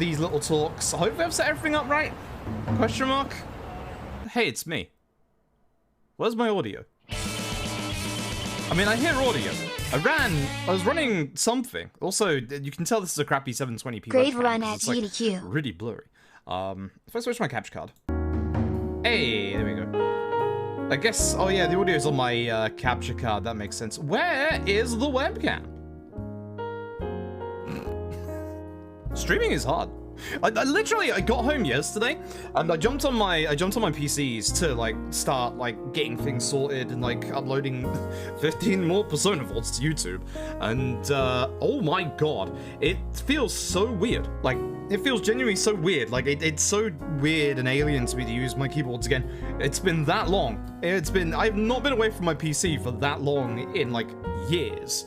these little talks. Hopefully I've set everything up right. Question mark? Hey, it's me. Where's my audio? I mean, I hear audio. I was running something. Also, you can tell this is a crappy 720p. Great run at SGDQ. Like, really blurry. If I switch my capture card. Hey, there we go. I guess, oh yeah, the audio's on my capture card. That makes sense. Where is the webcam? Streaming is hard. I literally got home yesterday and I jumped on my PCs to like start like getting things sorted and like uploading 15 more Persona VODs to YouTube, and oh my god, it feels so weird. Like, it feels genuinely so weird. Like, it's so weird and alien to me to use my keyboards again. It's been that long. I've not been away from my PC for that long in like years.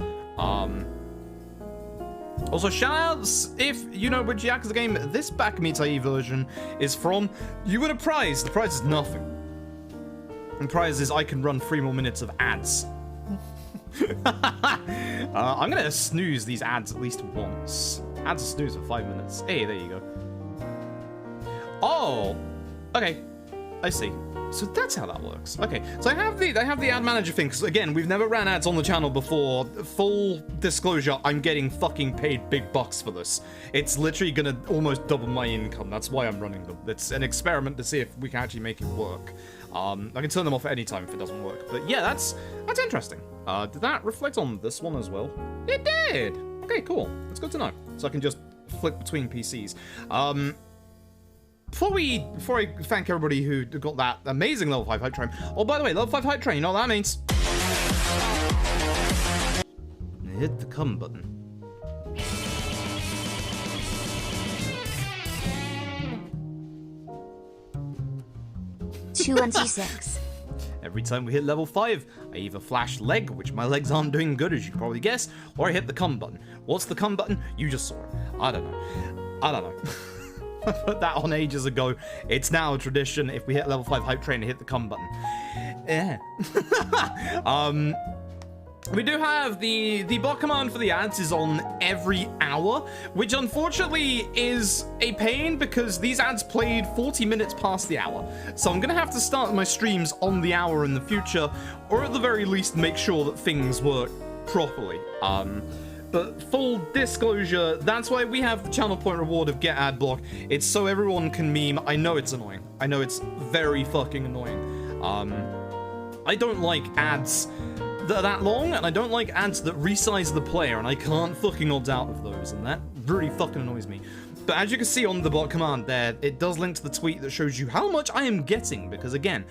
Also, shoutouts if you know which Yakuza game this Back Mitai version is from. You win a prize. The prize is nothing. The prize is I can run 3 more minutes of ads. I'm gonna snooze these ads at least once. Ads a snooze for 5 minutes. Hey, there you go. Oh, okay. I see. So that's how that works. Okay, so I have the ad manager thing, because again, we've never ran ads on the channel before. Full disclosure, I'm getting fucking paid big bucks for this. It's literally gonna almost double my income. That's why I'm running them. It's an experiment to see if we can actually make it work. I can turn them off at any time if it doesn't work. But yeah, that's interesting. Did that reflect on this one as well? It did! Okay, cool. That's good to know. So I can just flip between PCs. Before I thank everybody who got that amazing level 5 hype train. Oh, by the way, level 5 hype train, you know what that means? Hit the come button. $226. Every time we hit level 5, I either flash leg, which my legs aren't doing good, as you can probably guess, or I hit the come button. What's the come button? You just saw it. I don't know. I put that on ages ago. It's now a tradition. If we hit level 5 hype train to hit the come button. Yeah. We do have the bot command for the ads is on every hour, which unfortunately is a pain because these ads played 40 minutes past the hour. So I'm gonna have to start my streams on the hour in the future, or at the very least make sure that things work properly. But full disclosure, that's why we have the channel point reward of get ad block. It's so everyone can meme. I know it's annoying. I know it's very fucking annoying. I don't like ads that are that long, and I don't like ads that resize the player, and I can't fucking opt out of those, and that really fucking annoys me. But as you can see on the bot command there, it does link to the tweet that shows you how much I am getting, because again,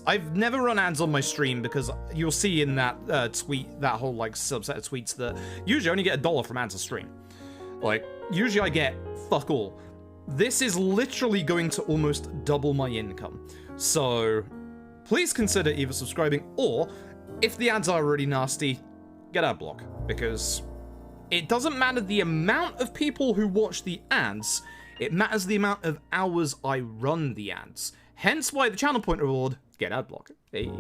I've never run ads on my stream, because you'll see in that tweet, that whole like subset of tweets, that usually I only get $1 from ads a stream. Like, usually I get fuck all. This is literally going to almost double my income. So please consider either subscribing, or if the ads are really nasty, get ad block, because it doesn't matter the amount of people who watch the ads, it matters the amount of hours I run the ads. Hence why the channel point reward, get ad block. Hey.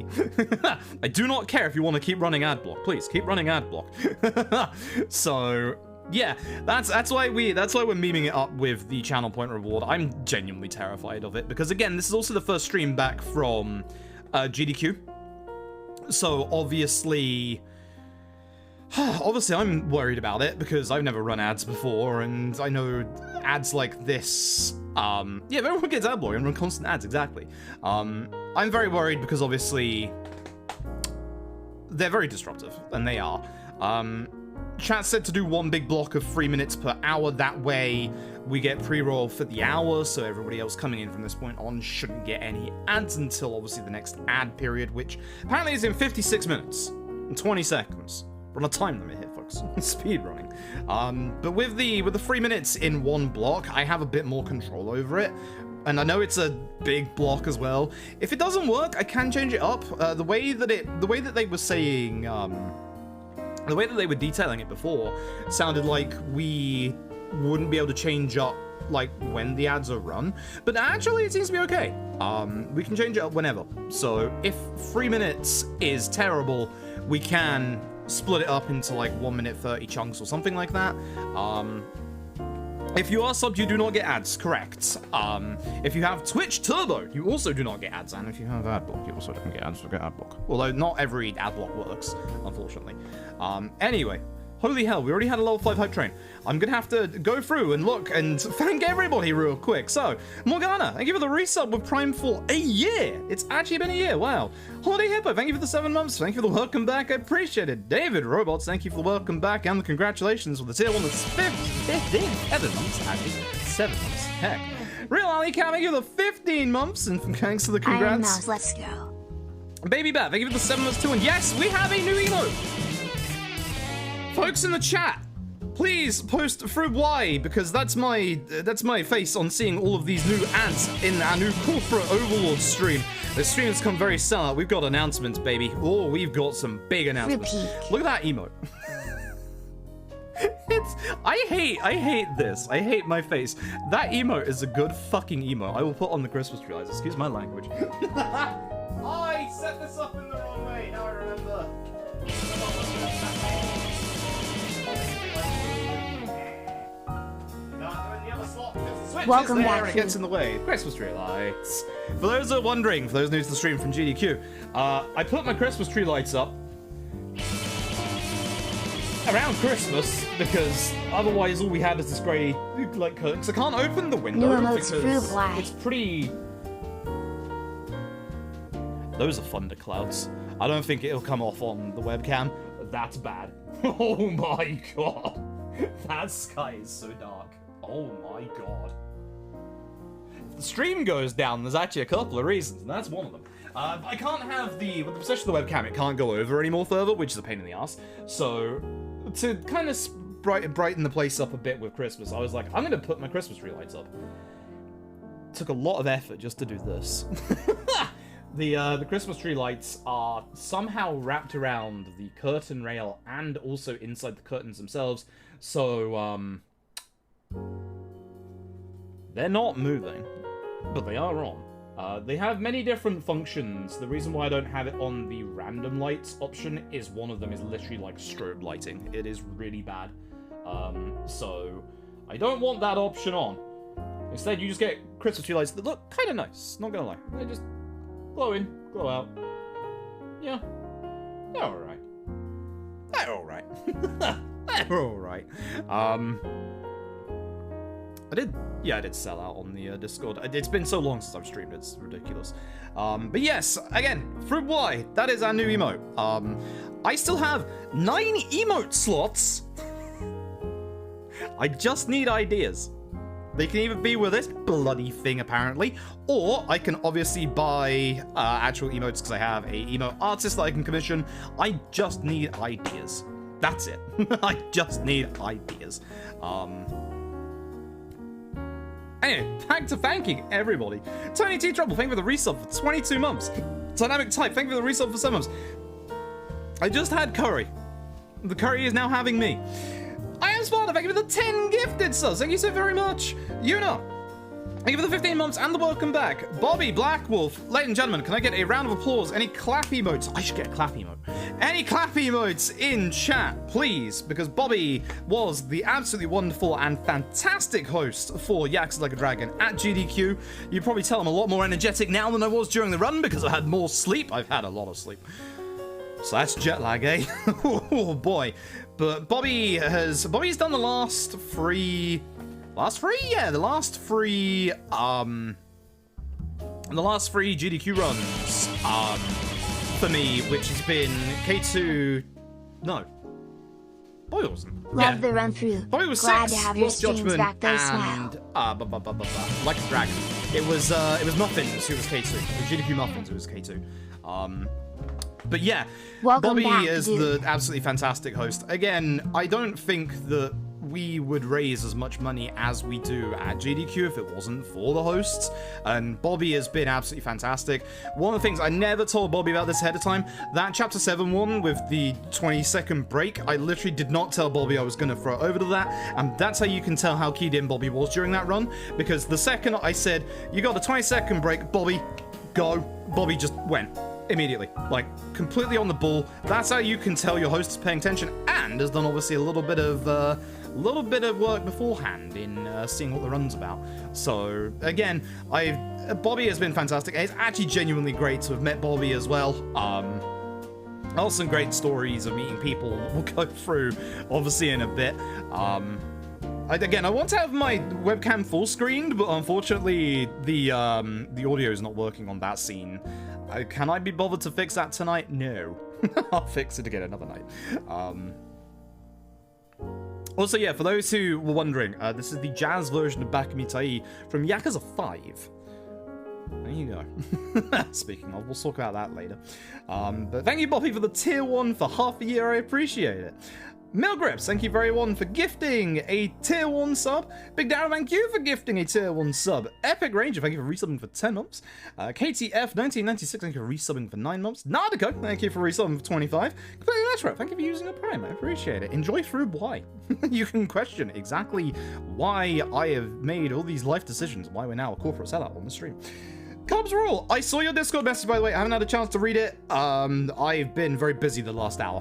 I do not care if you want to keep running ad block. Please, keep running ad block. So, yeah, that's why we're memeing it up with the channel point reward. I'm genuinely terrified of it, because again, this is also the first stream back from GDQ. So, obviously I'm worried about it because I've never run ads before, and I know ads like this, yeah, everyone gets ad block and run constant ads, exactly. I'm very worried because obviously they're very disruptive, and they are. Chat said to do one big block of 3 minutes per hour, that way we get pre-roll for the hour, so everybody else coming in from this point on shouldn't get any ads until obviously the next ad period, which apparently is in 56 minutes and 20 seconds. We're on a time limit here, folks. Speed running. But with the 3 minutes in one block, I have a bit more control over it. And I know it's a big block as well. If it doesn't work, I can change it up. The way that they were saying, the way that they were detailing it before sounded like we wouldn't be able to change up like when the ads are run, but actually it seems to be okay. We can change it up whenever. So if 3 minutes is terrible, we can split it up into like 1 minute 30 chunks or something like that. If you are subbed, you do not get ads, correct. If you have Twitch Turbo, you also do not get ads. And if you have Adblock, you also don't get ads, you get Adblock. Although not every Adblock works, unfortunately. Anyway, holy hell, we already had a level 5 hype train. I'm gonna have to go through and look and thank everybody real quick. So, Morgana, thank you for the resub with Prime for a year. It's actually been a year, wow. Holiday Hippo, thank you for the 7 months. Thank you for the welcome back, I appreciate it. David Robots, thank you for the welcome back and the congratulations with the tier 1 that's 15, 7 months, actually, 7 months, heck. Real Ali Cat, thank you for the 15 months and thanks for the congrats. Iron Mouse, let's go. Baby Bat, thank you for the 7 months too, and yes, we have a new emote. Folks in the chat, please post through Y because that's my face on seeing all of these new ads in our new corporate Overlord stream. The stream has come very sellout. We've got announcements, baby. Oh, we've got some big announcements. Repeat. Look at that emote. I hate this. I hate my face. That emote is a good fucking emote. I will put on the Christmas tree lights. Excuse my language. I set this up in the wrong way. Now I remember. Welcome back. It gets in the way. Christmas tree lights. For those that are wondering, for those new to the stream from GDQ, I put my Christmas tree lights up around Christmas because otherwise all we had is this grey like curtain. I can't open the window New emotes because through black. it's pretty. Those are thunderclouds. I don't think it'll come off on the webcam. That's bad. Oh my god. That sky is so dark. Oh my god. If the stream goes down, there's actually a couple of reasons, and that's one of them. I can't have with the position of the webcam, it can't go over any more further, which is a pain in the ass. So, to kind of brighten the place up a bit with Christmas, I was like, I'm going to put my Christmas tree lights up. Took a lot of effort just to do this. The Christmas tree lights are somehow wrapped around the curtain rail and also inside the curtains themselves, so, they're not moving, but they are on. They have many different functions. The reason why I don't have it on the random lights option is one of them is literally like strobe lighting. It is really bad. So I don't want that option on. Instead, you just get Christmas tree lights that look kind of nice, not gonna lie. They just glow in, glow out. Yeah, they're alright. They're alright. They're alright. I did sell out on the Discord. It's been so long since I've streamed, it's ridiculous. But yes, again, Fruit Y, that is our new emote. I still have 9 emote slots. I just need ideas. They can either be with this bloody thing, apparently, or I can obviously buy actual emotes because I have a emote artist that I can commission. I just need ideas. That's it. I just need ideas. Anyway, back to thanking everybody. Tony T. Trouble, thank you for the resub for 22 months. Dynamic Type, thank you for the resub for 7 months. I just had curry. The curry is now having me. I am Sparta, thank you for the 10 gifted subs. Thank you so very much. Yuna, thank you for the 15 months and the welcome back. Bobby Blackwolf, ladies and gentlemen, can I get a round of applause? Any clap emotes? I should get a clap emote. Any clap emotes in chat, please, because Bobby was the absolutely wonderful and fantastic host for Yaks Like a Dragon at GDQ. You'd probably tell I'm a lot more energetic now than I was during the run because I had more sleep. I've had a lot of sleep. So that's jet lag, eh? Oh boy. But Bobby's done the last three, yeah, the last three GDQ runs, for me, which has been K2, no, Bobby wasn't. Love the run through. Bobby was Glad 6, to have your Lost streams Judgment, back, though, and, smile. Like a Dragon. It was Muffins who was K2, the GDQ Muffins who was K2. But yeah, Welcome Bobby back, is dude. the absolutely fantastic host. Again, I don't think that we would raise as much money as we do at GDQ if it wasn't for the hosts, and Bobby has been absolutely fantastic. One of the things I never told Bobby about this ahead of time, that Chapter 7 one with the 20-second break, I literally did not tell Bobby I was going to throw it over to that, and that's how you can tell how keyed in Bobby was during that run, because the second I said, you got a 20-second break, Bobby, go, Bobby just went. Immediately, like completely on the ball. That's how you can tell your host is paying attention and has done obviously a little bit of little bit of work beforehand in seeing what the run's about. So again, Bobby has been fantastic. It's actually genuinely great to have met Bobby as well. Also some great stories of meeting people we'll go through, obviously, in a bit. Again, I want to have my webcam full screened, but unfortunately the audio is not working on that scene. Can I be bothered to fix that tonight? No. I'll fix it again another night. Also, yeah, for those who were wondering, this is the jazz version of Bakamitai from Yakuza 5. There you go. Speaking of, we'll talk about that later. But thank you, Bobby, for the tier 1 for half a year. I appreciate it. Milgrips, thank you very much for gifting a tier 1 sub. Big Darren, thank you for gifting a tier 1 sub. Epic Ranger, thank you for resubbing for 10 months. KTF1996, thank you for resubbing for 9 months. Nardico, thank you for resubbing for 25. Completely Natural, thank you for using a Prime, I appreciate it. Enjoy through why. You can question exactly why I have made all these life decisions, why we're now a corporate sellout on the stream. Cubs Rule, I saw your Discord message, by the way. I haven't had a chance to read it. I've been very busy the last hour.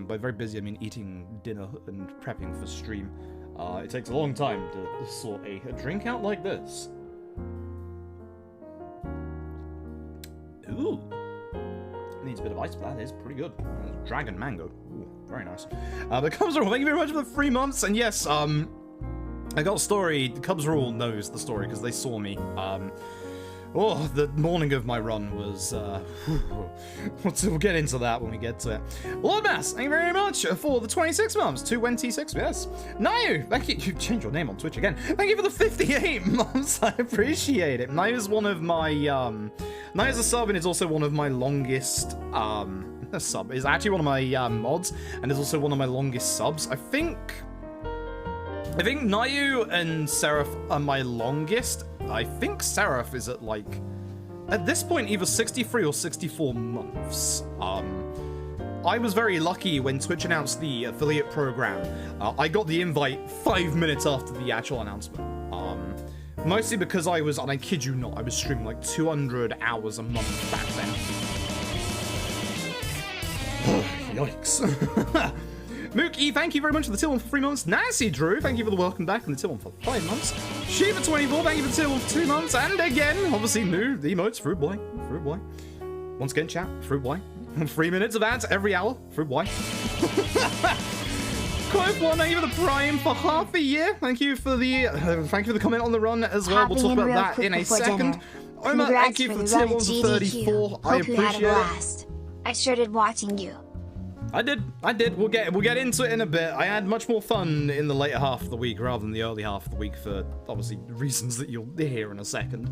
By very busy, I mean eating dinner and prepping for stream. It takes a long time to sort a drink out like this. Ooh. Needs a bit of ice, but that is pretty good. Dragon mango. Ooh, very nice. But Cubs Rule, thank you very much for the 3 months. And yes, I got a story. Cubs Rule knows the story because they saw me. Oh, the morning of my run was, we'll get into that when we get to it. Lord Mass, thank you very much for the 26 months. 226, yes. Nayu, thank you. You changed your name on Twitch again. Thank you for the 58 months. I appreciate it. Nayu's one of my, Nayu's a sub and is also one of my longest, sub. Is actually one of my, mods and is also one of my longest subs. I think Nayu and Seraph are my longest. I think Seraph is at, like, at this point, either 63 or 64 months. I was very lucky when Twitch announced the affiliate program. I got the invite 5 minutes after the actual announcement. Mostly because I was, and I kid you not, I was streaming like 200 hours a month back then. Yikes. Mookie, thank you very much for the tier 1 for 3 months. Nancy Drew, thank you for the welcome back and the tier 1 for 5 months. Shiva24, thank you for the tier 1 for 2 months. And again, obviously new, the emotes, Fruit Boy. Once again, chat, Fruit Boy. 3 minutes of ads every hour, Fruit Boy. Clive1, thank you for the Prime for half a year. Thank you for the comment on the run as well. We'll talk about that in a second. Omar, thank you for the tier 1 for 34. I appreciate it. I started watching you. I did. We'll get into it in a bit. I had much more fun in the later half of the week rather than the early half of the week for obviously reasons that you'll hear in a second.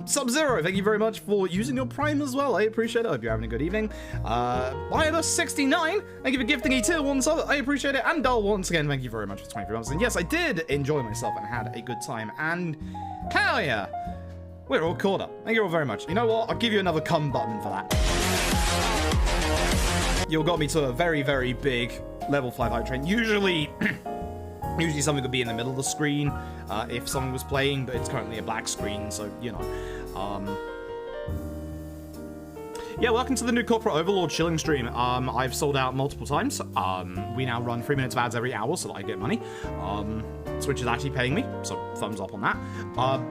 Sub-Zero, thank you very much for using your Prime as well. I appreciate it. I hope you're having a good evening. Biola69, thank you for gifting a tier 1 sub. I appreciate it. And Dull, once again, thank you very much for 23 months. And yes, I did enjoy myself and had a good time. And hell yeah, we're all caught up. Thank you all very much. You know what? I'll give you another come button for that. You got me to a very, very big level 5 hype train. Usually something would be in the middle of the screen if someone was playing, but it's currently a black screen, so, you know. Yeah, welcome to the new Corporate Overlord Chilling stream. I've sold out multiple times. We now run 3 minutes of ads every hour so that I get money. Twitch is actually paying me, so thumbs up on that.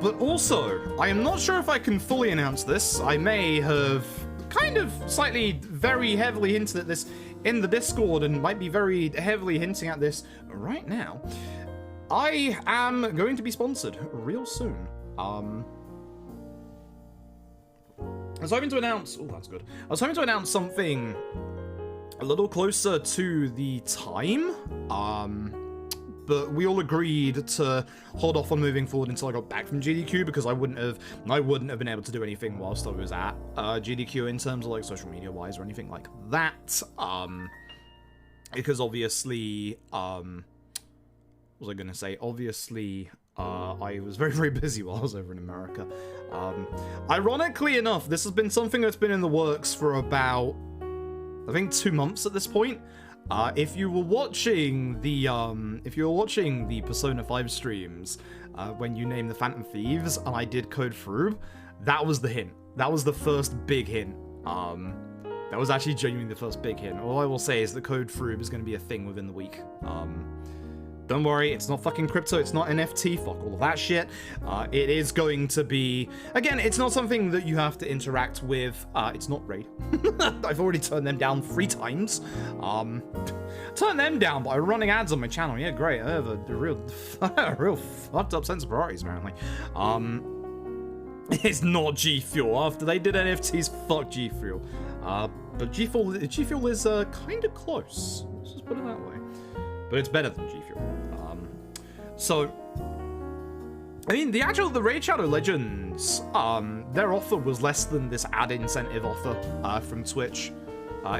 But also, I am not sure if I can fully announce this. I may have kind of slightly very heavily hinted at this in the Discord and might be very heavily hinting at this right now. I am going to be sponsored real soon. I was hoping to announce, oh, that's good. I was hoping to announce something a little closer to the time, but we all agreed to hold off on moving forward until I got back from GDQ because I wouldn't have been able to do anything whilst I was at GDQ in terms of like social media wise or anything like that. Because obviously, what was I gonna say? Obviously, I was very, very busy while I was over in America. Ironically enough, this has been something that's been in the works for about, I think, 2 months at this point. If you were watching the Persona 5 streams, when you named the Phantom Thieves and I did Code Froob, that was the hint. That was the first big hint. That was actually genuinely the first big hint. All I will say is that Code Froob is going to be a thing within the week. Don't worry, it's not fucking crypto, it's not NFT, fuck all of that shit. It is going to be, again, it's not something that you have to interact with. It's not raid. I've already turned them down 3 times. Turn them down by running ads on my channel. Yeah, great. I have a real fucked up sense of priorities, apparently. It's not G Fuel. After they did NFTs, fuck G Fuel. But G Fuel is kind of close. Let's just put it that way. But it's better than G Fuel. So, I mean, the Raid Shadow Legends, their offer was less than this ad incentive offer from Twitch.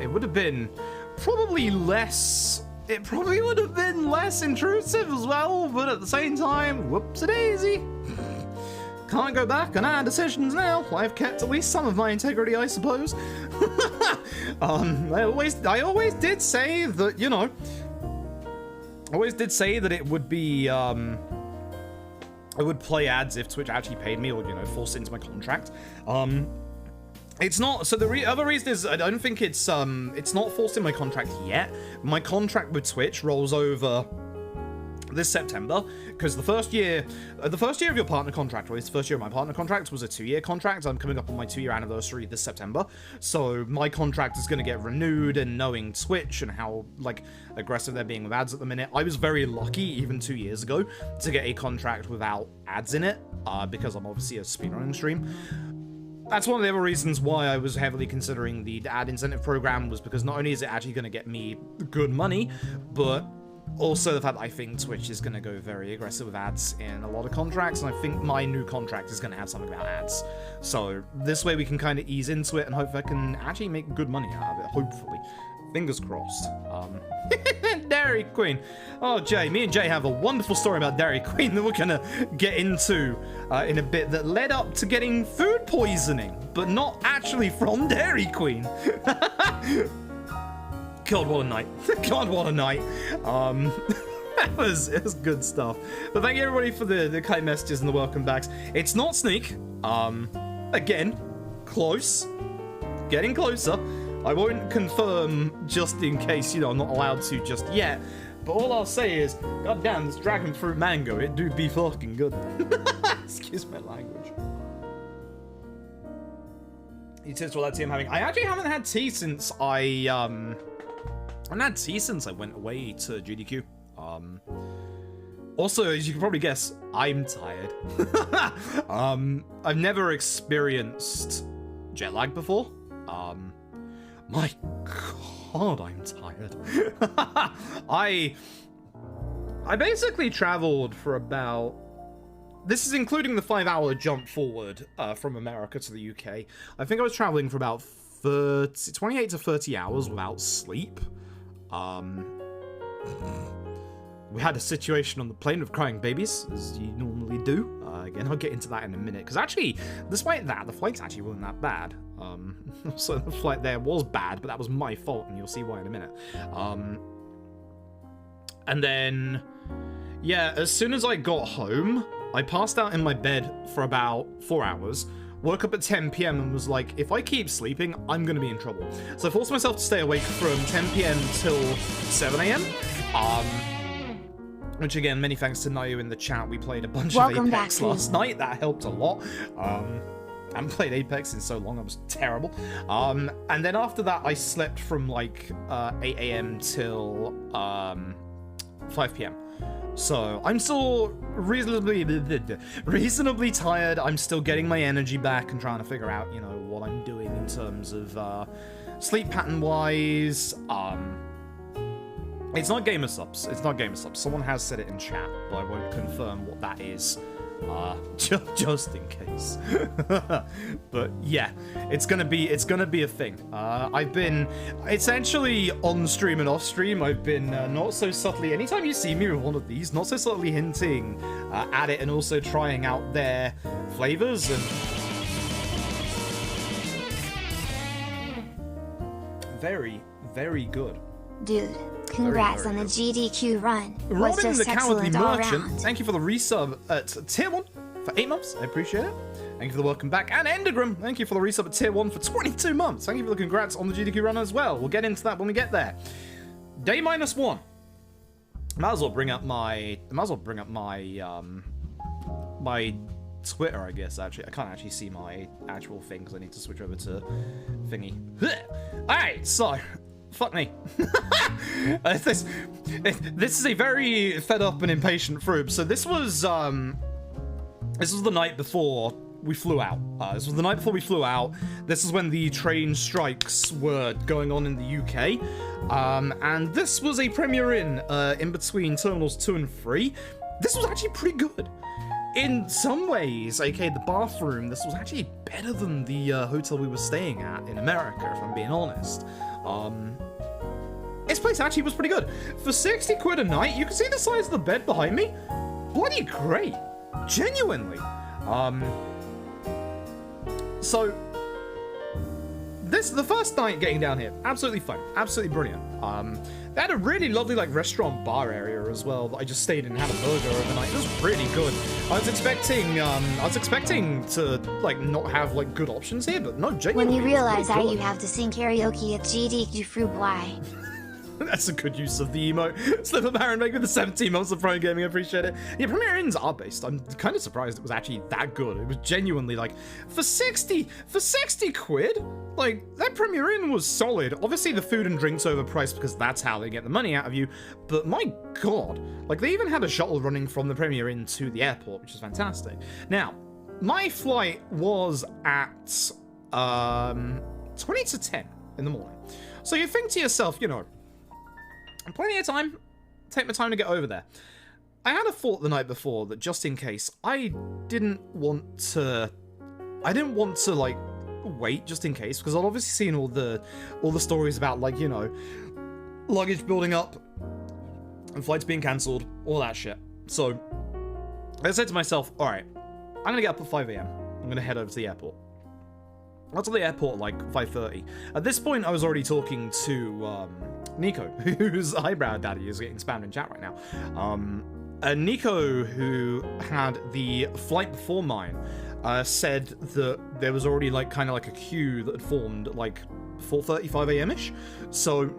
It would have been probably less. It probably would have been less intrusive as well, but at the same time, whoops-a-daisy. Can't go back on our decisions now. I've kept at least some of my integrity, I suppose. I always did say that, you know, I always did say that it would be, I would play ads if Twitch actually paid me, or, you know, force it into my contract. It's not, so the other reason is, I don't think it's not forced in my contract yet. My contract with Twitch rolls over this September, because the first year of your partner contract, or at least the first year of my partner contract, was a 2-year contract. I'm coming up on my 2-year anniversary this September, so my contract is going to get renewed, and knowing Twitch and how, like, aggressive they're being with ads at the minute, I was very lucky, even 2 years ago, to get a contract without ads in it, because I'm obviously a speedrunning stream. That's one of the other reasons why I was heavily considering the ad incentive program, was because not only is it actually going to get me good money, but also the fact that I think Twitch is going to go very aggressive with ads in a lot of contracts, and I think my new contract is going to have something about ads. So this way we can kind of ease into it, and hope I can actually make good money out of it, hopefully. Fingers crossed. Dairy Queen. Oh, Jay, me and Jay have a wonderful story about Dairy Queen that we're going to get into in a bit, that led up to getting food poisoning, but not actually from Dairy Queen. God, what a night. God, what a night. It was good stuff. But thank you everybody for the kind messages and the welcome backs. It's not Sneak. Again, close. Getting closer. I won't confirm just in case, you know, I'm not allowed to just yet. But all I'll say is, god damn, this dragon fruit mango, it do be fucking good. Excuse my language. You tips for that tea I'm having. I actually haven't had tea since I haven't had tea since I went away to GDQ. Also, as you can probably guess, I'm tired. I've never experienced jet lag before. My god, I'm tired. I basically traveled for about, this is including the 5-hour jump forward from America to the UK. I think I was traveling for about 28 to 30 hours without sleep. We had a situation on the plane with crying babies, as you normally do. Again, I'll get into that in a minute, because actually, despite that, the flights actually weren't that bad. So the flight there was bad, but that was my fault, and you'll see why in a minute. And then, yeah, as soon as I got home, I passed out in my bed for about 4 hours, woke up at 10 p.m. and was like, if I keep sleeping, I'm going to be in trouble. So I forced myself to stay awake from 10 p.m. till 7 a.m. Which, again, many thanks to Nayu in the chat. We played a bunch of Apex last night. That helped a lot. I haven't played Apex in so long. I was terrible. And then after that, I slept from, like, 8 a.m. till 5 p.m. So I'm still reasonably tired. I'm still getting my energy back and trying to figure out, you know, what I'm doing in terms of sleep pattern-wise. It's not gamer subs. It's not gamer subs. Someone has said it in chat, but I won't confirm what that is. Just in case. But yeah, it's gonna be a thing. I've been essentially on stream and off stream. I've been not so subtly. Anytime you see me with one of these, not so subtly hinting at it, and also trying out their flavors and very, very good. Dude, congrats on the GDQ run. Was Robin just the Cowardly excellent all Merchant, round. thank you for the resub at Tier 1 for 8 months. I appreciate it. Thank you for the welcome back. And Endergrim, thank you for the resub at Tier 1 for 22 months. Thank you for the congrats on the GDQ run as well. We'll get into that when we get there. Day -1. Might as well bring up my my Twitter, I guess. Actually, I can't actually see my actual thing because I need to switch over to thingy. Alright, so fuck me. This is a very fed up and impatient Froob. So this was the night before we flew out. This was the night before we flew out. This is when the train strikes were going on in the UK. And this was a Premier Inn in between Terminals 2 and 3. This was actually pretty good. In some ways, aka the bathroom, this was actually better than the hotel we were staying at in America, if I'm being honest. This place actually was pretty good. For 60 quid a night, you can see the size of the bed behind me. Bloody great. Genuinely. So, the first night getting down here, absolutely fun, absolutely brilliant. They had a really lovely restaurant bar area as well that I just stayed in and had a burger overnight. It was really good. I was expecting to not have good options here, but no, genuinely. When you realize how you have to sing karaoke at SGDQ Froob, why? That's a good use of the emote. Slipper Baron making the 17 months of pro gaming, I appreciate it. Yeah, Premier Inns are based. I'm kind of surprised it was actually that good. It was genuinely for 60 quid, that Premier Inn was solid. Obviously the food and drinks overpriced because that's how they get the money out of you, but my god, they even had a shuttle running from the Premier Inn to the airport, which is fantastic. Now, my flight was at 20 to 10 in the morning. So you think to yourself, plenty of time. Take my time to get over there. I had a thought the night before that just in case, I didn't want to wait just in case, because I've obviously seen all the stories about luggage building up and flights being cancelled, all that shit. So I said to myself, all right, I'm gonna get up at 5 a.m. I'm gonna head over to the airport. I got to the airport at 5:30. At this point, I was already talking to Nico, whose eyebrow daddy is getting spammed in chat right now. And Nico, who had the flight before mine, said that there was already a queue that had formed 4:35 a.m.-ish. So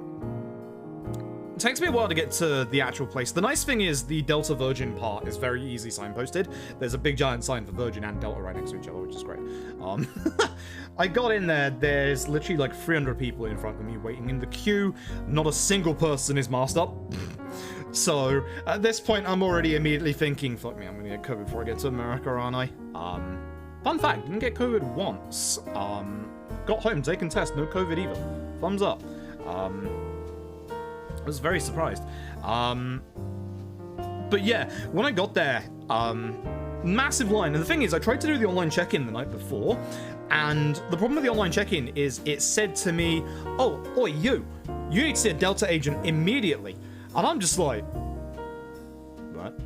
it takes me a while to get to the actual place. The nice thing is the Delta Virgin part is very easily signposted. There's a big giant sign for Virgin and Delta right next to each other, which is great. I got in there, there's literally 300 people in front of me waiting in the queue. Not a single person is masked up. So at this point, I'm already immediately thinking, fuck me, I'm gonna get COVID before I get to America, aren't I? Fun fact, didn't get COVID once. Got home, taken test, no COVID either. Thumbs up. I was very surprised. But yeah, when I got there, massive line. And the thing is, I tried to do the online check-in the night before, and the problem with the online check-in is it said to me, oh, oi, you need to see a Delta agent immediately. And I'm just like, what?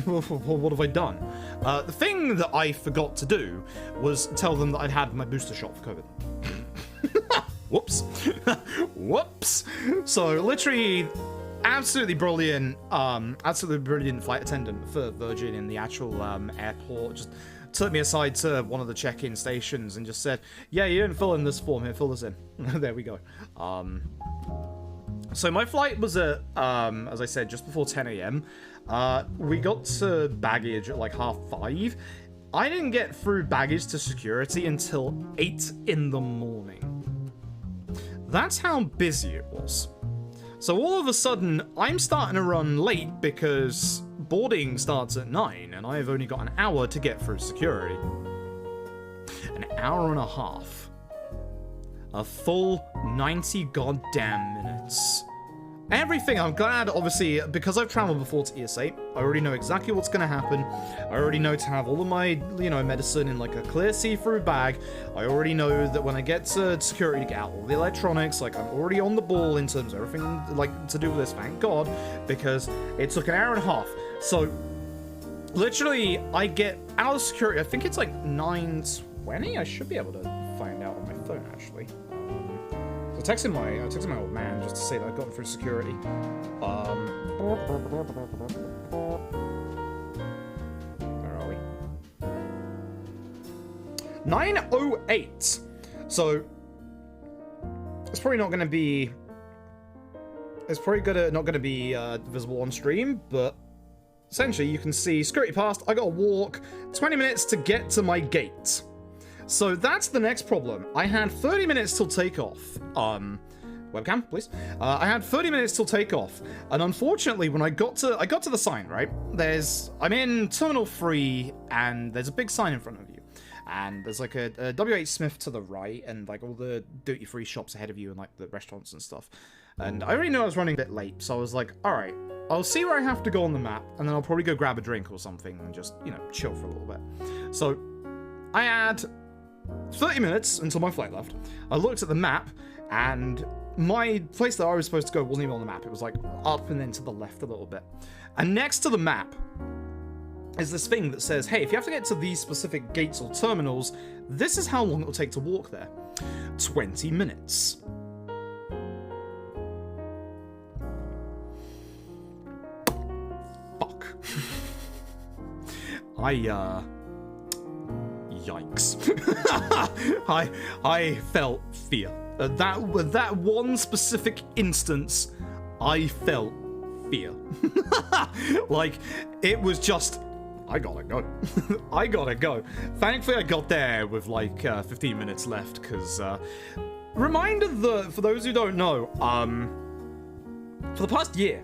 What have I done? The thing that I forgot to do was tell them that I'd had my booster shot for COVID. Whoops. Whoops. So literally absolutely brilliant flight attendant for Virgin in the actual airport just took me aside to one of the check-in stations and just said, yeah, you didn't fill in this form, here, fill this in. There we go. So my flight was at, as I said, just before 10 a.m. We got to baggage at 5:30. I didn't get through baggage to security until 8 in the morning. That's how busy it was. So all of a sudden, I'm starting to run late because boarding starts at 9 and I've only got an hour to get through security. An hour and a half. A full 90 goddamn minutes. Everything, I'm glad, obviously, because I've traveled before to ES8, I already know exactly what's going to happen. I already know to have all of my, medicine in a clear see-through bag. I already know that when I get to security to get out all the electronics, I'm already on the ball in terms of everything, to do with this, thank God, because it took an hour and a half. So, literally, I get out of security, I think it's 9:20? I should be able to find out on my phone, actually. I texted my old man just to say that I've gotten through security. Where are we? 9:08. So it's probably not going to be It's probably not gonna be visible on stream, but essentially you can see security passed. I gotta walk 20 minutes to get to my gate. So that's the next problem. I had 30 minutes till takeoff. Webcam, please. I had 30 minutes till takeoff, and unfortunately, when I got to the sign, right? I'm in Terminal 3, and there's a big sign in front of you, and there's like a W.H. Smith to the right, and like all the duty-free shops ahead of you, and like the restaurants and stuff. And I already knew I was running a bit late, so I was like, all right, I'll see where I have to go on the map, and then I'll probably go grab a drink or something and just, you know, chill for a little bit. So I had 30 minutes until my flight left. I looked at the map, and my place that I was supposed to go wasn't even on the map. It was like up and then to the left a little bit. And next to the map is this thing that says, hey, if you have to get to these specific gates or terminals, this is how long it'll take to walk there. 20 minutes. Fuck. Yikes. I felt fear. That one specific instance, I felt fear. Like, it was just, I gotta go. I gotta go. Thankfully, I got there with like 15 minutes left, because reminder for those who don't know, for the past year,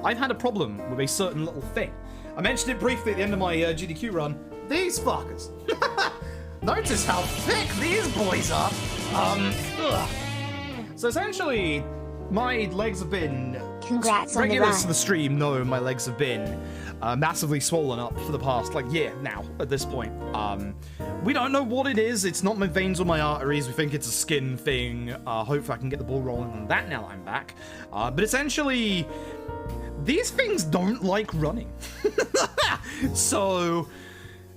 I've had a problem with a certain little thing. I mentioned it briefly at the end of my GDQ run. These fuckers. Notice how thick these boys are. Ugh. So essentially, my legs have been... Congrats on the regulars run. to the stream know my legs have been massively swollen up for the past, like, year now, at this point. We don't know what it is. It's not my veins or my arteries. We think it's a skin thing. Hopefully I can get the ball rolling on that now that I'm back. But essentially, these things don't like running. So...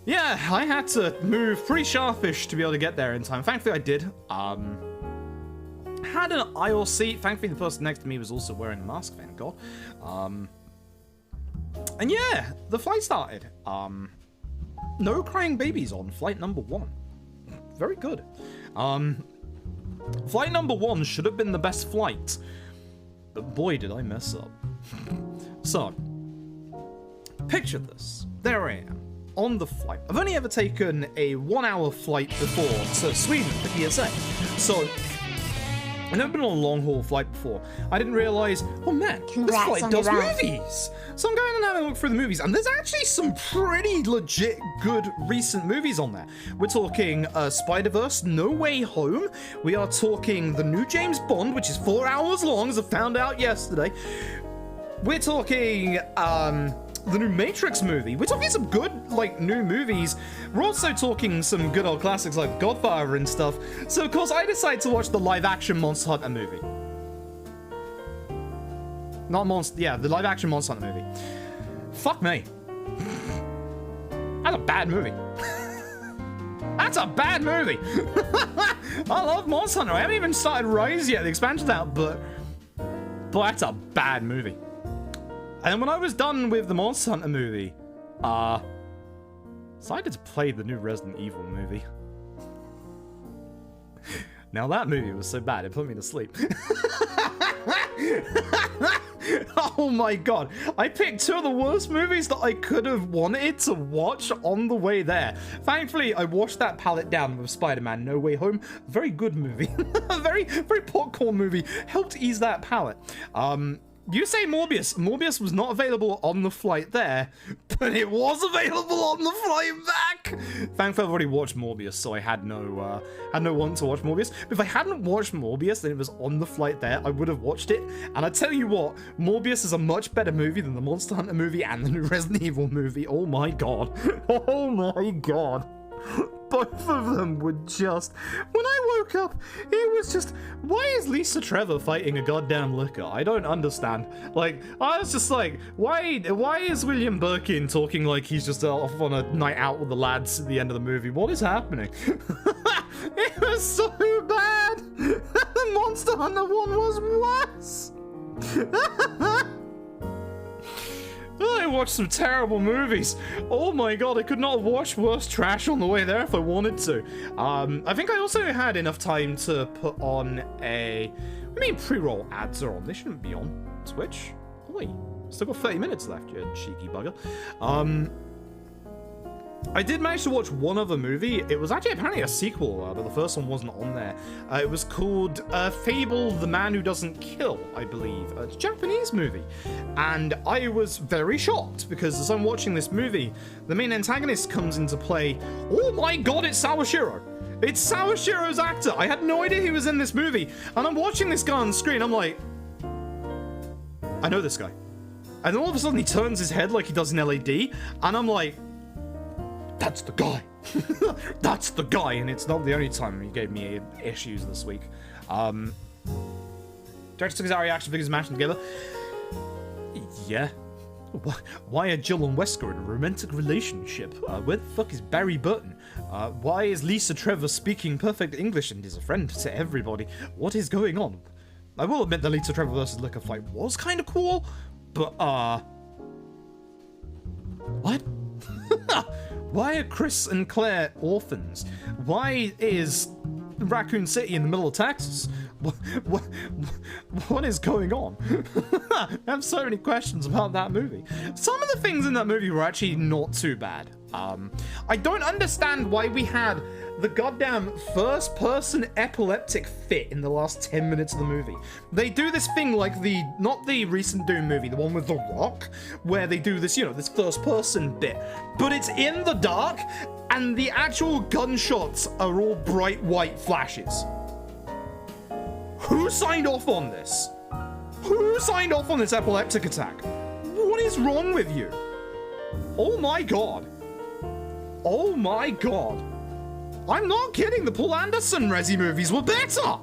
yeah, I had to move pretty sharpish to be able to get there in time. Thankfully, I did. Had an aisle seat. Thankfully, the person next to me was also wearing a mask, thank God. And yeah, the flight started. No crying babies on flight number 1. Very good. Flight number 1 should have been the best flight. But boy, did I mess up. So, picture this. There I am. On the flight. I've only ever taken a 1-hour flight before to Sweden for ESA. So, I've never been on a long-haul flight before. I didn't realize, oh man, this flight does movies. So I'm going and having a look through the movies, and there's actually some pretty legit good recent movies on there. We're talking Spider-Verse, No Way Home. We are talking the new James Bond, which is 4 hours long, as I found out yesterday. We're talking, the new Matrix movie. We're talking some good, like, new movies. We're also talking some good old classics like Godfather and stuff. So, of course, I decided to watch the live-action Monster Hunter movie. The live-action Monster Hunter movie. Fuck me. That's a bad movie. That's a bad movie. I love Monster Hunter. I haven't even started Rise yet, the expansion's out, but that's a bad movie. And then when I was done with the Monster Hunter movie, decided to play the new Resident Evil movie. Now that movie was so bad, it put me to sleep. Oh my god. I picked 2 of the worst movies that I could have wanted to watch on the way there. Thankfully, I washed that palette down with Spider-Man No Way Home. Very good movie. A very, very popcorn movie. Helped ease that palette. You say Morbius. Morbius was not available on the flight there, but it was available on the flight back. Thankfully, I've already watched Morbius, so I had no want to watch Morbius. But if I hadn't watched Morbius and it was on the flight there, I would have watched it. And I tell you what, Morbius is a much better movie than the Monster Hunter movie and the new Resident Evil movie. Oh my god. Oh my god. Both of them were just... when I woke up, it was just... why is Lisa Trevor fighting a goddamn liquor? I don't understand. Like, I was just like, why is William Birkin talking like he's just off on a night out with the lads at the end of the movie? What is happening? It was so bad! The Monster Hunter one was worse! Oh, it I watched some terrible movies. Oh my god, I could not have watched worse trash on the way there if I wanted to. I think I also had enough time to put on a... I mean, pre-roll ads are on. They shouldn't be on Twitch. Oh, wait. Still got 30 minutes left, you cheeky bugger. I did manage to watch one other movie. It was actually apparently a sequel, but the first one wasn't on there. It was called Fable, the Man Who Doesn't Kill, I believe. It's a Japanese movie. And I was very shocked, because as I'm watching this movie, the main antagonist comes into play. Oh my god, it's Sawashiro! It's Sawashiro's actor! I had no idea he was in this movie. And I'm watching this guy on the screen, I'm like... I know this guy. And then all of a sudden he turns his head like he does in LAD, and I'm like... That's the guy. That's the guy, and it's not the only time he gave me issues this week. Director took his reaction figures matching together. Yeah. Why are Jill and Wesker in a romantic relationship? Where the fuck is Barry Burton? Why is Lisa Trevor speaking perfect English and is a friend to everybody? What is going on? I will admit the Lisa Trevor versus Liquor fight was kind of cool, but what? Why are Chris and Claire orphans? Why is Raccoon City in the middle of Texas? What is going on? I have so many questions about that movie. Some of the things in that movie were actually not too bad. I don't understand why we had the goddamn first-person epileptic fit in the last 10 minutes of the movie. They do this thing like not the recent Doom movie, the one with The Rock, where they do this, this first-person bit, but it's in the dark, and the actual gunshots are all bright white flashes. Who signed off on this? Who signed off on this epileptic attack? What is wrong with you? Oh my god. Oh my god. I'm not kidding, the Paul Anderson Resi movies were better!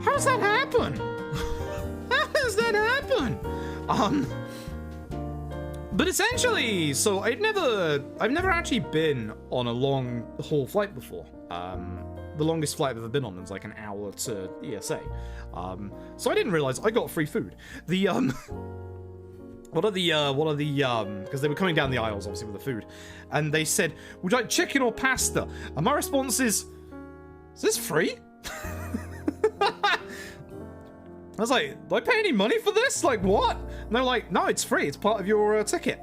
How does that happen? How does that happen? But essentially, so I've never actually been on a long haul flight before. The longest flight I've ever been on is like an hour to ESA. So I didn't realize I got free food. Because they were coming down the aisles, obviously, with the food. And they said, would you like chicken or pasta? And my response is this free? I was like, do I pay any money for this? Like, what? And they're like, no, it's free. It's part of your ticket.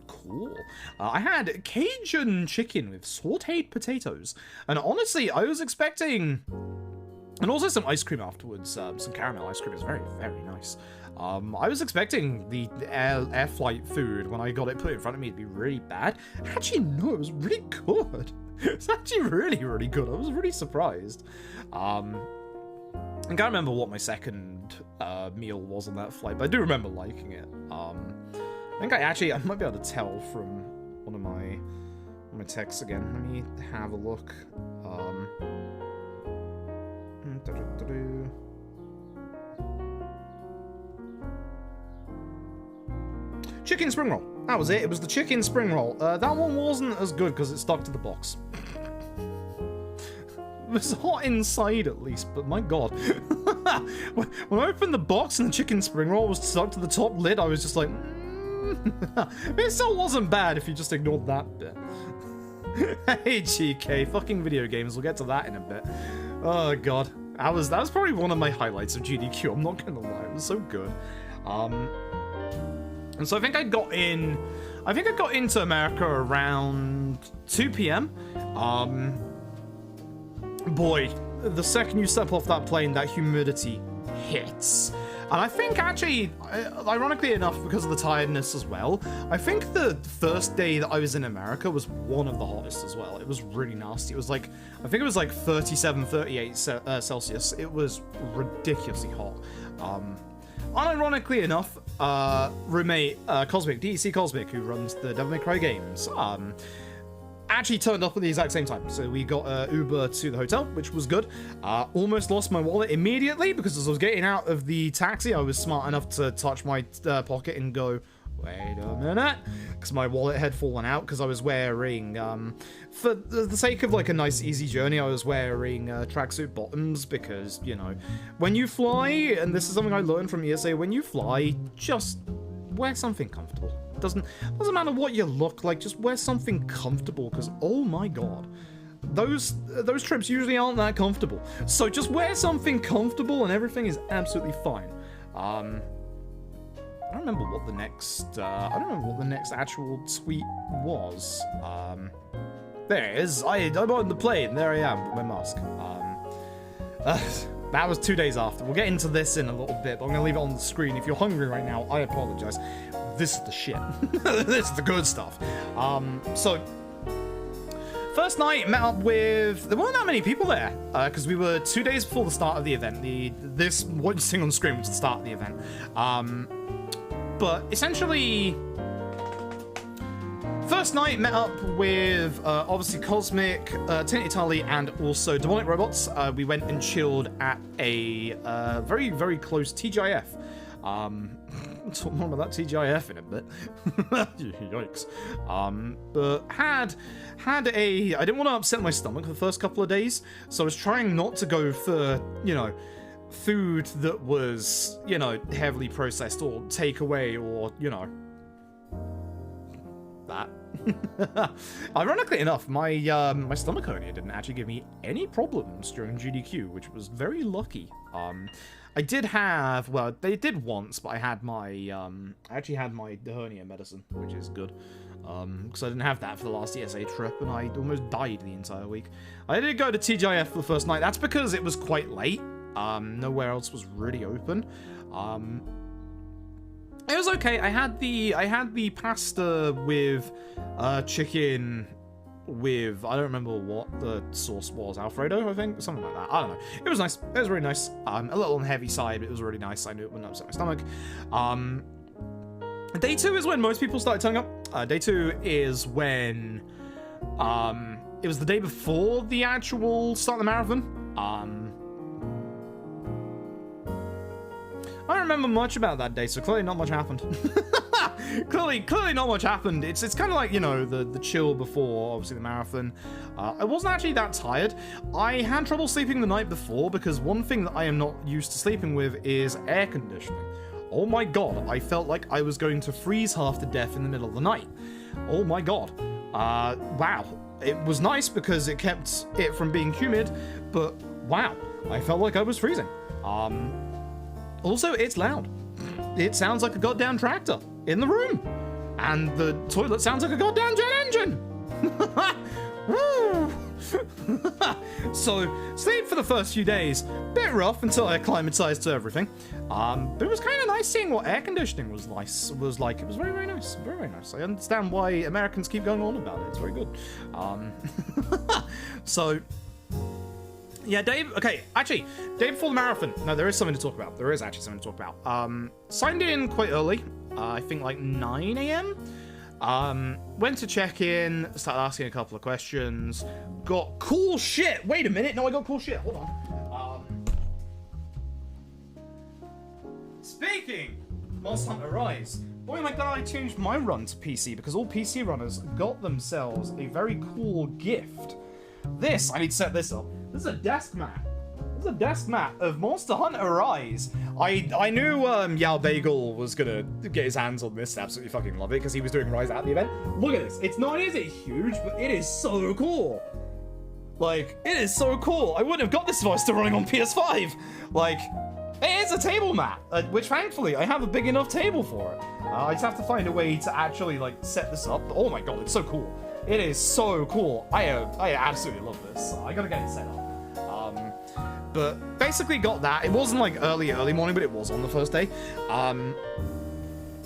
Cool. I had Cajun chicken with sauteed potatoes. And honestly, I was expecting... And also some ice cream afterwards. Some caramel ice cream is very, very nice. I was expecting the air flight food, when I got it put in front of me, to be really bad. Actually, no, it was really good. It's actually really, really good. I was really surprised. I can't remember what my second meal was on that flight, but I do remember liking it. I think I might be able to tell from one of my texts again. Let me have a look. Chicken spring roll. That was it. It was the chicken spring roll. That one wasn't as good because it stuck to the box. It was hot inside at least, but my god. When I opened the box and the chicken spring roll was stuck to the top lid, I was just like, It still wasn't bad if you just ignored that bit. Hey GK, fucking video games. We'll get to that in a bit. Oh god. That was probably one of my highlights of GDQ, I'm not gonna lie. It was so good. And so I think I got into America around 2 p.m. Boy, the second you step off that plane, that humidity hits. And I think actually, ironically enough, because of the tiredness as well, I think the first day that I was in America was one of the hottest as well. It was really nasty. It was like, I think it was like 37, 38 Celsius. It was ridiculously hot. Unironically enough, roommate Cosmic, DEC Cosmic, who runs the Devil May Cry games, actually turned up at the exact same time. So we got Uber to the hotel, which was good. Almost lost my wallet immediately because as I was getting out of the taxi, I was smart enough to touch my pocket and go, wait a minute. because my wallet had fallen out because I was wearing, for the sake of like a nice easy journey, I was wearing tracksuit bottoms because, you know, when you fly, and this is something I learned from ESA, when you fly, just wear something comfortable. Doesn't matter what you look like, just wear something comfortable, because oh my god, those trips usually aren't that comfortable. So just wear something comfortable and everything is absolutely fine. I don't remember what the next actual tweet was. There it is. I'm on the plane. There I am with my mask. That was 2 days after. We'll get into this in a little bit, but I'm gonna leave it on the screen. If you're hungry right now, I apologize. This is the shit. This is the good stuff. So first night, met up with... There weren't that many people there, because we were 2 days before the start of the event. This, what you're seeing on the screen was the start of the event. But essentially, first night, met up with, obviously, Cosmic, Tinted Tully, and also Demonic Robots. We went and chilled at a very, very close TGIF. I'll talk more about that TGIF in a bit. Yikes. But had a... I didn't want to upset my stomach for the first couple of days, so I was trying not to go for, you know, food that was, you know, heavily processed or takeaway or, you know, that. Ironically enough, my stomach hernia didn't actually give me any problems during GDQ, which was very lucky. I did have, well, they did once, but I had my, I actually had my hernia medicine, which is good. Because I didn't have that for the last ESA trip, and I almost died the entire week. I did go to TGIF for the first night. That's because it was quite late. Nowhere else was really open. It was okay. I had the pasta with chicken with, I don't remember what the sauce was, Alfredo, I think, something like that. I don't know. It was nice. It was really nice. A little on the heavy side, but it was really nice. I knew it wouldn't upset my stomach. Day 2 is when most people started turning up. Day 2 is when it was the day before the actual start of the marathon. I don't remember much about that day, so clearly not much happened. clearly not much happened. It's kind of like, you know, the chill before, obviously, the marathon. I wasn't actually that tired. I had trouble sleeping the night before because one thing that I am not used to sleeping with is air conditioning. Oh my god, I felt like I was going to freeze half to death in the middle of the night. Oh my god. Wow. It was nice because it kept it from being humid, but wow, I felt like I was freezing. Also, it's loud. It sounds like a goddamn tractor in the room. And the toilet sounds like a goddamn jet engine. Woo! So, sleep for the first few days. Bit rough until I acclimatized to everything. But it was kind of nice seeing what air conditioning was like. It was very, very nice. Very, very nice. I understand why Americans keep going on about it. It's very good. So... yeah, Dave, okay, actually, day before the marathon, no, there is something to talk about. There is actually something to talk about. Signed in quite early, I think like 9 a.m. Went to check in, started asking a couple of questions, got cool shit. Wait a minute, no, I got cool shit, hold on. Speaking, Monster Hunter Rise. Boy, my god, I changed my run to PC because all PC runners got themselves a very cool gift. This, I need to set this up. This is a desk mat. This is a desk mat of Monster Hunter Rise. I knew Yao Bagel was gonna get his hands on this. Absolutely fucking love it because he was doing Rise at the event. Look at this. It's not only is it huge, but it is so cool. Like, it is so cool. I wouldn't have got this if I was still running on PS5. Like, it is a table mat, which thankfully I have a big enough table for it. I just have to find a way to actually like set this up. Oh my god, it's so cool. It is so cool. I absolutely love this. I gotta get it set up. But basically got that. It wasn't like early morning, but it was on the first day. And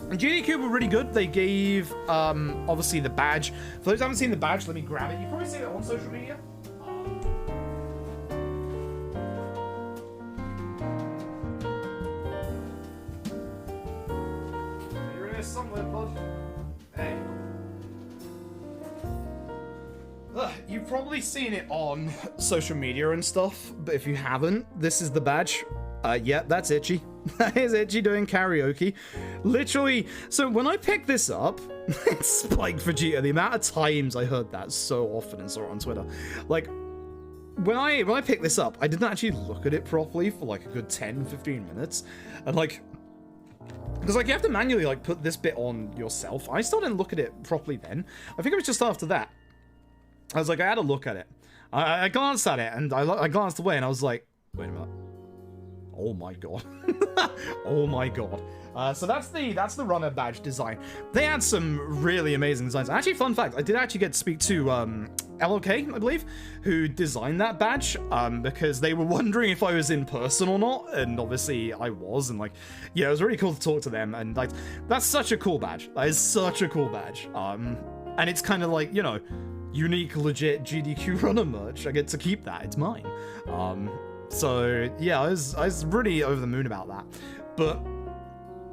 GDQ were really good. They gave, obviously, the badge. For those who haven't seen the badge, let me grab it. You probably see it on social media. Here it is somewhere, bud. Hey. You've probably seen it on social media and stuff, but if you haven't, this is the badge. Yeah, that's itchy. Here's Itchy doing karaoke. Literally, so when I picked this up, it's Spike Vegeta. The amount of times I heard that so often and saw it on Twitter. Like, when I picked this up, I didn't actually look at it properly for like a good 10-15 minutes. And like, because like you have to manually like put this bit on yourself. I still didn't look at it properly then. I think it was just after that. I was like, I had a look at it. I glanced at it and I glanced away and I was like, wait a minute. Oh my god. Oh my god. So that's the runner badge design. They had some really amazing designs. Actually, fun fact, I did actually get to speak to LOK, I believe, who designed that badge, because they were wondering if I was in person or not, and obviously I was, and like, yeah, it was really cool to talk to them, and like, that's such a cool badge. That is such a cool badge. And it's kind of like, you know, unique, legit GDQ runner merch. I get to keep that. It's mine. So yeah, I was really over the moon about that. But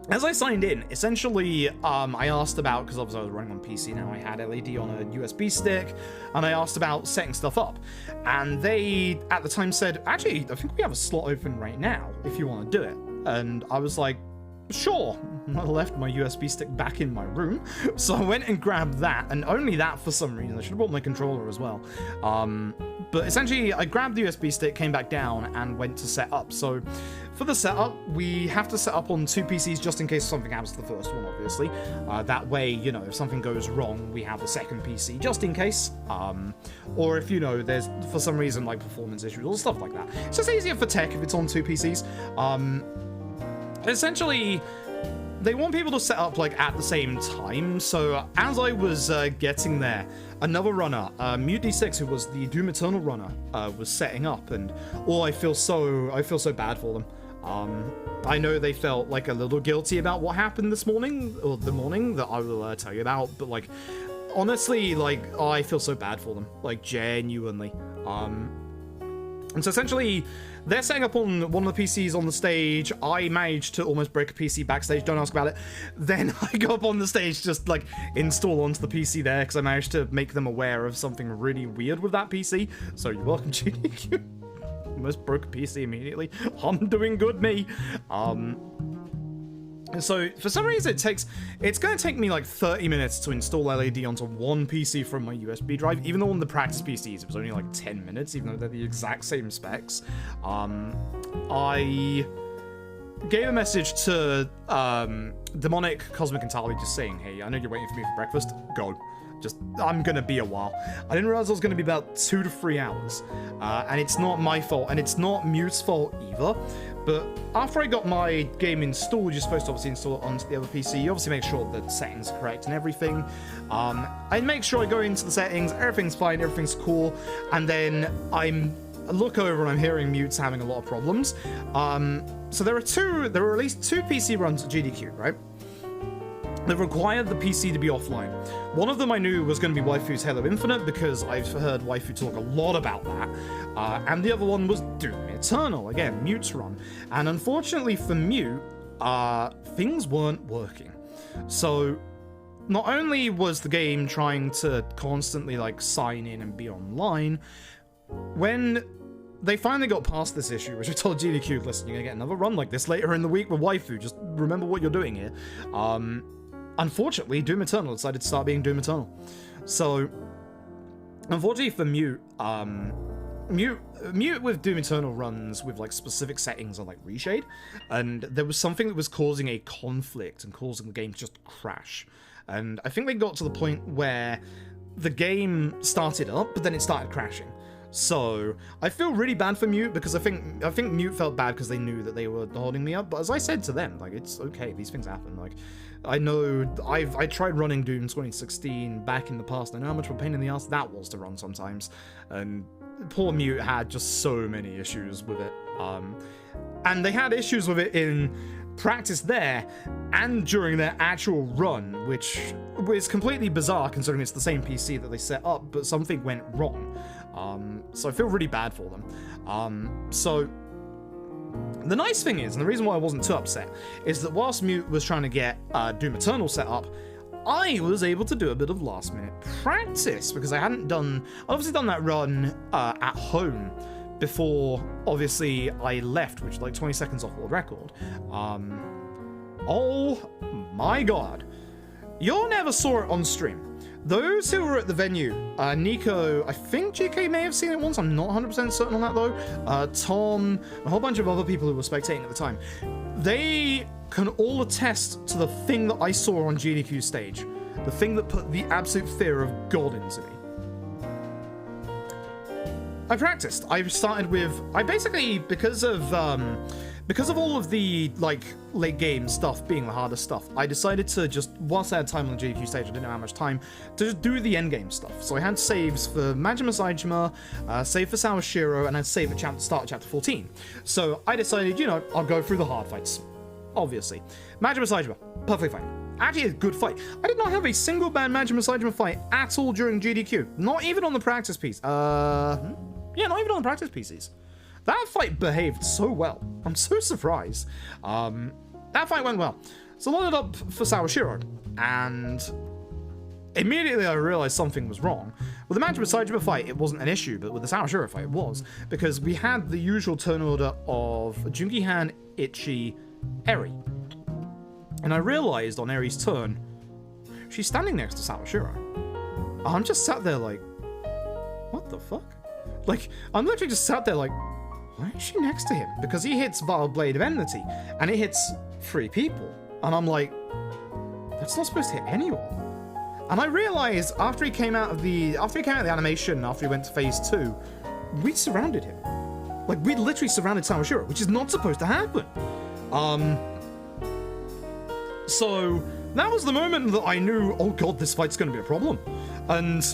as I signed in, essentially, I asked about, because obviously I was running on PC now, I had LED on a USB stick, and I asked about setting stuff up. And they, at the time, said, actually, I think we have a slot open right now, if you want to do it. And I was like, sure. I left my USB stick back in my room, so I went and grabbed that, and only that for some reason. I should have brought my controller as well. But essentially, I grabbed the USB stick, came back down, and went to set up. So for the setup, we have to set up on 2 PCs just in case something happens to the first one, obviously. That way, you know, if something goes wrong, we have a second PC just in case. Or if, you know, there's, for some reason, like performance issues or stuff like that. It's just easier for tech if it's on 2 PCs. Essentially, they want people to set up like at the same time. So as I was getting there, another runner, Mute D6, who was the Doom Eternal runner, was setting up, and I feel so bad for them. I know they felt like a little guilty about what happened this morning, or the morning that I will tell you about, but like honestly, like I feel so bad for them, like genuinely. And so essentially, they're setting up on one of the PCs on the stage. I managed to almost break a PC backstage. Don't ask about it. Then I go up on the stage, just like install onto the PC there, because I managed to make them aware of something really weird with that PC. So you're welcome, GDQ. Almost broke a PC immediately. I'm doing good, me. So for some reason it's going to take me like 30 minutes to install LED onto one PC from my USB drive, even though on the practice PCs it was only like 10 minutes, even though they're the exact same specs. I gave a message to Demonic Cosmic Entirely, just saying, hey, I know you're waiting for me for breakfast, go. I'm gonna be a while. I didn't realize it was gonna be about 2 to 3 hours. And it's not my fault, and it's not Mute's fault either. But after I got my game installed, you're supposed to obviously install it onto the other PC. You obviously make sure that the settings are correct and everything. I make sure I go into the settings, everything's fine, everything's cool, and then I look over and I'm hearing Mute's having a lot of problems. So there are at least 2 PC runs at GDQ, right? That required the PC to be offline. One of them I knew was going to be Waifu's Halo Infinite, because I've heard Waifu talk a lot about that. And the other one was Doom Eternal, again, Mute's run. And unfortunately for Mute, things weren't working. So not only was the game trying to constantly like sign in and be online, when they finally got past this issue, which I told GDQ, listen, you're going to get another run like this later in the week with Waifu, just remember what you're doing here. Unfortunately, Doom Eternal decided to start being Doom Eternal. So, unfortunately for Mute, Mute with Doom Eternal runs with like specific settings on like reshade, and there was something that was causing a conflict and causing the game to just crash. And I think they got to the point where the game started up, but then it started crashing. So I feel really bad for Mute, because I think Mute felt bad because they knew that they were holding me up. But as I said to them, like, it's okay, these things happen. Like, I know I tried running Doom 2016 back in the past. I know how much of a pain in the ass that was to run sometimes, and poor Mute had just so many issues with it. And they had issues with it in practice there and during their actual run, which was completely bizarre considering it's the same PC that they set up, but something went wrong. So I feel really bad for them. So the nice thing is, and the reason why I wasn't too upset, is that whilst Mute was trying to get Doom Eternal set up, I was able to do a bit of last minute practice, because I hadn't obviously done that run at home before, obviously, I left, which is like 20 seconds off world record. Oh my god. You never saw it on stream. Those who were at the venue, Nico, I think GK may have seen it once, I'm not 100% certain on that though, Tom, a whole bunch of other people who were spectating at the time, they can all attest to the thing that I saw on GDQ stage, the thing that put the absolute fear of God into me. I practiced. I started with, I basically, because of all of the, like, late game stuff being the hardest stuff, I decided to just, whilst I had time on the GDQ stage, I didn't know how much time, to just do the end game stuff. So I had saves for Majima Saejima, save for Sawashiro, and I'd save at start of chapter 14. So I decided, you know, I'll go through the hard fights. Obviously. Majima Saejima, perfectly fine. Actually a good fight. I did not have a single bad Majima Saejima fight at all during GDQ. Not even on the practice piece. Yeah, not even on the practice PCs. That fight behaved so well. I'm so surprised. That fight went well. So I loaded up for Sawashiro, and immediately I realized something was wrong. With the Majima Saejima fight, it wasn't an issue, but with the Sawashiro fight, it was. Because we had the usual turn order of Jungihan, Ichi, Eri. And I realized on Eri's turn, she's standing next to Sawashiro. I'm just sat there like, what the fuck? Like, I'm literally just sat there like, why is she next to him? Because he hits Vile Blade of Enmity, and it hits 3 people. And I'm like, that's not supposed to hit anyone. And I realized after he came out of the animation, after he went to phase 2, we'd surrounded him. Like, we'd literally surrounded Sawashiro, which is not supposed to happen. So that was the moment that I knew, oh god, this fight's gonna be a problem. And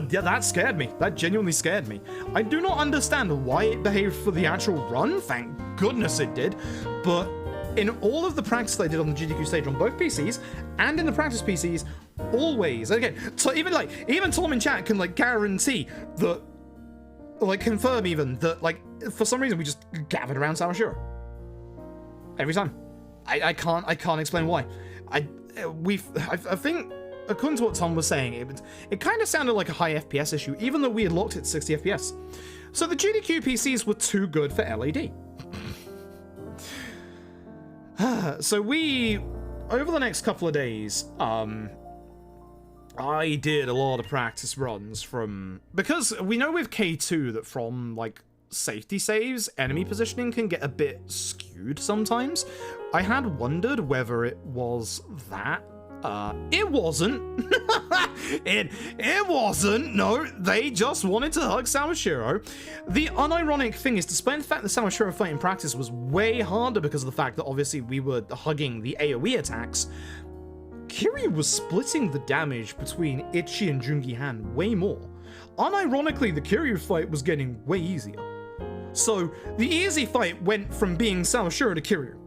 yeah, that scared me. That genuinely scared me. I do not understand why it behaved for the actual run. Thank goodness it did. But in all of the practice that I did on the GDQ stage on both PCs and in the practice PCs, always, again, so even Tom in chat can like guarantee that, like confirm even that, like, for some reason we just gathered around Sawashiro. Every time. I can't explain why. I think, according to what Tom was saying, it kind of sounded like a high FPS issue, even though we had locked it at 60 FPS. So the GDQ PCs were too good for LAD. So over the next couple of days, I did a lot of practice runs because we know with K2 that from, like, safety saves, enemy positioning can get a bit skewed sometimes. I had wondered whether it was that. It wasn't. it wasn't. No, they just wanted to hug Sawashiro. The unironic thing is, despite the fact that Sawashiro fight in practice was way harder because of the fact that obviously we were hugging the AoE attacks, Kiryu was splitting the damage between Ichi and Jungihan way more. Unironically, the Kiryu fight was getting way easier. So the easy fight went from being Sawashiro to Kiryu.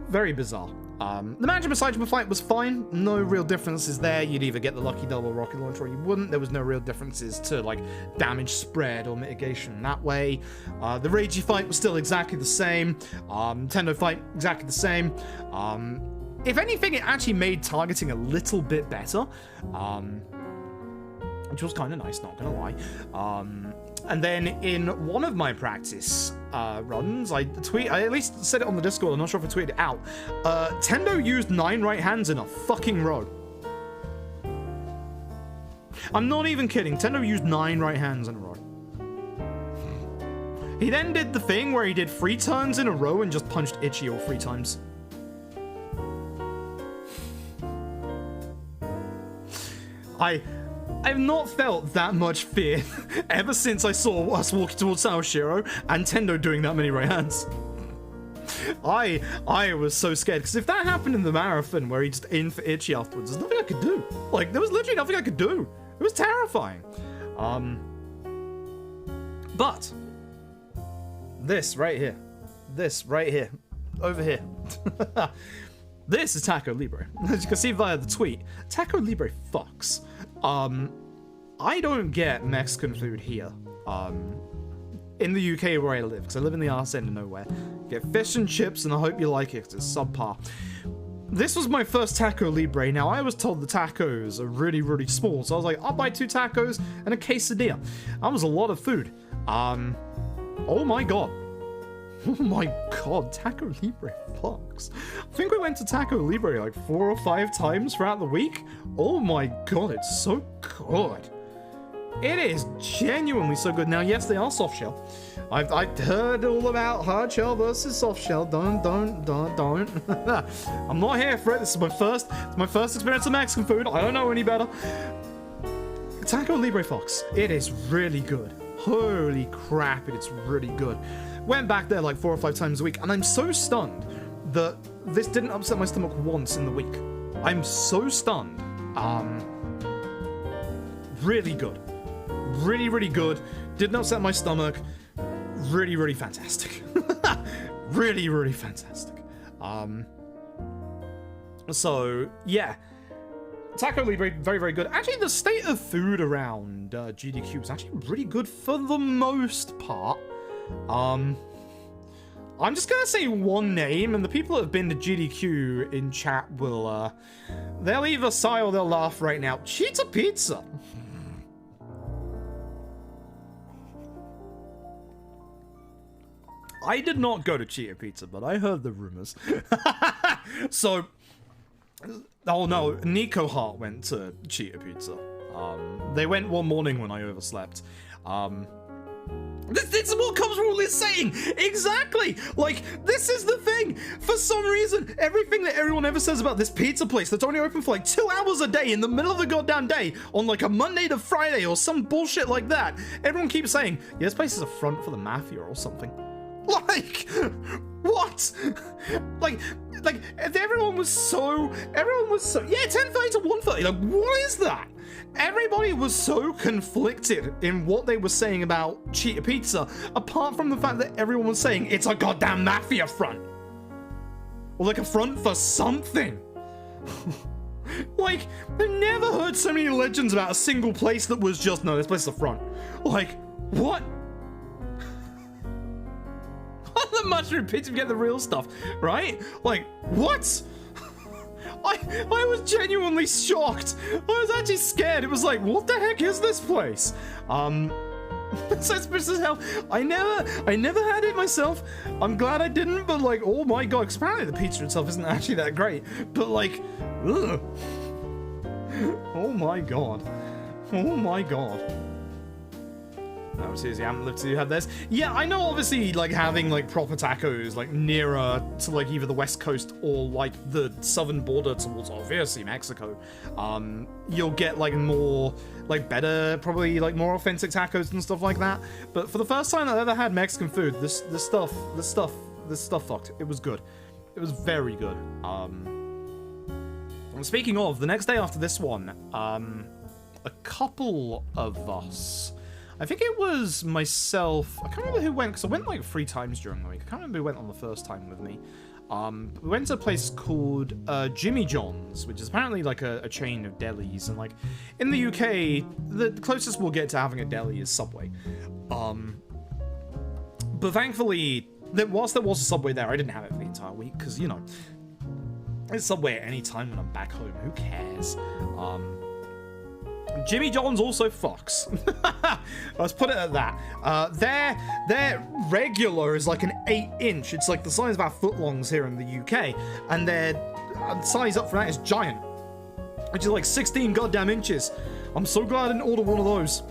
Very bizarre. The Majima Saejima fight was fine. No real differences there. You'd either get the lucky double rocket launcher or you wouldn't. There was no real differences to, like, damage spread or mitigation that way. The Reiji fight was still exactly the same. Tendo fight, exactly the same. If anything, it actually made targeting a little bit better. Which was kind of nice, not gonna lie. And then in one of my practice runs, I at least said it on the Discord, I'm not sure if I tweeted it out. Tendo used 9 right hands in a fucking row. I'm not even kidding, Tendo used 9 right hands in a row. He then did the thing where he did 3 turns in a row and just punched Ichi all 3 times. I've not felt that much fear ever since I saw us walking towards Sawashiro and Tendo doing that many right hands. I was so scared, because if that happened in the marathon where he just in for Ichi afterwards, there's nothing I could do. Like, there was literally nothing I could do. It was terrifying. But this right here, over here, this is Taco Libre. As you can see via the tweet, Taco Libre fucks. I don't get Mexican food here. In the UK where I live, because I live in the arse end of nowhere. Get fish and chips, and I hope you like it, 'cause it's subpar. this was my first Taco Libre. Now, I was told the tacos are really, really small. So I was like, I'll buy 2 tacos and a quesadilla. That was a lot of food. Oh my god. Oh my god, Taco Libre fucks. I think we went to Taco Libre like 4 or 5 times throughout the week. Oh my god, it's so good. It is genuinely so good. Now, yes, they are soft shell. I've heard all about hard shell versus soft shell. Don't. I'm not here for it. This is my first experience of Mexican food. I don't know any better. Taco Libre Fox. It is really good. Holy crap, it's really good. Went back there like 4 or 5 times a week, and I'm so stunned that this didn't upset my stomach once in the week. I'm so stunned. Really good. Really, really good. Didn't upset my stomach. Really, really fantastic. Really, really fantastic. So, yeah. Taco Libre, very, very good. Actually, the state of food around GDQ is actually really good for the most part. I'm just gonna say one name, and the people that have been to GDQ in chat will, they'll either sigh or they'll laugh right now. Cheetah Pizza! I did not go to Cheetah Pizza, but I heard the rumors. So, oh no, Nico Hart went to Cheetah Pizza. They went one morning when I overslept. This is what comes from all this saying! Exactly! Like, this is the thing! For some reason, everything that everyone ever says about this pizza place that's only open for like 2 hours a day in the middle of the goddamn day, on like a Monday to Friday or some bullshit like that, everyone keeps saying, yeah, this place is a front for the mafia or something. Like, what? Like, everyone was so, yeah, 10:30 to 1:30, like, what is that? Everybody was so conflicted in what they were saying about Cheetah Pizza, apart from the fact that everyone was saying it's a goddamn mafia front. Or like a front for something. Like, I never heard so many legends about a single place that was just, no, this place is a front. Like, what? The mushroom pizza, get the real stuff, right? Like, what? I was genuinely shocked. I was actually scared. It was like, what the heck is this place? Suspicious as hell. I never had it myself. I'm glad I didn't, but like, oh my god, 'cause apparently the pizza itself isn't actually that great. But like, ugh. Oh my god. Oh my god. No, seriously, I haven't lived to have this. Yeah, I know, obviously, like, having, like, proper tacos, like, nearer to, like, either the West Coast or, like, the southern border towards, obviously, Mexico, you'll get, like, more, like, better, probably, like, more authentic tacos and stuff like that. But for the first time I've ever had Mexican food, this stuff fucked. It was good. It was very good. Speaking of, the next day after this one, a couple of us... I think it was myself. I can't remember who went, because I went like 3 times during the week. I can't remember who went on the first time with me. We went to a place called Jimmy John's, which is apparently like a chain of delis. And like in the UK, the closest we'll get to having a deli is Subway. But thankfully, whilst there was a Subway there, I didn't have it for the entire week, because, you know, there's Subway at any time when I'm back home. Who cares? Jimmy John's also fucks. Let's put it at that. Their regular is like an 8-inch. It's like the size of our footlongs here in the UK. And their size up for that is giant, which is like 16 goddamn inches. I'm so glad I didn't order one of those.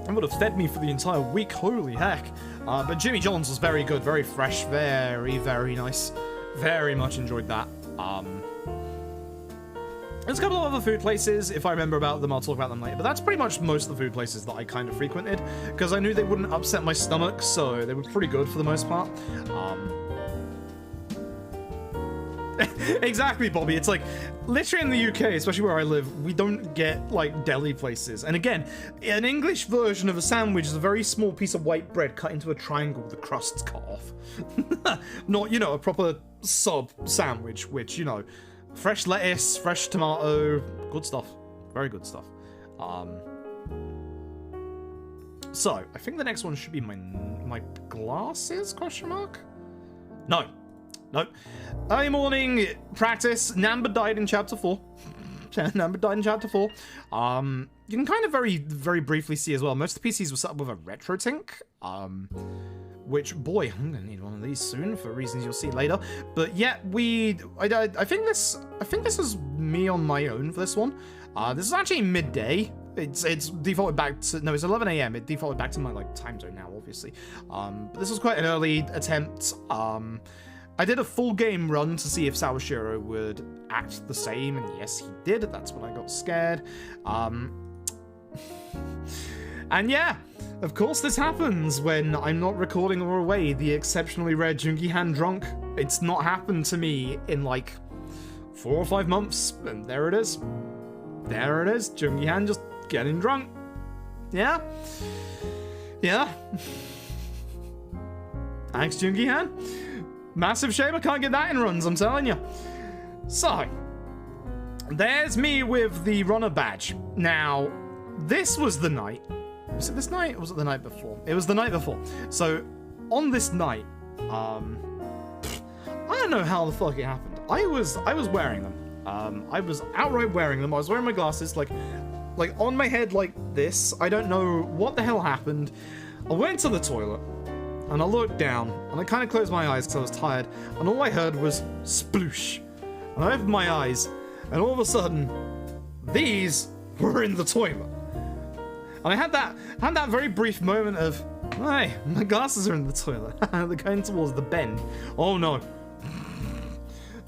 It would have fed me for the entire week. Holy heck. But Jimmy John's was very good, very fresh, very, very nice. Very much enjoyed that. There's a couple of other food places. If I remember about them, I'll talk about them later. But that's pretty much most of the food places that I kind of frequented, because I knew they wouldn't upset my stomach, so they were pretty good for the most part. Exactly, Bobby. It's like, literally in the UK, especially where I live, we don't get, like, deli places. And again, an English version of a sandwich is a very small piece of white bread cut into a triangle with the crusts cut off. Not, you know, a proper sub sandwich, which, you know... Fresh lettuce, fresh tomato, good stuff. Very good stuff. So, I think the next one should be my glasses, question mark? No. Nope. Early morning practice. Namba died in chapter 4. Namba died in chapter 4. You can kind of very, very briefly see as well. Most of the PCs were set up with a retro tank. Which, boy, I'm gonna need one of these soon for reasons you'll see later. But yeah, I think this was me on my own for this one. This is actually midday. It's defaulted back to, no, it's 11 a.m. It defaulted back to my, like, time zone now, obviously. But this was quite an early attempt. I did a full game run to see if Sawashiro would act the same, and yes, he did. That's when I got scared. And yeah, of course this happens when I'm not recording or away the exceptionally rare Jungi-Han drunk. It's not happened to me in, like, 4 or 5 months, and there it is. There it is, Jungi-Han just getting drunk. Yeah? Yeah? Thanks, Jungi-Han. Massive shame I can't get that in runs, I'm telling you. So, there's me with the runner badge. Now, this was the night. Was it this night or was it the night before? It was the night before. So, on this night, I don't know how the fuck it happened. I was wearing them. I was outright wearing them. I was wearing my glasses, like on my head like this. I don't know what the hell happened. I went to the toilet, and I looked down, and I kind of closed my eyes because I was tired, and all I heard was sploosh. And I opened my eyes, and all of a sudden, these were in the toilet. And I had that very brief moment of, hey, my glasses are in the toilet. They're going towards the bend. Oh no.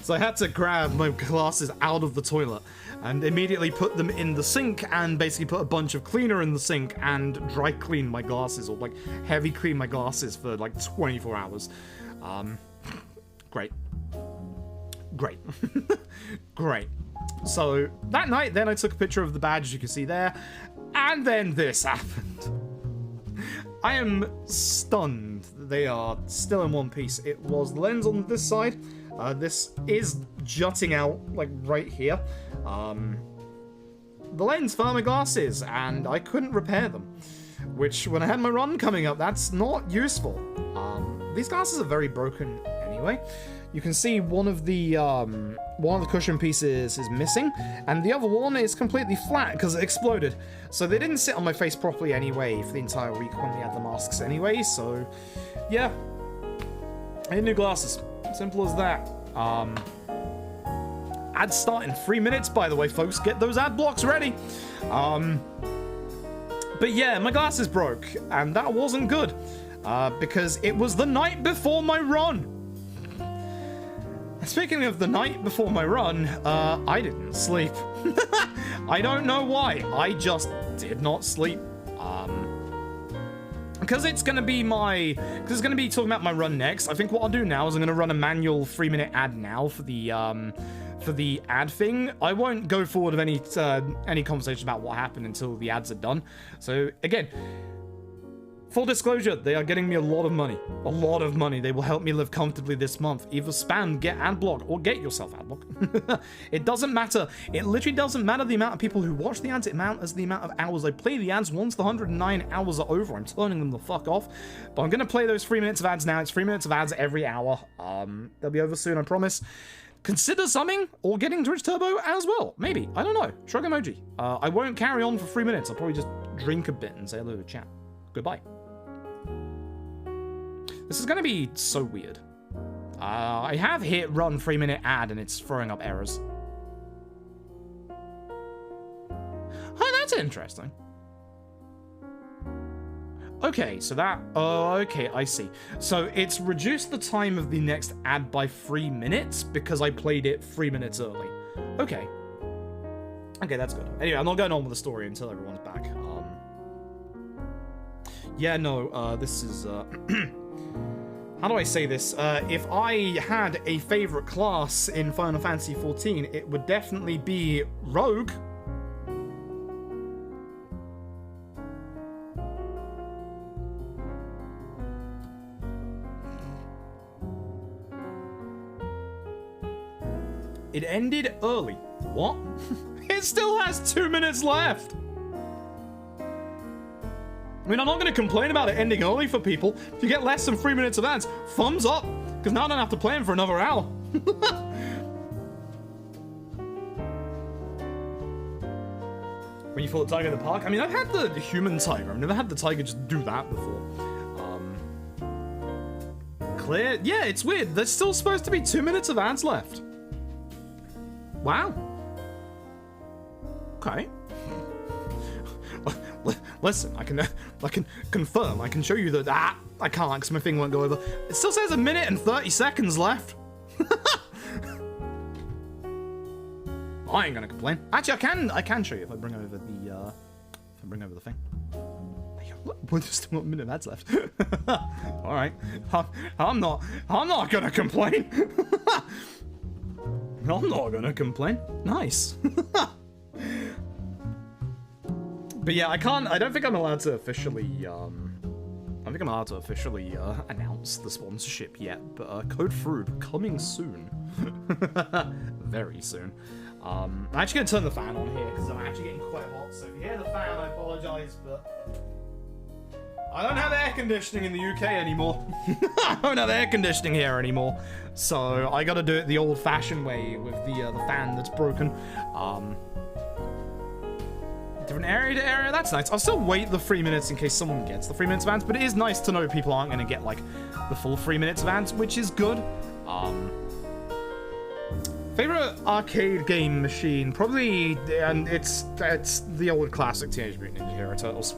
So I had to grab my glasses out of the toilet and immediately put them in the sink and basically put a bunch of cleaner in the sink and dry clean my glasses, or like heavy clean my glasses for like 24 hours. Great. Great. Great. So that night then I took a picture of the badge you can see there, and then this happened. I am stunned. They are still in one piece. It was the lens on this side. This is jutting out, like, right here. The lens fell on my glasses, and I couldn't repair them. Which, when I had my run coming up, that's not useful. These glasses are very broken anyway. You can see one of the cushion pieces is missing, and the other one is completely flat because it exploded. So they didn't sit on my face properly anyway for the entire week when we had the masks anyway, so yeah. I need new glasses. Simple as that. Ads start in 3 minutes, by the way, folks. Get those ad blocks ready. But yeah, my glasses broke, and that wasn't good. Because it was the night before my run. Speaking of the night before my run, I didn't sleep. I don't know why. I just did not sleep. Because it's going to be talking about my run next. I think what I'll do now is I'm going to run a manual 3-minute ad now for the ad thing. I won't go forward with any conversation about what happened until the ads are done. So again, full disclosure, they are getting me a lot of money. A lot of money. They will help me live comfortably this month. Either spam, get adblock, or get yourself adblock. It doesn't matter. It literally doesn't matter the amount of people who watch the ads. It matters the amount of hours I play the ads. Once the 109 hours are over, I'm turning them the fuck off. But I'm going to play those 3 minutes of ads now. It's 3 minutes of ads every hour. They'll be over soon, I promise. Consider summing or getting Twitch Turbo as well. Maybe. I don't know. Shrug emoji. I won't carry on for 3 minutes. I'll probably just drink a bit and say hello to chat. Goodbye. This is going to be so weird. I have hit run 3-minute ad and it's throwing up errors. Oh, that's interesting. Okay, so that... okay, I see. So it's reduced the time of the next ad by 3 minutes because I played it 3 minutes early. Okay. Okay, that's good. Anyway, I'm not going on with the story until everyone's back. Yeah, no, this is... How do I say this? If I had a favorite class in Final Fantasy XIV, it would definitely be Rogue. It ended early. What? It still has 2 minutes left. I mean, I'm not going to complain about it ending early for people. If you get less than 3 minutes of ads, thumbs up. Because now I don't have to play them for another hour. When you fought the tiger in the park? I mean, I've had the human tiger. I've never had the tiger just do that before. Clear? Yeah, it's weird. There's still supposed to be 2 minutes of ads left. Wow. Okay. Listen, I can confirm. I can show you that. I can't because my thing won't go over. It still says 1 minute and 30 seconds left. I ain't gonna complain. Actually, I can show you if I bring over the thing. We're just still 1 minute of ads left. All right, I'm not gonna complain. I'm not gonna complain. Nice. But yeah, I don't think I'm allowed to officially. I don't think I'm allowed to officially announce the sponsorship yet. But Code Fruit coming soon. Very soon. I'm actually gonna turn the fan on here because I'm actually getting quite hot. So if you hear the fan, I apologize, but I don't have air conditioning in the UK anymore. I don't have air conditioning here anymore, so I gotta do it the old-fashioned way with the fan that's broken. Different area to area. That's nice. I'll still wait the 3 minutes in case someone gets the 3 minutes of ads, but it is nice to know people aren't gonna get like the full 3 minutes of ads, which is good. Favorite arcade game machine? Probably, and it's the old classic Teenage Mutant Ninja Hero Turtles.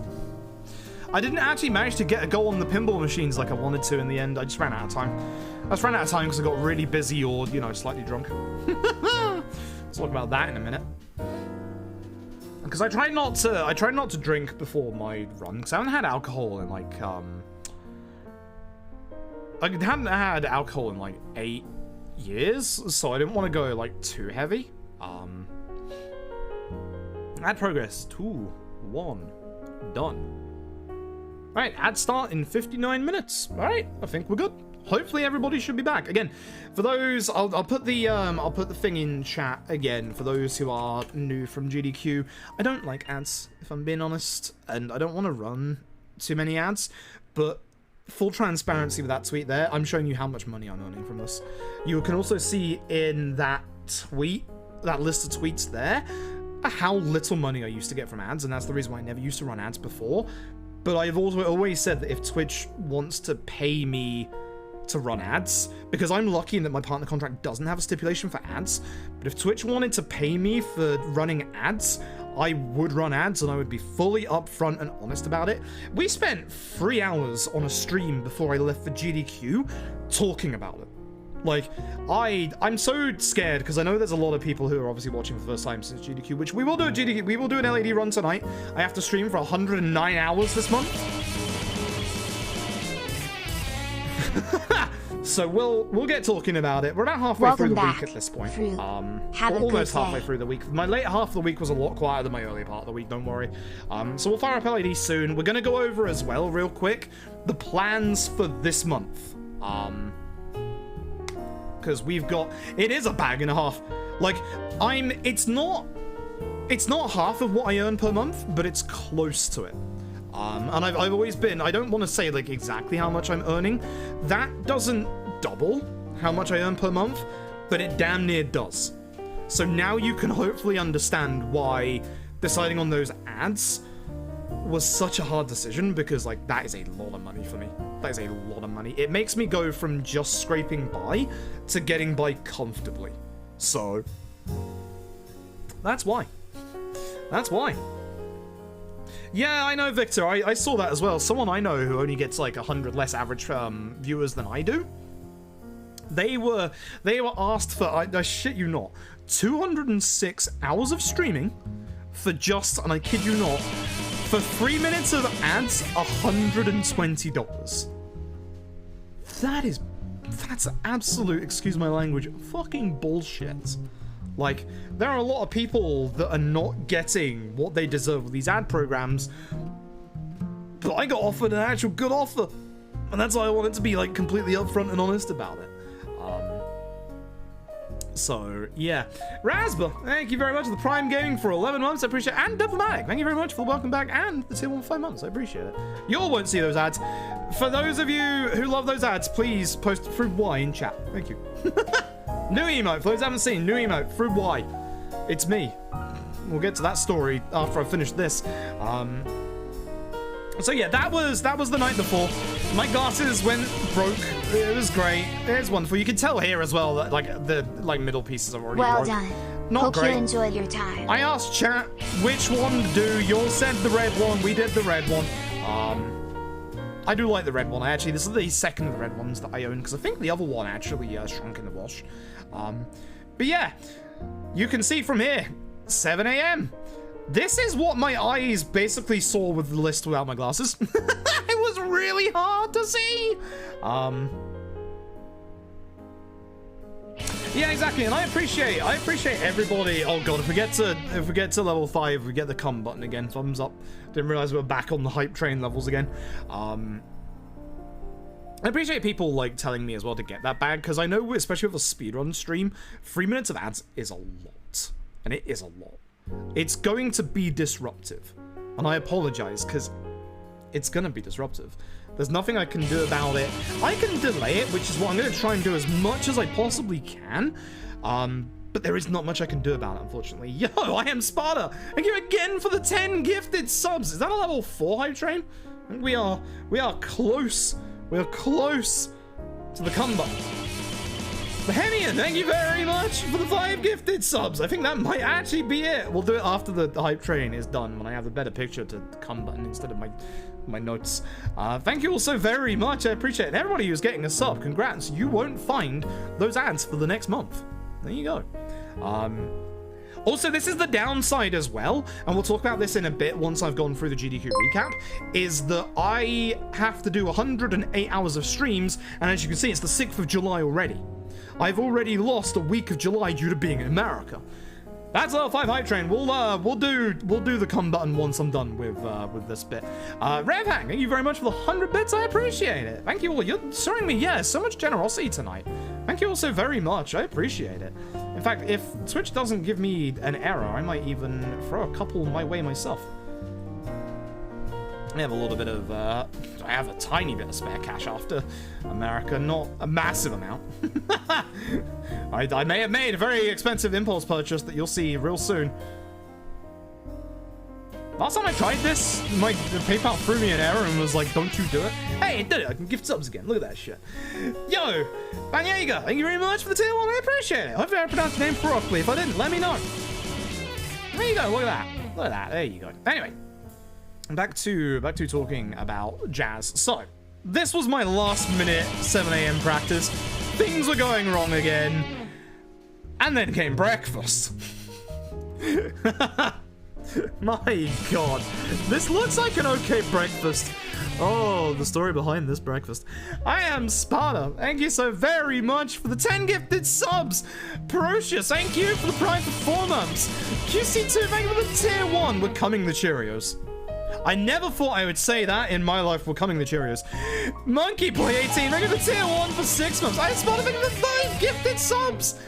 I didn't actually manage to get a go on the pinball machines like I wanted to in the end. I just ran out of time. I just ran out of time because I got really busy or, you know, slightly drunk. Let's talk about that in a minute. Because I tried not to drink before my run because I haven't had alcohol in like I hadn't had alcohol in like 8 years, so I didn't want to go like too heavy. Ad progress 2, 1, done. Alright, ad start in 59 minutes. Alright, I think we're good. Hopefully everybody should be back. Again, for those, I'll put the thing in chat again for those who are new from GDQ. I don't like ads, if I'm being honest, and I don't want to run too many ads, but full transparency with that tweet there, I'm showing you how much money I'm earning from this. You can also see in that tweet, that list of tweets there, how little money I used to get from ads, and that's the reason why I never used to run ads before. But I've also always said that if Twitch wants to pay me to run ads, because I'm lucky in that my partner contract doesn't have a stipulation for ads, but if Twitch wanted to pay me for running ads, I would run ads and I would be fully upfront and honest about it. We spent 3 hours on a stream before I left for GDQ talking about it. Like, I'm so scared because I know there's a lot of people who are obviously watching for the first time since GDQ, which we will do at GDQ. We will do an LAD run tonight. I have to stream for 109 hours this month. So we'll get talking about it. We're about halfway through the week at this point. Almost halfway through the week. My late half of the week was a lot quieter than my earlier part of the week, don't worry. So we'll fire up LAD soon. We're gonna go over as well, real quick, the plans for this month. Because we've got, it is a bag and a half. Like, it's not half of what I earn per month, but it's close to it. And I've always been, I don't want to say like exactly how much I'm earning. That doesn't double how much I earn per month, but it damn near does. So now you can hopefully understand why deciding on those ads was such a hard decision, because like that is a lot of money for me. That is a lot of money. It makes me go from just scraping by to getting by comfortably. So that's why. That's why. Yeah, I know, Victor. I saw that as well. Someone I know who only gets like 100 less average viewers than I do. They were asked for, I shit you not, 206 hours of streaming for just, and I kid you not, for 3 minutes of ads, $120. That's absolute, excuse my language, fucking bullshit. Like, there are a lot of people that are not getting what they deserve with these ad programs, but I got offered an actual good offer, and that's why I wanted to be like completely upfront and honest about it. So, yeah. Rasba, thank you very much for the Prime Gaming for 11 months. I appreciate it. And Diplomatic, thank you very much for the welcome back and the tier 1 for 5 months. I appreciate it. You all won't see those ads. For those of you who love those ads, please post through Y in chat. Thank you. New emote. For those who haven't seen, new emote through Y. It's me. We'll get to that story after I finish this. So yeah, that was the night before. My glasses went broke. It was great. It's wonderful. You can tell here as well that the middle pieces are already Well broke. done. Not Hope great. you enjoyed your time. I asked chat which one to do. You all said the red one. We did the red one. I do like the red one. This is the second of the red ones that I own because I think the other one actually shrunk in the wash. But yeah, you can see from here, 7 a.m. This is what my eyes basically saw with the list without my glasses. It was really hard to see. Yeah, exactly, and I appreciate everybody. Oh god, if we get to level 5, we get the come button again. Thumbs up. Didn't realize we were back on the hype train levels again. I appreciate people like telling me as well to get that bag because I know, especially with a speedrun stream, 3 minutes of ads is a lot, and it is a lot. It's going to be disruptive, and I apologize because it's gonna be disruptive. There's nothing I can do about it. I can delay it, which is what I'm going to try and do as much as I possibly can. But there is not much I can do about it, unfortunately. Yo, I am Sparta. Thank you again for the 10 gifted subs. Is that a level 4 hype train? I think we are close. We are close to the come button. Bohemian, thank you very much for the 5 gifted subs. I think that might actually be it. We'll do it after the hype train is done, when I have a better picture to the come button instead of my notes. Thank you all so very much. I appreciate it. And everybody who's getting a sub, congrats. You won't find those ads for the next month. There you go. Also, this is the downside as well, and we'll talk about this in a bit once I've gone through the GDQ recap, is that I have to do 108 hours of streams, and as you can see, it's the 6th of July already. I've already lost a week of July due to being in America. That's level 5 hype train. We'll do the come button once I'm done with this bit. Revhang, thank you very much for the 100 bits. I appreciate it. Thank you all. You're showing me, so much generosity tonight. Thank you all so very much. I appreciate it. In fact, if Twitch doesn't give me an error, I might even throw a couple my way myself. I have a little bit of, I have a tiny bit of spare cash after America, not a massive amount. I may have made a very expensive impulse purchase that you'll see real soon. Last time I tried this, the PayPal threw me an error and was like, don't you do it. Hey, it did it. I can gift subs again. Look at that shit. Yo, Banyega, thank you very much for the tier 1. I appreciate it. Hopefully I pronounced your name correctly. If I didn't, let me know. There you go. Look at that. Look at that. There you go. Anyway. Back to talking about jazz. So, this was my last minute 7 a.m. practice. Things were going wrong again. And then came breakfast. My god. This looks like an okay breakfast. Oh, the story behind this breakfast. I am Sparta. Thank you so very much for the 10 gifted subs. Perocious, thank you for the Prime for 4 months. QC2, thank you for the tier 1. We're coming the Cheerios. I never thought I would say that in my life. We're coming the Cheerios. Monkey Boy 18, thank you for the tier 1 for 6 months. I Sparta, thank you for the 5 gifted subs.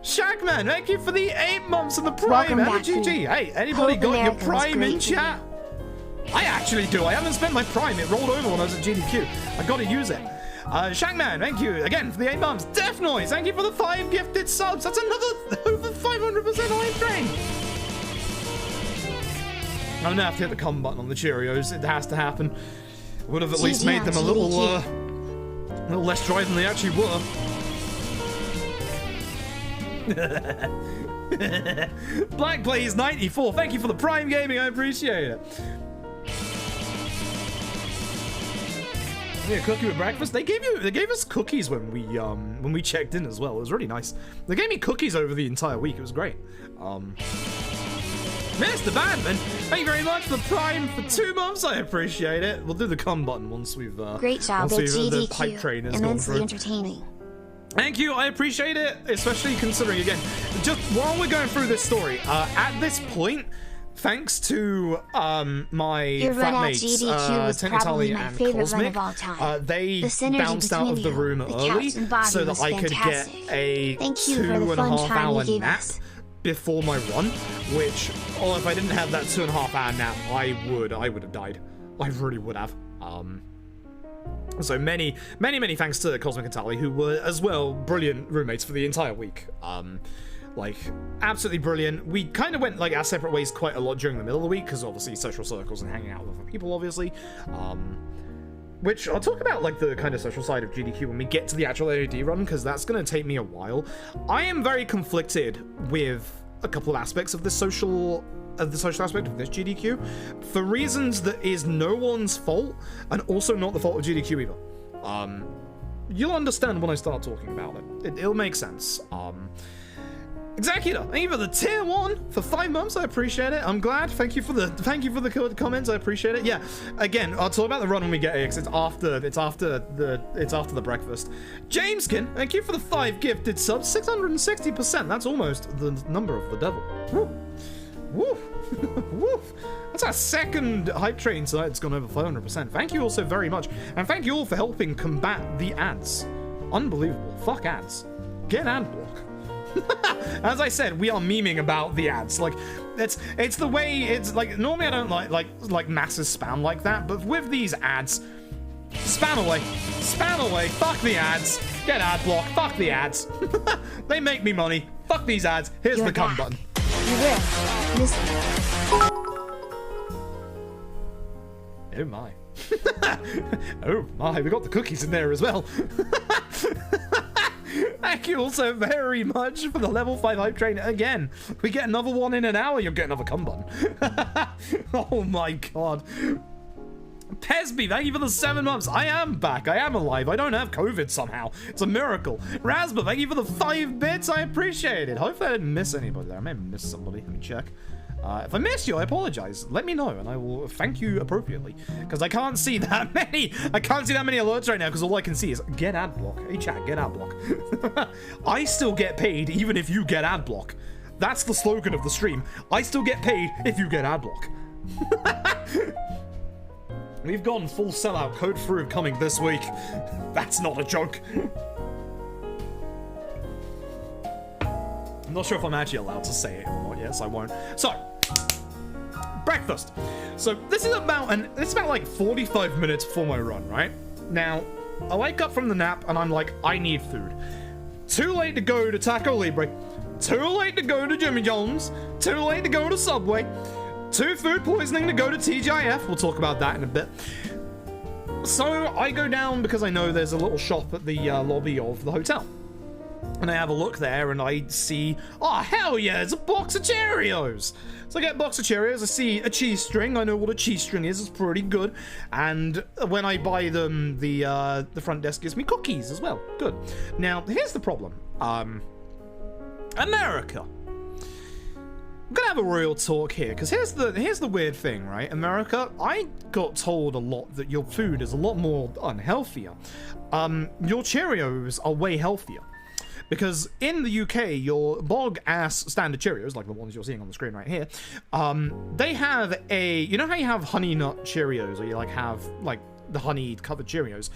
Shagman, thank you for the 8 months of the Prime and the GG. Hey, anybody got your Prime in chat? I actually do. I haven't spent my Prime. It rolled over when I was at GDQ. I gotta use it. Shagman, thank you again for the 8 months. Death Noise, thank you for the 5 gifted subs. That's another over 500% hype train. I'm gonna have to hit the come button on the Cheerios. It has to happen. Would have at least made them a little less dry than they actually were. Black Blaze 94, thank you for the Prime Gaming. I appreciate it. Yeah, cookie with breakfast. They gave us cookies when we checked in as well. It was really nice. They gave me cookies over the entire week. It was great. Mr. Bandman, thank you very much for the Prime for 2 months. I appreciate it. We'll do the come button once we've great job at the hype train has gone through. Entertaining. Thank you. I appreciate it, especially considering again, just while we're going through this story. At this point, thanks to my Your run at flatmates, GDQ was probably Tenatali my and favorite run Cosmic, of all time. they The synergy bounced out of between the you, room the early couch and body so that was I could get fantastic. a Thank you for the 2.5 fun time hour you gave nap us. before my run, which, oh, if I didn't have that 2.5 hour nap, I would have died. I really would have. So many thanks to Cosmic and Tally, who were as well brilliant roommates for the entire week. Like, absolutely brilliant. We kind of went like our separate ways quite a lot during the middle of the week because obviously social circles and hanging out with other people, obviously. Which I'll talk about like the kind of social side of GDQ when we get to the actual AOD run, because that's going to take me a while. I am very conflicted with a couple of aspects of the social aspect of this GDQ for reasons that is no one's fault and also not the fault of GDQ either. You'll understand when I start talking about it. It'll make sense. Executor, thank you for the tier 1 for 5 months. I appreciate it. I'm glad. Thank you for the comments. I appreciate it. Yeah. Again, I'll talk about the run when we get here, because it's after the breakfast. Jameskin, thank you for the 5 gifted subs. 660%. That's almost the number of the devil. Woo. Woo. Woof. That's our second hype train tonight. It's gone over 500%. Thank you all so very much, and thank you all for helping combat the ads. Unbelievable. Fuck ads. Get ad block. As I said, we are memeing about the ads. Like, it's the way it's like. Normally, I don't like massive spam like that, but with these ads, spam away. Fuck the ads. Get ad block. Fuck the ads. They make me money. Fuck these ads. Here's You're the come back. button. You will miss me. Oh my. Oh my, we got the cookies in there as well. Thank you all so very much for the level 5 hype train. Again, we get another one in an hour, you'll get another come button. Oh my god. Pesby, thank you for the 7 months. I am back. I am alive. I don't have COVID somehow. It's a miracle. Raspa, thank you for the 5 bits. I appreciate it. Hopefully I didn't miss anybody there. I may have missed somebody. Let me check. If I missed you, I apologize. Let me know, and I will thank you appropriately. Because I can't see that many. I can't see that many alerts right now, because all I can see is get ad block. Hey, chat, get ad block. I still get paid even if you get ad block. That's the slogan of the stream. I still get paid if you get ad block. We've gone full sellout. Code through coming this week. That's not a joke. I'm not sure if I'm actually allowed to say it or not. Yes, I won't. So, breakfast. So this is about like 45 minutes before my run, right? Now, I wake up from the nap and I'm like, I need food. Too late to go to Taco Libre. Too late to go to Jimmy John's. Too late to go to Subway. Too food poisoning to go to TGIF. We'll talk about that in a bit. So I go down because I know there's a little shop at the lobby of the hotel. And I have a look there and I see, oh, hell yeah, it's a box of Cheerios. So I get a box of Cheerios, I see a cheese string. I know what a cheese string is, it's pretty good. And when I buy them, the front desk gives me cookies as well. Good. Now, here's the problem. America. I'm gonna have a real talk here, because here's the weird thing, right? America, I got told a lot that your food is a lot more unhealthier. Your Cheerios are way healthier. Because in the UK, your bog-ass standard Cheerios, like the ones you're seeing on the screen right here, they have a... You know how you have honey nut Cheerios, or you like have like the honey-covered Cheerios?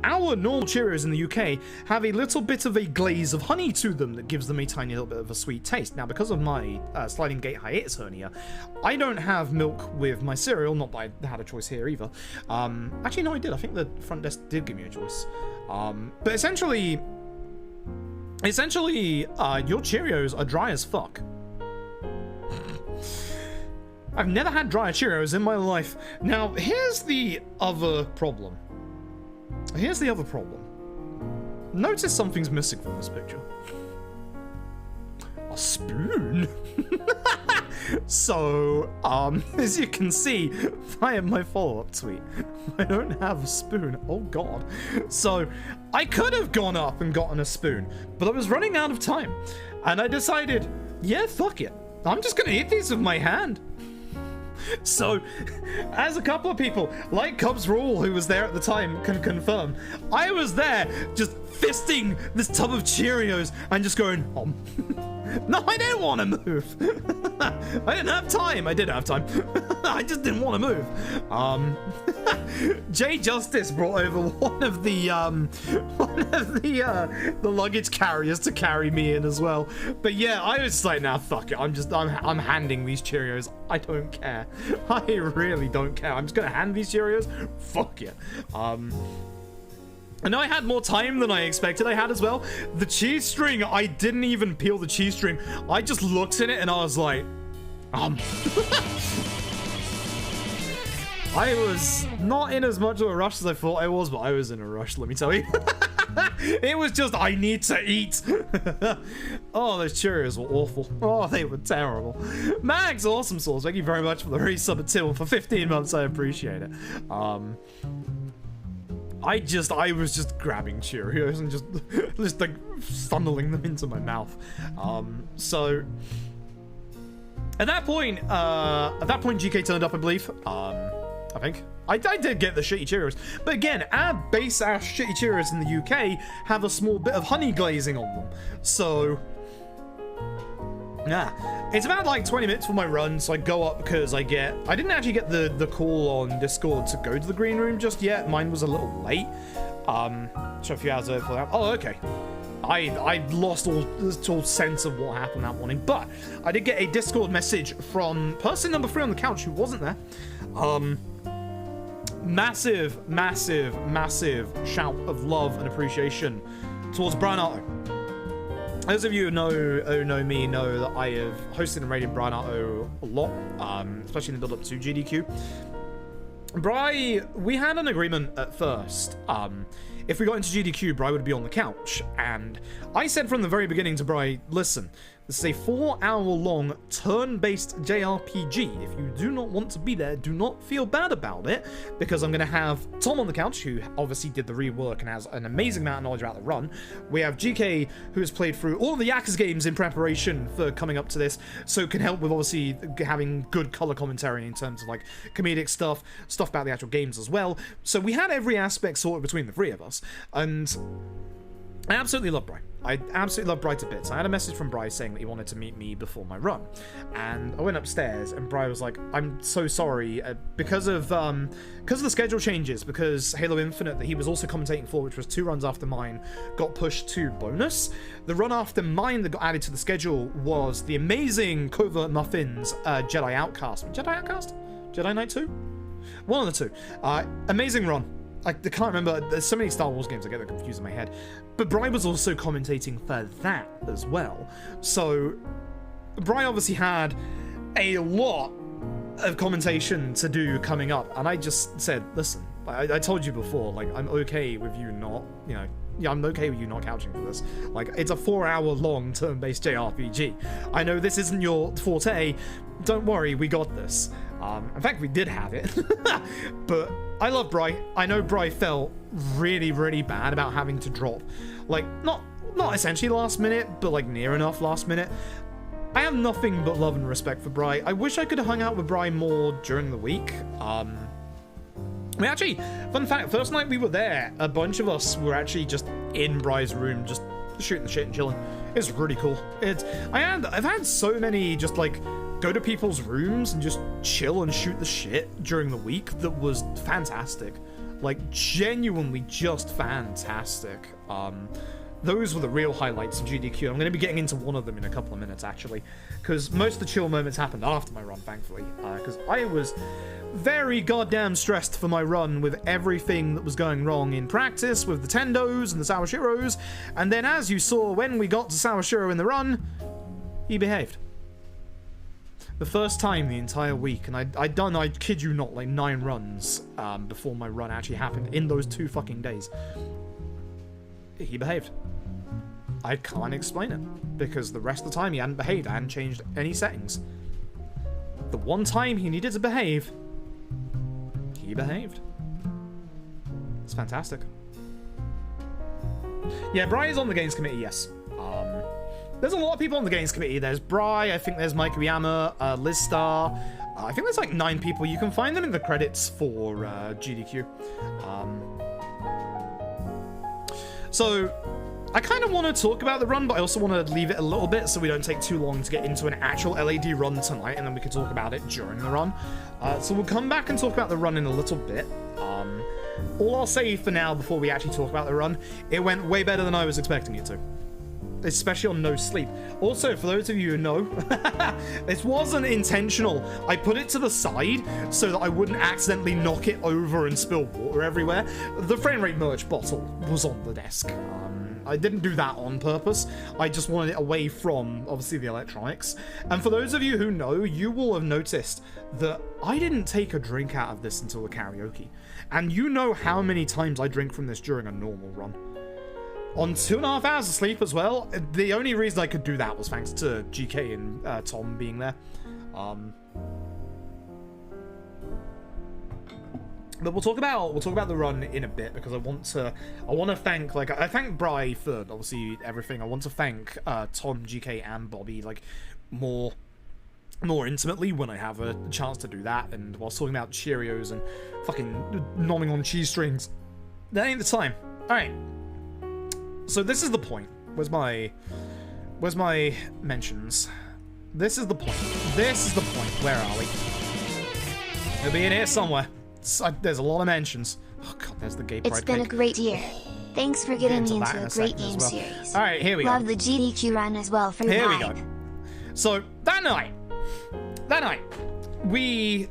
Our normal Cheerios in the UK have a little bit of a glaze of honey to them that gives them a tiny little bit of a sweet taste. Now, because of my sliding gate hiatus hernia, I don't have milk with my cereal. Not that I had a choice here either. Actually, no, I did. I think the front desk did give me a choice. But essentially, your Cheerios are dry as fuck. I've never had dry Cheerios in my life. Now, here's the other problem. Notice something's missing from this picture. A spoon? So, as you can see via my follow-up tweet, I don't have a spoon. Oh god. So, I could have gone up and gotten a spoon, but I was running out of time. And I decided, yeah, fuck it. I'm just gonna eat these with my hand. So, as a couple of people, like Cubs Rule, who was there at the time, can confirm, I was there just fisting this tub of Cheerios and just going, No, I didn't want to move. I didn't have time. I did have time. I just didn't want to move. Jay Justice brought over one of the luggage carriers to carry me in as well. But yeah, I was like, nah, fuck it. I'm handing these Cheerios. I don't care. I really don't care. I'm just gonna hand these Cheerios. Fuck it. I know I had more time than I expected I had as well. The cheese string, I didn't even peel the cheese string. I just looked at it and I was like, I was not in as much of a rush as I thought I was, but I was in a rush, let me tell you. It was just, I need to eat. Oh, those Cheerios were awful. Oh, they were terrible. Max, awesome sauce. Thank you very much for the resub at Till for 15 months. I appreciate it. I was just grabbing Cheerios and just like funneling them into my mouth. So at that point, GK turned up, I believe. I think I did get the shitty Cheerios, but again, our base ass shitty Cheerios in the UK have a small bit of honey glazing on them. So yeah, it's about like 20 minutes for my run, so I go up because I didn't actually get the call on Discord to go to the green room just yet. Mine was a little late. So a few hours early for that. Oh, okay. I lost all sense of what happened that morning, but I did get a Discord message from person number 3 on the couch who wasn't there. Massive shout of love and appreciation towards Brian Otto. Those of you who know me know that I have hosted and rated Brian Otto a lot, especially in the build-up to GDQ. Bri, we had an agreement at first. If we got into GDQ, Bri would be on the couch, and I said from the very beginning to Bri, listen, this is a 4-hour-long turn-based JRPG. If you do not want to be there, do not feel bad about it, because I'm going to have Tom on the couch, who obviously did the rework and has an amazing amount of knowledge about the run. We have GK, who has played through all of the Yakuza games in preparation for coming up to this, so can help with obviously having good color commentary in terms of like comedic stuff about the actual games as well. So we had every aspect sorted between the three of us, and I absolutely love Bri. I absolutely love Bri to bits. I had a message from Bri saying that he wanted to meet me before my run, and I went upstairs and Bri was like, I'm so sorry, because of the schedule changes, because Halo Infinite that he was also commentating for, which was 2 runs after mine, got pushed to bonus. The run after mine that got added to the schedule was the amazing Covert Muffins Jedi Outcast. Jedi Knight 2? One of the two. Amazing run. I can't remember, there's so many Star Wars games I get confused in my head. But Bri was also commentating for that as well. So Bri obviously had a lot of commentation to do coming up, and I just said, listen, I told you before, like, I'm okay with you not, I'm okay with you not couching for this. Like, it's a 4-hour-long turn-based JRPG. I know this isn't your forte. Don't worry, we got this. In fact, we did have it. But I love Bri. I know Bri felt really, really bad about having to drop. Like, not essentially last minute, but like near enough last minute. I have nothing but love and respect for Bri. I wish I could have hung out with Bri more during the week. We actually, fun fact, first night we were there, a bunch of us were actually just in Bri's room, just shooting the shit and chilling. It's really cool. I've had so many just like go to people's rooms and just chill and shoot the shit during the week that was fantastic. Like, genuinely just fantastic. Those were the real highlights of GDQ. I'm going to be getting into one of them in a couple of minutes, actually, because most of the chill moments happened after my run, thankfully, because I was very goddamn stressed for my run with everything that was going wrong in practice with the Tendos and the Sawashiros, and then as you saw when we got to Sawashiro in the run, he behaved. The first time the entire week, and I'd done, I kid you not, like 9 runs before my run actually happened in those 2 fucking days. He behaved. I can't explain it, because the rest of the time he hadn't behaved. I hadn't changed any settings. The one time he needed to behave, he behaved. It's fantastic. Yeah, Bri is on the games committee, yes. There's a lot of people on the games committee. There's Bri, I think there's Mike Uyama, Liz Star. I think there's like 9 people. You can find them in the credits for GDQ. So, I kind of want to talk about the run, but I also want to leave it a little bit so we don't take too long to get into an actual LAD run tonight, and then we can talk about it during the run. So we'll come back and talk about the run in a little bit. All I'll say for now, before we actually talk about the run, it went way better than I was expecting it to. Especially on no sleep. Also, for those of you who know, this wasn't intentional. I put it to the side so that I wouldn't accidentally knock it over and spill water everywhere. The frame rate merch bottle was on the desk. I didn't do that on purpose. I just wanted it away from, obviously, the electronics. And for those of you who know, you will have noticed that I didn't take a drink out of this until the karaoke. And you know how many times I drink from this during a normal run. On 2.5 hours of sleep as well. The only reason I could do that was thanks to GK and Tom being there. But we'll talk about the run in a bit, because I want to thank, like, I thank Bri for obviously everything. I want to thank Tom, GK, and Bobby like more intimately when I have a chance to do that. And whilst talking about Cheerios and fucking nomming on cheese strings, that ain't the time. All right. So this is the point. Where's my mentions? This is the point. This is the point. Where are we? It'll be in here somewhere. There's a lot of mentions. Oh god, there's the gay pride. It's been a great year. Thanks for getting me into a great game series. All right, here we go. Love the GDQ run as well for your Here we vibe. go. So that night, we.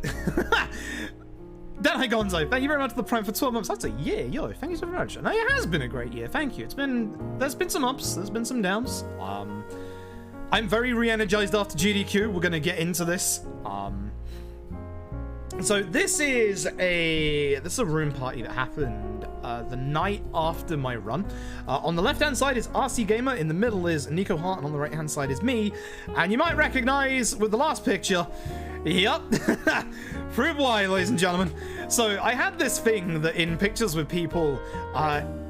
Danai Gonzo, thank you very much for the Prime for 12 months. That's a year, yo. Thank you so very much. And it has been a great year. Thank you. There's been some ups. There's been some downs. I'm very re-energized after GDQ. We're gonna get into this. So this is a room party that happened the night after my run. On the left-hand side is RC Gamer. In the middle is Nico Hart, and on the right-hand side is me. And you might recognize with the last picture. Yep. Fruit Y, ladies and gentlemen. So I had this thing that in pictures with people,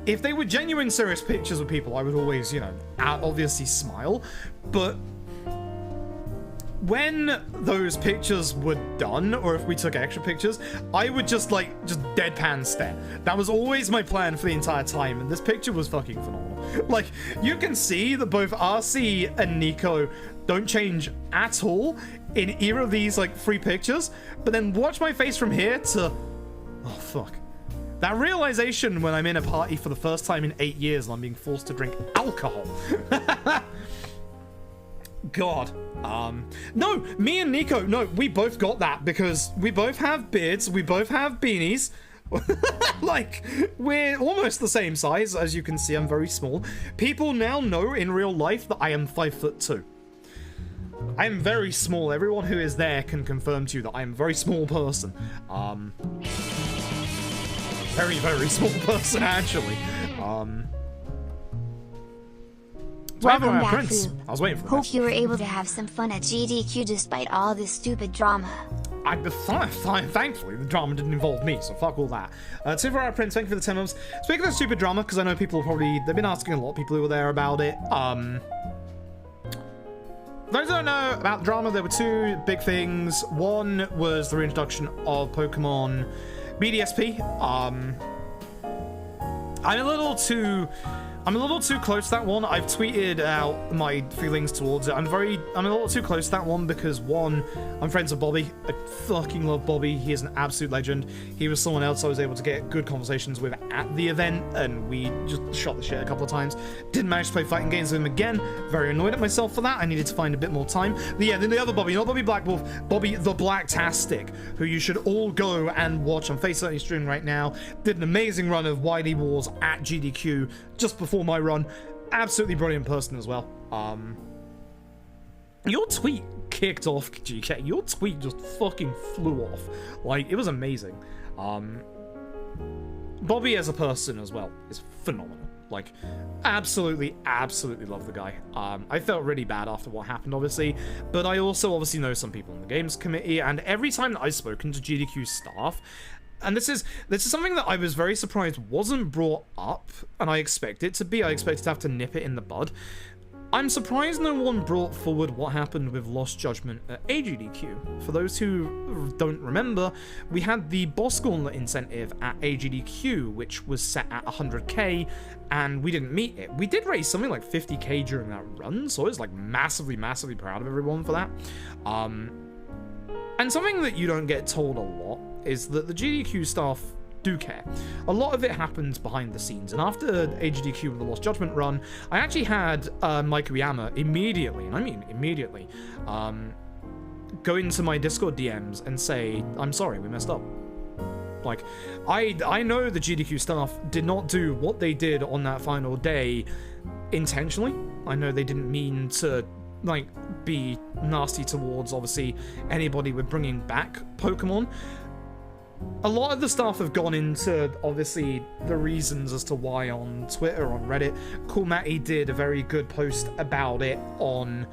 if they were genuine, serious pictures with people, I would always, you know, obviously smile. But when those pictures were done, or if we took extra pictures, I would just deadpan stare. That was always my plan for the entire time, and this picture was fucking phenomenal. Like, you can see that both RC and Nico don't change at all in either of these, like, 3 pictures, but then watch my face from here to... Oh, fuck. That realization when I'm in a party for the first time in 8 years and I'm being forced to drink alcohol. God. No, me and Nico, no, we both got that because we both have beards, we both have beanies. Like, we're almost the same size. As you can see, I'm very small. People now know in real life that I am 5'2". I am very small. Everyone who is there can confirm to you that I am a very small person. Very, very small person, actually. Welcome back, Prince. I was waiting for Hope this. you were able to have some fun at GDQ despite all this stupid drama. Thankfully, the drama didn't involve me, so fuck all that. Super Prince, thank you for the 10 months. Speaking of stupid drama, because I know people they've been asking a lot of people who were there about it. Those who don't know about the drama, there were 2 big things. One was the reintroduction of Pokemon BDSP. I'm a little too close to that one. I've tweeted out my feelings towards it. I'm a little too close to that one because, one, I'm friends with Bobby. I fucking love Bobby. He is an absolute legend. He was someone else I was able to get good conversations with at the event, and we just shot the shit a couple of times. Didn't manage to play fighting games with him again. Very annoyed at myself for that. I needed to find a bit more time. But yeah, then the other Bobby, not Bobby Black Wolf, Bobby the Blacktastic, who you should all go and watch on Face Certainly streaming right now. Did an amazing run of Wily Wars at GDQ just before my run. Absolutely brilliant person as well. Your tweet kicked off, GK. Your tweet just fucking flew off. Like, it was amazing. Bobby as a person as well is phenomenal. Like, absolutely love the guy. I felt really bad after what happened, obviously, but I also obviously know some people in the games committee, and every time that I've spoken to GDQ staff, and this is something that I was very surprised wasn't brought up, and I expect it to be. I expected to have to nip it in the bud. I'm surprised no one brought forward what happened with Lost Judgment at AGDQ. For those who don't remember, we had the boss gauntlet incentive at AGDQ, which was set at 100k, and we didn't meet it. We did raise something like 50k during that run, so I was like massively proud of everyone for that. And something that you don't get told a lot is that the GDQ staff do care. A lot of it happens behind the scenes, and after AGDQ and the Lost Judgment run, I actually had Mike Uyama immediately, and I mean immediately, go into my Discord DMs and say, I'm sorry, we messed up. Like, I know the GDQ staff did not do what they did on that final day intentionally. I know they didn't mean to, like, be nasty towards, obviously, anybody with bringing back Pokemon. A lot of the staff have gone into, obviously, the reasons as to why on Twitter, on Reddit. Cool Matty did a very good post about it on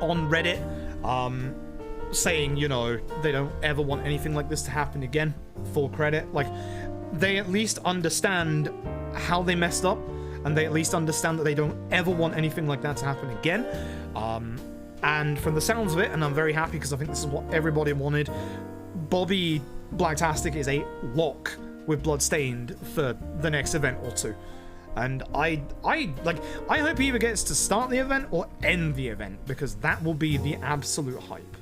Reddit, saying, you know, they don't ever want anything like this to happen again. Full credit. Like, they at least understand how they messed up, and they at least understand that they don't ever want anything like that to happen again. And from the sounds of it, and I'm very happy because I think this is what everybody wanted, Bobby Blacktastic is a lock with Bloodstained for the next event or two. And I hope he either gets to start the event or end the event, because that will be the absolute hype.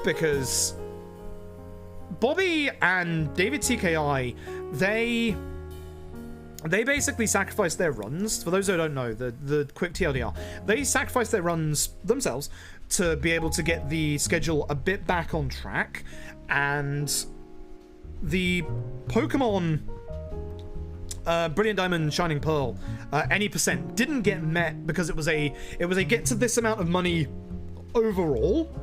Because Bobby and David TKI, they basically sacrificed their runs. For those who don't know, the quick TLDR, they sacrificed their runs themselves to be able to get the schedule a bit back on track, and the Pokemon Brilliant Diamond, Shining Pearl, any percent didn't get met because it was a get to this amount of money overall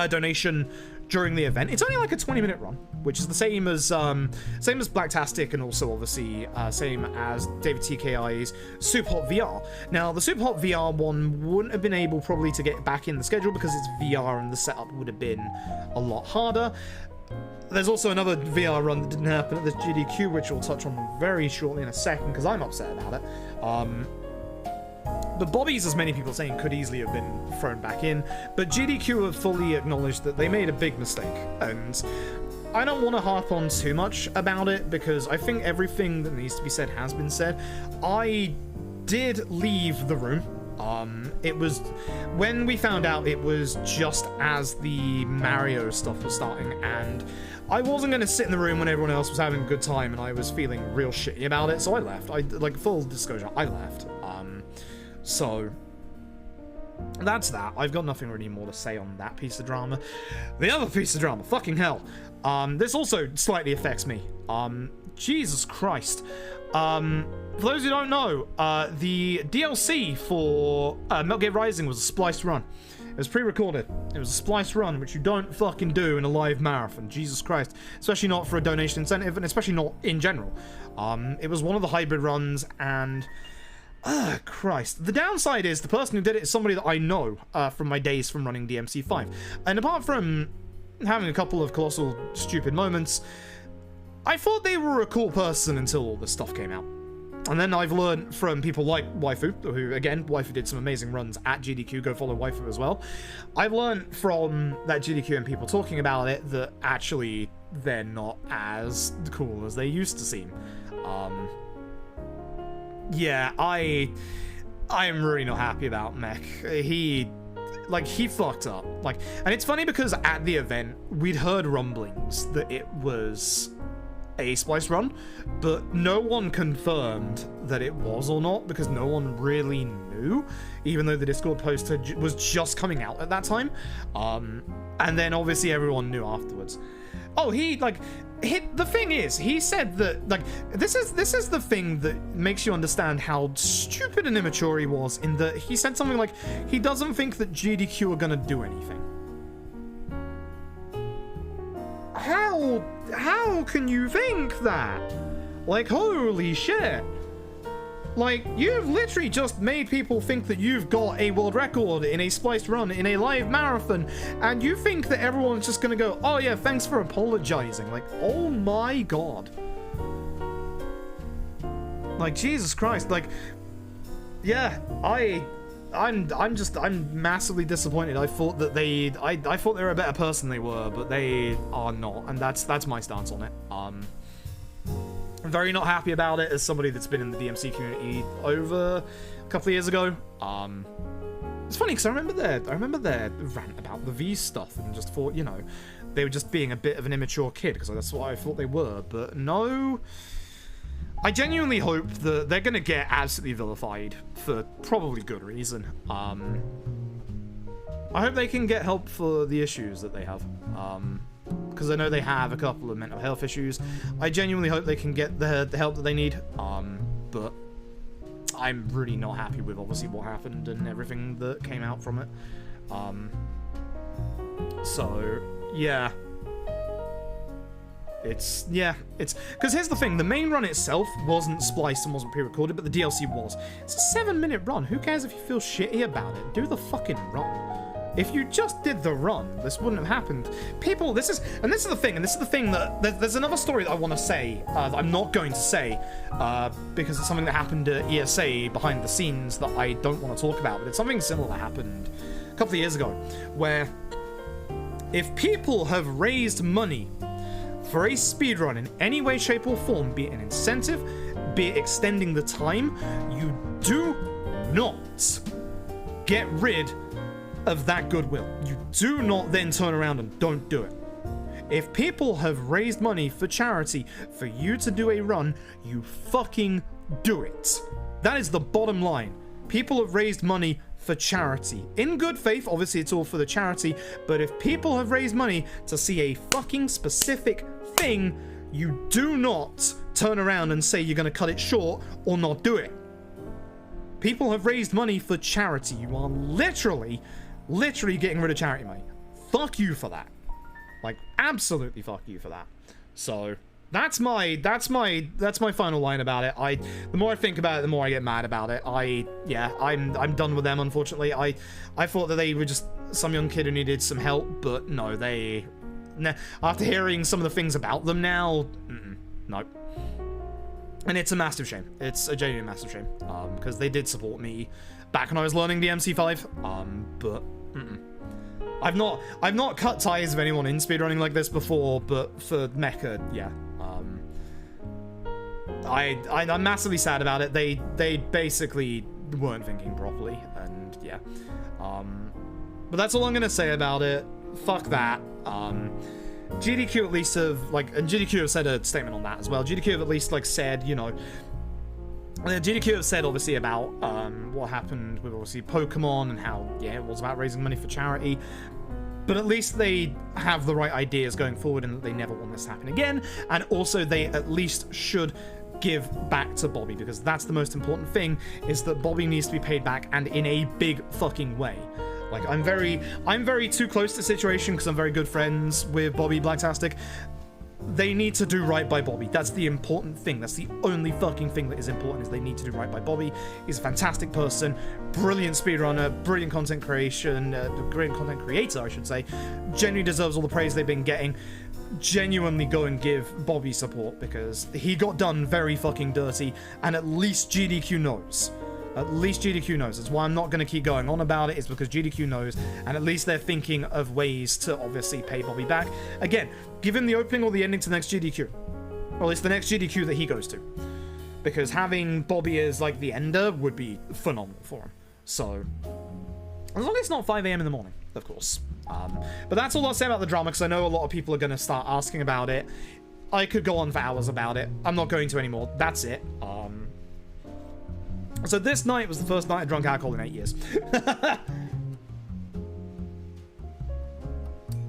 donation during the event. It's only like a 20-minute run, which is the same as Blacktastic, and also obviously same as David TKI's Super Hot VR. Now, the Super Hot VR one wouldn't have been able probably to get back in the schedule because it's VR and the setup would have been a lot harder. There's also another VR run that didn't happen at the GDQ, which we'll touch on very shortly in a second because I'm upset about it. The Bobbies, as many people are saying, could easily have been thrown back in, but GDQ have fully acknowledged that they made a big mistake, and I don't want to harp on too much about it because I think everything that needs to be said has been said. I did leave the room. It was, when we found out, it was just as the Mario stuff was starting, and I wasn't going to sit in the room when everyone else was having a good time, and I was feeling real shitty about it, so I left. Like, full disclosure, I left. So, that's that. I've got nothing really more to say on that piece of drama. The other piece of drama, fucking hell. This also slightly affects me. Jesus Christ. For those who don't know, the DLC for Metal Gear Rising was a spliced run. It was pre-recorded. It was a spliced run, which you don't fucking do in a live marathon. Jesus Christ. Especially not for a donation incentive, and especially not in general. It was one of the hybrid runs, and... Christ. The downside is the person who did it is somebody that I know from my days from running DMC5. And apart from having a couple of colossal stupid moments, I thought they were a cool person until all this stuff came out. And then I've learned from people like Waifu, who, again, Waifu did some amazing runs at GDQ, go follow Waifu as well. I've learned from that GDQ and people talking about it that actually they're not as cool as they used to seem. Yeah, I am really not happy about Mech. He fucked up. And it's funny because at the event, we'd heard rumblings that it was a splice run, but no one confirmed that it was or not because no one really knew, even though the Discord post was just coming out at that time. And then obviously everyone knew afterwards. Oh, the thing is, he said that, this is the thing that makes you understand how stupid and immature he was, in that he said something like, he doesn't think that GDQ are gonna do anything. How can you think that? Like, holy shit. Like, you've literally just made people think that you've got a world record in a spliced run, in a live marathon, and you think that everyone's just gonna go, oh yeah, thanks for apologizing. Like, oh my god. Like, Jesus Christ. Like, yeah, I'm massively disappointed. I thought that I thought they were a better person than they were, but they are not, and that's my stance on it. I'm very not happy about it as somebody that's been in the DMC community over a couple of years ago. It's funny because I remember their rant about the V stuff and just thought, you know, they were just being a bit of an immature kid because that's what I thought they were, but no. I genuinely hope that they're gonna get absolutely vilified for probably good reason. I hope they can get help for the issues that they have. Because I know they have a couple of mental health issues. I genuinely hope they can get the help that they need. But I'm really not happy with obviously what happened and everything that came out from it. So yeah. It's because here's the thing, the main run itself wasn't spliced and wasn't pre-recorded, but the DLC was. It's a 7-minute run. Who cares if you feel shitty about it? Do the fucking run. If you just did the run, this wouldn't have happened. People, this is the thing that there's another story that I want to say that I'm not going to say because it's something that happened at ESA behind the scenes that I don't want to talk about, but it's something similar that happened a couple of years ago, where if people have raised money for a speedrun in any way, shape, or form, be it an incentive, be it extending the time, you do not get rid of that goodwill. You do not then turn around and don't do it. If people have raised money for charity for you to do a run, you fucking do it. That is the bottom line. People have raised money for charity. In good faith, obviously it's all for the charity, but if people have raised money to see a fucking specific thing, you do not turn around and say you're going to cut it short or not do it. People have raised money for charity. You are literally getting rid of charity money. Fuck you for that. Like, absolutely fuck you for that. So that's my final line about it. The more I think about it, the more I get mad about it. I'm done with them, unfortunately. I thought that they were just some young kid who needed some help, but no, after hearing some of the things about them now, no. And it's a massive shame. It's a genuine massive shame. Because they did support me back when I was learning the MC5. But I've not cut ties with anyone in speedrunning like this before, but for Mecha, yeah. I'm massively sad about it. They basically weren't thinking properly, and yeah. But that's all I'm gonna say about it. Fuck that. GDQ at least have, and GDQ have said a statement on that as well. GDQ have at least, said, you know, GDQ have said, obviously, about what happened with, obviously, Pokemon and how, yeah, it was about raising money for charity. But at least they have the right ideas going forward and that they never want this to happen again. And also, they at least should give back to Bobby, because that's the most important thing, is that Bobby needs to be paid back, and in a big fucking way. I'm very too close to the situation because I'm very good friends with Bobby Blacktastic. They need to do right by Bobby. That's the important thing. That's the only fucking thing that is important, is they need to do right by Bobby. He's a fantastic person, brilliant speedrunner, brilliant content creator, I should say. Genuinely deserves all the praise they've been getting. Genuinely go and give Bobby support, because he got done very fucking dirty, and at least GDQ knows. At least GDQ knows. That's why I'm not going to keep going on about it, is because GDQ knows, and at least they're thinking of ways to obviously pay Bobby back. Again, give him the opening or the ending to the next GDQ. Or at least the next GDQ that he goes to. Because having Bobby as, the ender would be phenomenal for him. So, as long as it's not 5 AM in the morning, of course. But that's all I'll say about the drama, because I know a lot of people are going to start asking about it. I could go on for hours about it. I'm not going to anymore. That's it. So this night was the first night I drank alcohol in 8 years.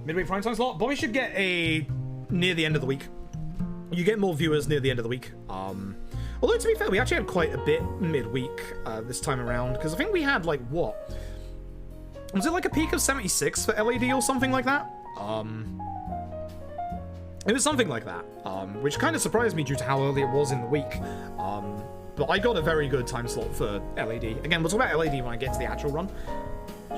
Midweek prime time slot. Bobby should get a near the end of the week. You get more viewers near the end of the week. Although, to be fair, we actually had quite a bit midweek this time around, because I think we had, what? Was it a peak of 76 for LAD or something like that? It was something like that, which kind of surprised me due to how early it was in the week. But I got a very good time slot for LAD. Again, we'll talk about LAD when I get to the actual run.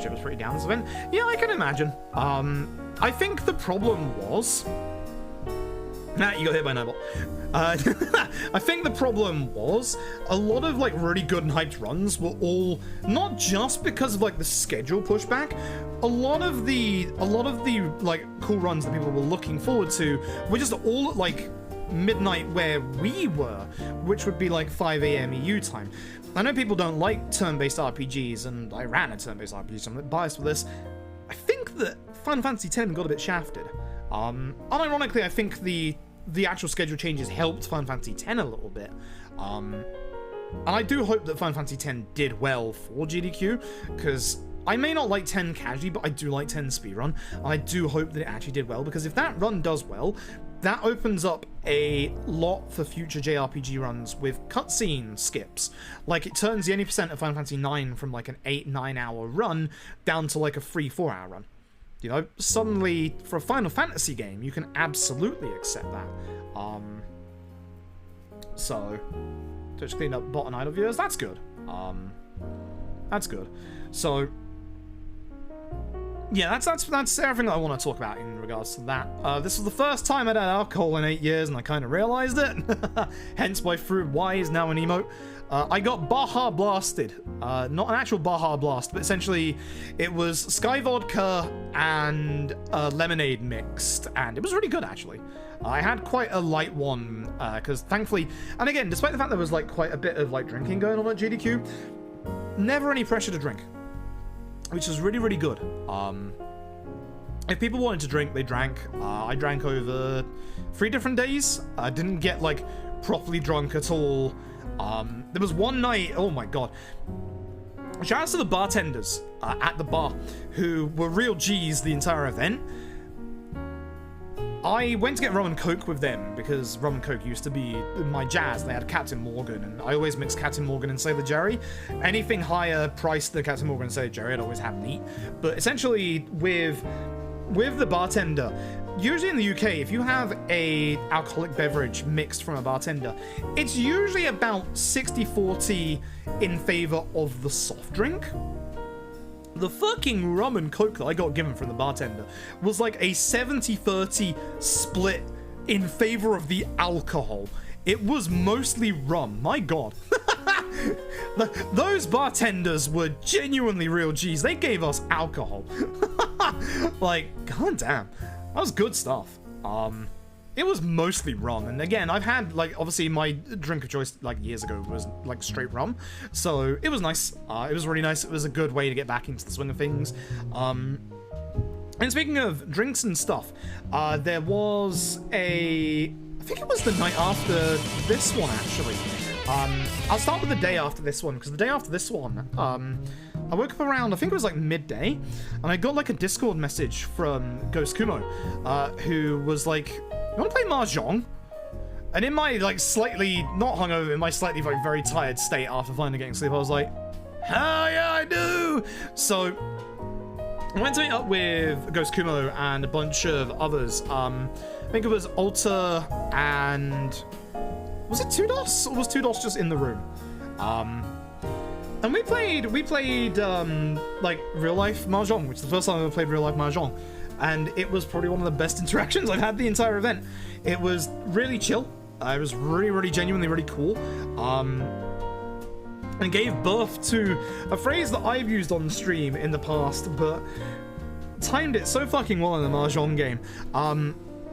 Shit was pretty down this event. Yeah, I can imagine. I think the problem was Nah, you got hit by an eyeball. I think the problem was a lot of like really good and hyped runs were all not just because of like the schedule pushback. A lot of the like cool runs that people were looking forward to were just all at like midnight where we were, which would be like 5 a.m. EU time. I know people don't like turn-based RPGs, and I ran a turn-based RPG, so I'm a bit biased for this. I think that Final Fantasy X got a bit shafted. Unironically, I think the actual schedule changes helped Final Fantasy X a little bit. And I do hope that Final Fantasy X did well for GDQ, because I may not like 10 casually, but I do like 10 speedrun, and I do hope that it actually did well, because if that run does well, that opens up a lot for future JRPG runs with cutscene skips. Like, it turns the 80% of Final Fantasy IX from like an 8-9 hour run down to like a 3-4 hour run. You know, suddenly, for a Final Fantasy game, you can absolutely accept that. So, just cleaned up bot and idle viewers, that's good. That's good. So, yeah, that's everything that I want to talk about in regards to that. This was the first time I'd had alcohol in 8 years, and I kind of realized it. Hence why Fruit Y is now an emote. I got Baja Blasted. Not an actual Baja Blast, but essentially it was Sky Vodka and lemonade mixed, and it was really good, actually. I had quite a light one, because thankfully, and again, despite the fact there was like quite a bit of like drinking going on at GDQ, never any pressure to drink, which was really, really good. If people wanted to drink, they drank. I drank over 3 different days. I didn't get like properly drunk at all. There was one night, oh my god. Shout out to the bartenders at the bar who were real G's the entire event. I went to get rum and coke with them because rum and coke used to be my jazz. They had Captain Morgan, and I always mix Captain Morgan and Sailor Jerry. Anything higher priced than Captain Morgan and Sailor Jerry, I'd always have neat. But essentially, with the bartender, usually in the UK, if you have a alcoholic beverage mixed from a bartender, it's usually about 60-40 in favor of the soft drink. The fucking rum and coke that I got given from the bartender was like a 70-30 split in favor of the alcohol. It was mostly rum. My god. Those bartenders were genuinely real G's. They gave us alcohol. Like, goddamn. That was good stuff. It was mostly rum, and again, I've had, like, obviously my drink of choice, like, years ago was, like, straight rum, so it was nice. It was really nice. It was a good way to get back into the swing of things. And speaking of drinks and stuff, there was I think it was the night after this one, actually. I'll start with the day after this one, because the day after this one, I woke up around, I think it was like midday, and I got like a Discord message from Ghost Kumo, who was like, "You want to play Mahjong?" And in my like slightly, not hungover, in my slightly like very tired state after finally getting sleep, I was like, hell yeah, I do! So, I went to meet up with Ghost Kumo and a bunch of others. I think it was Alta and... was it Tudos? Or was Tudos just in the room? And we played like real-life Mahjong, which is the first time I ever played real-life Mahjong. And it was probably one of the best interactions I've had the entire event. It was really chill. It was really, really genuinely really cool. And gave birth to a phrase that I've used on stream in the past, but timed it so fucking well in the Mahjong game.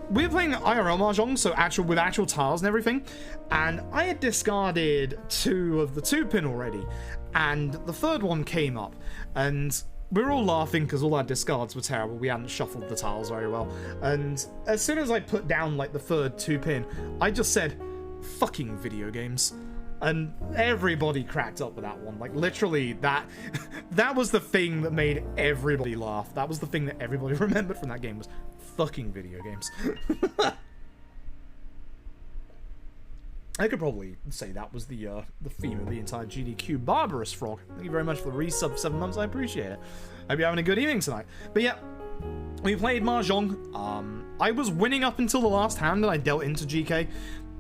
We were playing IRL Mahjong, so with actual tiles and everything, and I had discarded 2 of the 2-pin already, and the third one came up, and we were all laughing because all our discards were terrible. We hadn't shuffled the tiles very well, and as soon as I put down like the third 2-pin, I just said, "Fucking video games." And everybody cracked up with that one. Like, literally, that was the thing that made everybody laugh. That was the thing that everybody remembered from that game, was fucking video games. I could probably say that was the theme of the entire GDQ. Barbarous Frog, thank you very much for the resub for 7 months. I appreciate it. Hope you're having a good evening tonight. But yeah, we played Mahjong. I was winning up until the last hand, and I dealt into GK.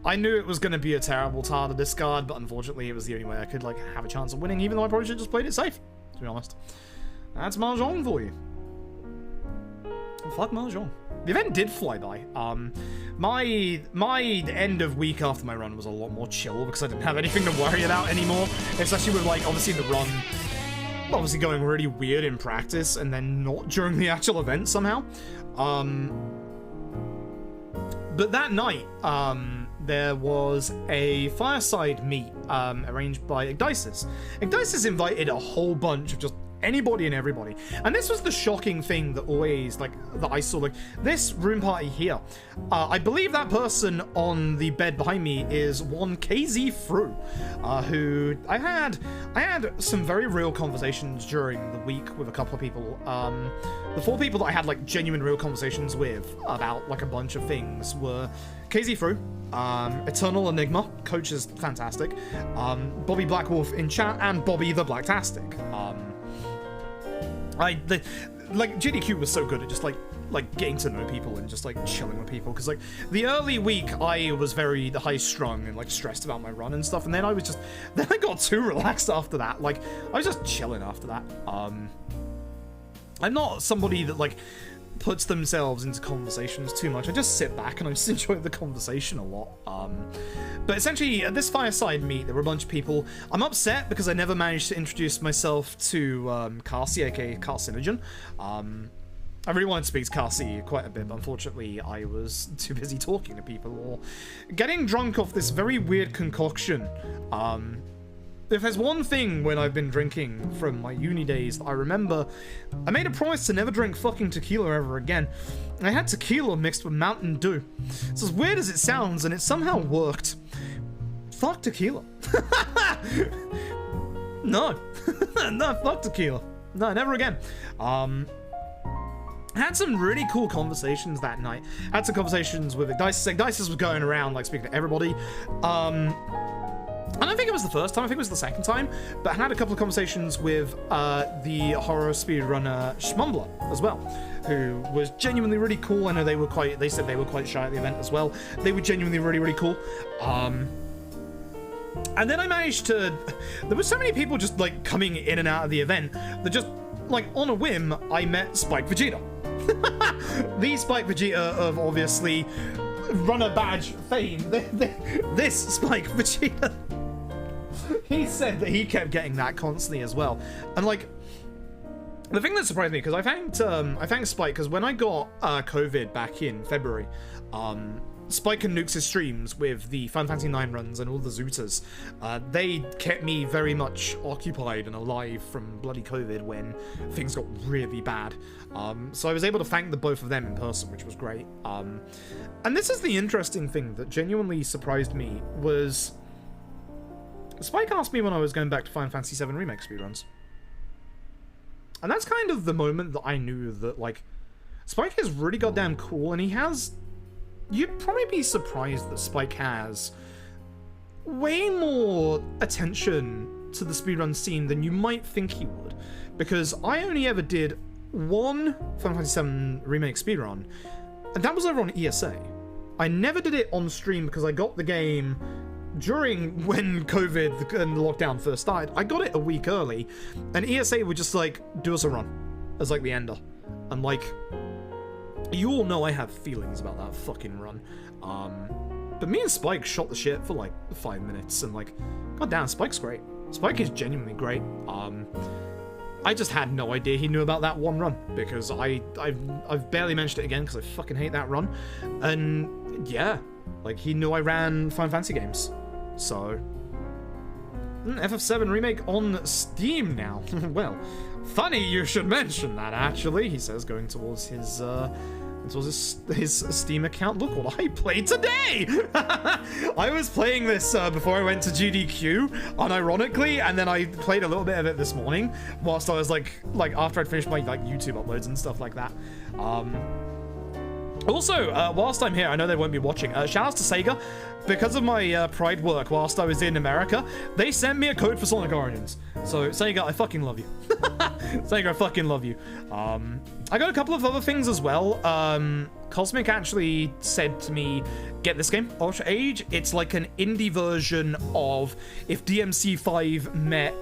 I knew it was going to be a terrible tile to discard, but unfortunately it was the only way I could like have a chance of winning, even though I probably should have just played it safe, to be honest. That's Mahjong for you. fuck Mahjong. The event did fly by. My end of week after my run was a lot more chill because I didn't have anything to worry about anymore. Especially with, like, obviously the run obviously going really weird in practice and then not during the actual event somehow. But that night, there was a fireside meet arranged by Igdices. Igdices invited a whole bunch of just anybody and everybody. And this was the shocking thing that always, like, that I saw, like, this room party here. I believe that person on the bed behind me is one KZ Fru, who I had some very real conversations during the week with a couple of people. The 4 people that I had, like, genuine real conversations with about, like, a bunch of things were KZ Fru, Eternal Enigma, coach is fantastic, Bobby Blackwolf in chat, and Bobby the Blacktastic. Like, GDQ was so good at just, like getting to know people and just, like, chilling with people, because, like, the early week, I was very high-strung and, like, stressed about my run and stuff, and then I got too relaxed after that. Like, I was just chilling after that. I'm not somebody that, like, puts themselves into conversations too much. I just sit back and I just enjoy the conversation a lot. But essentially, at this fireside meet, there were a bunch of people. I'm upset because I never managed to introduce myself to Carcy, aka Carcinogen. I really wanted to speak to Carcy quite a bit, but unfortunately I was too busy talking to people or getting drunk off this very weird concoction. If there's one thing when I've been drinking from my uni days that I remember, I made a promise to never drink fucking tequila ever again. And I had tequila mixed with Mountain Dew. It's as weird as it sounds, and it somehow worked. Fuck tequila. No. No, fuck tequila. No, never again. Had some really cool conversations that night. Had some conversations with Igdices. Igdices was going around, like, speaking to everybody. I don't think it was the first time, I think it was the second time, but I had a couple of conversations with the horror speedrunner Schmumbler as well, who was genuinely really cool. I know they said they were quite shy at the event as well. They were genuinely really, really cool. And then I managed to, there were so many people just, like, coming in and out of the event that just, like, on a whim, I met Spike Vegeta. The Spike Vegeta of, obviously, runner badge fame. This Spike Vegeta. He said that he kept getting that constantly as well. And, like, the thing that surprised me, because I thanked Spike, because when I got COVID back in February, Spike and Nukes' streams with the Final Fantasy 9 runs and all the Zooters, they kept me very much occupied and alive from bloody COVID when things got really bad. So I was able to thank the both of them in person, which was great. And this is the interesting thing that genuinely surprised me was Spike asked me when I was going back to Final Fantasy 7 Remake speedruns. And that's kind of the moment that I knew that, like, Spike is really goddamn cool, and he has... You'd probably be surprised that Spike has way more attention to the speedrun scene than you might think he would. Because I only ever did one Final Fantasy 7 Remake speedrun, and that was over on ESA. I never did it on stream because I got the game during when COVID and the lockdown first started. I got it a week early, and ESA would just, like, do us a run as, like, the ender. And, like, you all know I have feelings about that fucking run. But me and Spike shot the shit for, like, 5 minutes, and, like, goddamn, Spike's great. Spike is genuinely great. I just had no idea he knew about that one run, because I've barely mentioned it again because I fucking hate that run. And yeah, like, he knew I ran Final Fantasy games. So FF7 Remake on Steam now. Well, funny you should mention that, actually, he says, going towards his Steam account. Look what I played today! I was playing this before I went to GDQ, unironically, and then I played a little bit of it this morning, whilst I was, like after I'd finished my, like, YouTube uploads and stuff like that. Also, whilst I'm here, I know they won't be watching, shout outs to Sega. Because of my Pride work whilst I was in America, they sent me a code for Sonic Origins. So, Sega, I fucking love you. Sega, I fucking love you. I got a couple of other things as well. Cosmic actually said to me, get this game, Ultra Age. It's like an indie version of if DMC5 met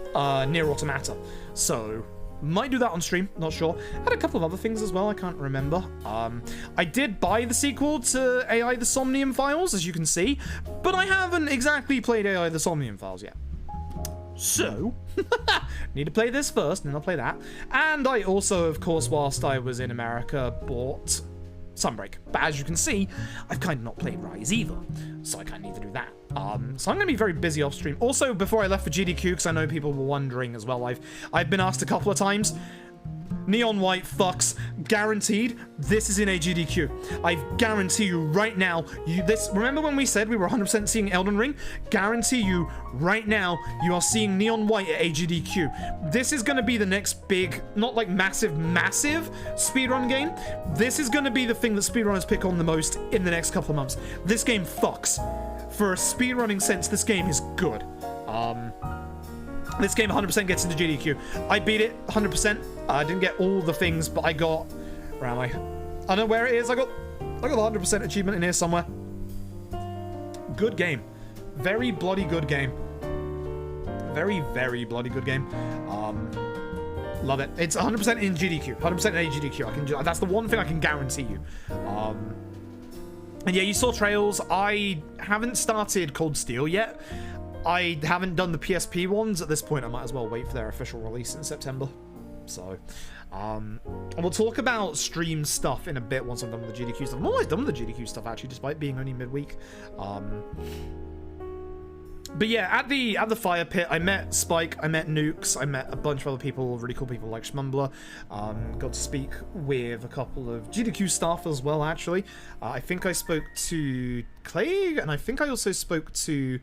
Nier Automata. So, Might do that on stream, not sure. Had a couple of other things as well, I can't remember. I did buy the sequel to AI The Somnium Files, as you can see, but I haven't exactly played AI The Somnium Files yet. So, need to play this first, and then I'll play that. And I also, of course, whilst I was in America, bought Sunbreak. But as you can see, I've kind of not played Rise either, so I kind of need to do that. So I'm going to be very busy off stream. Also, before I left for GDQ, because I know people were wondering as well, I've been asked a couple of times, Neon White fucks, guaranteed, this is in a GDQ. I guarantee you right now, remember when we said we were 100% seeing Elden Ring? Guarantee you right now, you are seeing Neon White at a GDQ. This is going to be the next big, not like massive speedrun game. This is going to be the thing that speedrunners pick on the most in the next couple of months. This game fucks. For a speedrunning sense, this game is good. This game 100% gets into GDQ. I beat it 100%. I didn't get all the things, but I got... Where am I? I don't know where it is. I got the 100% achievement in here somewhere. Good game. Very bloody good game. Very, very bloody good game. Love it. It's 100% in GDQ. 100% in GDQ. That's the one thing I can guarantee you. And yeah, you saw trails. I haven't started Cold Steel yet. I haven't done the PSP ones. At this point, I might as well wait for their official release in September. So, and we'll talk about stream stuff in a bit once I'm done with the GDQ stuff. I'm almost done with the GDQ stuff, actually, despite being only midweek. But yeah, at the fire pit, I met Spike, I met Nukes, I met a bunch of other people, really cool people like Schmumbler. Got to speak with a couple of GDQ staff as well, actually. I think I spoke to Clay, and I think I also spoke to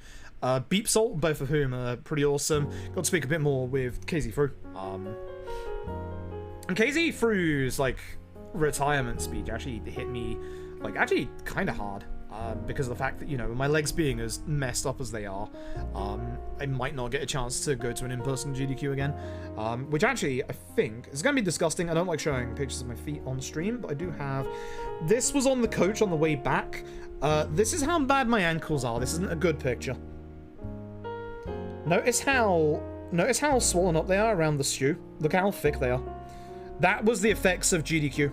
Beep Salt, both of whom are pretty awesome. Got to speak a bit more with KZ Fru. And KZ Fru's, like, retirement speech actually hit me, like, actually kind of hard. Because of the fact that, you know, my legs being as messed up as they are, I might not get a chance to go to an in-person GDQ again. Which actually, I think, is going to be disgusting. I don't like showing pictures of my feet on stream, but I do have... This was on the coach on the way back. This is how bad my ankles are. This isn't a good picture. Notice how swollen up they are around the shoe. Look how thick they are. That was the effects of GDQ.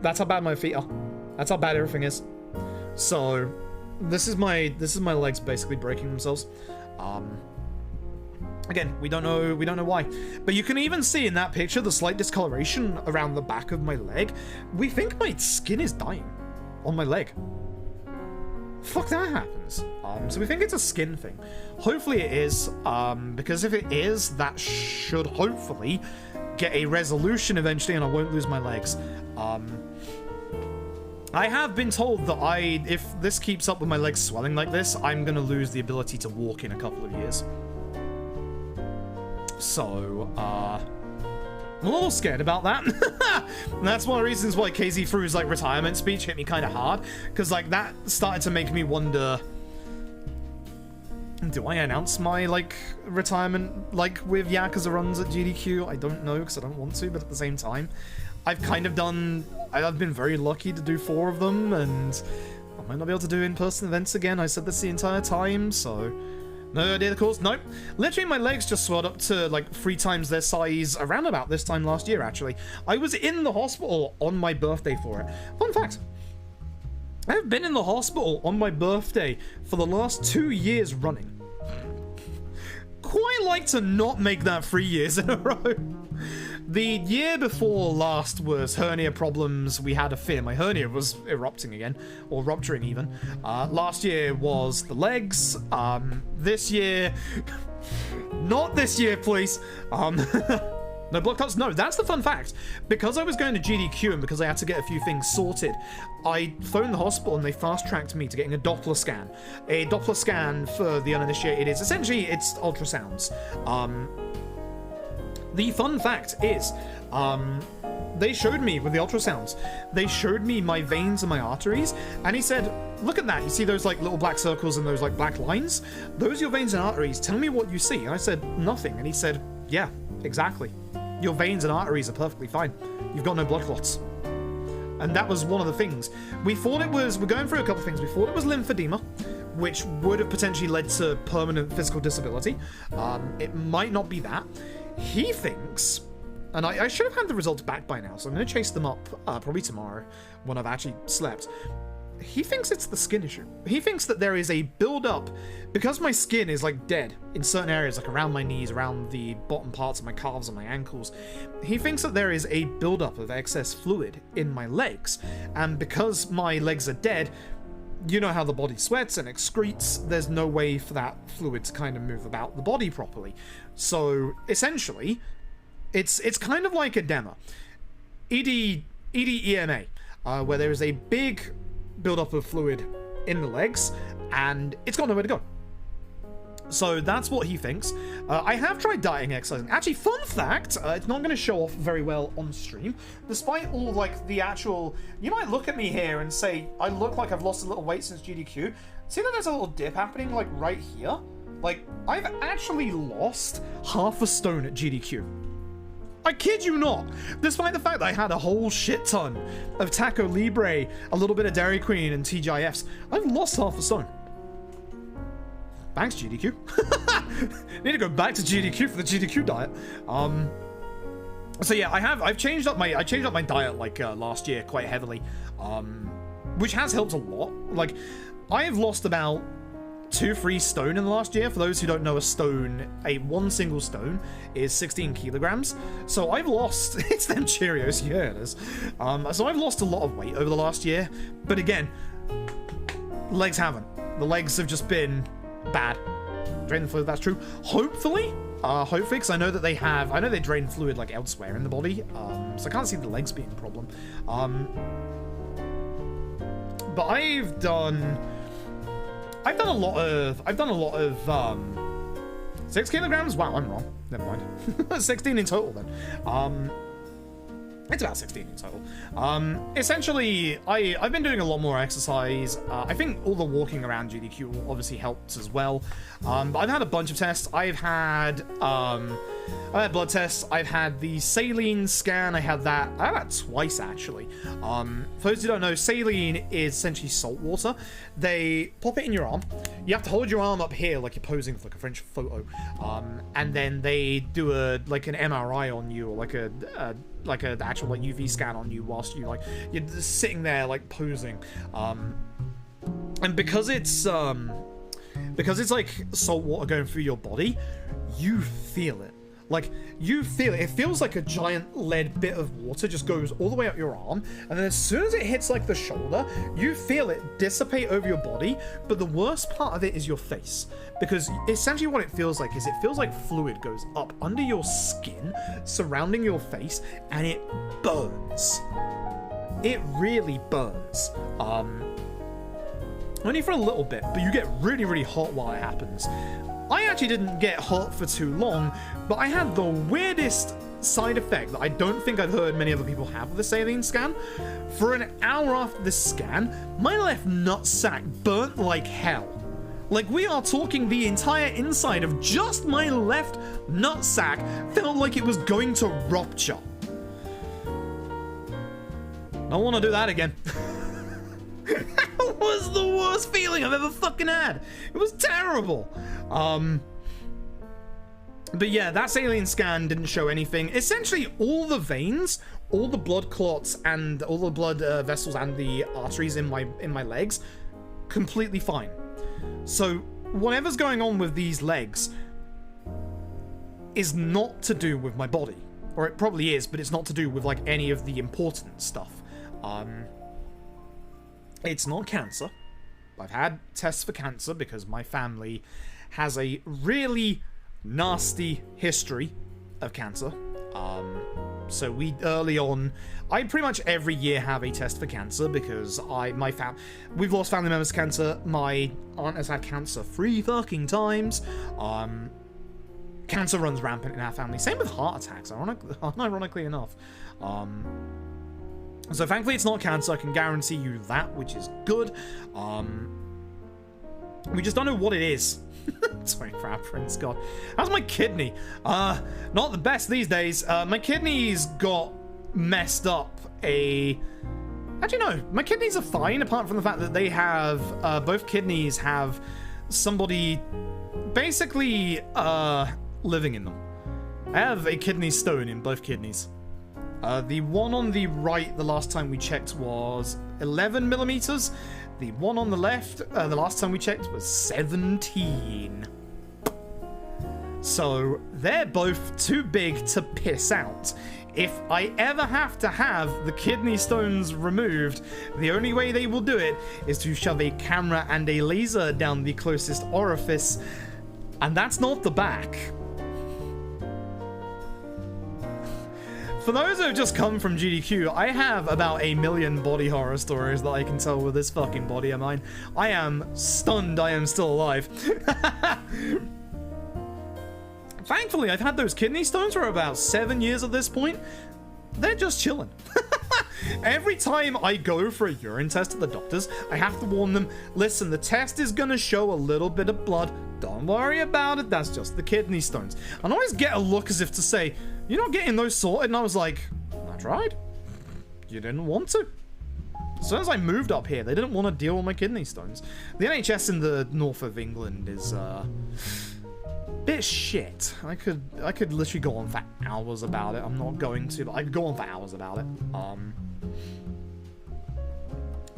That's how bad my feet are. That's how bad everything is. So, this is my legs basically breaking themselves. Again, we don't know why. But you can even see in that picture the slight discoloration around the back of my leg. We think my skin is dying on my leg. Fuck, that happens. So we think it's a skin thing. Hopefully it is, because if it is, that should hopefully get a resolution eventually and I won't lose my legs. I have been told that if this keeps up with my legs swelling like this, I'm gonna lose the ability to walk in a couple of years. So, I'm a little scared about that. And that's one of the reasons why KZ Fru's, like, retirement speech hit me kind of hard. Because, like, that started to make me wonder... Do I announce my, like, retirement, like, with Yakuza runs at GDQ? I don't know, because I don't want to, but at the same time, I've been very lucky to do 4 of them, and I might not be able to do in-person events again. I said this the entire time, so... No idea the cause? Nope. Literally, my legs just swelled up to, like, 3 times their size around about this time last year, actually. I was in the hospital on my birthday for it. Fun fact. I have been in the hospital on my birthday for the last 2 years running. Quite like to not make that 3 years in a row. The year before last was hernia problems. We had a fear. My hernia was erupting again, or rupturing even. Last year was the legs. This year... Not this year, please. No blood clots? No, that's the fun fact. Because I was going to GDQ and because I had to get a few things sorted, I phoned the hospital and they fast-tracked me to getting a Doppler scan. A Doppler scan, for the uninitiated, is essentially, it's ultrasounds. The fun fact is, they showed me with the ultrasounds, they showed me my veins and my arteries, and he said, look at that, you see those like little black circles and those like black lines? Those are your veins and arteries, tell me what you see. And I said, nothing. And he said, yeah, exactly. Your veins and arteries are perfectly fine. You've got no blood clots. And that was one of the things. We thought it was, we're going through a couple of things, we thought it was lymphedema, which would have potentially led to permanent physical disability. It might not be that. he thinks, and I should have had the results back by now, so I'm going to chase them up probably tomorrow when I've actually slept. He thinks it's the skin issue. He thinks that there is a build-up, because my skin is like dead in certain areas, like around my knees, around the bottom parts of my calves and my ankles. He thinks that there is a build-up of excess fluid in my legs, and because my legs are dead, you know how the body sweats and excretes, there's no way for that fluid to kind of move about the body properly. So essentially, it's kind of like edema. EDEMA, where there is a big build-up of fluid in the legs, and it's got nowhere to go. So that's what he thinks. I have tried dieting, exercising. Actually, fun fact, it's not going to show off very well on stream, despite all, like, the actual... You might look at me here and say, I look like I've lost a little weight since GDQ. See that there's a little dip happening, like, right here? Like, I've actually lost half a stone at GDQ. I kid you not. Despite the fact that I had a whole shit ton of Taco Libre, a little bit of Dairy Queen, and TGIFs, I've lost half a stone. Thanks, GDQ. Need to go back to GDQ for the GDQ diet. So yeah, I've changed up my diet like last year quite heavily, which has helped a lot. Like, I have lost about 2-3 stone in the last year. For those who don't know, one single stone is 16 kilograms. So I've lost, it's them Cheerios, yeah it is. So I've lost a lot of weight over the last year, but again, legs haven't. The legs have just been bad. Drain the fluid, that's true. Hopefully, because I know that I know they drain fluid like elsewhere in the body, so I can't see the legs being a problem. But I've done a lot of 6 kilograms. Wow, I'm wrong. Never mind. 16 in total then. It's about 16 in total. Essentially, I've been doing a lot more exercise. I think all the walking around GDQ obviously helps as well. But I've had a bunch of tests. I've had blood tests. I've had the saline scan. I had that twice, actually. For those who don't know, saline is essentially salt water. They pop it in your arm. You have to hold your arm up here like you're posing for like a French photo. And then they do an MRI on you, or like an actual like UV scan on you whilst you're just sitting there like posing. And because it's like salt water going through your body, you feel it. Like, you feel it. It feels like a giant lead bit of water just goes all the way up your arm, and then as soon as it hits like the shoulder, you feel it dissipate over your body. But the worst part of it is your face, because essentially what it feels like is fluid goes up under your skin surrounding your face, and it burns. It really burns. Only for a little bit, but you get really, really hot while it happens. I actually didn't get hot for too long, but I had the weirdest side effect that I don't think I've heard many other people have with the saline scan. For an hour after the scan, my left nutsack burnt like hell. Like, we are talking the entire inside of just my left nutsack felt like it was going to rupture. Don't want to do that again. That was the worst feeling I've ever fucking had. It was terrible. But yeah, that saline scan didn't show anything. Essentially, all the veins, all the blood clots, and all the blood vessels and the arteries in my legs, completely fine. So whatever's going on with these legs is not to do with my body, or it probably is, but it's not to do with like any of the important stuff. It's not cancer. I've had tests for cancer because my family has a really nasty history of cancer. So we early on, I pretty much every year have a test for cancer because we've lost family members to cancer. My aunt has had cancer 3 fucking times. Cancer runs rampant in our family. Same with heart attacks, ironically enough. So thankfully it's not cancer, I can guarantee you that, which is good. We just don't know what it is. 24-hour Prince, God. How's my kidney? Not the best these days. My kidneys got messed up Actually, no. My kidneys are fine, apart from the fact that they have... both kidneys have somebody basically living in them. I have a kidney stone in both kidneys. The one on the right, the last time we checked, was 11 millimeters. The one on the left, the last time we checked, was 17. So they're both too big to piss out. If I ever have to have the kidney stones removed, the only way they will do it is to shove a camera and a laser down the closest orifice, and that's not the back. For those who have just come from GDQ, I have about 1 million body horror stories that I can tell with this fucking body of mine. I am stunned I am still alive. Thankfully, I've had those kidney stones for about 7 years at this point. They're just chilling. Every time I go for a urine test at the doctors, I have to warn them, listen, the test is going to show a little bit of blood. Don't worry about it. That's just the kidney stones. And I always get a look as if to say, you're not getting those sorted. And I was like, I tried. You didn't want to. As soon as I moved up here, they didn't want to deal with my kidney stones. The NHS in the north of England is, bit shit. I could literally go on for hours about it. I'm not going to, but I could go on for hours about it.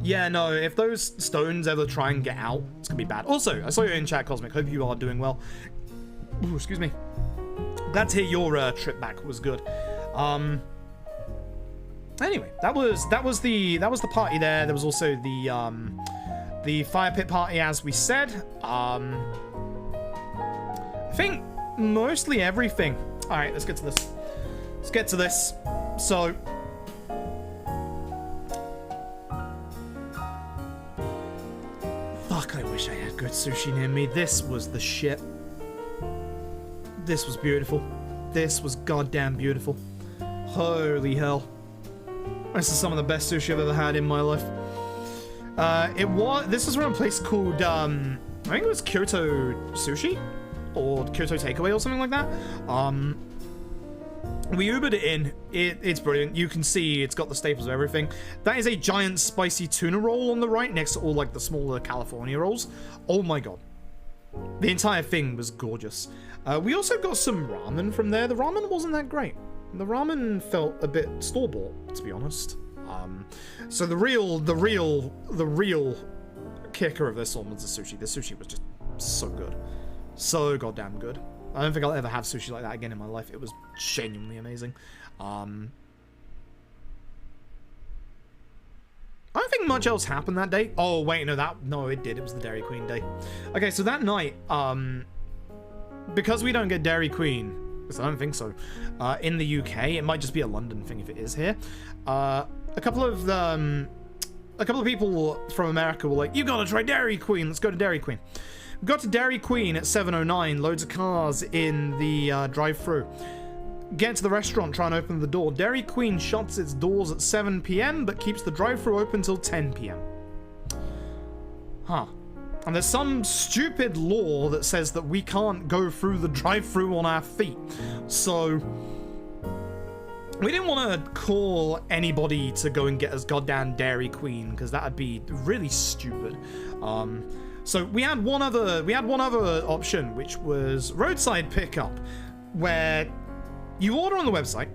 Yeah, no, if those stones ever try and get out, it's gonna be bad. Also, I saw you in chat, Cosmic. Hope you are doing well. Ooh, excuse me. Glad to hear your trip back was good. Anyway, that was the party there. There was also the fire pit party, as we said. I think mostly everything. All right, let's get to this. Let's get to this. So, fuck, I wish I had good sushi near me. This was the shit. This was beautiful. This was goddamn beautiful. Holy hell. This is some of the best sushi I've ever had in my life. This was from a place called, I think it was Kyoto Sushi? Or Kyoto Takeaway or something like that. We Ubered it in. It's brilliant. You can see it's got the staples of everything. That is a giant spicy tuna roll on the right next to all like the smaller California rolls. Oh my god. The entire thing was gorgeous. We also got some ramen from there. The ramen wasn't that great. The ramen felt a bit store-bought, to be honest. So the real kicker of this one was the sushi. The sushi was just so good. So goddamn good. I don't think I'll ever have sushi like that again in my life. It was genuinely amazing. I don't think much else happened that day. Oh, wait, no, it did. It was the Dairy Queen day. Okay, so that night, because we don't get Dairy Queen, because I don't think so, in the UK, it might just be a London thing if it is here. A couple of people from America were like, you gotta try Dairy Queen, let's go to Dairy Queen. We got to Dairy Queen at 7:09, loads of cars in the drive-thru. Get to the restaurant, try and open the door. Dairy Queen shuts its doors at 7 p.m, but keeps the drive-thru open till 10 p.m. Huh. And there's some stupid law that says that we can't go through the drive-thru on our feet. So we didn't want to call anybody to go and get us goddamn Dairy Queen, because that would be really stupid. So we had one other option, which was roadside pickup, where you order on the website,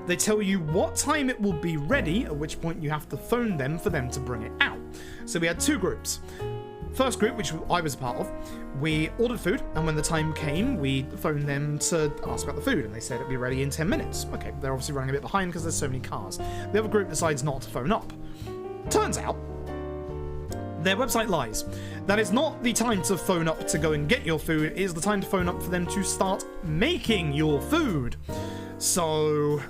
they tell you what time it will be ready, at which point you have to phone them for them to bring it out. So we had two groups. First group, which I was a part of, we ordered food, and when the time came, we phoned them to ask about the food, and they said it'd be ready in 10 minutes. Okay, they're obviously running a bit behind because there's so many cars. The other group decides not to phone up. Turns out, their website lies. That is not the time to phone up to go and get your food, it is the time to phone up for them to start making your food. So,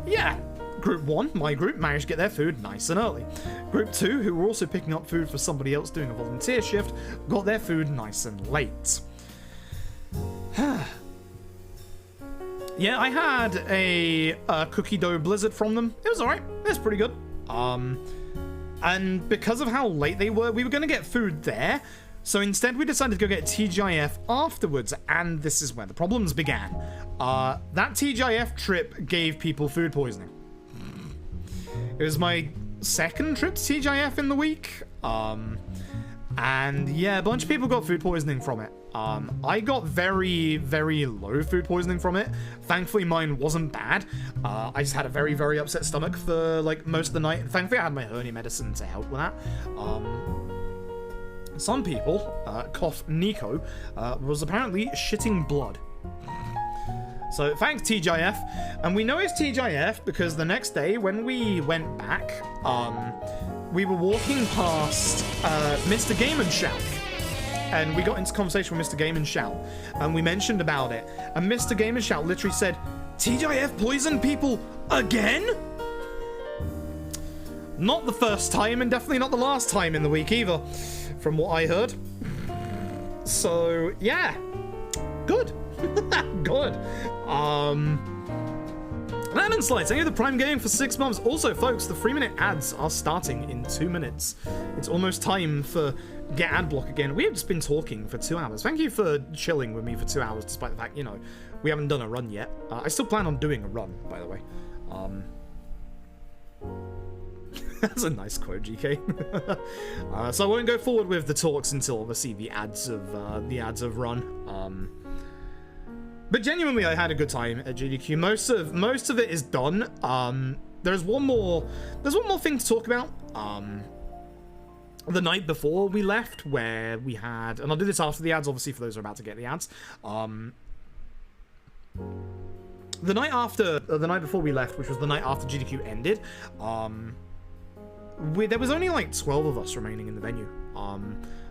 yeah. Group 1, my group, managed to get their food nice and early. Group 2, who were also picking up food for somebody else doing a volunteer shift, got their food nice and late. Yeah, I had a cookie dough blizzard from them. It was alright. It was pretty good. And because of how late they were, we were going to get food there. So instead, we decided to go get TGIF afterwards, and this is where the problems began. That TGIF trip gave people food poisoning. It was my second trip to TGIF in the week. And yeah, a bunch of people got food poisoning from it. I got very, very low food poisoning from it. Thankfully, mine wasn't bad. I just had a very, very upset stomach for like most of the night. Thankfully, I had my hernia medicine to help with that. Some people, cough Nico, was apparently shitting blood. So thanks TGIF, and we know it's TGIF because the next day when we went back, we were walking past Mr. Game and Shout, and we got into conversation with Mr. Game and Shout, and we mentioned about it, and Mr. Game and Shout literally said, TGIF poisoned people again? Not the first time, and definitely not the last time in the week either, from what I heard. So yeah, good. Good. Lemon Slice, thank you for the Prime Game for 6 months. Also, folks, the 3-minute ads are starting in 2 minutes. It's almost time for get ad block again. We have just been talking for 2 hours. Thank you for chilling with me for 2 hours, despite the fact, you know, we haven't done a run yet. I still plan on doing a run, by the way. That's a nice quote, GK. So I won't go forward with the talks until obviously the ads have run. But genuinely, I had a good time at GDQ. Most of it is done. There's one more thing to talk about. The night before we left, where we had, and I'll do this after the ads, obviously, for those who are about to get the ads. The night before we left, which was the night after GDQ ended, there was only like 12 of us remaining in the venue.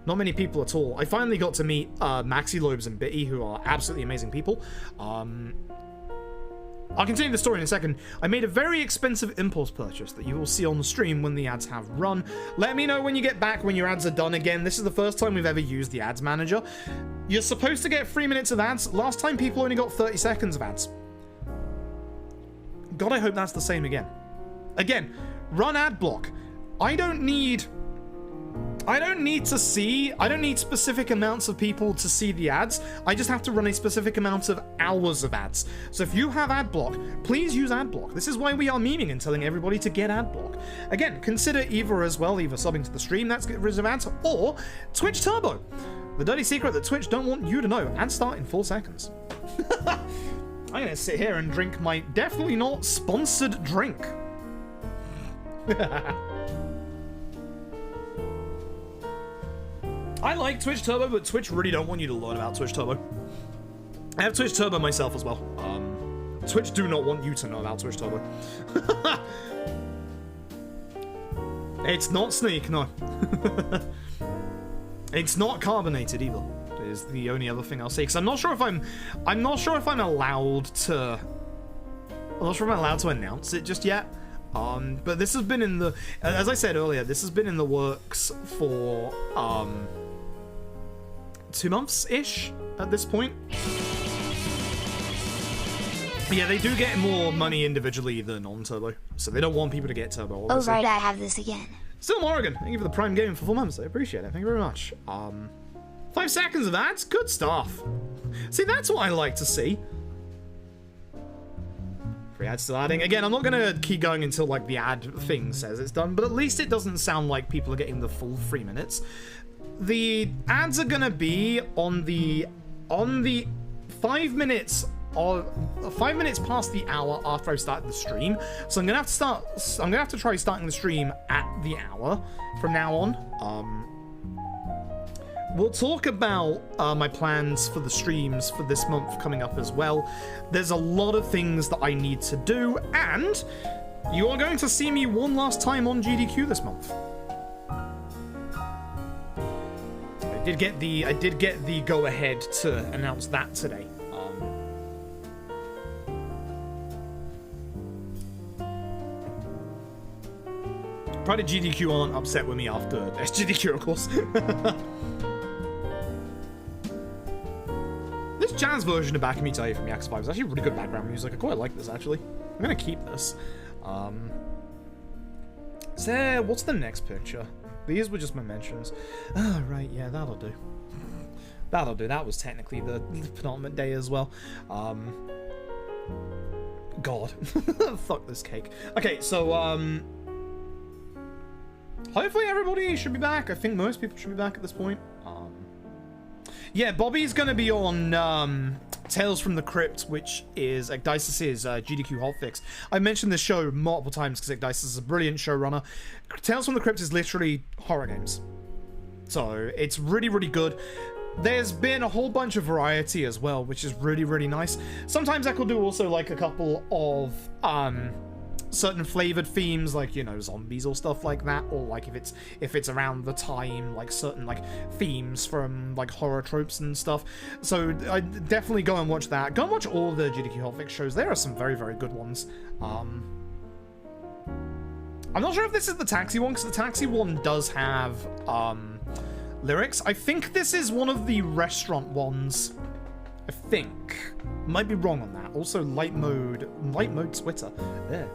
Not many people at all. I finally got to meet Maxi Lobes and Bitty, who are absolutely amazing people. I'll continue the story in a second. I made a very expensive impulse purchase that you will see on the stream when the ads have run. Let me know when you get back, when your ads are done again. This is the first time we've ever used the ads manager. You're supposed to get 3 minutes of ads. Last time people only got 30 seconds of ads. God, I hope that's the same again. Again, run ad block. I don't need specific amounts of people to see the ads. I just have to run a specific amount of hours of ads. So if you have ad block, please use ad block. This is why we are memeing and telling everybody to get ad block. Again, consider either subbing to the stream, that's get rid of ads, or Twitch Turbo. The dirty secret that Twitch don't want you to know. Ads start in 4 seconds. I'm gonna sit here and drink my definitely not sponsored drink. I like Twitch Turbo, but Twitch really don't want you to learn about Twitch Turbo. I have Twitch Turbo myself as well. Twitch do not want you to know about Twitch Turbo. It's not Sneak, no. It's not carbonated either. Is the only other thing I'll say, because I'm not sure if I'm allowed to announce it just yet. But this has been in the, as I said earlier, this has been in the works for 2 months-ish at this point. Yeah, they do get more money individually than on Turbo, so they don't want people to get Turbo. Oh right, I have this again. Still Morrigan, thank you for the Prime Game for 4 months. I appreciate it. Thank you very much. 5 seconds of ads, good stuff. See, that's what I like to see. Free ads still adding. Again, I'm not gonna keep going until like the ad thing says it's done, but at least it doesn't sound like people are getting the full 3 minutes. The ads are gonna be on the 5 minutes past the hour after I started the stream. So I'm gonna have to try starting the stream at the hour from now on. We'll talk about my plans for the streams for this month coming up as well. There's a lot of things that I need to do, and you are going to see me one last time on GDQ this month. I did get the go-ahead to announce that today. Probably GDQ aren't upset with me after SGDQ, of course. This jazz version of Back of Me Tell You from Yakuza 5 is actually really good background music. I quite like this, actually. I'm gonna keep this. What's the next picture? These were just my mentions. Oh, right, yeah, that'll do. That'll do. That was technically the penultimate day as well. God. Fuck this cake. Okay, so, hopefully everybody should be back. I think most people should be back at this point. Yeah, Bobby's going to be on Tales from the Crypt, which is Ecdysis's GDQ hotfix. I mentioned this show multiple times because Ecdysis is a brilliant showrunner. Tales from the Crypt is literally horror games. So it's really, really good. There's been a whole bunch of variety as well, which is really, really nice. Sometimes I could do also like a couple of certain flavored themes, like, you know, zombies or stuff like that, or like if it's around the time, like certain like themes from like horror tropes and stuff. So I definitely go and watch that. Go and watch all the GDQ hotfix shows. There are some very, very good ones. I'm not sure if this is the taxi one, because the taxi one does have lyrics. I think this is one of the restaurant ones. I think. Might be wrong on that. Also, light mode Twitter. There.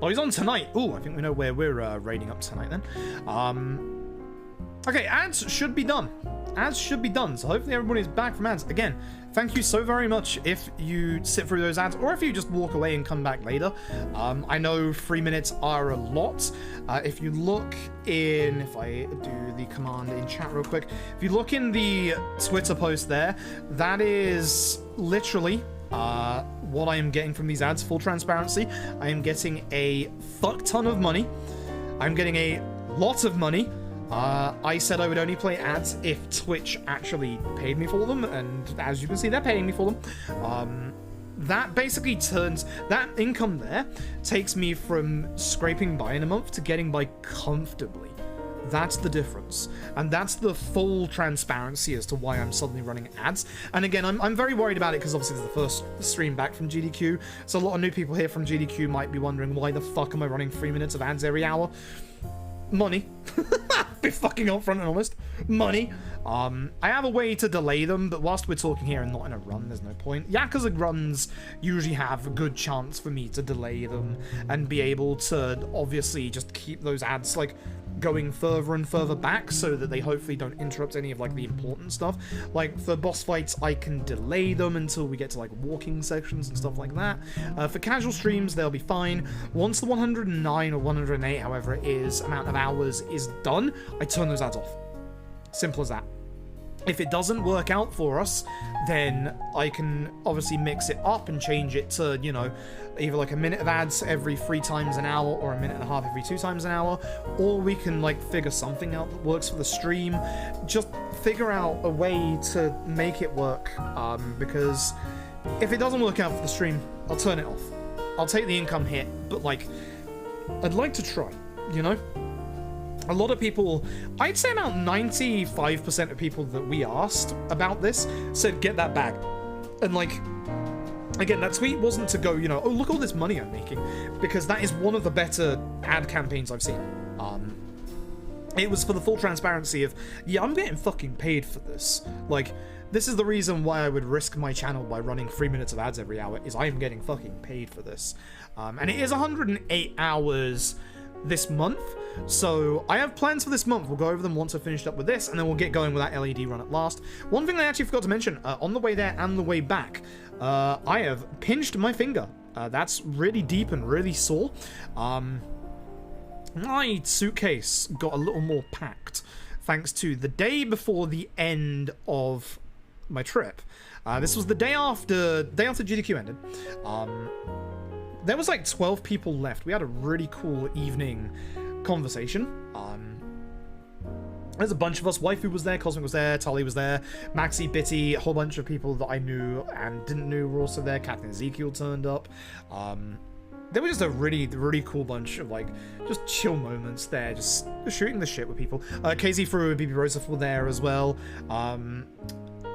Oh, he's on tonight. Ooh, I think we know where we're raiding up tonight then. Okay, ads should be done. Ads should be done. So hopefully everybody's back from ads. Again, thank you so very much if you sit through those ads, or if you just walk away and come back later. I know 3 minutes are a lot. If you look in, if I do the command in chat real quick, if you look in the Twitter post there, that is literally what I am getting from these ads. Full transparency, I am getting a fuck ton of money. I'm getting a lot of money. I said I would only play ads if Twitch actually paid me for them, and as you can see, they're paying me for them. That basically turns, that income there takes me from scraping by in a month to getting by comfortably. That's the difference, and that's the full transparency as to why I'm suddenly running ads. And again, I'm very worried about it because obviously it's the first stream back from GDQ, so a lot of new people here from GDQ might be wondering, why the fuck am I running 3 minutes of ads every hour? Money. Be fucking upfront and honest. Money. I have a way to delay them, but whilst we're talking here and not in a run, there's no point. Yakuza runs usually have a good chance for me to delay them and be able to obviously just keep those ads like going further and further back so that they hopefully don't interrupt any of like the important stuff. Like for boss fights, I can delay them until we get to like walking sections and stuff like that. For casual streams, they'll be fine. Once the 109 or 108, however it is, amount of hours is done, I turn those ads off. Simple as that. If it doesn't work out for us, then I can obviously mix it up and change it to, you know, either like a minute of ads every 3 times an hour or a minute and a half every 2 times an hour, or we can like figure something out that works for the stream. Just figure out a way to make it work, because if it doesn't work out for the stream, I'll turn it off. I'll take the income hit, but like, I'd like to try, you know? A lot of people, I'd say about 95% of people that we asked about this said, get that bag. And like, again, that tweet wasn't to go, you know, oh, look all this money I'm making, because that is one of the better ad campaigns I've seen. It was for the full transparency of, yeah, I'm getting fucking paid for this. Like, this is the reason why I would risk my channel by running 3 minutes of ads every hour, is I am getting fucking paid for this. And it is 108 hours this month, so I have plans for this month. We'll go over them once I've finished up with this, and then we'll get going with that LED run at last. One thing I actually forgot to mention, on the way there and the way back, I have pinched my finger. That's really deep and really sore. My suitcase got a little more packed thanks to the day before the end of my trip. This was the day after GDQ ended. There was like 12 people left. We had a really cool evening conversation. There's a bunch of us. Waifu was there, Cosmic was there, Tully was there, Maxi, Bitty, a whole bunch of people that I knew and didn't know were also there. Captain Ezekiel turned up. There was just a really, really cool bunch of like just chill moments there, just shooting the shit with people. KZ Fru and BB Rosef were there as well.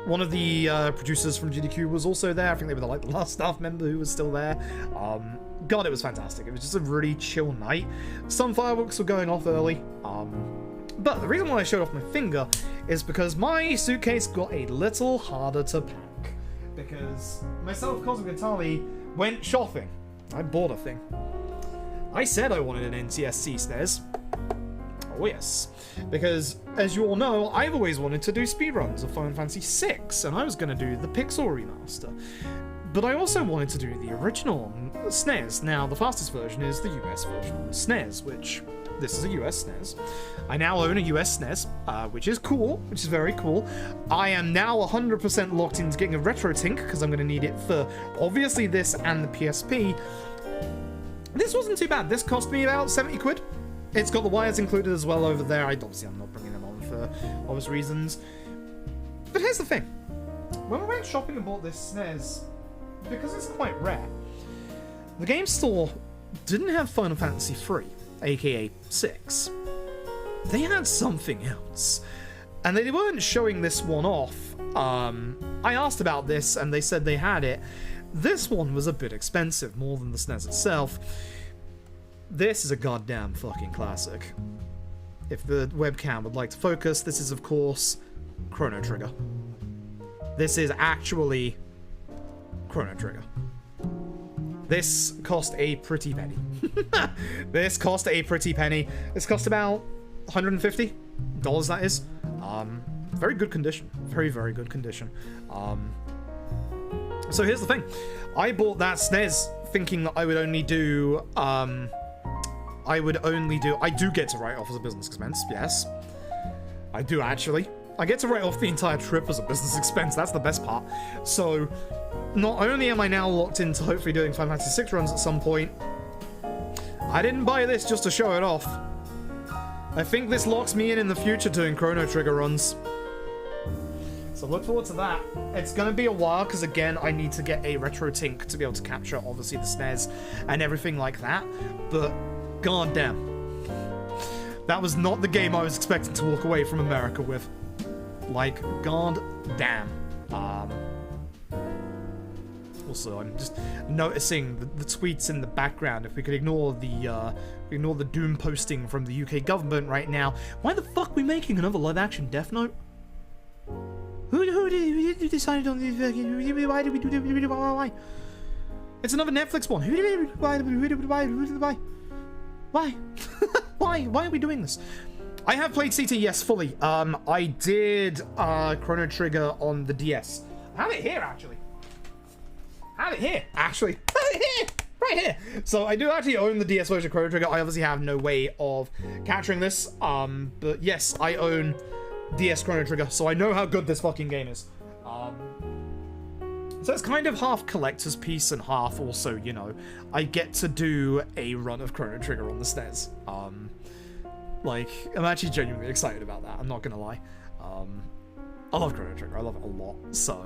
One of the producers from GDQ was also there. I think they were the last staff member who was still there. God, it was fantastic. It was just a really chill night. Some fireworks were going off early. But the reason why I showed off my finger is because my suitcase got a little harder to pack. Because myself, Cosmic, and Tali went shopping. I bought a thing. I said I wanted an NTSC stairs. Oh yes, because as you all know, I've always wanted to do speedruns of Final Fantasy VI, and I was going to do the Pixel remaster. But I also wanted to do the original SNES. Now, the fastest version is the US version of the SNES, which this is a US SNES. I now own a US SNES, which is cool, which is very cool. I am now 100% locked into getting a RetroTink, because I'm going to need it for, obviously, this and the PSP. This wasn't too bad. This cost me about 70 quid. It's got the wires included as well over there. Obviously, I'm not bringing them on for obvious reasons. But here's the thing. When we went shopping and bought this SNES, because it's quite rare, the game store didn't have Final Fantasy III, aka 6. They had something else. And they weren't showing this one off. I asked about this and they said they had it. This one was a bit expensive, more than the SNES itself. This is a goddamn fucking classic. If the webcam would like to focus, this is of course Chrono Trigger. This is actually Chrono Trigger. This cost a pretty penny. This cost a pretty penny. This cost about $150, that is. Very good condition. Very, very good condition. So here's the thing. I bought that SNES thinking that I would only do, I do get to write off as a business expense, yes. I do actually. I get to write off the entire trip as a business expense, that's the best part. So, not only am I now locked into hopefully doing Final Fantasy VI runs at some point, I didn't buy this just to show it off. I think this locks me in the future doing Chrono Trigger runs. So look forward to that. It's gonna be a while, because again, I need to get a RetroTink to be able to capture, obviously, the SNES and everything like that. But, goddamn. That was not the game I was expecting to walk away from America with. Like, goddamn. Also, I'm just noticing the tweets in the background. If we could ignore the doom posting from the UK government right now. Why the fuck are we making another live-action Death Note? Who decided on this? Why did we do that? Why? It's another Netflix one. Why? Why are we doing this? I have played CT, yes, fully. I did Chrono Trigger on the DS. I have it here, actually. Right here. So I do actually own the DS version of Chrono Trigger. I obviously have no way of capturing this. But yes, I own DS Chrono Trigger, so I know how good this fucking game is. So it's kind of half collector's piece and half also, you know, I get to do a run of Chrono Trigger on the SNES. Like, I'm actually genuinely excited about that, I'm not gonna lie. I love Chrono Trigger, I love it a lot, so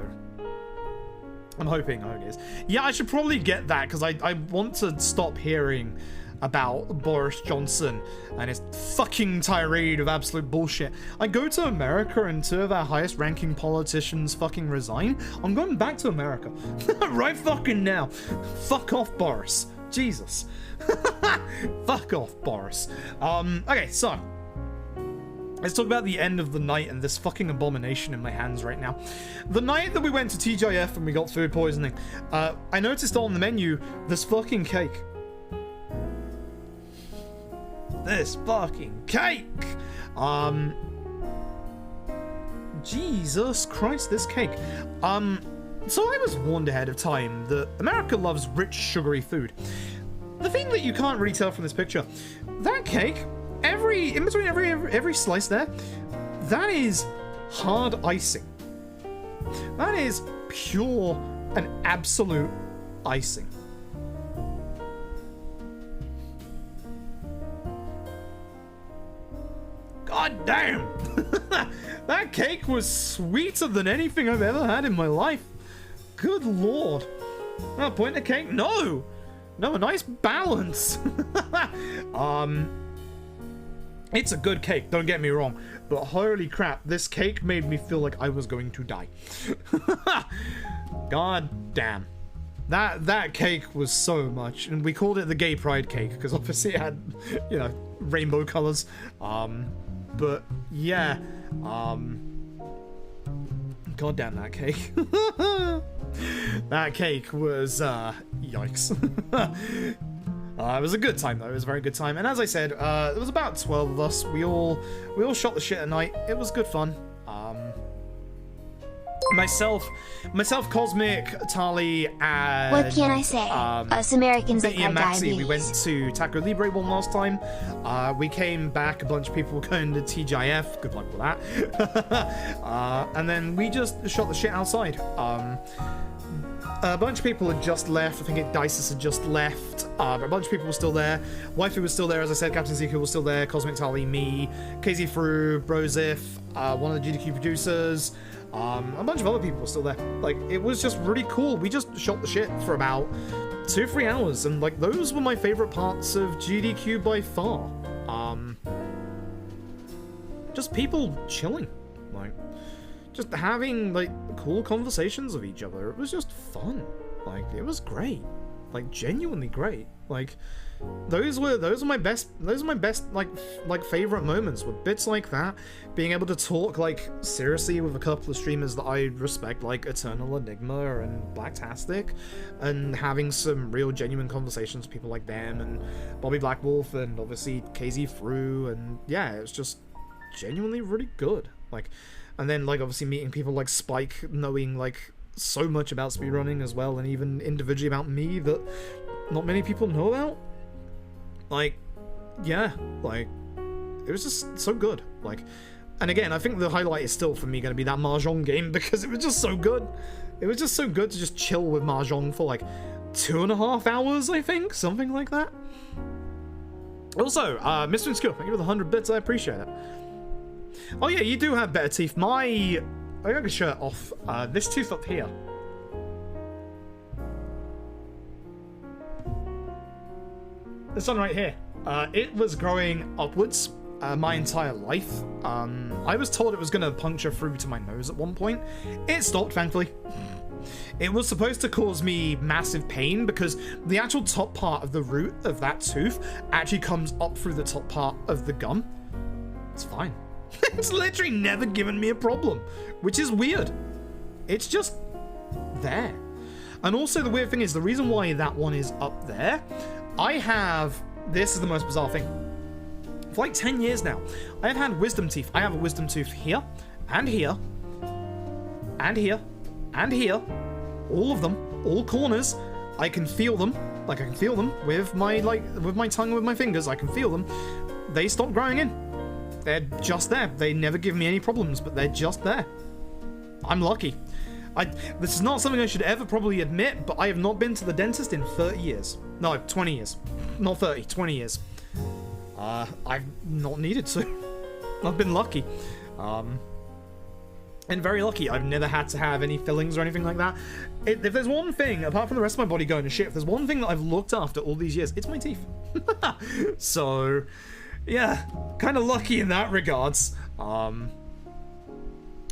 I'm hoping it is. Yeah, I should probably get that, because I want to stop hearing about Boris Johnson and his fucking tirade of absolute bullshit. I go to America and two of our highest ranking politicians fucking resign. I'm going back to America. Right fucking now. Fuck off, Boris. Jesus. Fuck off, Boris. Okay, so let's talk about the end of the night and this fucking abomination in my hands right now. The night that we went to TGIF and we got food poisoning, I noticed on the menu this fucking cake. This fucking cake! Jesus Christ, this cake. So I was warned ahead of time that America loves rich, sugary food. The thing that you can't really tell from this picture, that cake, in between every slice there, that is hard icing. That is pure and absolute icing. God damn! That cake was sweeter than anything I've ever had in my life. Good lord. Oh, point the cake? No! No, a nice balance. It's a good cake, don't get me wrong. But holy crap, this cake made me feel like I was going to die. God damn. That cake was so much. And we called it the gay pride cake, because obviously it had, you know, rainbow colors. But yeah, god damn that cake. That cake was, yikes. It was a good time though, it was a very good time. And as I said, there was about 12 of us. We all shot the shit at night. It was good fun. myself, Cosmic, Tali, and What can I say? Us Americans have Bitty and had Maxi, we went diabetes. to Taco Libre one last time. We came back, a bunch of people were going to TGIF. Good luck with that. And then we just shot the shit outside. A bunch of people had just left. I think Dices had just left. But a bunch of people were still there. Waifu was still there, as I said. Captain Ziku was still there. Cosmic Tali, me, KZ Fru, Brozif, one of the GDQ producers. A bunch of other people were still there. Like, it was just really cool. We just shot the shit for about 2-3 hours, and like those were my favorite parts of GDQ by far. Just people chilling, like just having like cool conversations with each other. It was just fun. Like, it was great. Like, genuinely great. Like, those were my best like favorite moments, with bits like that, being able to talk like seriously with a couple of streamers that I respect, like Eternal Enigma and Blacktastic, and having some real genuine conversations with people like them and Bobby Blackwolf and obviously KZ Fru, and yeah, it was just genuinely really good. Like, and then like obviously meeting people like Spike, knowing like so much about speedrunning as well, and even individually about me that not many people know about. Like, yeah, like, it was just so good. Like, and again, I think the highlight is still for me going to be that Mahjong game, because it was just so good. It was just so good to just chill with Mahjong for like 2.5 hours, I think, something like that. Also, Mr. Insecure, thank you for the 100 bits, I appreciate it. Oh yeah, you do have better teeth. I got a shirt off. This tooth up here. This one right here. It was growing upwards my entire life. I was told it was going to puncture through to my nose at one point. It stopped, thankfully. It was supposed to cause me massive pain because the actual top part of the root of that tooth actually comes up through the top part of the gum. It's fine. It's literally never given me a problem, which is weird. It's just there. And also the weird thing is, the reason why that one is up there, this is the most bizarre thing. For like 10 years now, I have had wisdom teeth. I have a wisdom tooth here, and here, and here, and here. All of them, all corners. I can feel them. Like, I can feel them with my tongue, with my fingers. I can feel them. They stop growing in. They're just there. They never give me any problems, but they're just there. I'm lucky. This is not something I should ever probably admit, but I have not been to the dentist in 30 years. No, 20 years. Not 30, 20 years. I've not needed to. I've been lucky. And very lucky. I've never had to have any fillings or anything like that. If there's one thing, apart from the rest of my body going to shit, if there's one thing that I've looked after all these years, it's my teeth. So, yeah, kind of lucky in that regards.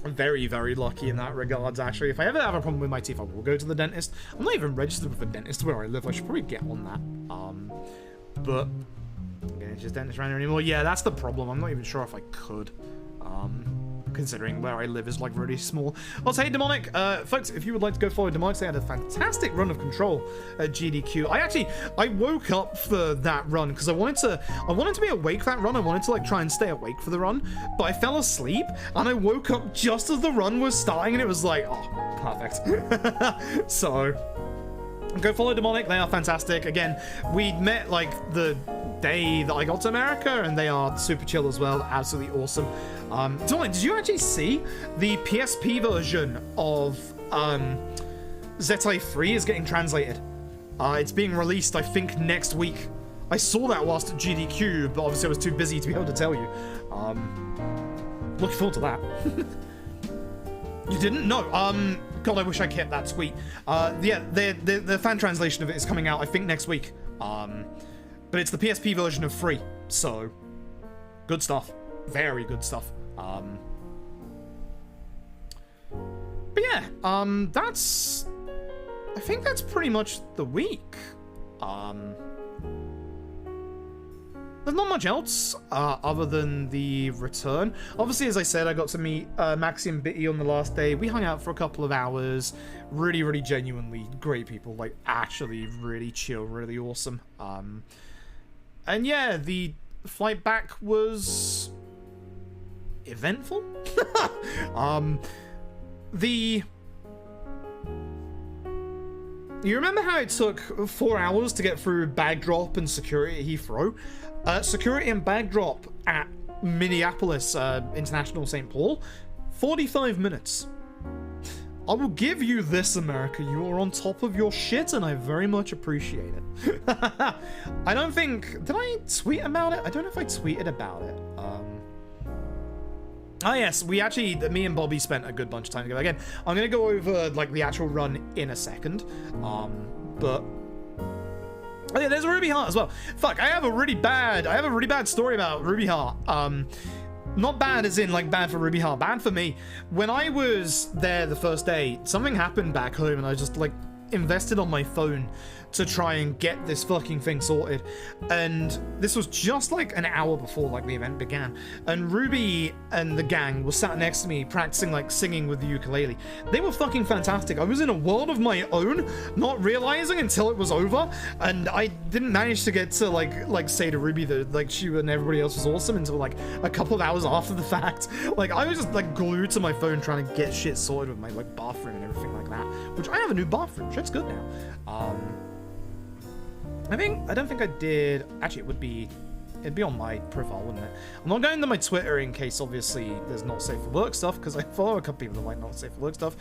Very, very lucky in that regards, actually. If I ever have a problem with my teeth, I will go to the dentist. I'm not even registered with a dentist where I live. I should probably get on that. But I'm gonna just dentist around here anymore. Yeah, that's the problem. I'm not even sure if I could. Considering where I live is like really small. Also, hey Demonic, folks, if you would like to go follow Demonic, they had a fantastic run of Control at GDQ. I woke up for that run because I wanted to be awake that run. I wanted to like try and stay awake for the run, but I fell asleep and I woke up just as the run was starting, and it was like, oh, perfect. So go follow Demonic. They are fantastic. Again, we met like the day that I got to America, and they are super chill as well. Absolutely awesome. Demonic, did you actually see the PSP version of Zetai 3 is getting translated? It's being released, I think, next week. I saw that whilst at GDQ, but obviously I was too busy to be able to tell you. Looking forward to that. You didn't? No. God, I wish I kept that tweet. Yeah, the fan translation of it is coming out, I think, next week. But it's the PSP version of 3, so good stuff. Very good stuff. But yeah, I think that's pretty much the week. There's not much else other than the return. Obviously, as I said, I got to meet Maxi and Bitty on the last day. We hung out for a couple of hours. Really, really genuinely great people. Like, actually really chill, really awesome. And yeah, the flight back was eventful. The You remember how it took 4 hours to get through bag drop and security at Heathrow? Security and bag drop at Minneapolis International St. Paul, 45 minutes. I will give you this, America. You are on top of your shit, and I very much appreciate it. I don't think... Did I tweet about it? I don't know if I tweeted about it. Oh, yes. We actually... Me and Bobby spent a good bunch of time together. Again, I'm going to go over, like, the actual run in a second. But... Oh, yeah, there's a Ruby Heart as well. Fuck, I have a really bad story about Ruby Heart. Not bad as in, like, bad for Ruby Heart. Bad for me. When I was there the first day, something happened back home, and I just, like, invested on my phone to try and get this fucking thing sorted. And this was just, like, an hour before, like, the event began. And Ruby and the gang were sat next to me practicing, like, singing with the ukulele. They were fucking fantastic. I was in a world of my own, not realizing until it was over. And I didn't manage to get to, like say to Ruby that, like, she and everybody else was awesome until, like, a couple of hours after the fact. Like, I was just, like, glued to my phone trying to get shit sorted with my, like, bathroom and everything like that. Which, I have a new bathroom. Shit's good now. I don't think I did. Actually, it'd be on my profile, wouldn't it? I'm not going to my Twitter in case, obviously, there's not safe for work stuff, because I follow a couple people that like not safe for work stuff.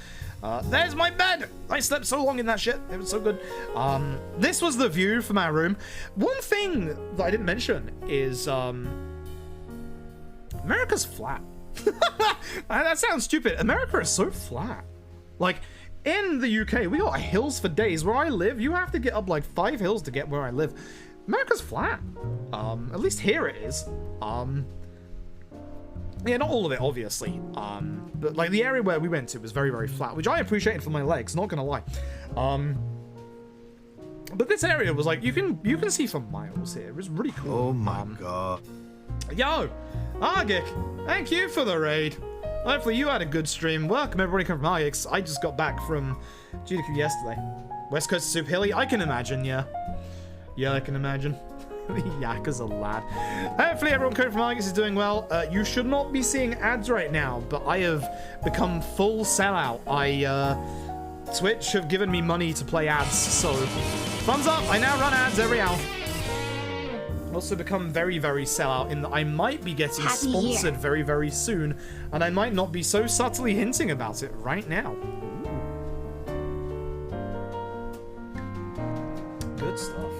There's my bed! I slept so long in that shit. It was so good. This was the view from our room. One thing that I didn't mention is, America's flat. That sounds stupid. America is so flat. Like, in the UK, we got hills for days. Where I live, you have to get up like 5 hills to get where I live. America's flat. At least here it is. Yeah, not all of it, obviously. But like the area where we went to was very, very flat, which I appreciated for my legs, not gonna lie. But this area was like, you can see for miles here. It was really cool. Oh my god. Yo, Argic, thank you for the raid. Hopefully you had a good stream. Welcome everybody coming from Argix. I just got back from SGDQ yesterday. West Coast is super hilly. I can imagine, yeah. Yeah, I can imagine. The Yakker's a lad. Hopefully everyone coming from Argix is doing well. You should not be seeing ads right now, but I have become full sellout. Twitch have given me money to play ads, so thumbs up. I now run ads every hour. Also become very, very sellout in that I might be getting sponsored very, very soon, and I might not be so subtly hinting about it right now. Good stuff.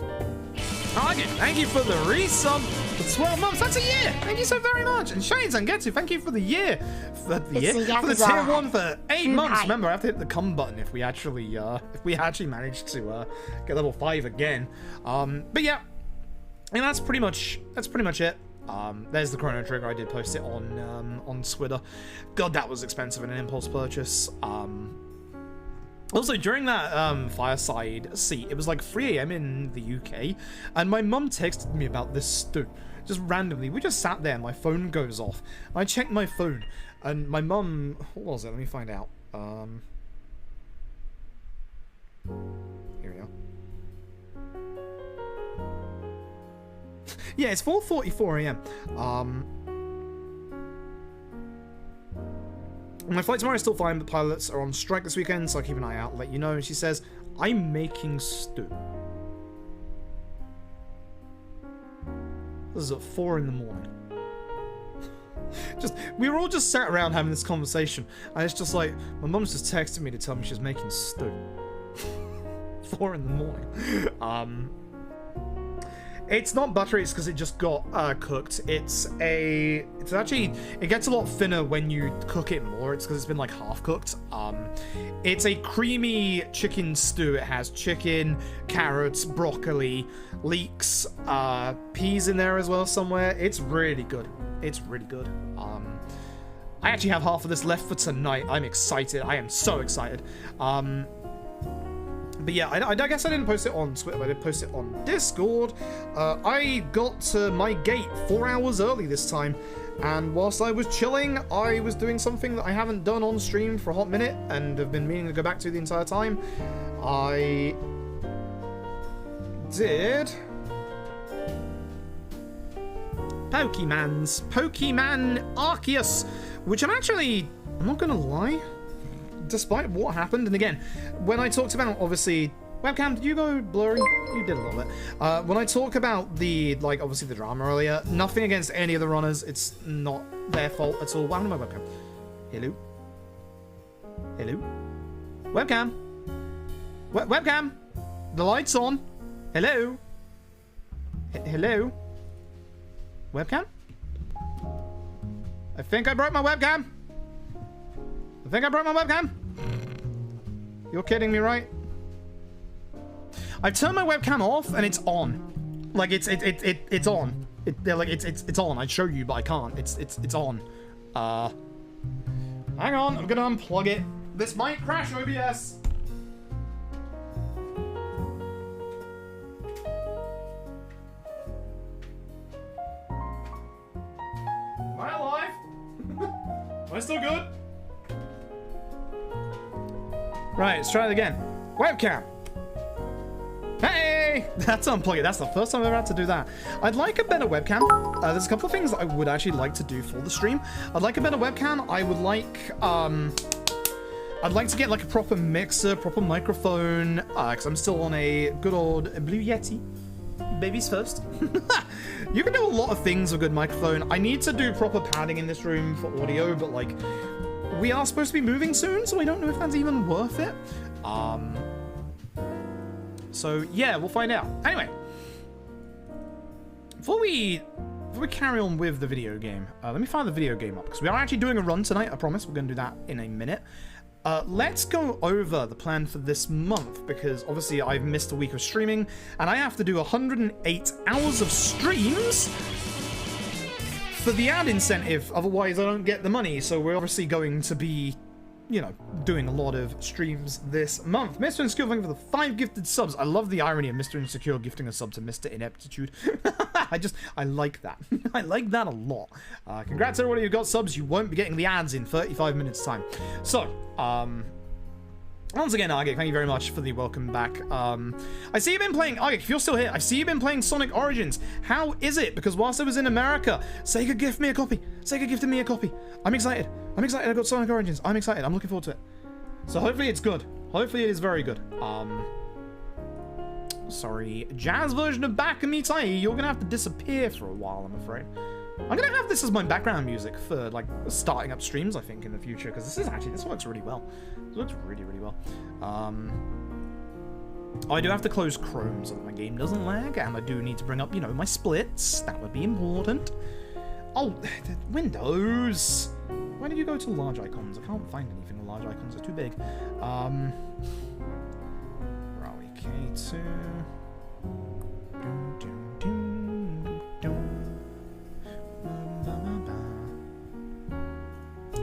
Target, thank you for the resub for 12 months. That's a year. Thank you so very much. And Shane Zangetsu, thank you for the year. For the tier 1 for 8 months. Remember, I have to hit the come button if we actually manage to get level 5 again. But yeah. And that's pretty much it. There's the Chrono Trigger. I did post it on Twitter. God, that was expensive in an impulse purchase. Also, during that fireside seat, it was like 3 AM in the UK, and my mum texted me about this stew. Just randomly. We just sat there, my phone goes off. I checked my phone, and my mum... What was it? Let me find out. Here we are. Yeah, it's 4:44 AM. My flight tomorrow is still fine, but pilots are on strike this weekend, so I'll keep an eye out, let you know. And she says, I'm making stew. This is at 4 in the morning. We were all just sat around having this conversation, and it's just like, my mum's just texted me to tell me she's making stew. 4 in the morning. It's not buttery, it's because it just got cooked. It's actually, it gets a lot thinner when you cook it more. It's because it's been like half cooked. It's a creamy chicken stew. It has chicken, carrots, broccoli, leeks, peas in there as well somewhere. It's really good. It's really good. I actually have half of this left for tonight. I'm excited. I am so excited. But yeah, I guess I didn't post it on Twitter, but I did post it on Discord. I got to my gate 4 hours early this time, and whilst I was chilling, I was doing something that I haven't done on stream for a hot minute, and have been meaning to go back to the entire time. I did... Pokemon Arceus, which I'm not gonna lie, despite what happened, and again, when I talked about, obviously, Webcam, did you go blurry? You did a little bit. When I talk about the, like, obviously the drama earlier, nothing against any of the runners. It's not their fault at all. What happened to my webcam? Hello? Hello? Webcam? Webcam? The light's on. Hello? Hello? Webcam? I think I broke my webcam. I think I broke my webcam. You're kidding me, right? I've turned my webcam off and it's on. Like it's on. It's on. I'd show you, but I can't. It's on. Hang on, I'm gonna unplug it. This might crash OBS. Am I alive? Am I still good? Right, let's try it again. Webcam. Hey! That's unplugged. That's the first time I've ever had to do that. I'd like a better webcam. There's a couple of things that I would actually like to do for the stream. I'd like a better webcam. I would like, I'd like to get like a proper mixer, proper microphone, because I'm still on a good old Blue Yeti. Babies first. You can do a lot of things with a good microphone. I need to do proper padding in this room for audio, but like, we are supposed to be moving soon, so I don't know if that's even worth it. So yeah, we'll find out. Anyway, before we carry on with the video game, let me fire the video game up, because we are actually doing a run tonight, I promise. We're going to do that in a minute. Let's go over the plan for this month, because obviously I've missed a week of streaming, and I have to do 108 hours of streams for the ad incentive, otherwise I don't get the money, so we're obviously going to be, you know, doing a lot of streams this month. Mr. Insecure, thank you for the 5 gifted subs. I love the irony of Mr. Insecure gifting a sub to Mr. Ineptitude. I like that. I like that a lot. Congrats to everybody who got subs. You won't be getting the ads in 35 minutes time. So, once again, Argik, thank you very much for the welcome back. I see you've been playing, Argik, if you're still here, I see you've been playing Sonic Origins. How is it? Because whilst I was in America, Sega gifted me a copy. Sega gifted me a copy. I'm excited. I'm excited I got Sonic Origins. I'm excited. I'm looking forward to it. So hopefully it's good. Hopefully it is very good. Sorry. Jazz version of Back and Me Tai, you're gonna have to disappear for a while, I'm afraid. I'm gonna have this as my background music for like starting up streams, I think, in the future, because this works really well. This works really, really well. Oh, I do have to close Chrome so that my game doesn't lag, and I do need to bring up, you know, my splits. That would be important. Oh, Windows. Why did you go to large icons? I can't find anything with large icons. They're too big. Where are we? K2.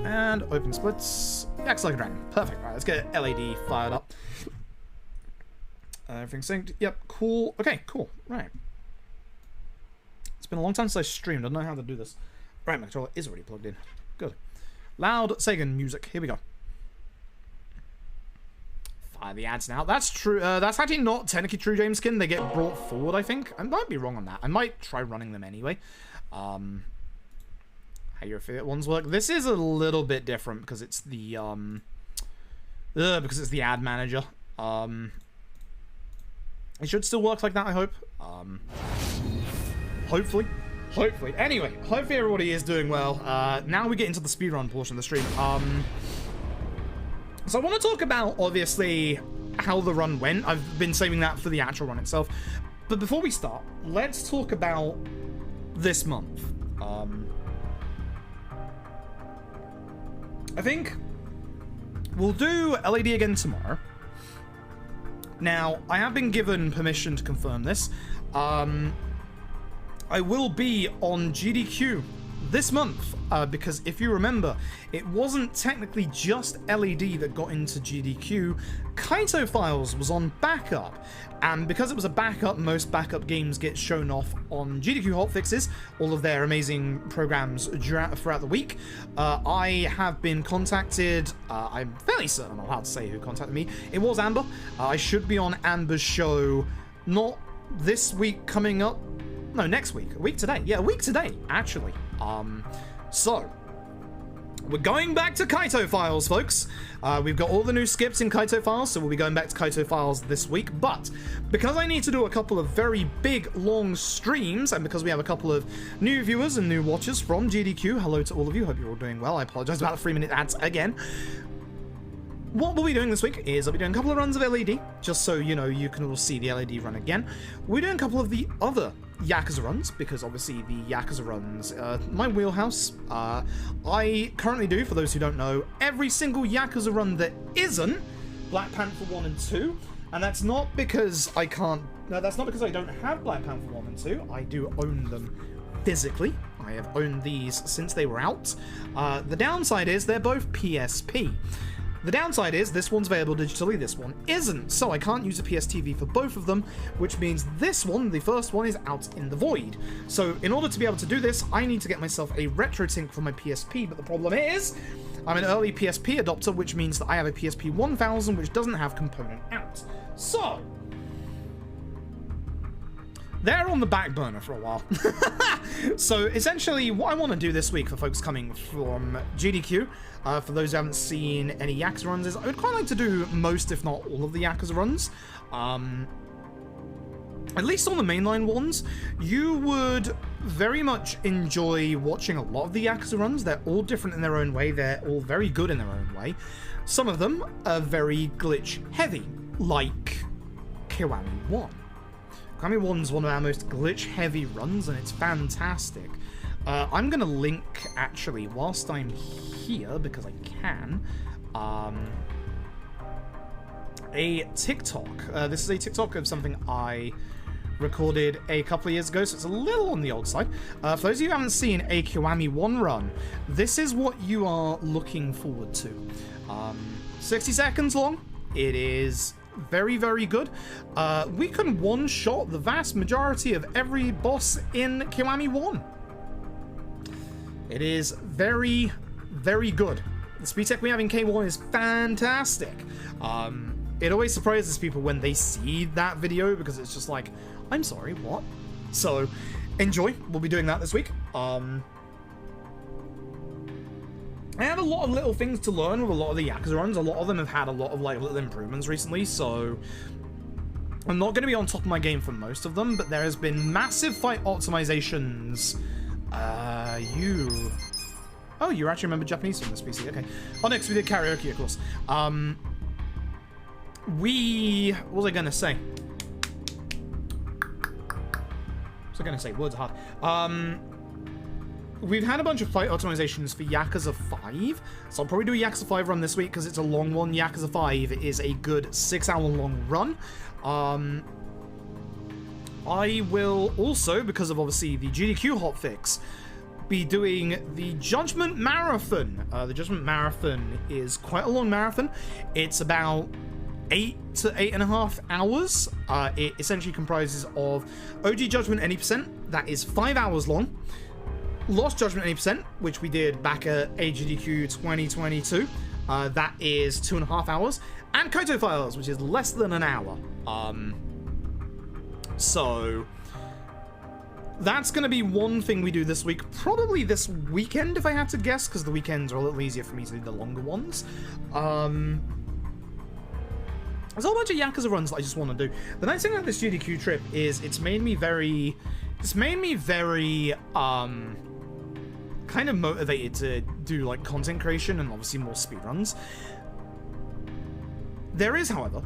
And open splits. Acts like a dragon. Perfect. Right, let's get LED fired up. Everything's synced. Yep, cool. Okay, cool. Right. It's been a long time since I streamed. I don't know how to do this. Right, my controller is already plugged in. Good. Loud Sega music. Here we go. Fire the ads now. That's true. That's actually not technically true, James Skin. They get brought forward, I think. I might be wrong on that. I might try running them anyway. How your affiliate ones work. This is a little bit different because it's the ad manager. It should still work like that, I hope. Hopefully. Anyway, hopefully everybody is doing well. Now we get into the speedrun portion of the stream. So I want to talk about, obviously, how the run went. I've been saving that for the actual run itself. But before we start, let's talk about this month. I think we'll do LED again tomorrow. Now, I have been given permission to confirm this. I will be on GDQ this month, because if you remember, it wasn't technically just LED that got into GDQ. Kaito Files was on backup, and because it was a backup, most backup games get shown off on GDQ Hotfixes, all of their amazing programs throughout the week. I have been contacted. I'm fairly certain I'm allowed to say who contacted me. It was Amber. I should be on Amber's show, not this week coming up. No, next week. A week today. Yeah, a week today, actually. So, We're going back to Kaito Files, folks. We've got all the new skips in Kaito Files, so we'll be going back to Kaito Files this week. But because I need to do a couple of very big, long streams, and because we have a couple of new viewers and new watchers from GDQ, hello to all of you. Hope you're all doing well. I apologize about the 3-minute ads again. What we'll be doing this week is I'll be doing a couple of runs of LED, just so you know you can all see the LED run again. We're doing a couple of the other Yakuza runs, because obviously the Yakuza runs, my wheelhouse. I currently do, for those who don't know, every single Yakuza run that isn't Black Panther 1 and 2, and that's not because I can't, no, that's not because I don't have Black Panther 1 and 2, I do own them physically. I have owned these since they were out. The downside is they're both PSP. The downside is this one's available digitally, this one isn't, so I can't use a PSTV for both of them, which means this one, the first one, is out in the void. So in order to be able to do this, I need to get myself a RetroTink for my PSP, but the problem is, I'm an early PSP adopter, which means that I have a PSP 1000, which doesn't have component out. So they're on the back burner for a while. So essentially what I want to do this week for folks coming from GDQ, for those who haven't seen any Yakuza runs, is I would quite like to do most, if not all, of the Yakuza runs. At least on the mainline ones. You would very much enjoy watching a lot of the Yakuza runs. They're all different in their own way. They're all very good in their own way. Some of them are very glitch heavy, like Kiwami 1. Kiwami 1's one of our most glitch-heavy runs, and it's fantastic. I'm going to link, actually, whilst I'm here, because I can, a TikTok. This is a TikTok of something I recorded a couple of years ago, so it's a little on the old side. For those of you who haven't seen a Kiwami 1 run, this is what you are looking forward to. 60 seconds long. It is very, very good. We can one-shot the vast majority of every boss in Kiwami 1. It is very, very good. The speed tech we have in K1 is fantastic. It always surprises people when they see that video, because it's just like, I'm sorry, what? So, enjoy. We'll be doing that this week. I have a lot of little things to learn with a lot of the Yakuza runs. A lot of them have had a lot of like little improvements recently, so I'm not going to be on top of my game for most of them, but there has been massive fight optimizations. Oh, you actually remember Japanese from this PC, okay. Oh, next we did karaoke, of course. What was I going to say? Words are hard. We've had a bunch of fight optimizations for Yakuza 5, so I'll probably do a Yakuza 5 run this week because it's a long one. Yakuza 5 is a good 6-hour long run. I will also, because of obviously the GDQ hotfix, be doing the Judgment Marathon. The Judgment Marathon is quite a long marathon. It's about 8 to 8.5 hours. It essentially comprises of OG Judgment 80%, that is 5 hours long. Lost Judgment 80%, which we did back at AGDQ 2022. That is 2.5 hours. And Kaito Files, which is less than an hour. So that's going to be one thing we do this week. Probably this weekend, if I had to guess, because the weekends are a little easier for me to do the longer ones. There's a whole bunch of Yakuza runs that I just want to do. The nice thing about this GDQ trip is it's made me very kind of motivated to do like content creation and obviously more speedruns. There is, however,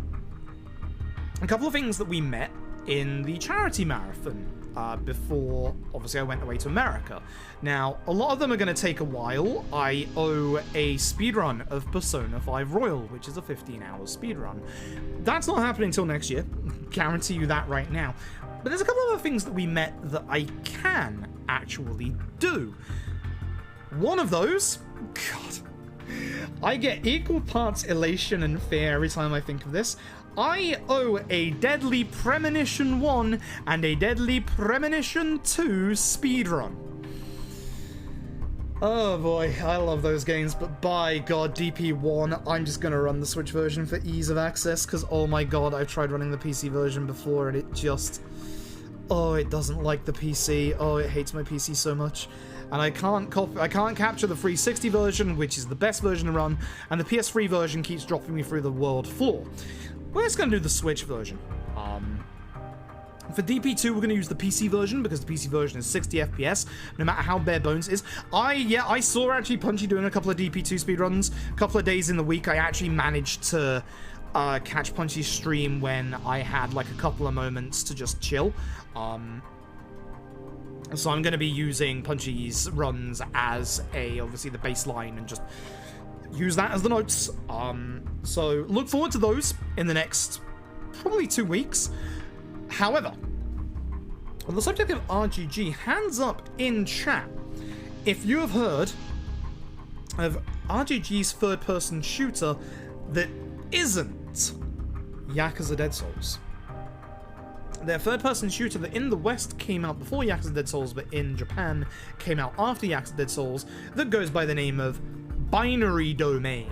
a couple of things that we met in the charity marathon before, obviously, I went away to America. Now, a lot of them are going to take a while. I owe a speedrun of Persona 5 Royal, which is a 15-hour speedrun. That's not happening until next year. Guarantee you that right now. But there's a couple of other things that we met that I can actually do. One of those, God, I get equal parts elation and fear every time I think of this. I owe a Deadly Premonition 1 and a Deadly Premonition 2 speedrun. Oh boy, I love those games, but by God, DP1, I'm just gonna run the Switch version for ease of access, because oh my God, I've tried running the PC version before and it just... Oh, it doesn't like the PC. Oh, it hates my PC so much. And I can't capture the 360 version, which is the best version to run, and the PS3 version keeps dropping me through the world floor. We're just going to do the Switch version. For DP2, we're going to use the PC version, because the PC version is 60 FPS, no matter how bare bones it is. I saw actually Punchy doing a couple of DP2 speedruns. A couple of days in the week, I actually managed to catch Punchy's stream when I had like a couple of moments to just chill. So I'm going to be using Punchy's runs as obviously the baseline and just use that as the notes. So look forward to those in the next probably 2 weeks. However, on the subject of RGG, hands up in chat if you have heard of RGG's third-person shooter that isn't Yakuza Dead Souls. Their third-person shooter that in the West came out before Yakuza Dead Souls, but in Japan came out after Yakuza Dead Souls, that goes by the name of Binary Domain.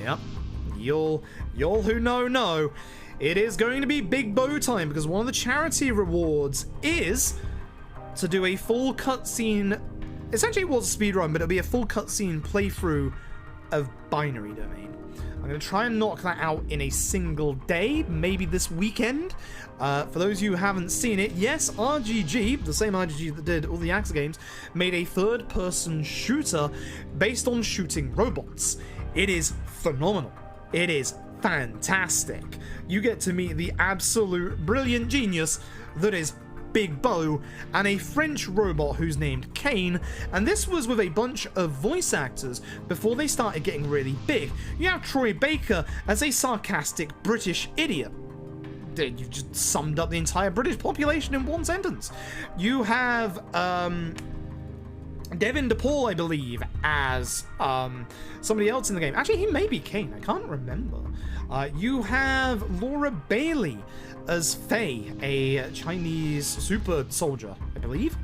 Yep. Y'all who know, it is going to be big bow time, because one of the charity rewards is to do a full cutscene. Essentially it was a speedrun, but it'll be a full cutscene playthrough of Binary Domain. I'm going to try and knock that out in a single day, maybe this weekend. For those of you who haven't seen it, yes, RGG, the same RGG that did all the Yakuza games, made a third-person shooter based on shooting robots. It is phenomenal. It is fantastic. You get to meet the absolute brilliant genius that is Big Bow and a French robot who's named Kane, and this was with a bunch of voice actors before they started getting really big. You have Troy Baker as a sarcastic British idiot. You've just summed up the entire British population in one sentence. You have Devin DePaul, I believe, as somebody else in the game. Actually, he may be Kane. I can't remember. You have Laura Bailey as Faye, a Chinese super soldier, I believe.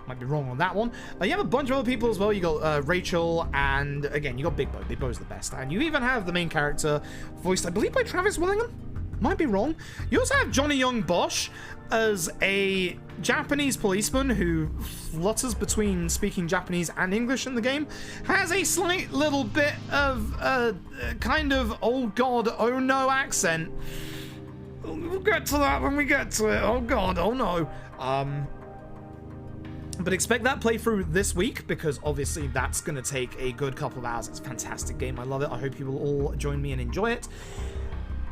Might be wrong on that one. You have a bunch of other people as well. You got Rachel, and again, you got Big Bo. Big Bo's the best. And you even have the main character voiced, I believe, by Travis Willingham. Might be wrong. You also have Johnny Young Bosch as a Japanese policeman who flutters between speaking Japanese and English in the game. Has a slight little bit of kind of oh god, oh no accent. We'll get to that when we get to it. Oh god, oh no. But expect that playthrough this week, because obviously that's going to take a good couple of hours. It's a fantastic game. I love it. I hope you will all join me and enjoy it.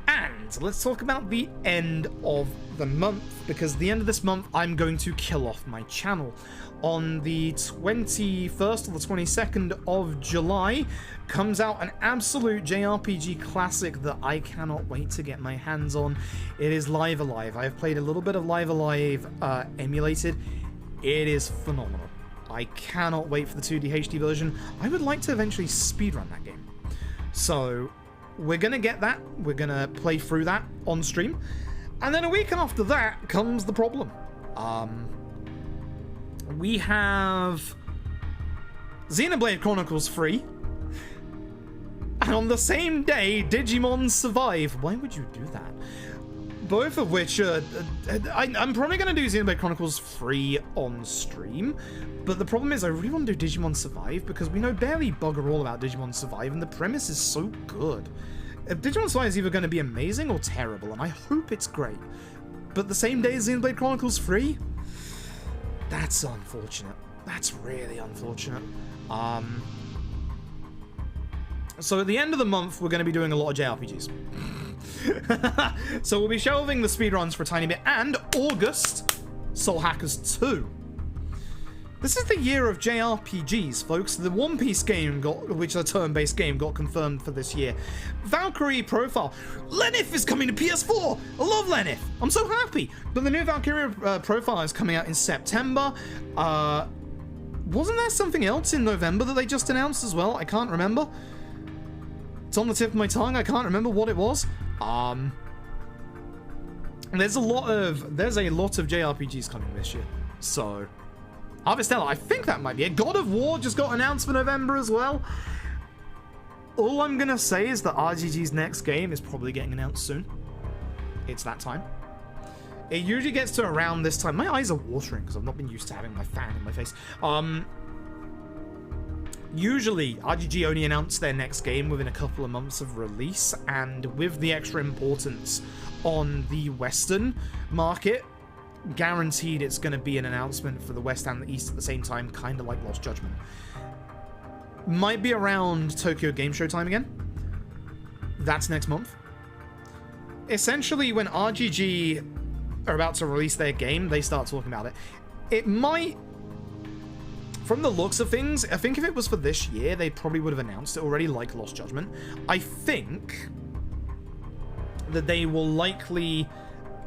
And let's talk about the end of the month, because the end of this month I'm going to kill off my channel. On the 21st or the 22nd of July comes out an absolute JRPG classic that I cannot wait to get my hands on. It is Live Alive. I've played a little bit of Live Alive emulated. It is phenomenal. I cannot wait for the 2D HD version. I would like to eventually speedrun that game. So we're going to get that. We're going to play through that on stream. And then a week after that comes the problem. We have Xenoblade Chronicles 3. And on the same day, Digimon Survive. Why would you do that? Both of which, I'm probably going to do Xenoblade Chronicles 3 on stream. But the problem is I really want to do Digimon Survive, because we know barely bugger all about Digimon Survive, and the premise is so good. Digimon Survive is either going to be amazing or terrible, and I hope it's great. But the same day as Xenoblade Chronicles 3? That's unfortunate. That's really unfortunate. So at the end of the month, we're going to be doing a lot of JRPGs. So we'll be shelving the speedruns for a tiny bit, and August, Soul Hackers 2. This is the year of JRPGs, folks. The One Piece game, which is a turn-based game, got confirmed for this year. Valkyrie Profile. Lenif is coming to PS4! I love Lenif! I'm so happy! But the new Valkyrie Profile is coming out in September. Wasn't there something else in November that they just announced as well? I can't remember. It's on the tip of my tongue. I can't remember what it was. There's a lot of JRPGs coming this year. So Harvestella, I think that might be it. God of War just got announced for November as well. All I'm gonna say is that RGG's next game is probably getting announced soon. it's that time. It usually gets to around this time. My eyes are watering because I've not been used to having my fan in my face. Usually, RGG only announce their next game within a couple of months of release, and with the extra importance on the Western market, guaranteed it's going to be an announcement for the West and the East at the same time, kind of like Lost Judgment. Might be around Tokyo Game Show time again. That's next month. Essentially, when RGG are about to release their game, they start talking about it. It might... From the looks of things, I think if it was for this year, they probably would have announced it already, like Lost Judgment. I think that they will likely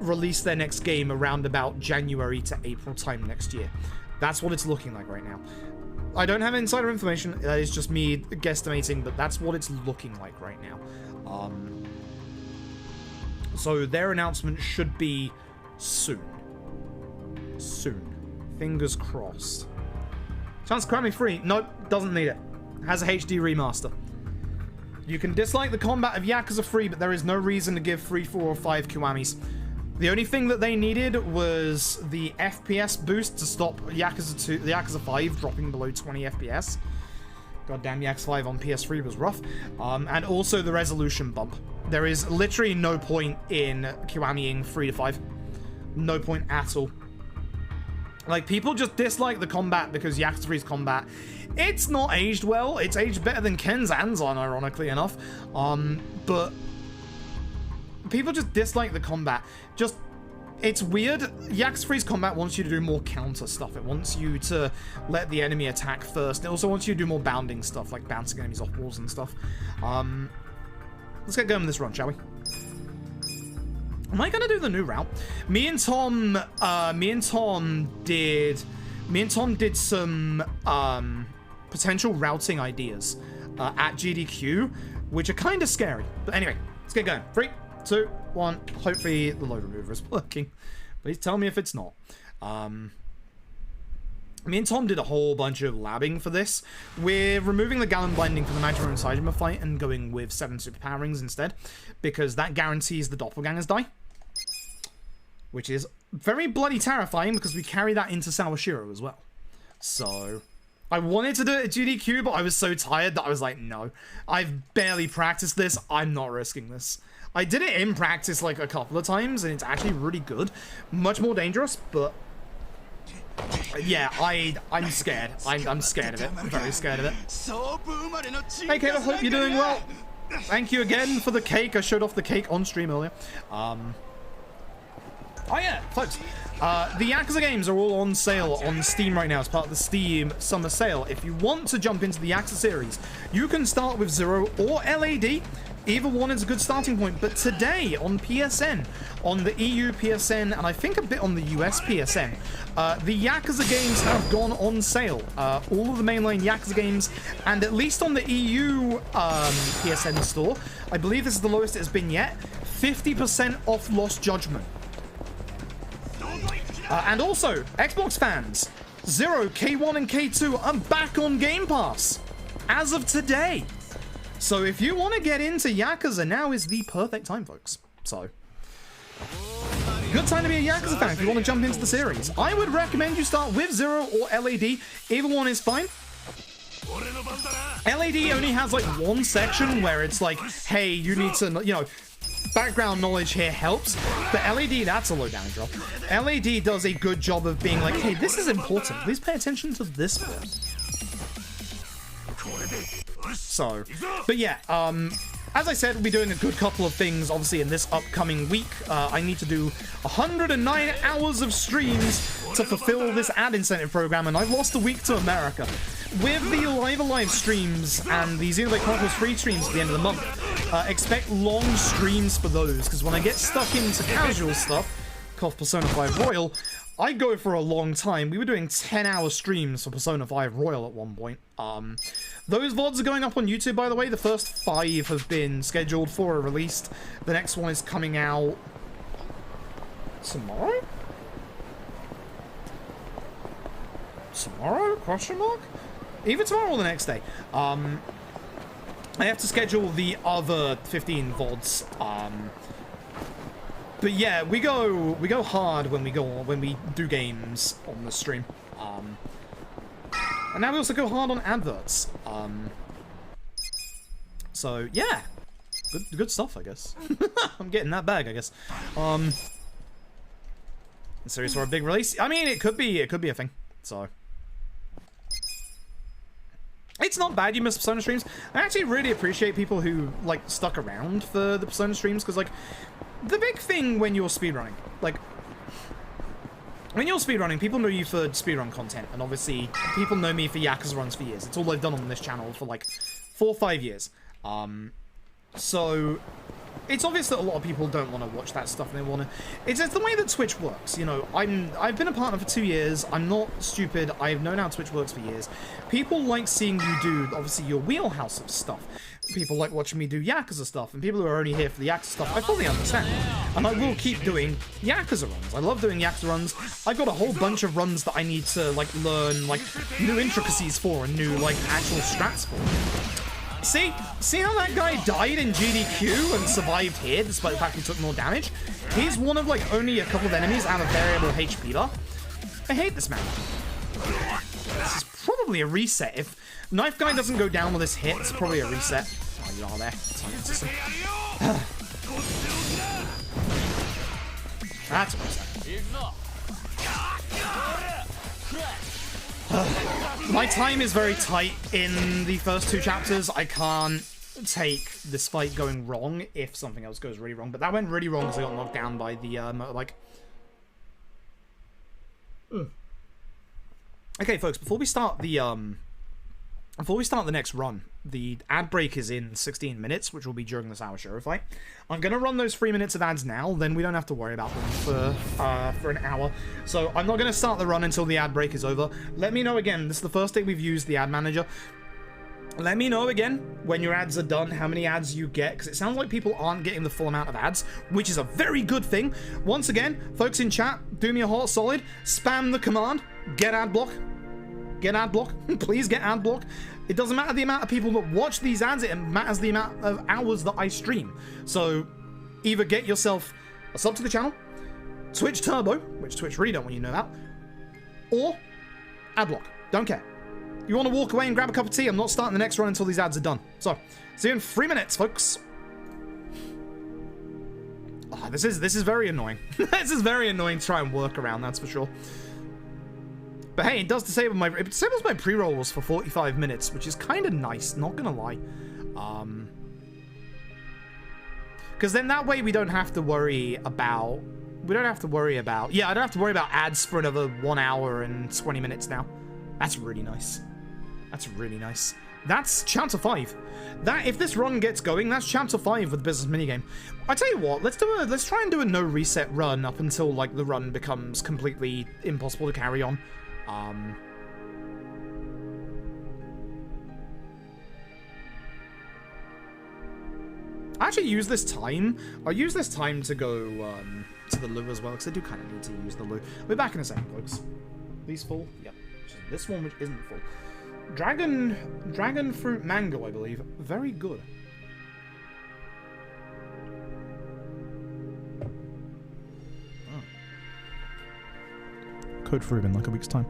release their next game around about January to April time next year. That's what it's looking like right now. I don't have insider information. That is just me guesstimating, but that's what it's looking like right now. So their announcement should be soon. Soon. Fingers crossed. Chance to crown me free. Nope, doesn't need it. Has a HD remaster. You can dislike the combat of Yakuza 3, but there is no reason to give 3, 4, or 5 Kiwamis. The only thing that they needed was the FPS boost to stop Yakuza 5 dropping below 20 FPS. Goddamn, Yakuza 5 on PS3 was rough. And also the resolution bump. There is literally no point in Kiwamiing 3 to 5. No point at all. Like, people just dislike the combat because Yakuza 3's combat, it's not aged well. It's aged better than Ken's Anzan, ironically enough. But people just dislike the combat. Just, it's weird. Yakuza 3's combat wants you to do more counter stuff. It wants you to let the enemy attack first. It also wants you to do more bounding stuff, like bouncing enemies off walls and stuff. Let's get going with this run, shall we? Am I gonna do the new route? Me and Tom did some potential routing ideas at GDQ, which are kind of scary. But anyway, let's get going. 3, 2, 1. Hopefully the load remover is working. Please tell me if it's not. Me and Tom did a whole bunch of labbing for this. We're removing the Gallon Blinding for the Majima and Saejima fight and going with 7 superpower rings instead, because that guarantees the doppelgangers die. Which is very bloody terrifying because we carry that into Sawashiro as well. So, I wanted to do it at GDQ, but I was so tired that I was like, no. I've barely practiced this. I'm not risking this. I did it in practice like a couple of times, and it's actually really good. Much more dangerous, but... yeah, I'm scared. I'm scared of it. I'm very scared of it. Hey, Kayla, hope you're doing well. Thank you again for the cake. I showed off the cake on stream earlier. Oh yeah, folks, the Yakuza games are all on sale on Steam right now as part of the Steam Summer Sale. If you want to jump into the Yakuza series, you can start with 0 or LAD. Either one is a good starting point, but today on PSN, on the EU PSN, and I think a bit on the US PSN, the Yakuza games have gone on sale. All of the mainline Yakuza games, and at least on the EU PSN store, I believe this is the lowest it has been yet, 50% off Lost Judgment. And also, Xbox fans, 0, K1, and K2 are back on Game Pass as of today. So if you want to get into Yakuza, now is the perfect time, folks. So, good time to be a Yakuza fan if you want to jump into the series. I would recommend you start with 0 or LAD. Either one is fine. LAD only has like one section where it's like, hey, you need to, you know, background knowledge here helps, but LAD, that's a low damage drop. LAD does a good job of being like, hey, this is important. Please pay attention to this bit. So, but yeah, as I said, we'll be doing a good couple of things, obviously, in this upcoming week. I need to do 109 hours of streams to fulfill this ad incentive program, and I've lost a week to America. With the Live Alive streams and the Xenoblade Chronicles free streams at the end of the month, expect long streams for those, because when I get stuck into casual stuff, cough Persona 5 Royal, I go for a long time. We were doing 10-hour streams for Persona 5 Royal at one point. Those VODs are going up on YouTube, by the way. The first 5 have been scheduled for a released. The next one is coming out tomorrow? Tomorrow? Question mark? Either tomorrow or the next day. I have to schedule the other 15 VODs. But yeah, we go hard when we do games on the stream. And now we also go hard on adverts. So yeah, good stuff, I guess. I'm getting that bag, I guess. Serious for a big release? I mean, it could be a thing. So it's not bad you miss Persona streams. I actually really appreciate people who like stuck around for the Persona streams, because like the big thing when you're speedrunning, like when you're speedrunning, people know you for speedrun content, and obviously people know me for Yakuza runs for years. It's all I've done on this channel for like 4 or 5 years. So it's obvious that a lot of people don't want to watch that stuff, and they want to... It's the way that Twitch works, you know. I've been a partner for 2 years. I'm not stupid. I've known how Twitch works for years. People like seeing you do, obviously, your wheelhouse of stuff. People like watching me do Yakuza stuff, and people who are only here for the Yakuza stuff, I fully understand. And I will keep doing Yakuza runs. I love doing Yakuza runs. I've got a whole bunch of runs that I need to, like, learn, like, new intricacies for and new, like, actual strats for. See how that guy died in GDQ and survived here, despite the fact he took more damage? He's one of, like, only a couple of enemies out of variable HP buff. I hate this man. This is probably a reset. If Knife Guy doesn't go down with this hit, it's probably a reset. Oh, you are there. That's a reset. My time is very tight in the first 2 chapters. I can't take this fight going wrong if something else goes really wrong. But that went really wrong because I got knocked down by the motorbike. Okay, folks, before we start the next run, the ad break is in 16 minutes, which will be during this hour show fight. I'm gonna run those 3 minutes of ads now, then we don't have to worry about them for an hour. So I'm not gonna start the run until the ad break is over. Let me know again. This is the first day we've used the ad manager. Let me know again when your ads are done, how many ads you get, because it sounds like people aren't getting the full amount of ads, which is a very good thing. Once again, folks in chat, do me a hot solid, spam the command, get ad block. Get ad block. Please get ad block. It doesn't matter the amount of people that watch these ads, it matters the amount of hours that I stream. So either get yourself a sub to the channel, Twitch Turbo, which Twitch really don't want you to know about, or ad block. Don't care. You want to walk away and grab a cup of tea? I'm not starting the next run until these ads are done. So, see you in 3 minutes, folks. Oh, this is very annoying. This is very annoying to try and work around, that's for sure. But hey, it does disable my... It disables my pre-rolls for 45 minutes, which is kind of nice, not gonna lie. Because then that way we don't have to worry about... Yeah, I don't have to worry about ads for another 1 hour and 20 minutes now. That's really nice. That's really nice. That's chapter 5. That, if this run gets going, that's chapter 5 with the business minigame. I tell you what, let's try and do a no reset run up until like the run becomes completely impossible to carry on. I actually use this time. I'll use this time to go to the loo as well, because I do kind of need to use the loo. We're back in a second, folks. These full? Yep. This one, which isn't full. Dragon fruit mango, I believe. Very good. Code for in like a week's time.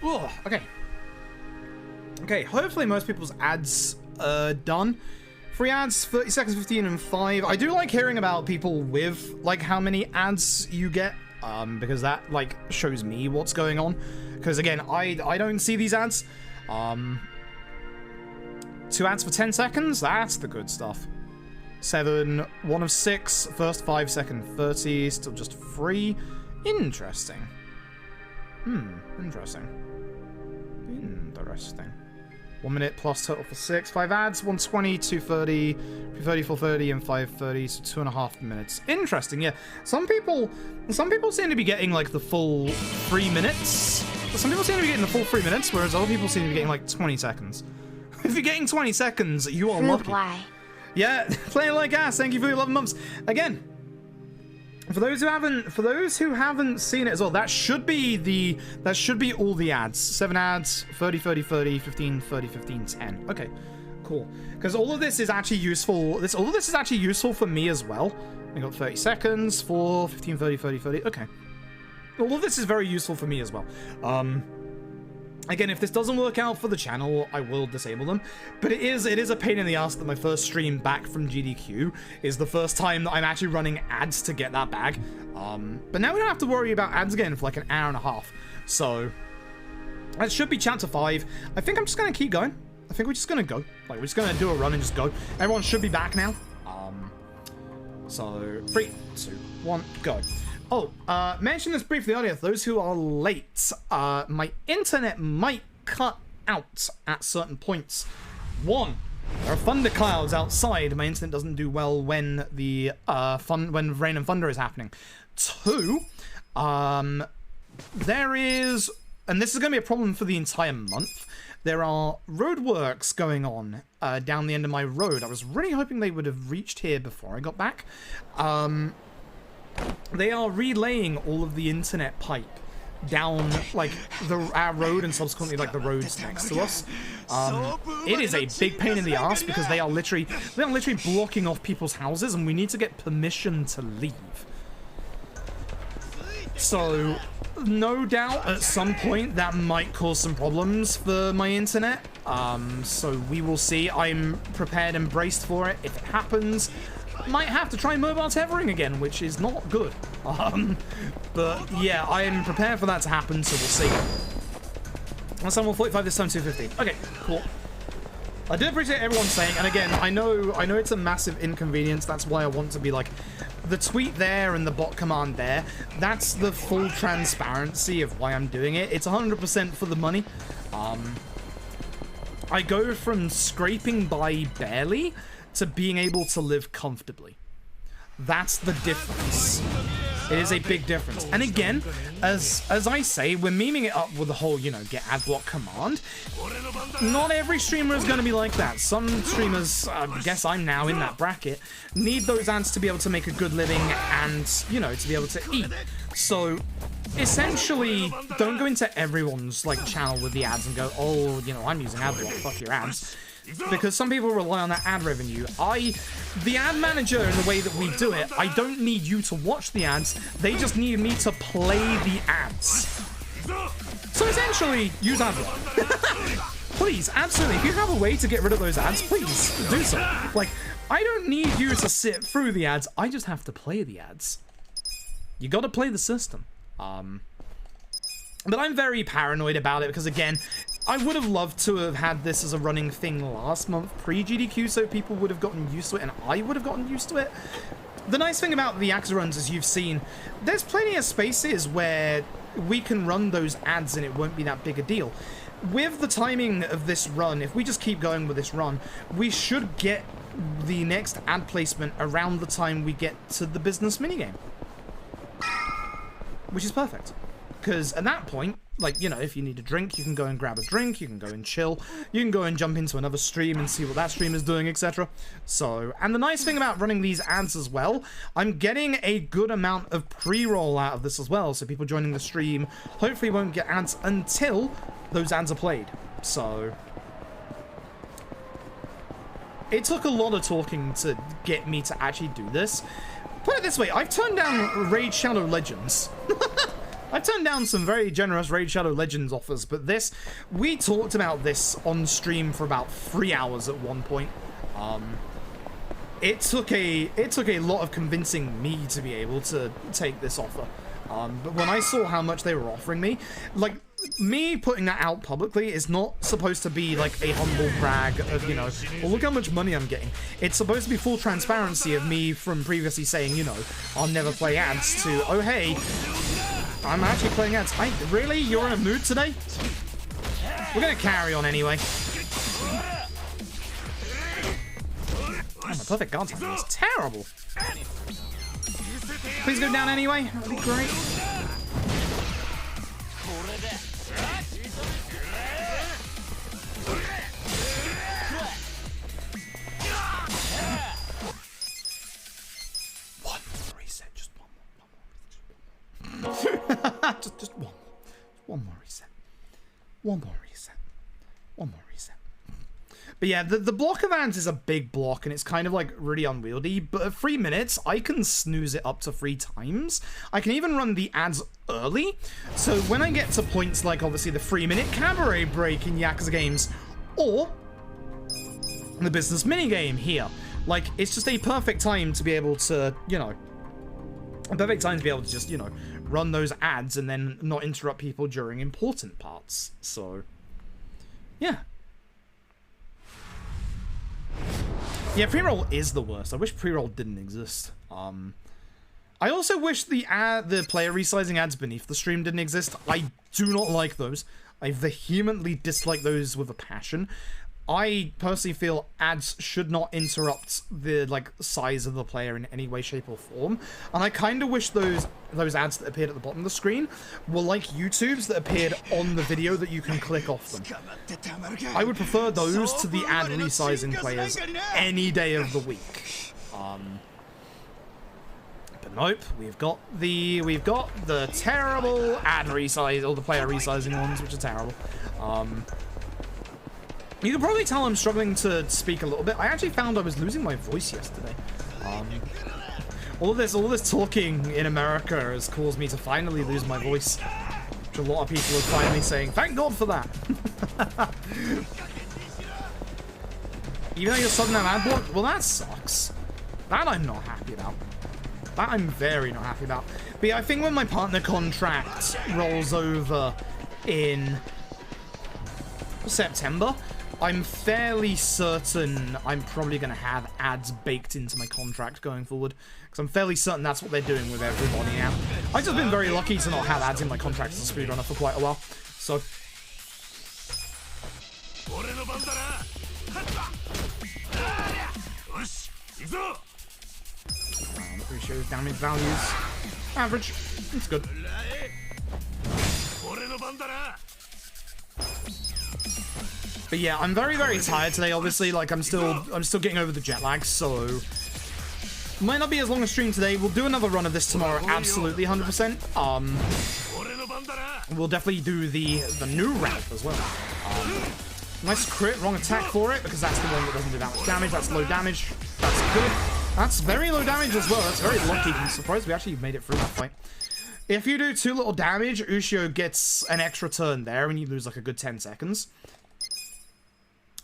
Ugh, okay. Okay, hopefully most people's ads are done. Free ads, 30 seconds, 15 and 5. I do like hearing about people with, like, how many ads you get, because that, like, shows me what's going on. Because, again, I don't see these ads. 2 ads for 10 seconds? That's the good stuff. 7, 1 of 6, first 5 second 30, still just free. Interesting. Interesting. 1 minute plus total for 6. 5 ads, 120, 230, 330, 430, and 530, so 2.5 minutes. Interesting, yeah. Some people seem to be getting, like, the full 3 minutes. Some people seem to be getting the full 3 minutes, whereas other people seem to be getting, like, 20 seconds. If you're getting 20 seconds, you are lucky. Yeah, playing like ass. Thank you for your 11 months. Again, for those who haven't seen it as well, that should be all the ads. 7 ads, 30, 30, 30, 15, 30, 15, 10. Okay, cool. Because all of this is actually useful. All of this is actually useful for me as well. I got 30 seconds, 4, 15, 30, 30, 30. Okay. All of this is very useful for me as well. Again, if this doesn't work out for the channel, I will disable them. But it is a pain in the ass that my first stream back from GDQ is the first time that I'm actually running ads to get that bag. But now we don't have to worry about ads again for like an hour and a half. So that should be chapter 5. I think I'm just gonna keep going. I think we're just gonna go. Like, we're just gonna do a run and just go. Everyone should be back now. So 3, 2, 1, go. Oh, mention this briefly earlier, for those who are late, my internet might cut out at certain points. 1, there are thunderclouds outside. My internet doesn't do well when the when rain and thunder is happening. 2, there is, and this is going to be a problem for the entire month, there are roadworks going on down the end of my road. I was really hoping they would have reached here before I got back. They are relaying all of the internet pipe down, like, our road and subsequently, like, the roads next to us. It is a big pain in the ass because they are literally blocking off people's houses and we need to get permission to leave. So, no doubt at some point that might cause some problems for my internet. So we will see. I'm prepared and braced for it. If it happens, might have to try mobile tethering again, which is not good. But yeah, I am prepared for that to happen, so we'll see. Last time 145, this time 250. Okay, cool. I do appreciate everyone saying, and again, I know it's a massive inconvenience. That's why I want to be like, the tweet there and the bot command there. That's the full transparency of why I'm doing it. It's 100% for the money. I go from scraping by barely to being able to live comfortably. That's the difference. It is a big difference. And again, as I say, we're memeing it up with the whole, you know, get adblock command. Not every streamer is going to be like that. Some streamers, I guess I'm now in that bracket, need those ads to be able to make a good living and, you know, to be able to eat. So essentially, don't go into everyone's, like, channel with the ads and go, oh, you know, I'm using adblock, fuck your ads. Because some people rely on that ad revenue. The ad manager, in the way that we do it, I don't need you to watch the ads. They just need me to play the ads. So essentially, use adblock. Please, absolutely. If you have a way to get rid of those ads, please do so. Like, I don't need you to sit through the ads. I just have to play the ads. You gotta play the system. But I'm very paranoid about it because, again, I would have loved to have had this as a running thing last month pre-GDQ so people would have gotten used to it and I would have gotten used to it. The nice thing about the axe runs, as you've seen, there's plenty of spaces where we can run those ads and it won't be that big a deal. With the timing of this run, if we just keep going with this run, we should get the next ad placement around the time we get to the business minigame. Which is perfect. Because at that point, like, you know, if you need a drink, you can go and grab a drink, you can go and chill, you can go and jump into another stream and see what that stream is doing, etc. So, and the nice thing about running these ads as well, I'm getting a good amount of pre-roll out of this as well, so people joining the stream hopefully won't get ads until those ads are played. So, it took a lot of talking to get me to actually do this. Put it this way, I've turned down Raid Shadow Legends. I've turned down some very generous Raid Shadow Legends offers, but this, we talked about this on stream for about 3 hours at one point. It took a lot of convincing me to be able to take this offer. But when I saw how much they were offering me, like, me putting that out publicly is not supposed to be like a humble brag of, you know, well, look how much money I'm getting. It's supposed to be full transparency of me from previously saying, you know, I'll never play ads, to, oh hey, I'm actually playing ads. Really? You're in a mood today? We're gonna carry on anyway. Oh, my perfect guard timing is terrible. Please go down anyway. That'd be great. One more reset. Just one more. just one more. One more reset. One more reset. One more reset. But yeah, the block of ads is a big block, and it's kind of like really unwieldy, but at 3 minutes, I can snooze it up to 3 times. I can even run the ads early, so when I get to points like, obviously, the 3-minute cabaret break in Yakuza games, or the business minigame here, like, it's just a perfect time to be able to, you know, a perfect time to be able to just, you know, run those ads and then not interrupt people during important parts, so, yeah. Yeah, pre-roll is the worst. I wish pre-roll didn't exist. I also wish the player resizing ads beneath the stream didn't exist. I do not like those. I vehemently dislike those with a passion. I personally feel ads should not interrupt the size of the player in any way, shape, or form. And I kind of wish those ads that appeared at the bottom of the screen were like YouTube's that appeared on the video that you can click off them. I would prefer those to the ad resizing players any day of the week. But nope, we've got the terrible ad resize, or the player resizing ones, which are terrible. You can probably tell I'm struggling to speak a little bit. I actually found I was losing my voice yesterday. All this talking in America has caused me to finally lose my voice, which a lot of people are finally saying, thank God for that. Even though you're suddenly ad block, well, that sucks. That I'm not happy about. That I'm very not happy about. But yeah, I think when my partner contract rolls over in September, I'm fairly certain I'm probably going to have ads baked into my contract going forward. Because I'm fairly certain that's what they're doing with everybody now. I've just been very lucky to not have ads in my contract as a speedrunner for quite a while. So... I'm pretty sure damage values. Average. It's good. But yeah, I'm very, very tired today, obviously. Like, I'm still getting over the jet lag, so... Might not be as long a stream today. We'll do another run of this tomorrow, absolutely, 100%. We'll definitely do the new ramp as well. Nice crit, wrong attack for it, because that's the one that doesn't do that much damage. That's low damage. That's good. That's very low damage as well. That's very lucky. I'm surprised we actually made it through that fight. If you do too little damage, Ushio gets an extra turn there, and you lose like a good 10 seconds.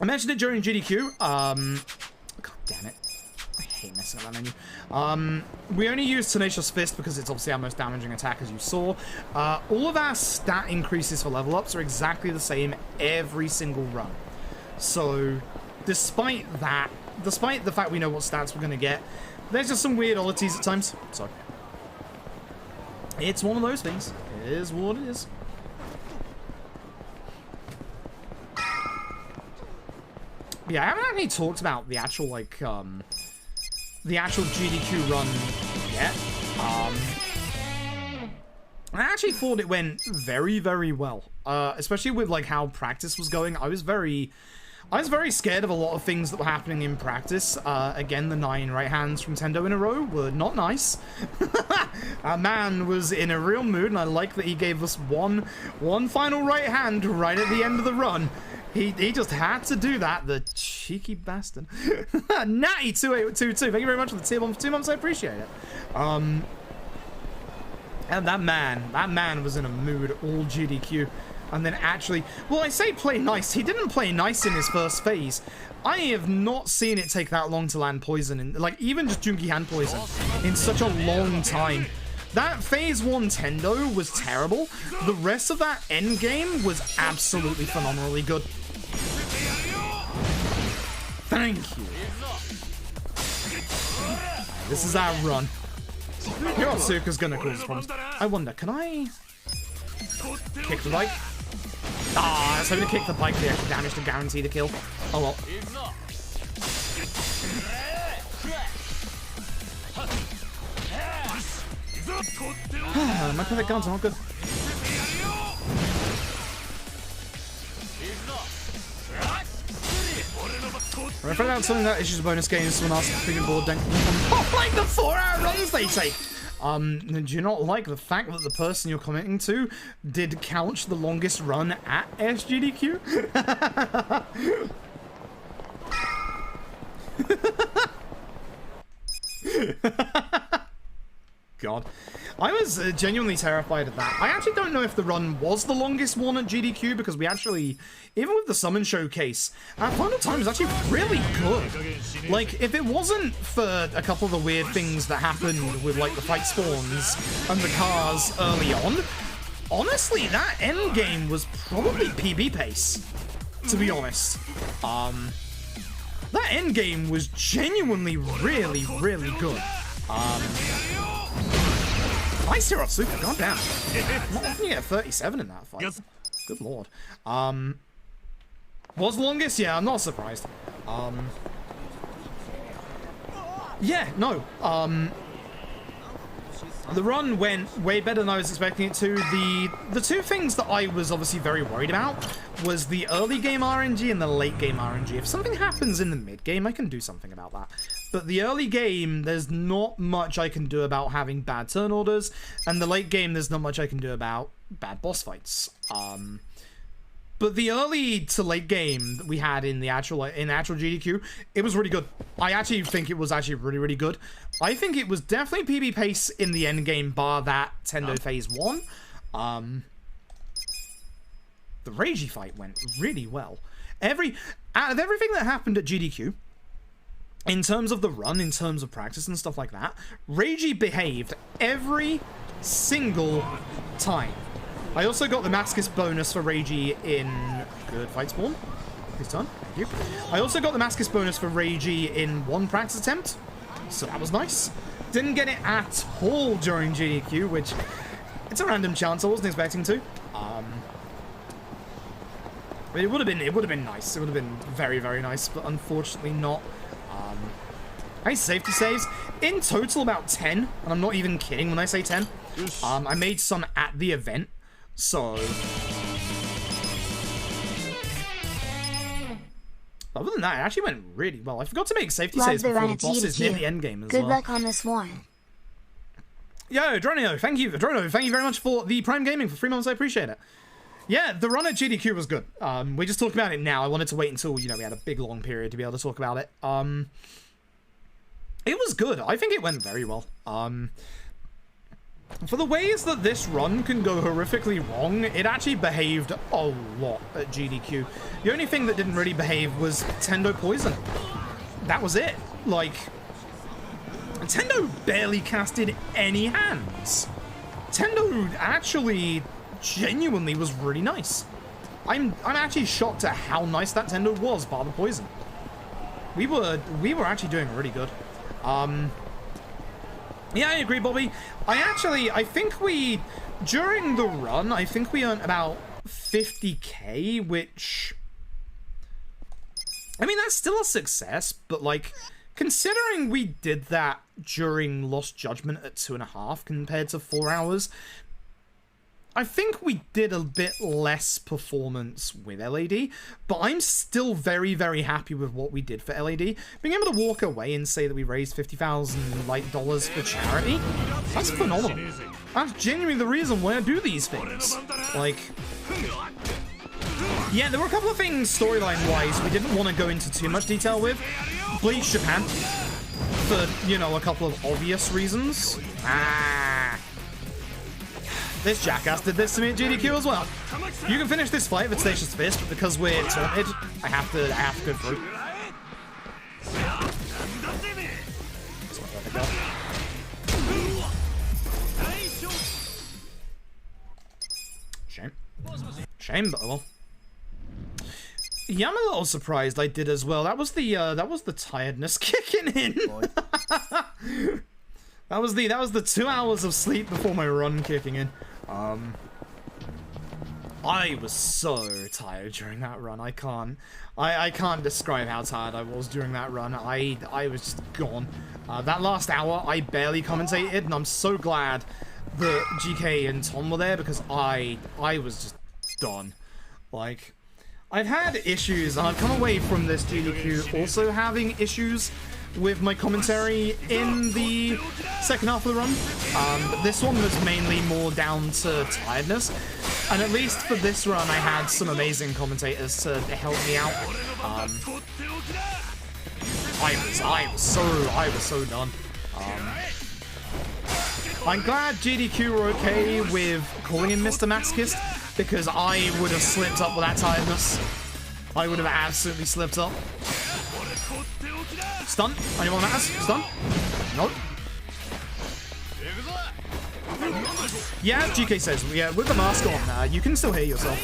I mentioned it during GDQ. God damn it. I hate messing with that menu. We only use Tenacious Fist because it's obviously our most damaging attack, as you saw. All of our stat increases for level ups are exactly the same every single run. So, despite the fact we know what stats we're going to get, there's just some weird oddities at times. So, it's one of those things. It is what it is. Yeah, I haven't actually talked about the actual, like, the actual GDQ run yet. I actually thought it went very, very well. Especially with, like, how practice was going. I was very scared of a lot of things that were happening in practice. Again, the 9 right hands from Tendo in a row were not nice. Our man was in a real mood, and I like that he gave us one final right hand right at the end of the run. He just had to do that, the cheeky bastard. Natty2822, thank you very much for the tier 1 for 2 months, I appreciate it. And that man was in a mood all GDQ. And then actually, well, I say play nice. He didn't play nice in his first phase. I have not seen it take that long to land poison, in, like even just Junkie hand poison, in such a long time. That phase 1 Tendo was terrible. The rest of that end game was absolutely phenomenally good. Thank you. This is our run. Hirotsuka's gonna cause problems. I wonder, can I kick the bike? Ah, I was hoping to kick the bike for the extra damage to guarantee the kill. Oh well. My perfect guns are not good. We're afraid about something that issues a bonus game. Someone asked the freaking board don't like the 4-hour runs they take. Do you not like the fact that the person you're commenting to did couch the longest run at SGDQ? God. I was genuinely terrified of that. I actually don't know if the run was the longest one at GDQ, because we actually, even with the summon showcase, our final time was actually really good. Like, if it wasn't for a couple of the weird things that happened with, like, the fight spawns and the cars early on, honestly, that end game was probably PB pace, to be honest. That end game was genuinely really, really good. Nice Hirotsuka, god damn. Not often you get 37 in that fight. Good lord. Was the longest? Yeah, I'm not surprised. Yeah, no. The run went way better than I was expecting it to. The two things that I was obviously very worried about was the early game RNG and the late game RNG. If something happens in the mid game, I can do something about that. But the early game, there's not much I can do about having bad turn orders, and the late game, there's not much I can do about bad boss fights. But the early to late game that we had in the actual GDQ, it was really good. I actually think it was actually really, really good. I think it was definitely PB pace in the end game, bar that Tendo phase 1. The Reiji fight went really well. Out of everything that happened at GDQ, in terms of the run, in terms of practice and stuff like that, Reiji behaved every single time. I also got the Mascus bonus for Reiji in... Good fight spawn. Please turn. Thank you. I also got the Mascus bonus for Reiji in one practice attempt, so that was nice. Didn't get it at all during GDQ, which... It's a random chance. I wasn't expecting to. But it would have been nice. It would have been very, very nice, but unfortunately not. Nice safety saves. In total, about 10, and I'm not even kidding when I say 10. I made some at the event, so... Other than that, it actually went really well. I forgot to make safety saves before the bosses near the end game as well. Good luck on this one. Yo, Dronio, thank you. Dronio, thank you very much for the Prime Gaming for 3 months. I appreciate it. Yeah, the run at GDQ was good. We just talked about it now. I wanted to wait until, you know, we had a big, long period to be able to talk about it. It was good. I think it went very well. For the ways that this run can go horrifically wrong, it actually behaved a lot at GDQ. The only thing that didn't really behave was Tendo Poison. That was it. Like, Tendo barely casted any hands. Tendo actually genuinely was really nice. I'm actually shocked at how nice that Tendo was, bar the poison. We were actually doing really good. Yeah, I agree, Bobby. I think we, during the run, I think we earned about 50k, which, I mean, that's still a success, but like, considering we did that during Lost Judgment at 2.5 compared to 4 hours, I think we did a bit less performance with LAD, but I'm still very, very happy with what we did for LAD. Being able to walk away and say that we raised $50,000 for charity, that's phenomenal. That's genuinely the reason why I do these things. Like, yeah, there were a couple of things storyline-wise we didn't want to go into too much detail with. Bleach Japan, for, you know, a couple of obvious reasons. This jackass did this to me at GDQ as well. You can finish this fight with Station's Fist, but because we're taunted, I have to go through. Shame. Shame, but well. Yeah, I'm a little surprised I did as well. That was the tiredness kicking in. that was the 2 hours of sleep before my run kicking in. I was so tired during that run. I can't describe how tired I was during that run. I was just gone. That last hour, I barely commentated, and I'm so glad that GK and Tom were there because I was just done. Like, I've had issues, and I've come away from this GDQ also having issues with my commentary in the second half of the run. But this one was mainly more down to tiredness. And at least for this run, I had some amazing commentators to help me out. I was so done. I'm glad GDQ were okay with calling him Mr. Maxkist, because I would have slipped up with that tiredness. I would have absolutely slipped up. Stun? Anyone matters? Stun? Nope. Yeah, as GK says, yeah, with the mask on, you can still hear yourself.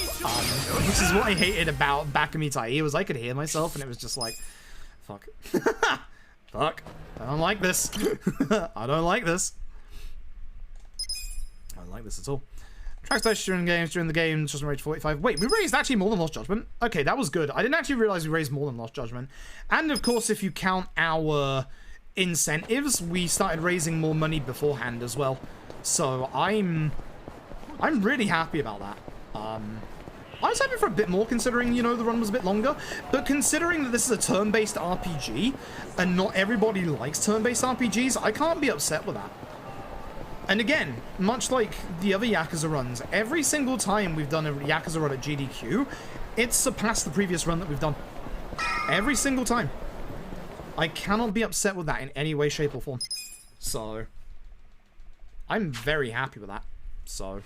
Which is what I hated about Bakamitai. Was I could hear myself, and it was just like, fuck. Fuck. I don't like this. I don't like this. I don't like this at all. Track stage during the game, just rage 45. Wait, we raised actually more than Lost Judgment? Okay, that was good. I didn't actually realize we raised more than Lost Judgment. And of course, if you count our incentives, we started raising more money beforehand as well. So I'm really happy about that. I was hoping for a bit more considering, you know, the run was a bit longer. But considering that this is a turn-based RPG, and not everybody likes turn-based RPGs, I can't be upset with that. And again, much like the other Yakuza runs, every single time we've done a Yakuza run at GDQ, it's surpassed the previous run that we've done. Every single time. I cannot be upset with that in any way, shape, or form. So, I'm very happy with that. So,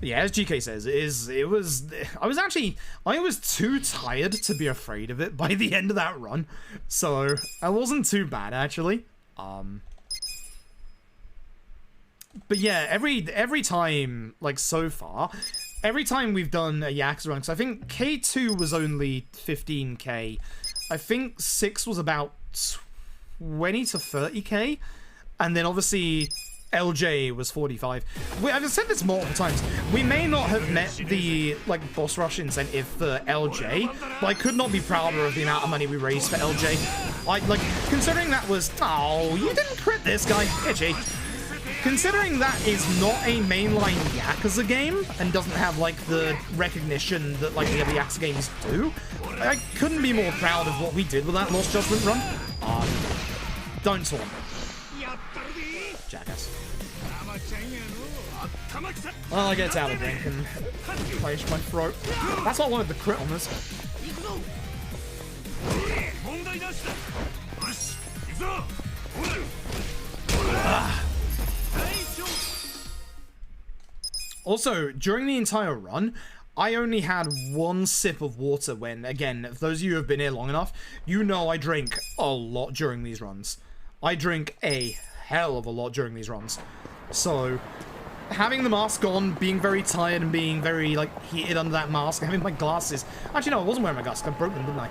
yeah, as GK says, I was too tired to be afraid of it by the end of that run. So, I wasn't too bad, actually. But yeah, every time, like so far, every time we've done a Yakuza run, because I think K2 was only 15k, I think 6 was about 20 to 30k, and then obviously LJ was 45. I've said this multiple times. We may not have met the boss rush incentive for LJ, but I could not be prouder of the amount of money we raised for LJ. Considering that was, oh, you didn't crit this guy, itchy. Considering that is not a mainline Yakuza game and doesn't have the recognition that the other Yakuza games do, I couldn't be more proud of what we did with that Lost Judgment run. Don't taunt. Jackass. Well, I get to have a drink and place my throat. That's why I wanted the crit on this. Also, during the entire run, I only had one sip of water when, again, if those of you who have been here long enough, you know I drink a lot during these runs. I drink a hell of a lot during these runs. So, having the mask on, being very tired and being very, heated under that mask, having my glasses... Actually, no, I wasn't wearing my glasses. I broke them, didn't I?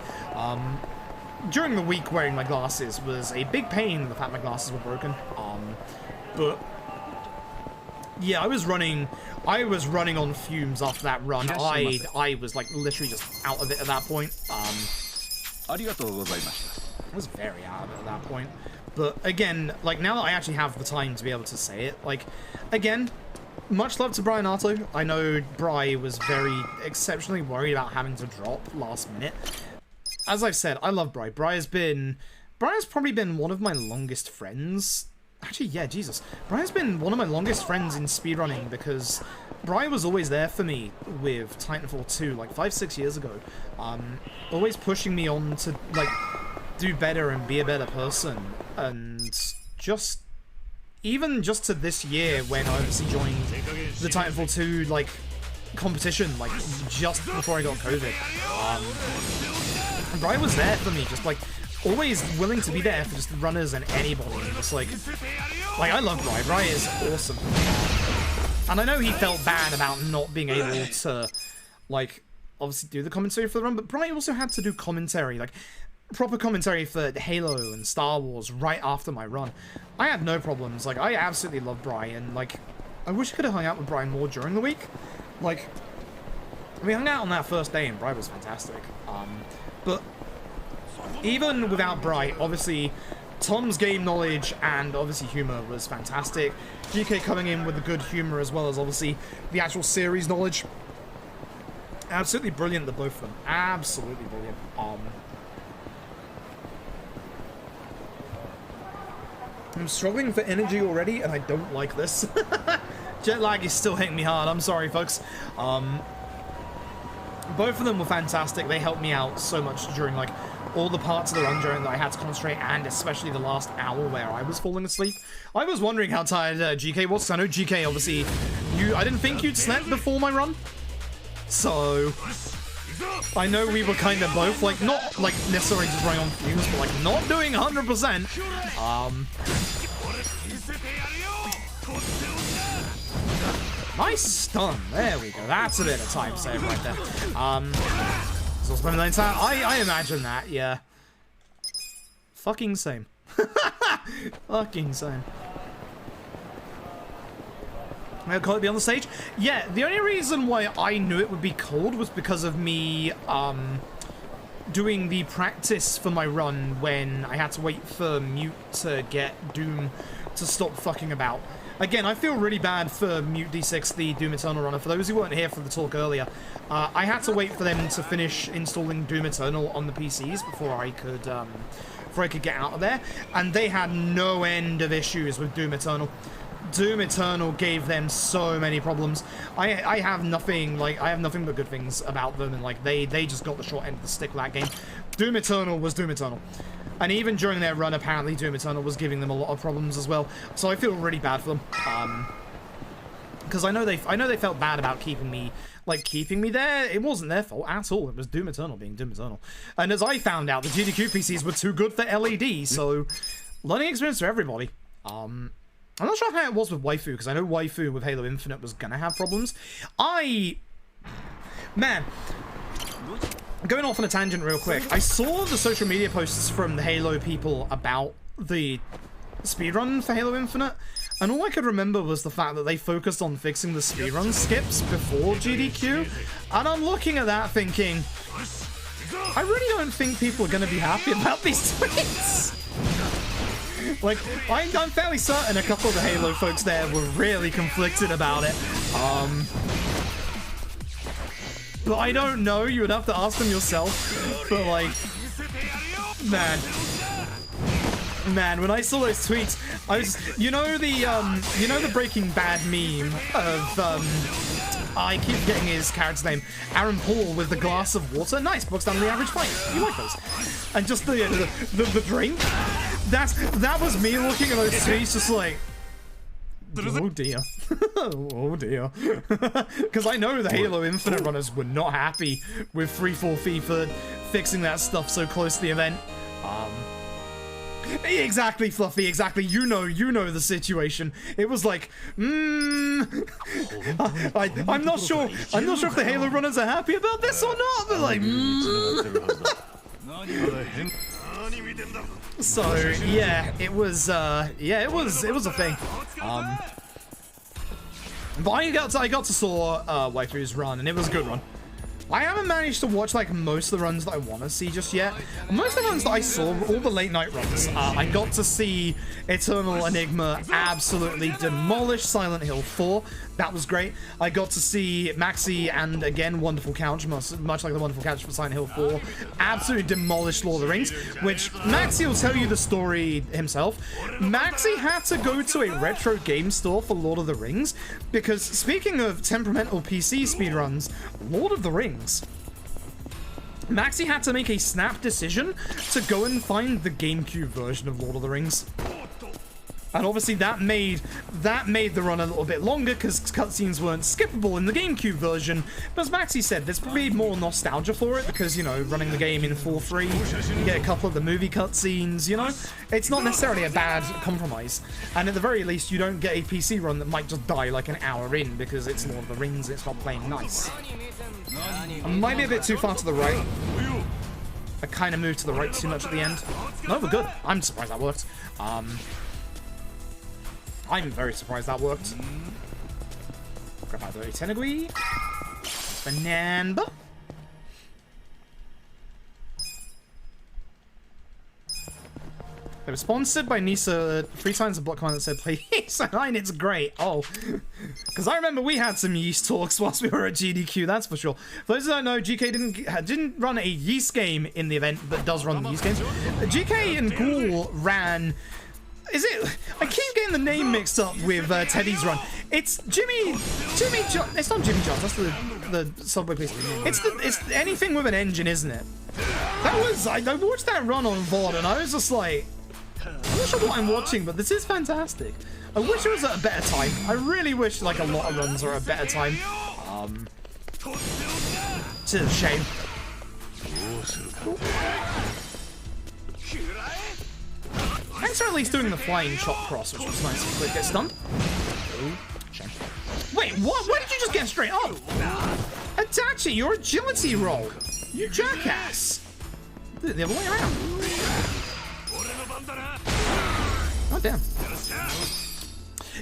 During the week, wearing my glasses was a big pain, the fact my glasses were broken. But... yeah, I was running on fumes after that run. I was, literally just out of it at that point. I was very out of it at that point. But again, now that I actually have the time to be able to say it, again, much love to Brian Arto. I know Bri was very exceptionally worried about having to drop last minute. As I've said, I love Bri. Bri has probably been one of my longest friends. Actually, yeah, Jesus. Bri has been one of my longest friends in speedrunning because Bri was always there for me with Titanfall 2, 5-6 years ago. Always pushing me on to, do better and be a better person. And just, even just to this year when I obviously joined the Titanfall 2 like competition, like just before I got COVID, Bri was there for me, just like always willing to be there for just the runners and anybody. Just like I love Bri. Bri is awesome. And I know he felt bad about not being able to, like, obviously do the commentary for the run, but Bri also had to do commentary, like, proper commentary for Halo and Star Wars right after my run. I had no problems. Like, I absolutely love Bri, and, like, I wish I could have hung out with Bri more during the week. Like, we hung out on that first day, and Bri was fantastic. But even without Bri, obviously, Tom's game knowledge and obviously humor was fantastic. GK coming in with the good humor as well as obviously the actual series knowledge. Absolutely brilliant, the both of them. Absolutely brilliant. I'm struggling for energy already, and I don't like this. Jet lag is still hitting me hard. I'm sorry, folks. Both of them were fantastic. They helped me out so much during like all the parts of the run during that I had to concentrate, and especially the last hour where I was falling asleep. I was wondering how tired GK was, because I know GK, obviously, I didn't think you'd slept before my run. So, I know we were kind of both, like, not, like, necessarily just running on fumes, but, like, not doing 100%. Nice stun. There we go. That's a bit of time save right there. So I imagine that, yeah. Fucking same. Fucking same. Could it be on the stage? Yeah, the only reason why I knew it would be cold was because of me doing the practice for my run when I had to wait for Mute to get Doom to stop fucking about. Again, I feel really bad for Mute D6, the Doom Eternal runner. For those who weren't here for the talk earlier, I had to wait for them to finish installing Doom Eternal on the PCs before I could get out of there, and they had no end of issues with Doom Eternal. Doom Eternal gave them so many problems. I have nothing but good things about them, and like they just got the short end of the stick with that game. Doom Eternal was Doom Eternal. And even during their run, apparently Doom Eternal was giving them a lot of problems as well. So I feel really bad for them. Because I know they felt bad about keeping me there. It wasn't their fault at all. It was Doom Eternal being Doom Eternal. And as I found out, the GDQ PCs were too good for LED, so learning experience for everybody. I'm not sure how it was with Waifu, because I know Waifu with Halo Infinite was gonna have problems. Man, going off on a tangent real quick, I saw the social media posts from the Halo people about the speedrun for Halo Infinite, and all I could remember was the fact that they focused on fixing the speedrun skips before GDQ, and I'm looking at that thinking, I really don't think people are going to be happy about these tweets. Like, I'm fairly certain a couple of the Halo folks there were really conflicted about it. But I don't know, you would have to ask them yourself. But like, man, when I saw those tweets, I was, you know the Breaking Bad meme of, I keep forgetting his character's name, Aaron Paul with the glass of water. Nice, books down the average fight. You like those? And just the drink. That was me looking at those tweets, just like, oh dear. Oh dear. Because I know the Halo Infinite runners were not happy with 343 for fixing that stuff so close to the event. Exactly, Fluffy, exactly. You know the situation. It was like, I'm not sure if the Halo runners are happy about this or not, but like, So, yeah, it was a thing. But I got to saw Waifu's run, and it was a good run. I haven't managed to watch like most of the runs that I want to see just yet. Most of the runs that I saw were all the late night runs. I got to see Eternal Enigma absolutely demolish Silent Hill 4. That was great. I got to see Maxi and again Wonderful Couch, much like the Wonderful Couch for Silent Hill 4, absolutely demolished Lord of the Rings, which Maxi will tell you the story himself. Maxi had to go to a retro game store for Lord of the Rings because, speaking of temperamental PC speedruns, Lord of the Rings, Maxi had to make a snap decision to go and find the GameCube version of Lord of the Rings. And obviously that made the run a little bit longer because cutscenes weren't skippable in the GameCube version. But as Maxi said, there's probably more nostalgia for it because, you know, running the game in 4:3, you get a couple of the movie cutscenes, you know? It's not necessarily a bad compromise. And at the very least, you don't get a PC run that might just die like an hour in because it's Lord of the Rings, it's not playing nice. I might be a bit too far to the right. I kind of moved to the right too much at the end. No, we're good. I'm surprised that worked. I'm very surprised that worked. Grab out the Tenagui. Banana. They were sponsored by Nisa 3 times a block command that said play Yeast 9, it's great. Oh. Because I remember we had some Yeast talks whilst we were at GDQ, that's for sure. For those who don't know, GK didn't run a Yeast game in the event, but does run the Yeast games. GK and Ghoul ran... Is it? I keep getting the name mixed up with Teddy's run. It's Jimmy John. It's not Jimmy John's. That's the Subway Police. It's anything with an engine, isn't it? That was. I watched that run on VOD, and I was just like, I'm not sure what I'm watching, but this is fantastic. I wish it was at a better time. I really wish like a lot of runs are at a better time. It's a shame. Thanks for at least doing the flying chop cross, which was nice and quick. Get stunned. Ooh, shame. Wait, what? Why did you just get straight up? Itachi, your agility roll. You jackass. The other way around. Oh, damn.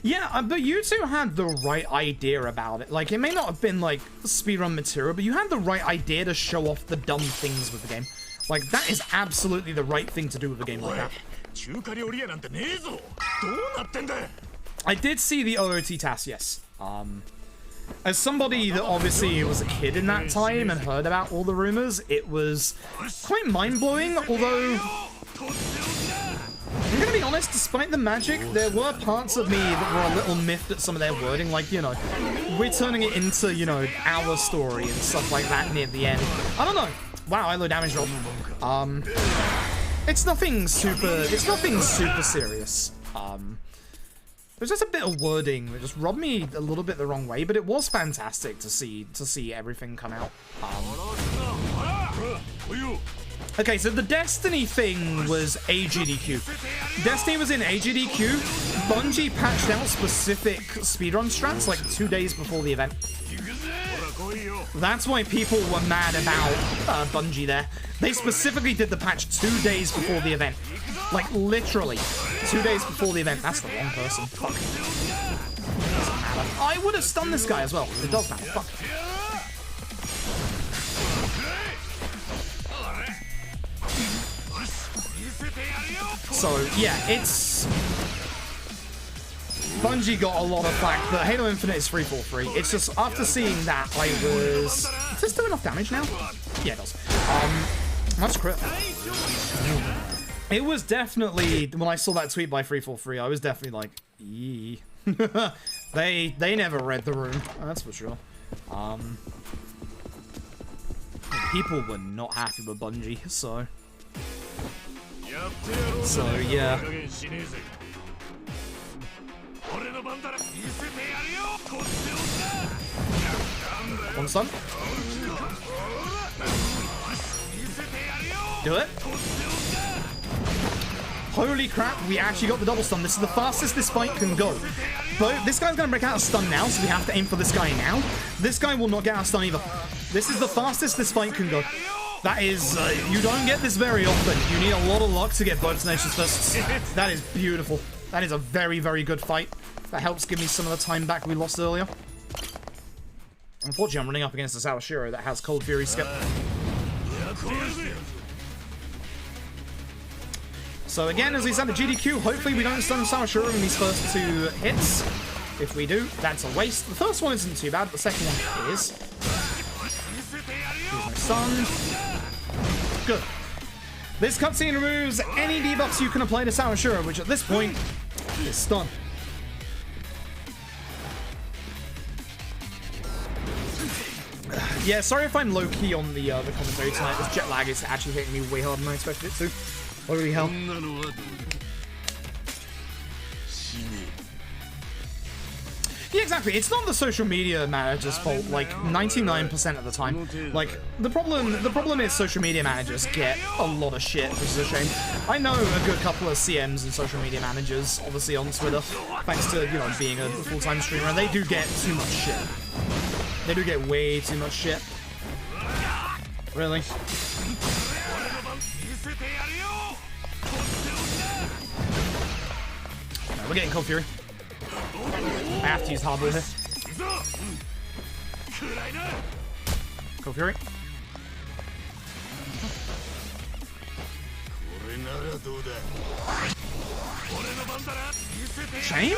Yeah, but you two had the right idea about it. Like, it may not have been, like, speedrun material, but you had the right idea to show off the dumb things with the game. Like, that is absolutely the right thing to do with a game like that. I did see the OOT task, yes. As somebody that obviously was a kid in that time and heard about all the rumors, it was quite mind-blowing, although... I'm gonna be honest, despite the magic, there were parts of me that were a little miffed at some of their wording, like, you know, we're turning it into, you know, our story and stuff like that near the end. I don't know. Wow, I low damage roll. It's nothing super serious. There's just a bit of wording that just rubbed me a little bit the wrong way, but it was fantastic to see everything come out. Okay, so the Destiny thing was AGDQ. Destiny was in AGDQ. Bungie patched out specific speedrun strats like 2 days before the event. That's why people were mad about Bungie there. They specifically did the patch 2 days before the event. Like, literally. 2 days before the event. That's the wrong person. Fuck. Doesn't matter. I would have stunned this guy as well. It does matter. Fuck. So, yeah, it's... Bungie got a lot of flack, but Halo Infinite is 343. It's just, after seeing that, I was... Does this do enough damage now? Yeah, it does. That's crit. It was definitely, when I saw that tweet by 343, I was definitely like, eee. They never read the room, that's for sure. People were not happy with Bungie, so... yeah. One stun. Do it. Holy crap, we actually got the double stun. This is the fastest this fight can go. But this guy's going to break out a stun now, so we have to aim for this guy now. This guy will not get out of stun either. This is the fastest this fight can go. That is, you don't get this very often. You need a lot of luck to get both Tenacious Fists. That is beautiful. That is a very, very good fight. That helps give me some of the time back we lost earlier. Unfortunately, I'm running up against a Sawashiro that has Cold Fury skip. So again, as we said at GDQ, hopefully we don't stun Sawashiro in these first 2 hits. If we do, that's a waste. The first one isn't too bad, the second one is. Here's my stun. Good. This cutscene removes any debuffs you can apply to Sawashiro, which at this point is stun. Yeah, sorry if I'm low-key on the commentary tonight. This jet lag is actually hitting me way harder than I expected it to. Holy hell. Yeah, exactly. It's not the social media manager's fault, like 99% of the time. Like, the problem is social media managers get a lot of shit, which is a shame. I know a good couple of CMs and social media managers, obviously on Twitter, thanks to, you know, being a full-time streamer, and they do get too much shit. They do get way too much shit. Really? No, we're getting Cold Fury. I have to use Hardware here. Cold Fury. Shame?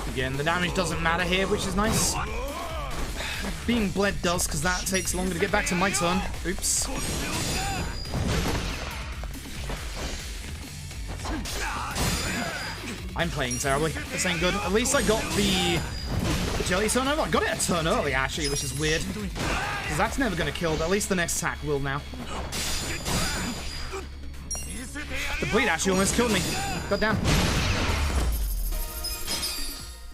Again, the damage doesn't matter here, which is nice. Being bled does, because that takes longer to get back to my turn. Oops. I'm playing terribly. This ain't good. At least I got the jelly turn over. I got it a turn early, actually, which is weird. Because that's never going to kill, but at least the next attack will now. The bleed actually almost killed me. God damn.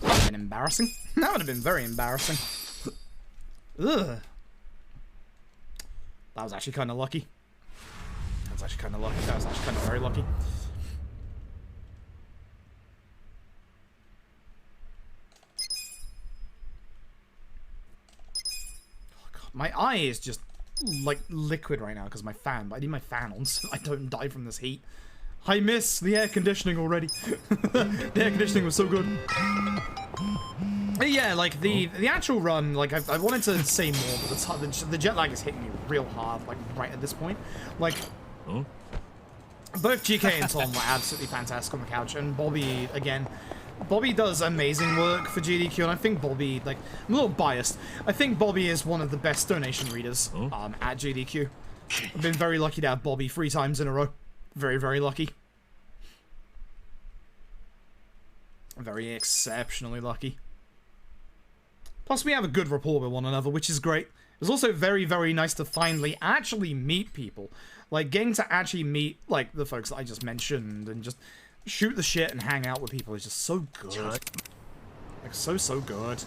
That would have been embarrassing. That would have been very embarrassing. Ugh. That was actually kind of lucky. That was actually kind of lucky. That was actually kind of very lucky. My eye is just, like, liquid right now because of my fan, but I need my fan on so I don't die from this heat. I miss the air conditioning already. The air conditioning was so good. But yeah, like, the actual run, like, I wanted to say more, but the jet lag is hitting me real hard, like, right at this point. Like, both GK and Tom were absolutely fantastic on the couch, and Bobby, again... Bobby does amazing work for GDQ, and I think Bobby, like, I'm a little biased. I think Bobby is one of the best donation readers at GDQ. I've been very lucky to have Bobby 3 times in a row. Very, very lucky. Very exceptionally lucky. Plus, we have a good rapport with one another, which is great. It was also very, very nice to finally actually meet people. Like, getting to actually meet, like, the folks that I just mentioned, and just... shoot the shit and hang out with people is just so good. Like, so good.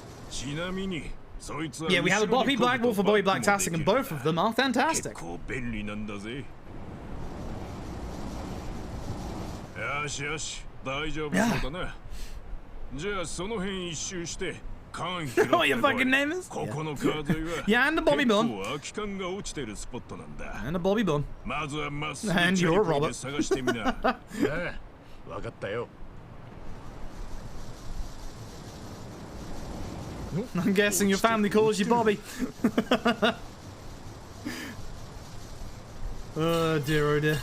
Yeah, we have a Bobby Black Wolf, a Bobby Blacktastic, and both of them are fantastic. Yeah. What your fucking name is? Yeah, and the Bobby Bun. And the Bobby Bun. And you're Robert. I'm guessing your family calls you Bobby. Oh dear, oh dear.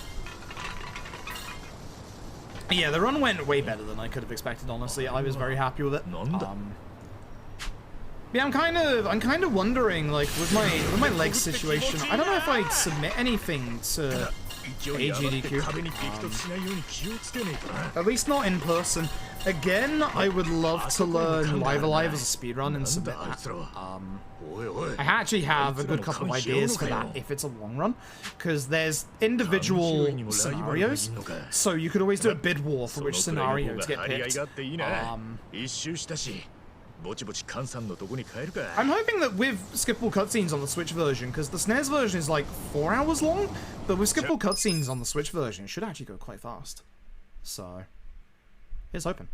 Yeah, the run went way better than I could have expected, honestly. I was very happy with it. Yeah, I'm kind of wondering, like, with my leg situation, I don't know if I'd submit anything to SGDQ. At least not in person. Again, I would love to learn Live Alive as a speedrun and submit that. I actually have a good couple of ideas for that if it's a long run, because there's individual scenarios, so you could always do a bid war for which scenario to get picked. I'm hoping that with skippable cutscenes on the Switch version, because the SNES version is like 4 hours long, but with skippable cutscenes on the Switch version, it should actually go quite fast. So, here's hoping.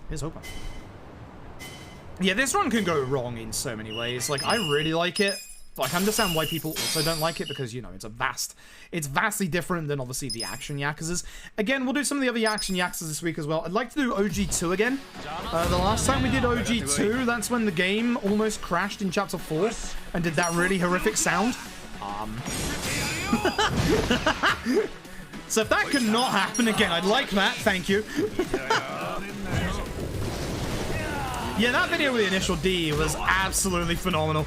Here's hoping. Yeah, this run can go wrong in so many ways. Like, I really like it, but I can understand why people also don't like it, because, you know, it's vastly different than, obviously, the Action Yakuzas. Again, we'll do some of the other Action Yakuzas this week as well. I'd like to do OG2 again. The last time we did OG2, that's when the game almost crashed in Chapter 4 and did that really horrific sound. So if that could not happen again, I'd like that. Thank you. Yeah, that video with the initial D was absolutely phenomenal.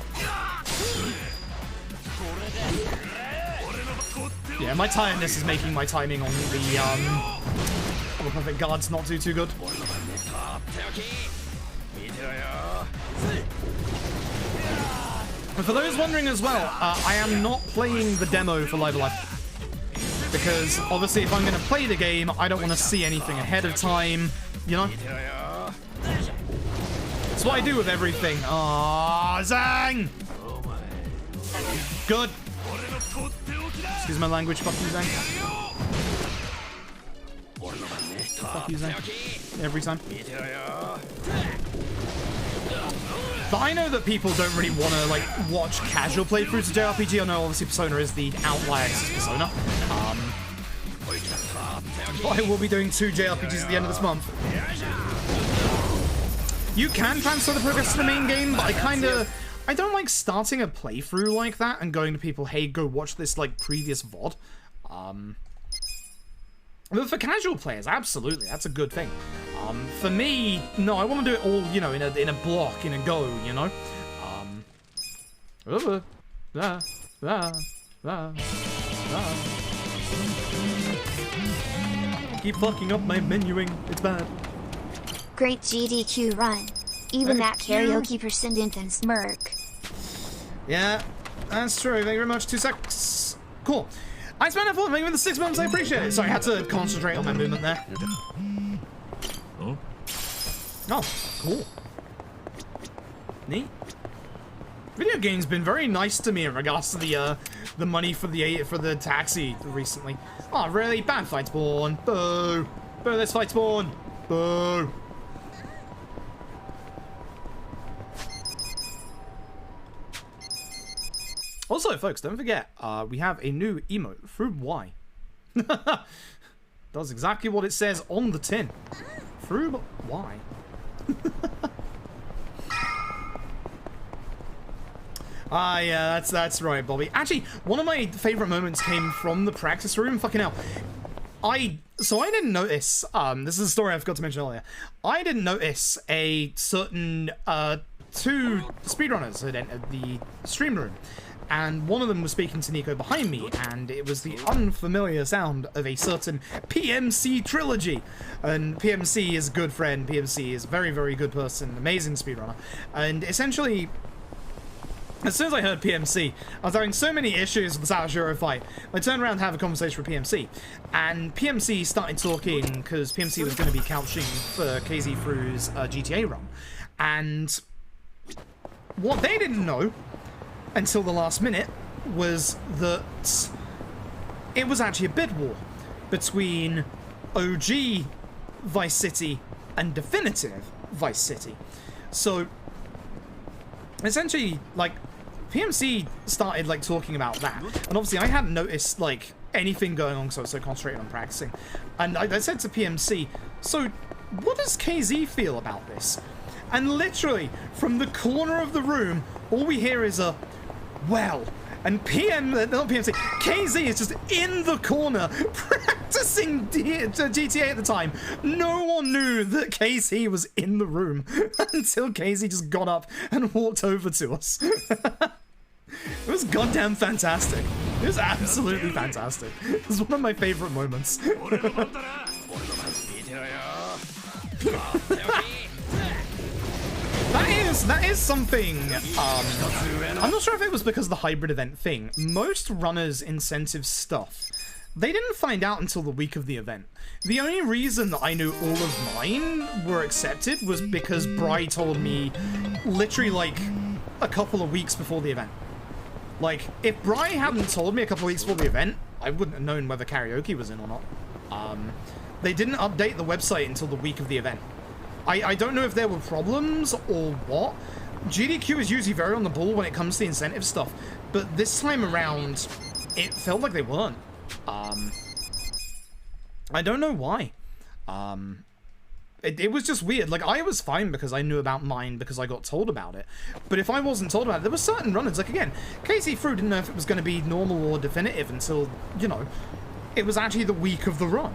Yeah, my tiredness is making my timing on the perfect guards not do too good. And for those wondering as well, I am not playing the demo for Live Alive, because obviously if I'm going to play the game, I don't want to see anything ahead of time, you know? That's what I do with everything. Ah, Zang! Good. Excuse my language, fuck you, Zang. Fuck you, Zang. Every time. But I know that people don't really want to, like, watch casual playthroughs of JRPG. I know, obviously, Persona is the outlier. This is Persona. But I will be doing 2 JRPGs at the end of this month. You can transfer the progress to the main game, but I don't like starting a playthrough like that and going to people, hey, go watch this, like, previous VOD. But for casual players, absolutely, that's a good thing. For me, no, I want to do it all, you know, in a block, in a go, you know? Keep fucking up my menuing, it's bad. Great GDQ run. Even that karaoke persistent and smirk. Yeah, that's true. Thank you very much. 2 secs. Cool. I spent a thank you for the 6 months. I appreciate it. Sorry, I had to concentrate on my movement there. Oh, cool. Neat. Video game's been very nice to me in regards to the money for the taxi recently. Oh, really? Bad fight spawn. Boo. Boo, let's fight spawn. Boo. Also, folks, don't forget, we have a new emote, Fruit Y. Does exactly what it says on the tin. Fruit Y. Yeah, that's right, Bobby. Actually, one of my favorite moments came from the practice room. Fucking hell. So I didn't notice, this is a story I forgot to mention earlier. I didn't notice a certain, 2 speedrunners had entered the stream room. And one of them was speaking to Nico behind me, and it was the unfamiliar sound of a certain PMC trilogy. And PMC is a good friend. PMC is a very, very good person, amazing speedrunner. And essentially, as soon as I heard PMC, I was having so many issues with the Satoshiro fight. I turned around to have a conversation with PMC, and PMC started talking because PMC was going to be couching for KZ Fru's GTA run. And what they didn't know until the last minute was that it was actually a bid war between OG Vice City and definitive Vice City. So essentially, like, PMC started like talking about that, and obviously I hadn't noticed like anything going on because I was so concentrated on practicing. And I said to PMC, so what does KZ feel about this? And literally from the corner of the room, all we hear is a well, and KZ is just in the corner practicing GTA at the time. No one knew that KZ was in the room until KZ just got up and walked over to us. It was goddamn fantastic. It was absolutely fantastic. It was one of my favorite moments. That is something, I'm not sure if it was because of the hybrid event thing. Most runners' incentive stuff, they didn't find out until the week of the event. The only reason that I knew all of mine were accepted was because Bri told me literally like a couple of weeks before the event. Like, if Bri hadn't told me a couple of weeks before the event, I wouldn't have known whether karaoke was in or not. They didn't update the website until the week of the event. I don't know if there were problems or what. GDQ is usually very on the ball when it comes to the incentive stuff, but this time around, it felt like they weren't. I don't know why. It was just weird. Like, I was fine because I knew about mine because I got told about it. But if I wasn't told about it, there were certain runners, like, again, KZ Fruit didn't know if it was going to be normal or definitive until, you know, it was actually the week of the run,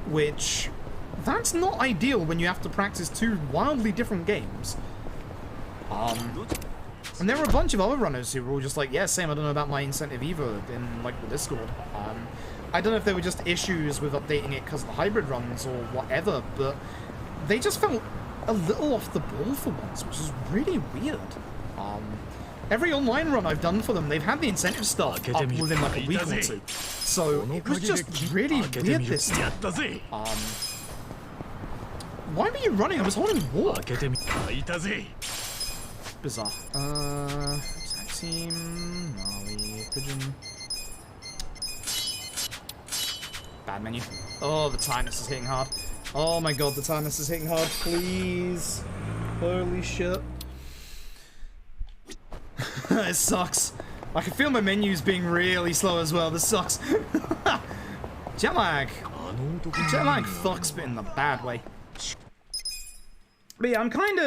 which... that's not ideal when you have to practice 2 wildly different games. And there were a bunch of other runners who were all just like, yeah, same, I don't know about my incentive either in, like, the Discord. I don't know if there were just issues with updating it because of the hybrid runs or whatever, but they just felt a little off the ball for once, which is really weird. Every online run I've done for them, they've had the incentive start up within like a week or two. So it was just really weird this time. Why were you running? I was holding walk. Bizarre. Tag team, Molly, Pigeon. Bad menu. Oh, the tiredness is hitting hard. Oh my god, the tiredness is hitting hard. Please. Holy shit. It sucks. I can feel my menus being really slow as well. This sucks. Jet lag. Jet lag fucks, but in the bad way. But yeah, I'm kind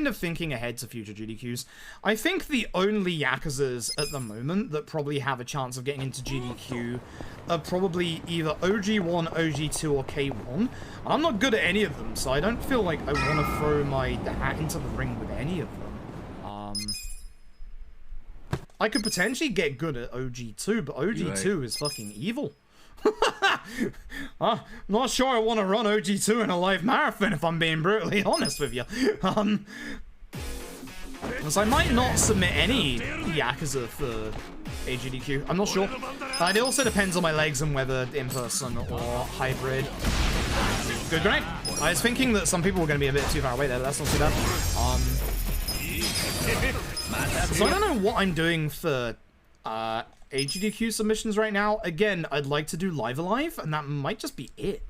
of thinking ahead to future GDQs. I think the only Yakuzas at the moment that probably have a chance of getting into GDQ are probably either OG1, OG2, or K1. I'm not good at any of them, so I don't feel like I want to throw my hat into the ring with any of them. I could potentially get good at OG2, but OG2 is fucking evil. I'm not sure I want to run OG2 in a live marathon, if I'm being brutally honest with you. So I might not submit any Yakuza for AGDQ. I'm not sure. It also depends on my legs and whether in person or hybrid. Good grenade. I was thinking that some people were going to be a bit too far away there, but that's not too bad. So I don't know what I'm doing for AGDQ submissions right now. Again, I'd like to do Live Alive, and that might just be it.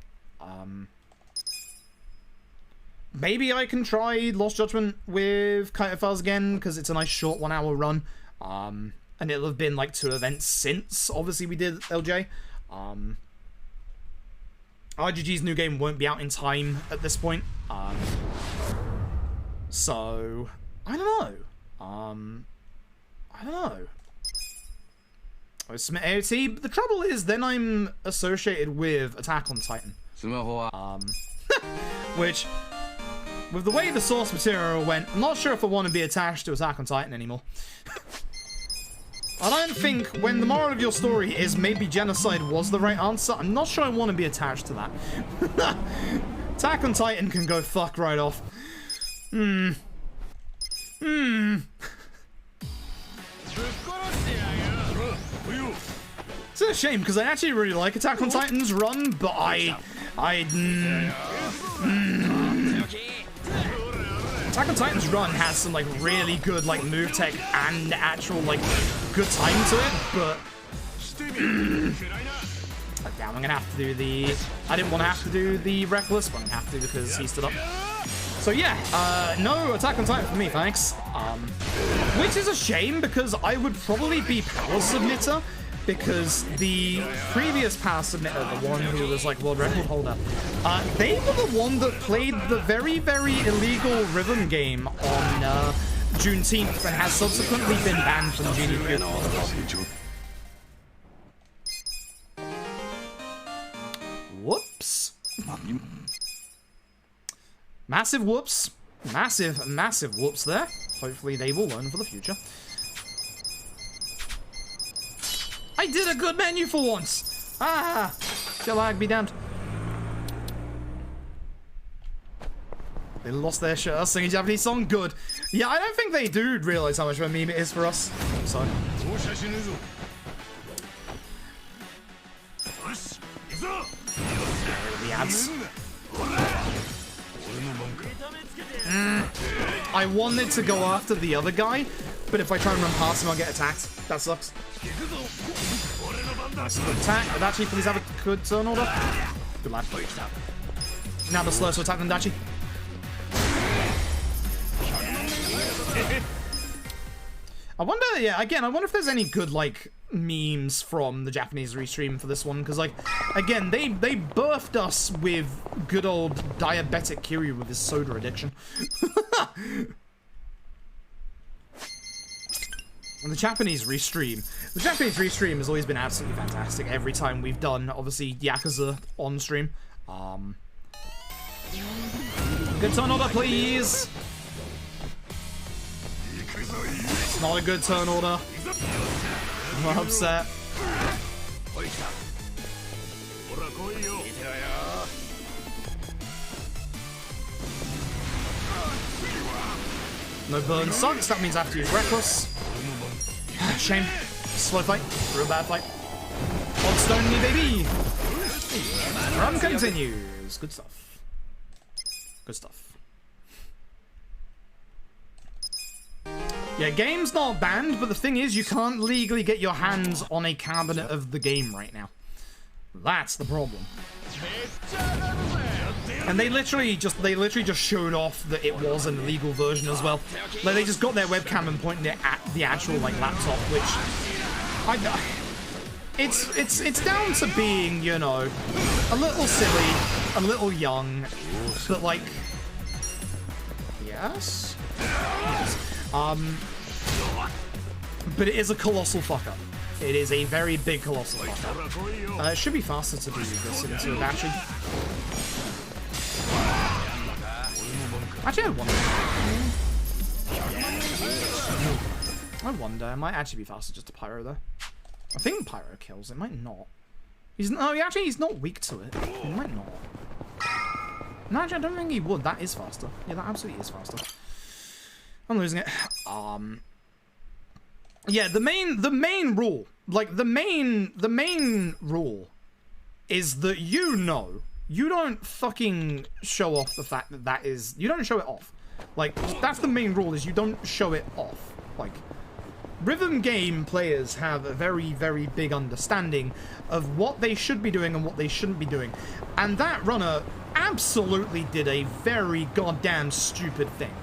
Maybe I can try Lost Judgment with Kite Files again, because it's a nice short 1 hour run. And it'll have been like 2 events since, obviously, we did LJ. RGG's new game won't be out in time at this point. So, I don't know. I don't know. I submit AOT, but the trouble is then I'm associated with Attack on Titan. Which, with the way the source material went, I'm not sure if I want to be attached to Attack on Titan anymore. I don't think, when the moral of your story is maybe genocide was the right answer, I'm not sure I want to be attached to that. Attack on Titan can go fuck right off. It's a shame, because I actually really like Attack on Titan's run, but Attack on Titan's run has some, like, really good, like, move tech and actual, like, good time to it, but... Damn, I'm gonna have to do the... I didn't want to have to do the Reckless, but I'm gonna have to because he stood up. So yeah, no Attack on Titan for me, thanks. Which is a shame, because I would probably be Power Submitter, because the previous Power Submitter, the one who was like world record holder, they were the one that played the very, very illegal rhythm game on Juneteenth and has subsequently been banned from GDQ. Whoops. Massive whoops. Massive, massive whoops there. Hopefully they will learn for the future. I did a good menu for once! Ah! Shall I be damned? They lost their shirt us singing Japanese song? Good. Yeah, I don't think they do realize how much of a meme it is for us. So. The ads. I wanted to go after the other guy, but if I try and run past him, I'll get attacked. That sucks. Nice good attack. Dachi, please have a good turn order. Good lad. Now the slow to attack than Dachi. I wonder, yeah, again, I wonder if there's any good, like, memes from the Japanese restream for this one, because, like, again, they birthed us with good old diabetic Kiryu with his soda addiction. And the Japanese restream has always been absolutely fantastic every time we've done, obviously, Yakuza on stream. Good turn order, please! It's not a good turn order. I'm upset. No burn sucks. That means I have to use reckless. Shame. Slow fight. Real bad fight. Odd stone me, baby. Run continues. Good stuff. Good stuff. Yeah, game's not banned, but the thing is, you can't legally get your hands on a cabinet of the game right now. That's the problem. And they literally just showed off that it was an illegal version as well. Like, they just got their webcam and pointed it at the actual like laptop, which it's down to being, you know, a little silly, a little young, but like, yes. But it is a colossal fuck up. It is a very big colossal fuck up. It should be faster to do this into a battery. Actually, I wonder. It might actually be faster just to Pyro though. I think Pyro kills. It might not. He's not weak to it. He might not. No, actually, I don't think he would. That is faster. Yeah, that absolutely is faster. I'm losing it. Yeah, the main rule, like the main rule is that, you know, you don't fucking show off the fact that you don't show it off. Like, that's the main rule, is you don't show it off. Like, rhythm game players have a very, very big understanding of what they should be doing and what they shouldn't be doing. And that runner absolutely did a very goddamn stupid thing.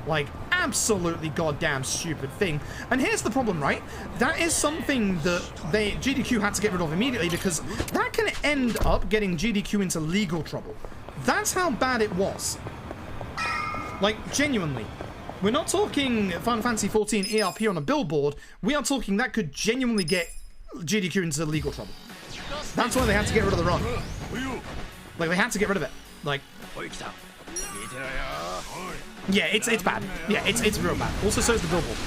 Like, absolutely goddamn stupid thing. And here's the problem, right? That is something that GDQ had to get rid of immediately, because that can end up getting GDQ into legal trouble. That's how bad it was. Like, genuinely. We're not talking Final Fantasy XIV ERP on a billboard. We are talking that could genuinely get GDQ into legal trouble. That's why they had to get rid of the run. Like, they had to get rid of it. Like... yeah, it's bad. Yeah, it's real bad. Also, so is the billboard.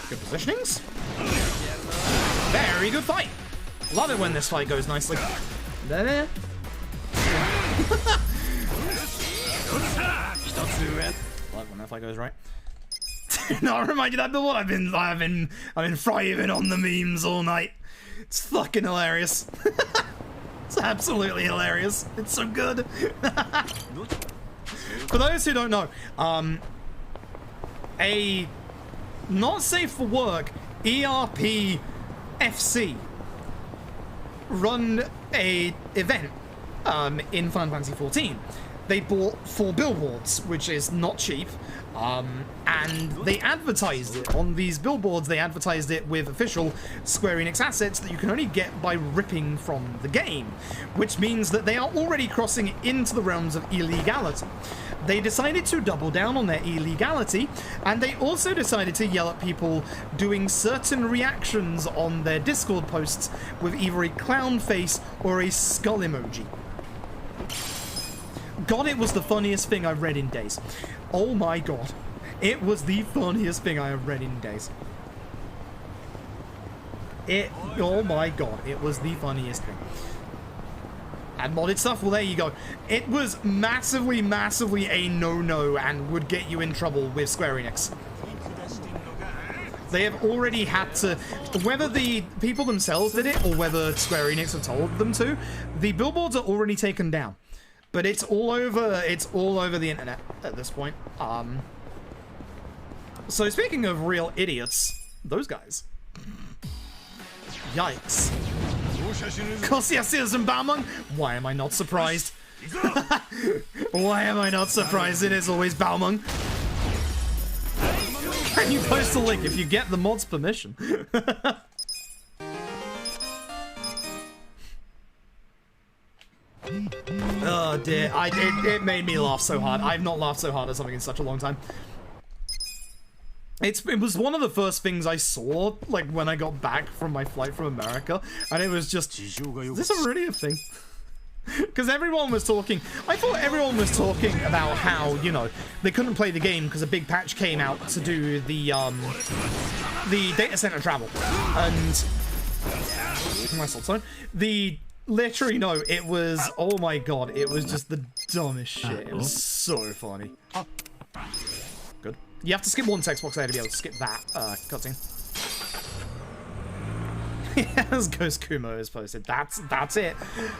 Good positionings. Very good fight. Love it when this fight goes nicely. There. Love when that fight goes right. No, I remind you that billboard. I've been thriving on the memes all night. It's fucking hilarious. It's absolutely hilarious. It's so good. For those who don't know, a not safe for work ERP FC run a event in Final Fantasy XIV. They bought 4 billboards, which is not cheap, and they advertised it on these billboards. They advertised it with official Square Enix assets that you can only get by ripping from the game, which means that they are already crossing into the realms of illegality. They decided to double down on their illegality, and they also decided to yell at people doing certain reactions on their Discord posts with either a clown face or a skull emoji. God, it was the funniest thing I've read in days. Oh my god. It was the funniest thing I have read in days. Oh my god, it was the funniest thing. And modded stuff, well there you go. It was massively, massively a no-no and would get you in trouble with Square Enix. They have already had to, whether the people themselves did it or whether Square Enix have told them to, the billboards are already taken down. But it's all over the internet at this point. So speaking of real idiots, those guys. Yikes. Kossiasias and Balmung? Why am I not surprised? Why am I not surprised? It is always Balmung. Can you post a link if you get the mod's permission? Oh dear, it made me laugh so hard. I've not laughed so hard at something in such a long time. It was one of the first things I saw, like, when I got back from my flight from America, and it was just, is this really a thing? Because everyone was talking, I thought everyone was talking about how, you know, they couldn't play the game because a big patch came out to do the data center travel, and, my salt zone, Literally, no, it was, oh my god, it was just the dumbest shit. It was so funny. Good. You have to skip one text box there to be able to skip that cutscene. As Ghost Kumo has posted, that's it.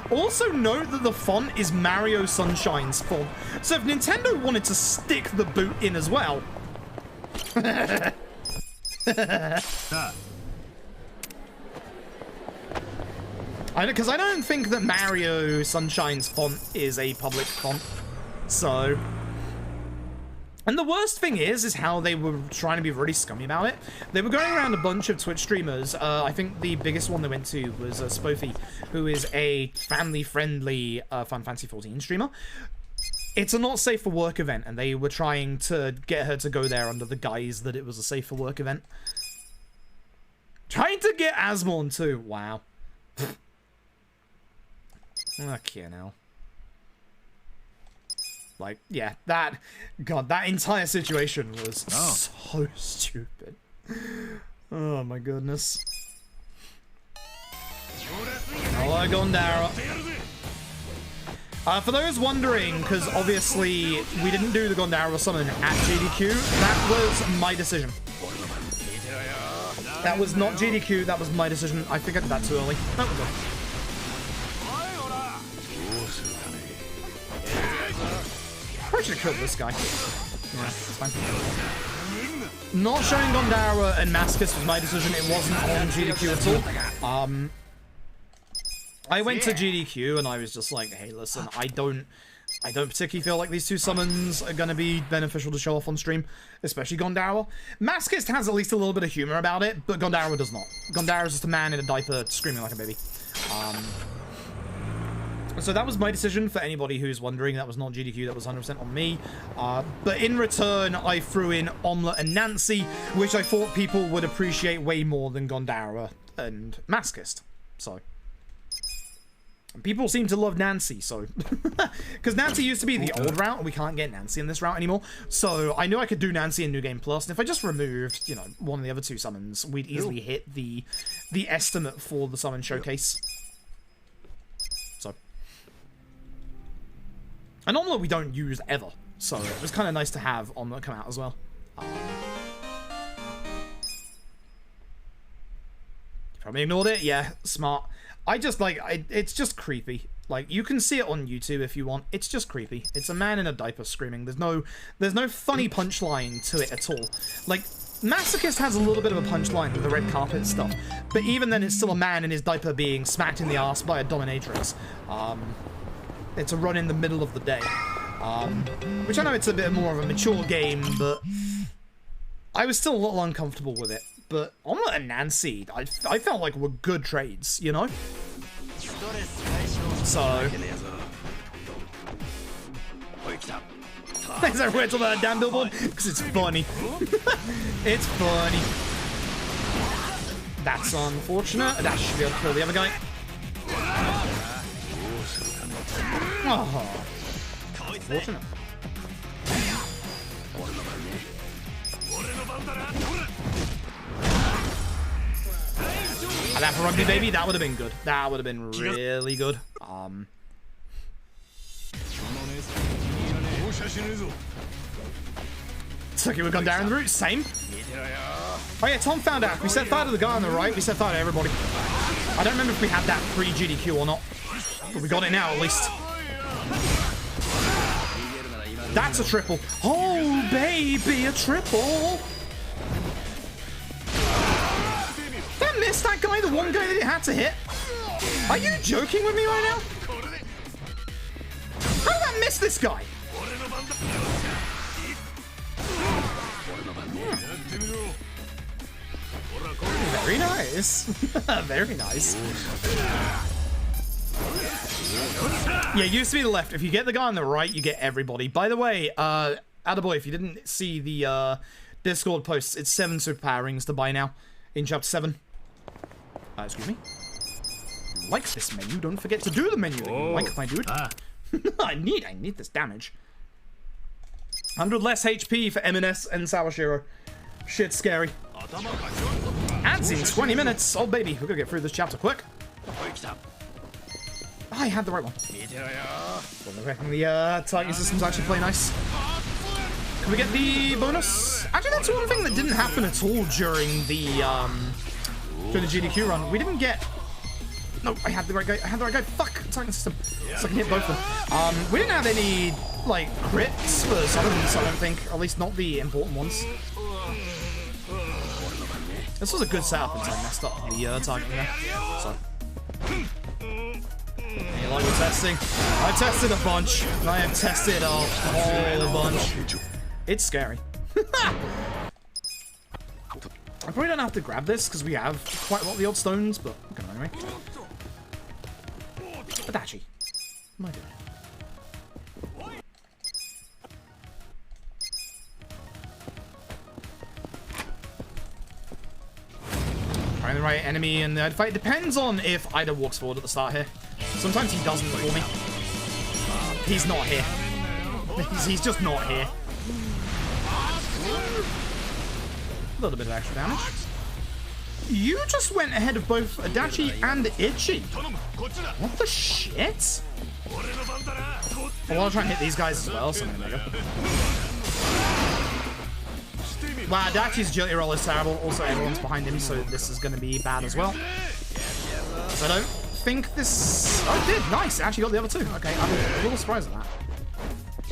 Also note that the font is Mario Sunshine's font. So if Nintendo wanted to stick the boot in as well. Because I don't think that Mario Sunshine's font is a public font. So... And the worst thing is how they were trying to be really scummy about it. They were going around a bunch of Twitch streamers. I think the biggest one they went to was Spoofy, who is a family-friendly Final Fantasy XIV streamer. It's a not safe for work event, and they were trying to get her to go there under the guise that it was a safe for work event. Trying to get Asmorn too. Wow. Okay, now. Like, yeah, that entire situation was so stupid. Oh my goodness. Hello, Gondara. For those wondering, because obviously we didn't do the Gondara summon at GDQ, that was my decision. That was not GDQ, that was my decision. I think I did that too early. That was good. I should have killed this guy. Yeah, it's fine. Not showing Gondara and Mascus was my decision. It wasn't on GDQ at all. I went to GDQ and I was just like, hey, listen, I don't particularly feel like these two summons are gonna be beneficial to show off on stream, especially Gondara. Mascus has at least a little bit of humor about it, but Gondara does not. Gondara is just a man in a diaper screaming like a baby. So that was my decision. For anybody who's wondering, that was not GDQ, that was 100% on me. But in return, I threw in Omelette and Nancy, which I thought people would appreciate way more than Gondara and Mascus. So... And people seem to love Nancy, so... Because Nancy used to be the old route, and we can't get Nancy in this route anymore. So I knew I could do Nancy in New Game Plus, and if I just removed, you know, one of the other two summons, we'd easily hit the estimate for the summon showcase. So... And Omelette we don't use ever, so it was kind of nice to have Omelette come out as well. You probably ignored it? Yeah, smart. I just, like, it's just creepy. Like, you can see it on YouTube if you want. It's just creepy. It's a man in a diaper screaming. There's no funny punchline to it at all. Like, Masochist has a little bit of a punchline with the red carpet stuff, but even then it's still a man in his diaper being smacked in the ass by a dominatrix. It's a run in the middle of the day. Which I know it's a bit more of a mature game, but I was still a little uncomfortable with it. But Omelette and Nancy, I felt like were good trades, you know? So... Is that weird to that damn billboard? Because it's funny. It's funny. That's unfortunate. That should be able to kill the other guy. Oh, unfortunate. And that for Rugby Baby, that would have been good. That would have been really good. It's okay, we've gone down the route. Same. Oh yeah, Tom found out. We set fire to the guy on the right. We set fire to everybody. I don't remember if we had that pre-GDQ or not. But we got it now, at least. That's a triple. Oh, baby, a triple. That missed that guy, the one guy that it had to hit. Are you joking with me right now? How did that miss this guy? Very nice. Very nice. Yeah, it used to be the left. If you get the guy on the right, you get everybody. By the way, attaboy, if you didn't see the Discord posts, it's 7 superpower rings to buy now in Chapter 7. Excuse me. Like this menu, don't forget to do the menu that you like, my dude. I need this damage. 100 less HP for M&S and Sawashiro. Shit's scary. Ads in 20 minutes. Oh, baby, we're gonna get through this chapter quick. I had the right one. The targeting system's actually play nice. Can we get the bonus? Actually, that's one thing that didn't happen at all during the GDQ run. We didn't get... No, I had the right guy. Fuck! Targeting system. So I can hit both of them. We didn't have any, like, crits for summons, I don't think. At least not the important ones. This was a good setup until I messed up the targeting there. So... Hey, like we're testing. I tested a bunch. I have tested a whole bunch. It's scary. I probably don't have to grab this because we have quite a lot of the old stones, but okay, anyway. Adachi. What am I doing? Find the right enemy and the fight. Depends on if Ida walks forward at the start here. Sometimes he doesn't for me. He's not here. He's just not here. A little bit of extra damage. You just went ahead of both Adachi and Ichi. What the shit? I want to try and hit these guys as well, so I'm gonna go. Wow, Adachi's agility roll is terrible. Also, everyone's behind him, so this is going to be bad as well. So I don't think this... Oh, it did. Nice. It actually got the other two. Okay, I'm a little surprised at that.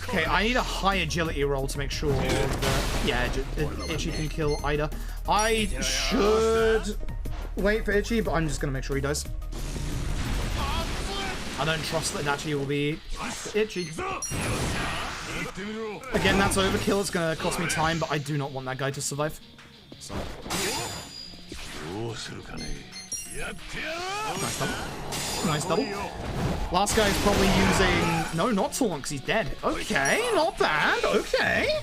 Okay, I need a high agility roll to make sure that... Yeah, Ichi can kill Ida. I should wait for Ichi, but I'm just going to make sure he does. I don't trust that Adachi will be Ichi. Again, that's overkill. It's going to cost me time, but I do not want that guy to survive. So. Nice double. Nice double. Last guy's probably using... No, not Taunt, because he's dead. Okay, not bad. Okay.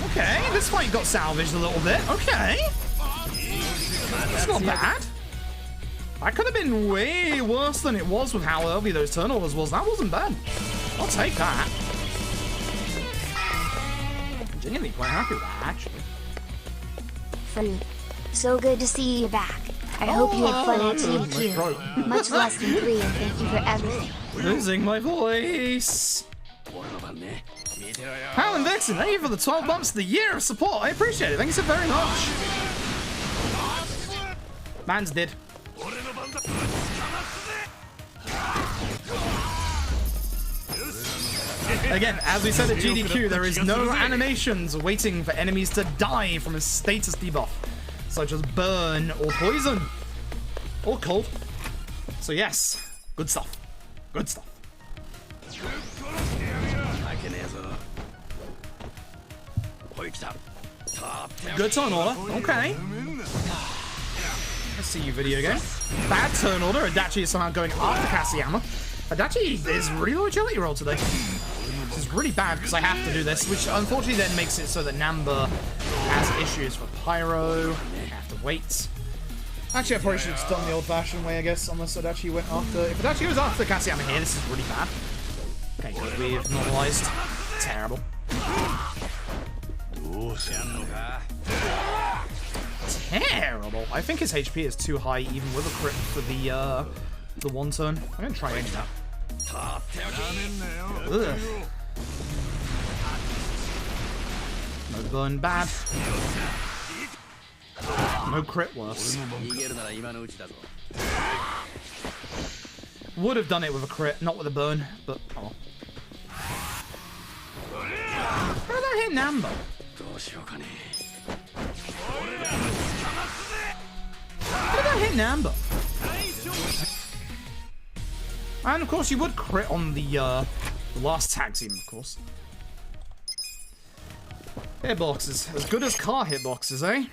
Okay, this fight got salvaged a little bit. Okay. It's not bad. That could have been way worse than it was with how early those turnovers was. That wasn't bad. I'll take that. I'm genuinely quite happy with that, actually. Fruit. So good to see you back. I hope you had fun at GDQ. Much less than 3, and thank you for everything. Losing my voice. Alan Vixen, thank you for the 12 months of the year of support. I appreciate it. Thank you so very much. Man's dead. Again, as we said at GDQ, there is no animations waiting for enemies to die from a status debuff, such as burn or poison or cold. So yes, good stuff. Good stuff. Good turn order. Okay. Let's see you, video game. Bad turn order. Adachi is somehow going after Kasiyama. Adachi is really low agility roll today. This is really bad because I have to do this, which unfortunately then makes it so that Namba has issues for Pyro. I have to wait. Actually, I probably should have done the old-fashioned way, I guess, unless Adachi went after... If Adachi was after Kasiyama here, this is really bad. Okay, good. We've normalized. Terrible. Terrible. I think his HP is too high, even with a crit for the one turn. I'm gonna try that. Ugh. No burn bad. No crit worse. Would have done it with a crit, not with a burn, but oh. How did that hit Namba? How did that hit Namba? And of course you would crit on the last tag team, of course. Hitboxes. As good as car hitboxes, eh?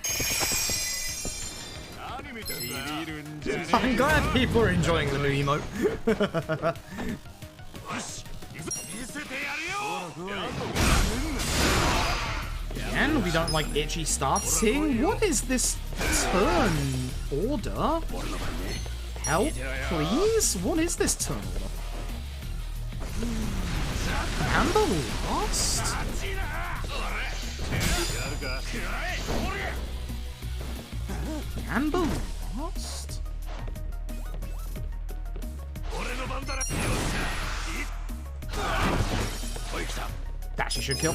I'm glad people are enjoying the new emote. And we don't like Ichi starting. What is this turn order? Help, please? What is this turn order? Amber lost? Amber lost? Dachi should kill.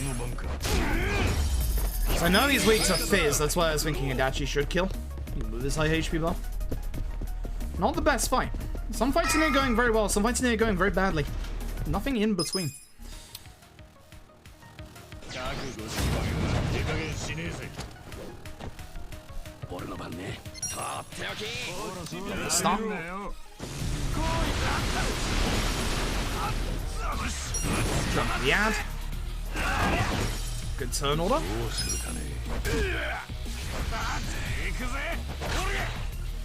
So I know he's weak to Fizz, that's why I was thinking a Dachi should kill. Even with his high HP buff. Not the best fight. Some fights in here going very well, some fights in here going very badly. Nothing in between. Stop. Jump the ad. Good turn order.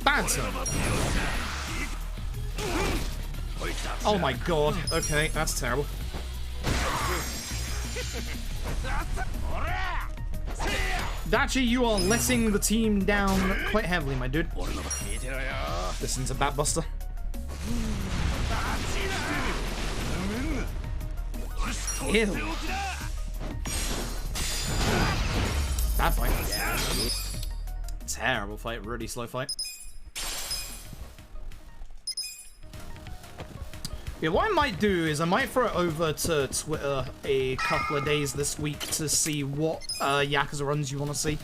Bad turn. Oh my god. Okay, that's terrible. Dachi, you are letting the team down quite heavily, my dude. Listen to Batbuster. Ew. Bad fight. Terrible fight, really slow fight. Yeah, what I might do is I might throw it over to Twitter a couple of days this week to see what Yakuza runs you want to see.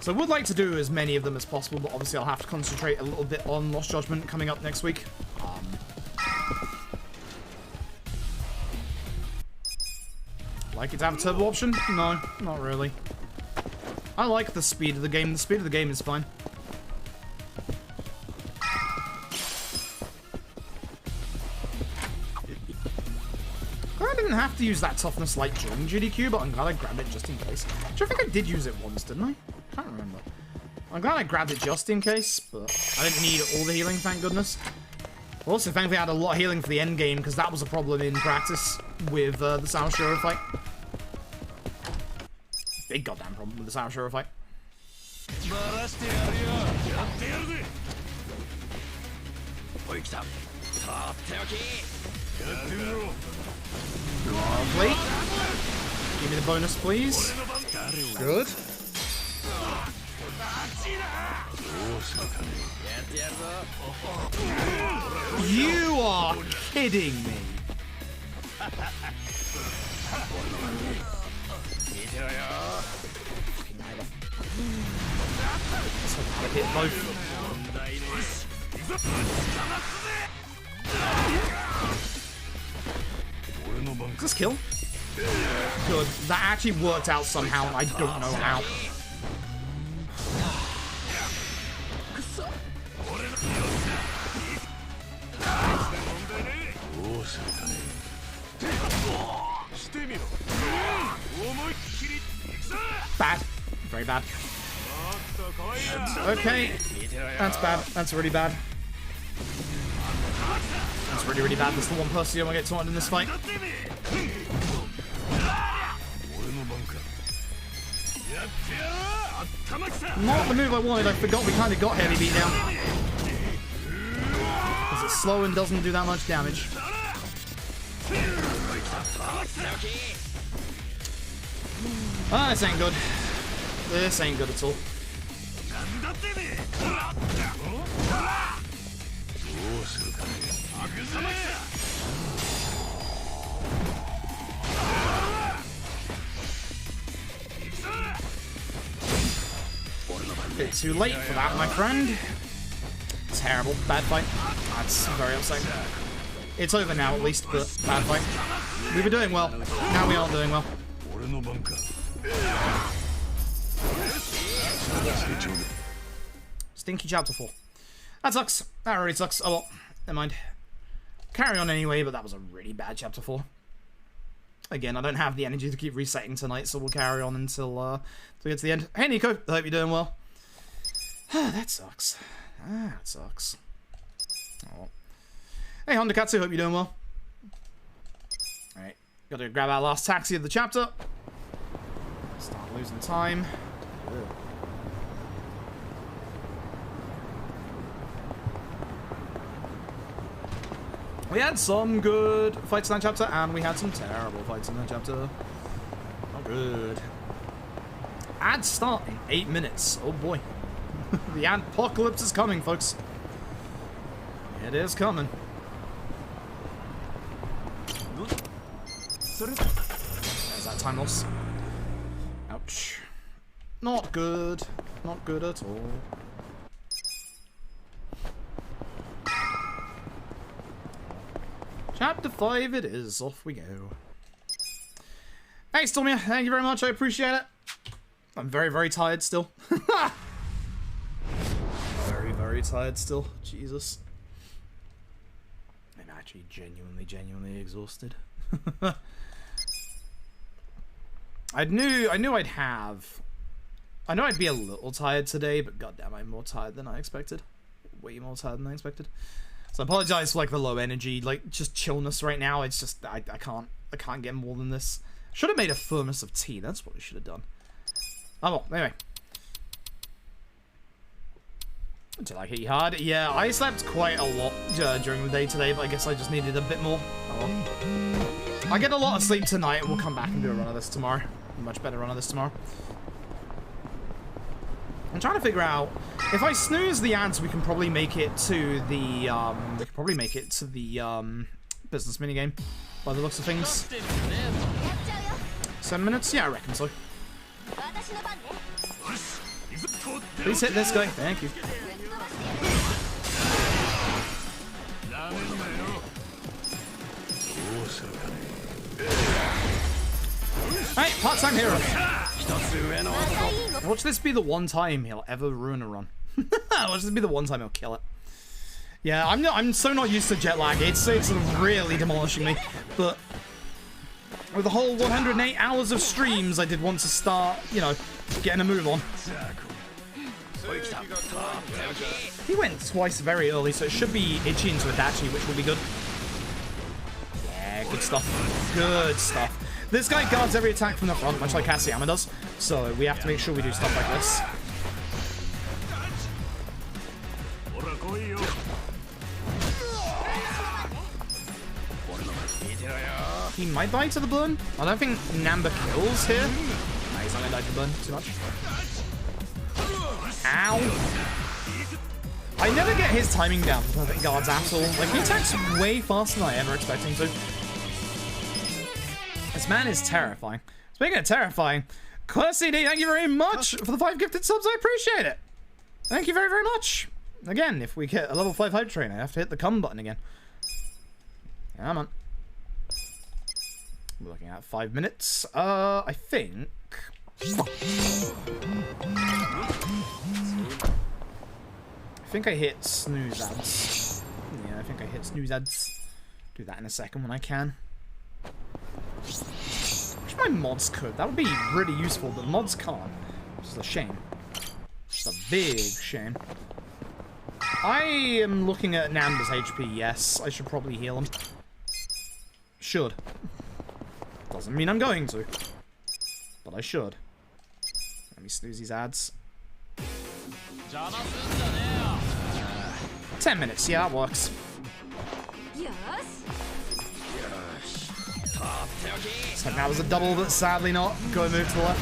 So I would like to do as many of them as possible, but obviously I'll have to concentrate a little bit on Lost Judgment coming up next week. Like it to have a turbo option? No, not really. I like the speed of the game. The speed of the game is fine. I didn't have to use that toughness like during GDQ, but I'm glad I grabbed it just in case. Actually, I think I did use it once, didn't I? I can't remember. I'm glad I grabbed it just in case, but I didn't need all the healing, thank goodness. Also, thankfully, I had a lot of healing for the end game, because that was a problem in practice with the Sawashiro fight. Big goddamn problem with the Sawashiro fight. Lovely. Give me the bonus, please. Good. You are kidding me. So I hit both. Is this kill? Good. That actually worked out somehow, and I don't know how. Bad. Very bad. Okay. That's bad. That's really bad. That's really, really bad. That's the one person I want to get taunted in this fight. Not the move I wanted. I forgot we kind of got heavy beat down. Because it's slow and doesn't do that much damage. Ah, this ain't good. This ain't good at all. Bit too late for that, my friend. Terrible. Bad fight. That's very upsetting. It's over now, at least, but bad fight. We were doing well. Now we aren't doing well. Stinky chapter 4. That sucks. That really sucks. Oh well. Never mind. Carry on anyway, but that was a really bad chapter 4. Again, I don't have the energy to keep resetting tonight, so we'll carry on until we get to the end. Hey Nico, I hope you're doing well. That sucks. That sucks. Oh. Hey Honda Katsu, hope you're doing well. Alright, gotta grab our last taxi of the chapter. Start losing time. Ugh. We had some good fights in that chapter, and we had some terrible fights in that chapter. Not good. Ad start in 8 minutes. Oh boy. The apocalypse is coming, folks. It is coming. There's that time loss. Ouch. Not good. Not good at all. Chapter 5 it is. Off we go. Hey, Stormia. Thank you very much. I appreciate it. I'm very, very tired still. Very, very tired still. Jesus. I'm actually genuinely exhausted. I knew I'd be a little tired today, but goddamn, I'm more tired than I expected. Way more tired than I expected. So I apologize for like the low energy, like just chillness right now. It's just I can't get more than this. Should have made a thermos of tea. That's what we should have done. Oh well, anyway. Did I hit you hard? Yeah, I slept quite a lot during the day today, but I guess I just needed a bit more. Oh well. I get a lot of sleep tonight, and we'll come back and do a run of this tomorrow. A much better run of this tomorrow. I'm trying to figure out if I snooze the ads, we can probably make it to the business minigame by the looks of things. 7 minutes? Yeah, I reckon so. Please hit this guy. Thank you. Hey, part-time hero. Watch this be the one time he'll ever ruin a run. Watch this be the one time he'll kill it. Yeah, I'm so not used to jet lag. It's really demolishing me. But with the whole 108 hours of streams, I did want to start, you know, getting a move on. He went twice very early, so it should be itchy into Adachi, which will be good. Yeah, good stuff. Good stuff. This guy guards every attack from the front, much like Kaseyama does, so we have to make sure we do stuff like this. He might die to the burn. I don't think Namba kills here. No, he's not gonna die to the burn too much. Ow! I never get his timing down with perfect guards at all. Like, he attacks way faster than I ever expect him to. This man is terrifying. Speaking of terrifying, CD, thank you very much for the 5 gifted subs. I appreciate it. Thank you very, very much. Again, if we get a level 5 hype train, I have to hit the come button again. Come on. We're looking at 5 minutes. I think. I hit snooze ads. Yeah, I think I hit snooze ads. Do that in a second when I can. Wish my mods could. That would be really useful, but mods can't. Which is a shame. Just a big shame. I am looking at Namba's HP. Yes, I should probably heal him. Should. Doesn't mean I'm going to. But I should. Let me snooze these ads. 10 minutes. Yeah, that works. So that was a double, but sadly not. Go and move to the left.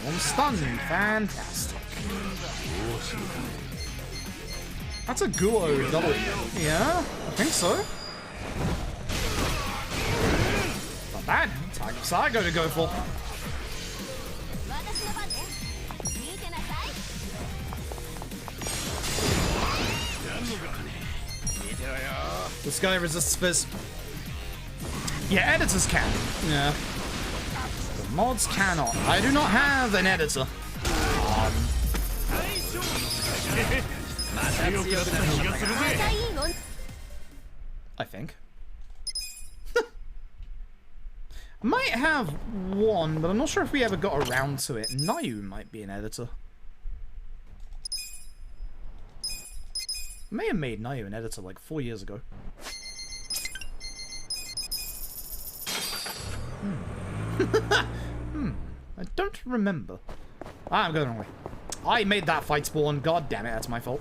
One stun. Fantastic. That's a Guo double. Yeah, I think so. Not bad. Tiger Sago to go for. This guy resists fizz. Yeah, editors can. Yeah. But mods cannot. I do not have an editor. I think. I might have one, but I'm not sure if we ever got around to it. Nayu might be an editor. I may have made Nayu an editor like 4 years ago. I don't remember. I'm going the wrong way. I made that fight spawn. God damn it, that's my fault.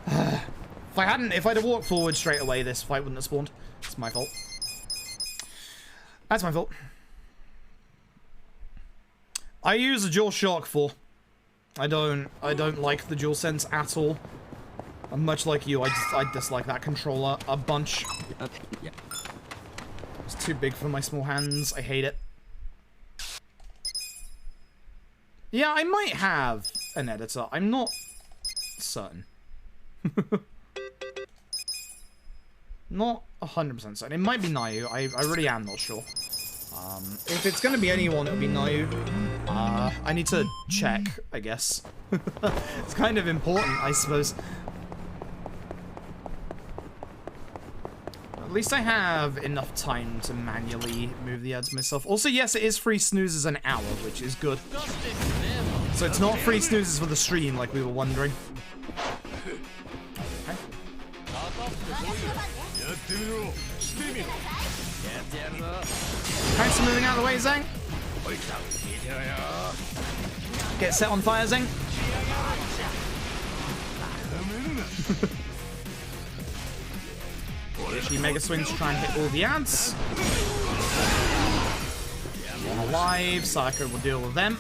If I'd have walked forward straight away, this fight wouldn't have spawned. It's my fault. That's my fault. I use a DualShock 4. I don't like the DualSense at all. I'm much like you, I dislike that controller a bunch. Yeah. It's too big for my small hands. I hate it. Yeah, I might have an editor. I'm not certain. Not 100% certain. It might be Nayu. I really am not sure. If it's gonna be anyone, it'll be Nayu. I need to check, I guess. It's kind of important, I suppose. At least I have enough time to manually move the ads myself. Also, yes, it is free snoozes an hour, which is good. So it's not free snoozes for the stream, like we were wondering. Okay. Thanks for moving out of the way, Zang. Get set on fire, Zang. Literally mega swings to try and hit all the ads. One alive, Psycho will deal with them.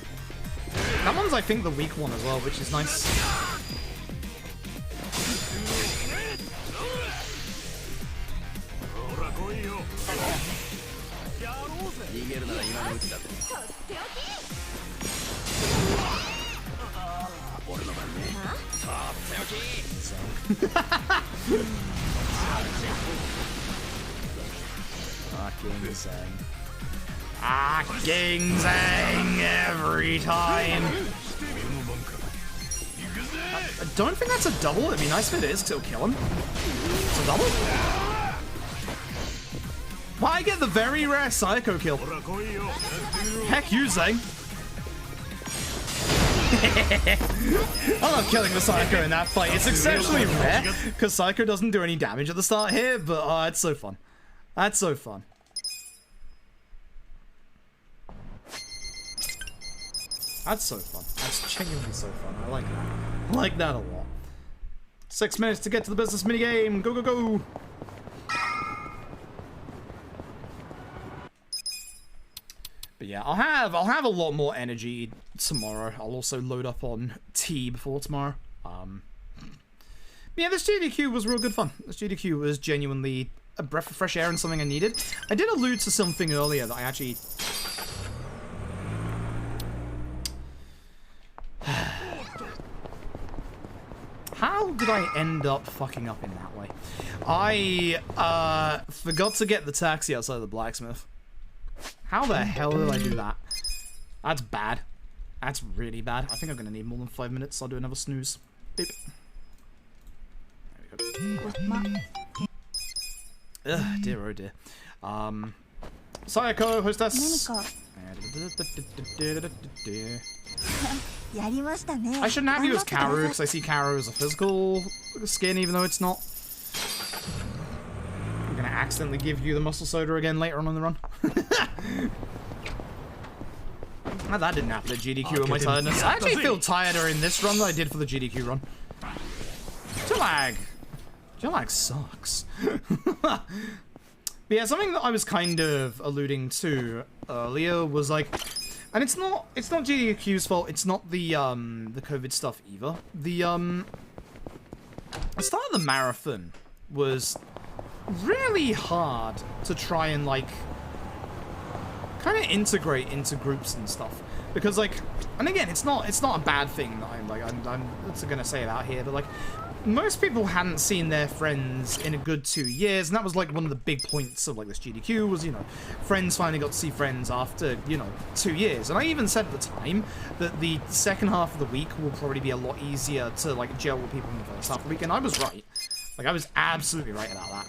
That one's, I think, the weak one as well, which is nice. Fucking Zang. Fucking Zang every time. I don't think that's a double. It'd be nice if it is, because it'll kill him. It's a double? Well, I get the very rare Psycho kill. Heck you, Zang. I love killing the Psycho in that fight. It's exceptionally rare, because Psycho doesn't do any damage at the start here, but it's so fun. That's so fun. That's so fun. That's genuinely so fun. I like that. I like that a lot. 6 minutes to get to the business minigame. Go, go, go. But yeah, I'll have a lot more energy tomorrow. I'll also load up on tea before tomorrow. Yeah, this SGDQ was real good fun. This SGDQ was genuinely a breath of fresh air and something I needed. I did allude to something earlier that I actually... How did I end up fucking up in that way? I forgot to get the taxi outside the blacksmith. How the hell did I do that? That's bad. That's really bad. I think I'm gonna need more than 5 minutes. I'll do another snooze. Beep. There we go. Ugh, dear oh dear. Sayako, hostess. I shouldn't have you as Karu, because I see Karu as a physical skin, even though it's not. I'm gonna accidentally give you the muscle soda again later on in the run. Oh, that didn't happen at GDQ in my tiredness. I actually feel tireder in this run than I did for the GDQ run. Jalag sucks. But yeah, something that I was kind of alluding to earlier was like, and it's not GDQ's fault. It's not the COVID stuff either. The start of the marathon was really hard to try and like kind of integrate into groups and stuff, because like, and again, it's not a bad thing that I'm gonna say it out here, but like, most people hadn't seen their friends in a good 2 years, and that was like one of the big points of like this GDQ was, you know, friends finally got to see friends after, you know, 2 years. And I even said at the time that the second half of the week will probably be a lot easier to like gel with people in the first half of the week, and I was right. Like, I was absolutely right about that.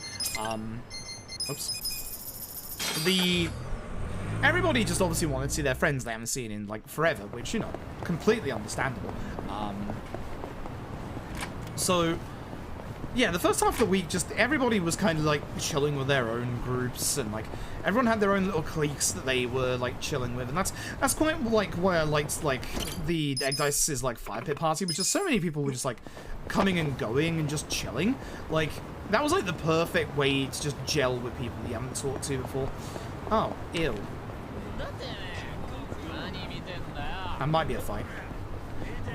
Everybody just obviously wanted to see their friends they haven't seen in like forever, which, you know, completely understandable. So, yeah, the first half of the week, just everybody was kind of like chilling with their own groups, and like everyone had their own little cliques that they were like chilling with, and that's quite like where I liked like the Egg Dice's like fire pit party, which is so many people were just like coming and going and just chilling. Like, that was like the perfect way to just gel with people that you haven't talked to before. Oh, ew. That might be a fight.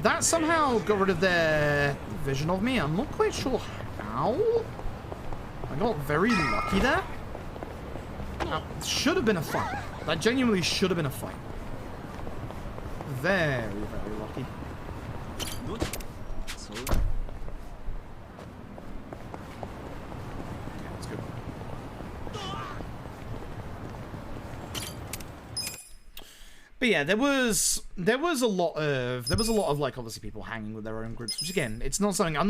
That somehow got rid of their vision of me. I'm not quite sure how. I got very lucky there. That should have been a fight. That genuinely should have been a fight. Very, very lucky. But yeah, there was a lot of like obviously people hanging with their own groups, which again, it's not something I'm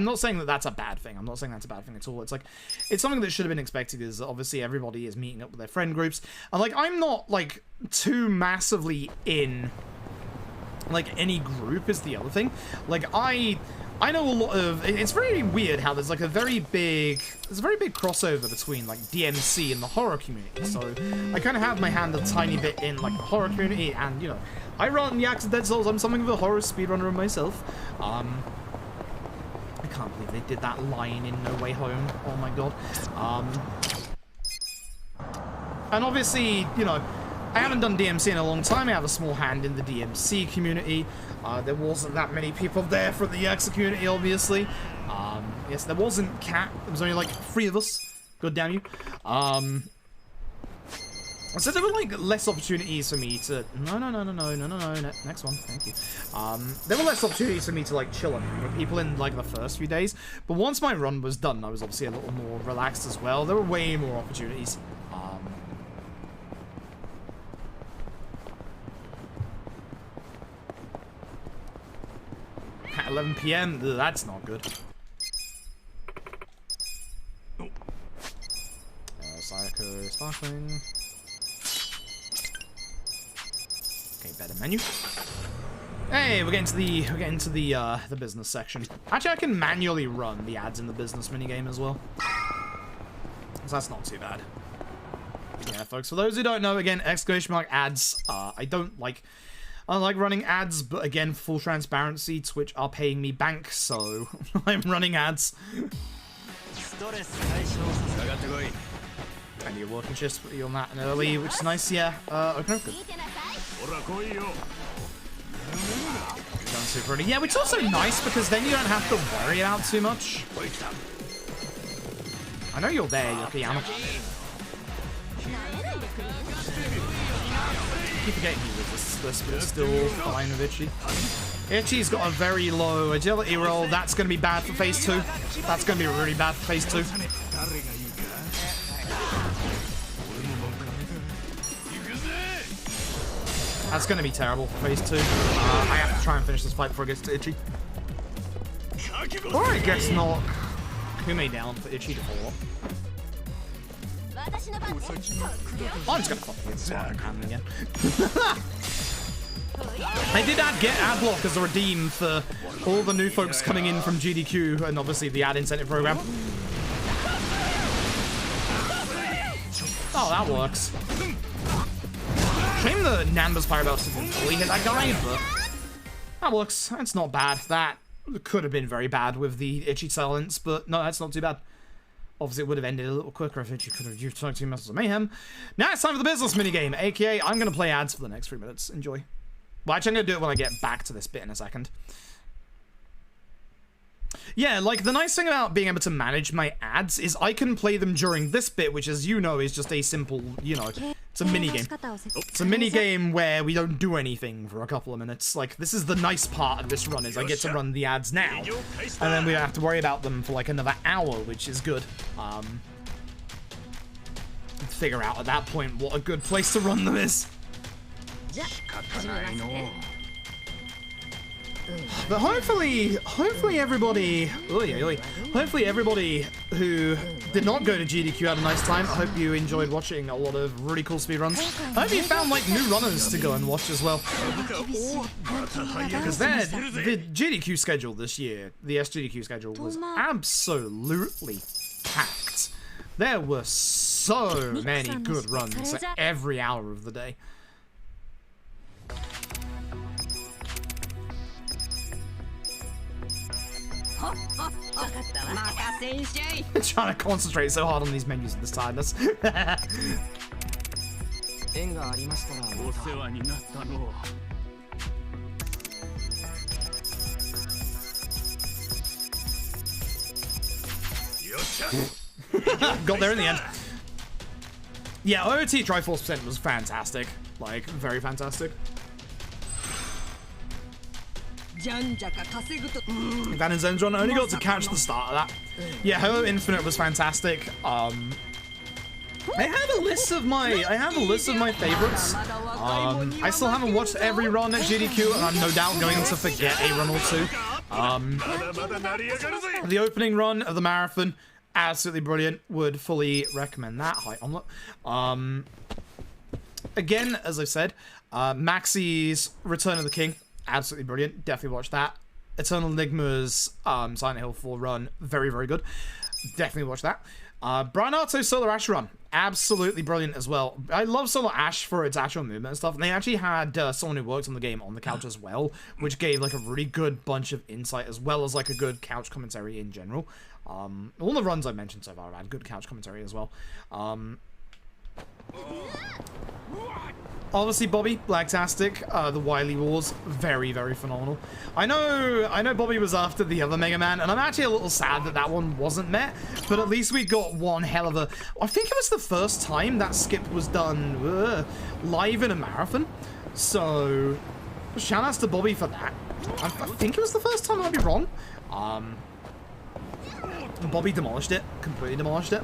not saying that that's a bad thing. I'm not saying that's a bad thing at all. It's like it's something that should have been expected because obviously everybody is meeting up with their friend groups, and like I'm not like too massively in like any group is the other thing. Like I know a lot of it's very weird how there's like a very big crossover between like DMC and the horror community. So I kind of have my hand a tiny bit in like the horror community, and you know, I run Yaks and Dead Souls. I'm something of a horror speedrunner myself. I can't believe they did that line in No Way Home. Oh my god. And obviously, you know, I haven't done DMC in a long time. I have a small hand in the DMC community. There wasn't that many people there for the Yakuza community, obviously. Yes, there wasn't Cat. There was only like 3 of us. God damn you. So there were like less opportunities for me to. No. Next one, thank you. There were less opportunities for me to like chill with people in like the first few days. But once my run was done, I was obviously a little more relaxed as well. There were way more opportunities. At 11 PM, that's not good. Psycho sparkling. Okay, better menu. Hey, we're getting to the business section. Actually, I can manually run the ads in the business minigame as well, so that's not too bad. Yeah, folks. For those who don't know, again, exclamation mark ads. I like running ads, but again, full transparency, Twitch are paying me bank, so I'm running ads. And you're working just put you on that and early, which is nice, yeah. Okay, good. Done super early. Yeah, which is also nice because then you don't have to worry about too much. I know you're there, Yokoyama. I keep forgetting he resists this, but it's still fine with Itchy. Itchy's got a very low agility roll. That's going to be bad for phase 2. That's going to be really bad for phase 2. That's going to be terrible for phase 2. I have to try and finish this fight before it gets to Itchy. Or I guess not. Who made down for Itchy to fall off? I'm just gonna fucking get this one again. I did add get ad block as a redeem for all the new folks coming in from GDQ and obviously the ad incentive program. Oh, that works. Shame the Namba's Fire Belts didn't fully hit that guy, but that works. That's not bad. That could have been very bad with the Itchy silence, but no, that's not too bad. Obviously, it would have ended a little quicker if Itchy could have used 22 Muscles of Mayhem. Now it's time for the business minigame, aka I'm going to play ads for the next 3 minutes. Enjoy. Well, actually, I'm going to do it when I get back to this bit in a second. Yeah, like, the nice thing about being able to manage my ads is I can play them during this bit, which, as you know, is just a simple, you know, it's a minigame. It's a minigame where we don't do anything for a couple of minutes. Like, this is the nice part of this run, is I get to run the ads now. And then we don't have to worry about them for, like, another hour, which is good. Figure out at that point what a good place to run them is. But hopefully everybody, hopefully everybody who did not go to GDQ had a nice time. I hope you enjoyed watching a lot of really cool speedruns. I hope you found like new runners to go and watch as well. Because the GDQ schedule this year, the SGDQ schedule was absolutely packed. There were so many good runs at every hour of the day. Trying to concentrate so hard on these menus at this tiredness. Got there in the end. Yeah, OOT Triforce percent was fantastic. Like, very fantastic. Van and Zen's run only got to catch the start of that. Yeah, Halo Infinite was fantastic. I have a list of my favorites. I still haven't watched every run at GDQ, and I'm no doubt going to forget a run or two. The opening run of the marathon, absolutely brilliant. Would fully recommend that. Hi, Omelette. Again, as I said, Maxi's Return of the King, absolutely brilliant. Definitely watch that. Eternal Enigma's Silent Hill 4 run, very, very good. Definitely watch that. Brian Arto's Solar Ash run, absolutely brilliant as well. I love Solar Ash for its actual movement and stuff. And they actually had someone who worked on the game on the couch as well, which gave like a really good bunch of insight as well as like a good couch commentary in general. All the runs I mentioned so far have had good couch commentary as well. Obviously, Bobby, Blacktastic, the Wily Wars, very, very phenomenal. I know Bobby was after the other Mega Man, and I'm actually a little sad that that one wasn't met, but at least we got one hell of a... I think it was the first time that skip was done live in a marathon, so shout outs to Bobby for that. I think it was the first time, I might be wrong. Bobby demolished it, completely demolished it.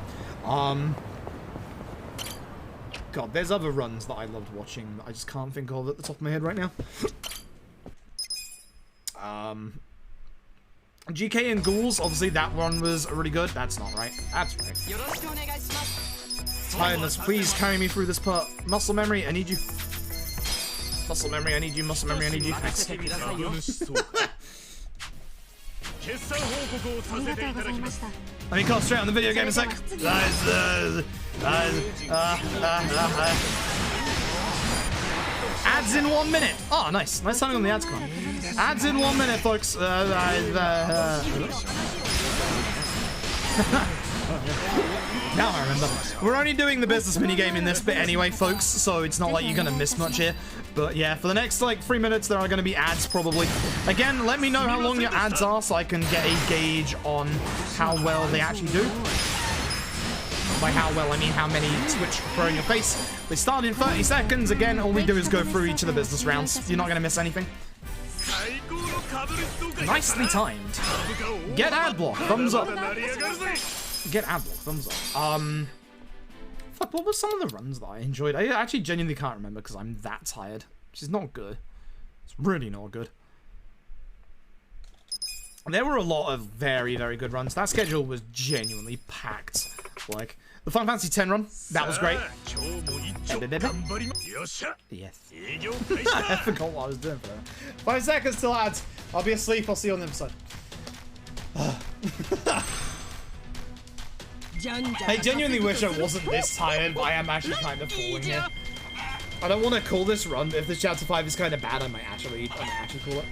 God, there's other runs that I loved watching that I just can't think of at the top of my head right now. GK and Ghouls, obviously that one was really good. That's not right. That's right. Tiredness, please carry me through this part. Muscle memory, I need you. Muscle memory, I need you. Muscle memory, I need you. Thanks. Let me concentrate on the video game in a sec. Ads in 1 minute. Oh, nice. Nice timing on the ads, come on. Ads in 1 minute, folks. Now I remember. We're only doing the business minigame in this bit anyway, folks, so it's not like you're gonna miss much here. But yeah, for the next like 3 minutes, there are gonna be ads probably. Again, let me know how long your ads are so I can get a gauge on how well they actually do. By how well, I mean how many Twitch throw in your face. They start in 30 seconds. Again, all we do is go through each of the business rounds. You're not gonna miss anything. Nicely timed. Get ad block. Thumbs up. Get ad block. Thumbs up. Fuck, what were some of the runs that I enjoyed? I actually genuinely can't remember because I'm that tired. Which is not good. It's really not good. There were a lot of very, very good runs. That schedule was genuinely packed. Like, the Final Fantasy X run, that was great. Yes. I forgot what I was doing for that. 5 seconds till ads. I'll be asleep. I'll see you on the other side. I genuinely wish I wasn't this tired, but I am actually kind of falling here. I don't want to call this run, but if this chapter 5 is kind of bad, I might actually call it.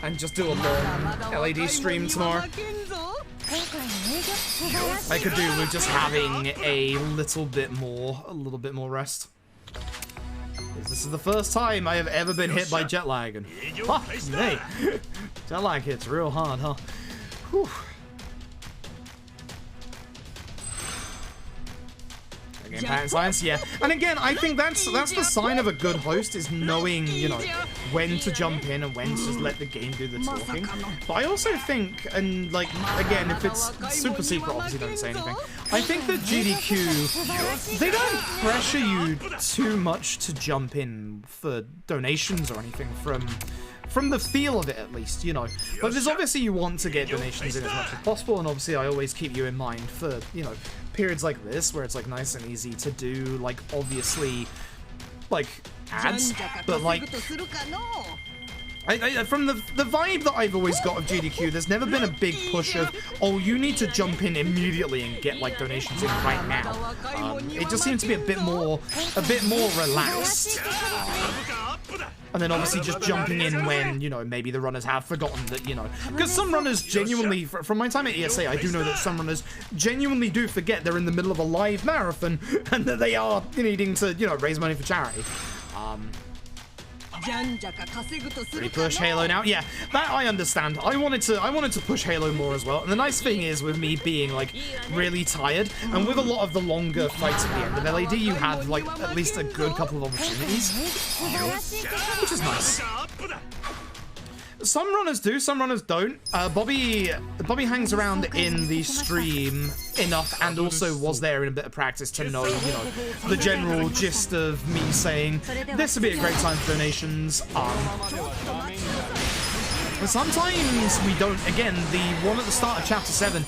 And just do a long LED stream tomorrow. I could do with just having a little bit more rest. This is the first time I have ever been hit by jet lag, and fuck me, jet lag hits real hard, huh? Whew. Game pattern science, yeah. And again, I think that's the sign of a good host, is knowing, you know, when to jump in and when to just let the game do the talking. But I also think, and like, again, if it's super secret, obviously don't say anything. I think that GDQ, they don't pressure you too much to jump in for donations or anything from the feel of it, at least, you know. But there's obviously you want to get donations in as much as possible, and obviously I always keep you in mind for, you know, periods like this where it's like nice and easy to do, like, obviously, like, ads, but like, from the vibe that I've always got of GDQ, there's never been a big push of, oh, you need to jump in immediately and get like donations in right now. It just seems to be a bit more relaxed. And then obviously just jumping in when, you know, maybe the runners have forgotten that, you know, because some runners genuinely, from my time at ESA, I do know that some runners genuinely do forget they're in the middle of a live marathon and that they are needing to, you know, raise money for charity. Really push Halo now. Yeah, that I understand. I wanted to push Halo more as well. And the nice thing is with me being like really tired and with a lot of the longer fights at the end of LAD, you had like at least a good couple of opportunities, which is nice. Some runners do, some runners don't. Bobby hangs around in the stream enough and also was there in a bit of practice to know, you know, the general gist of me saying this would be a great time for donations. But sometimes we don't. Again, the one at the start of Chapter 7,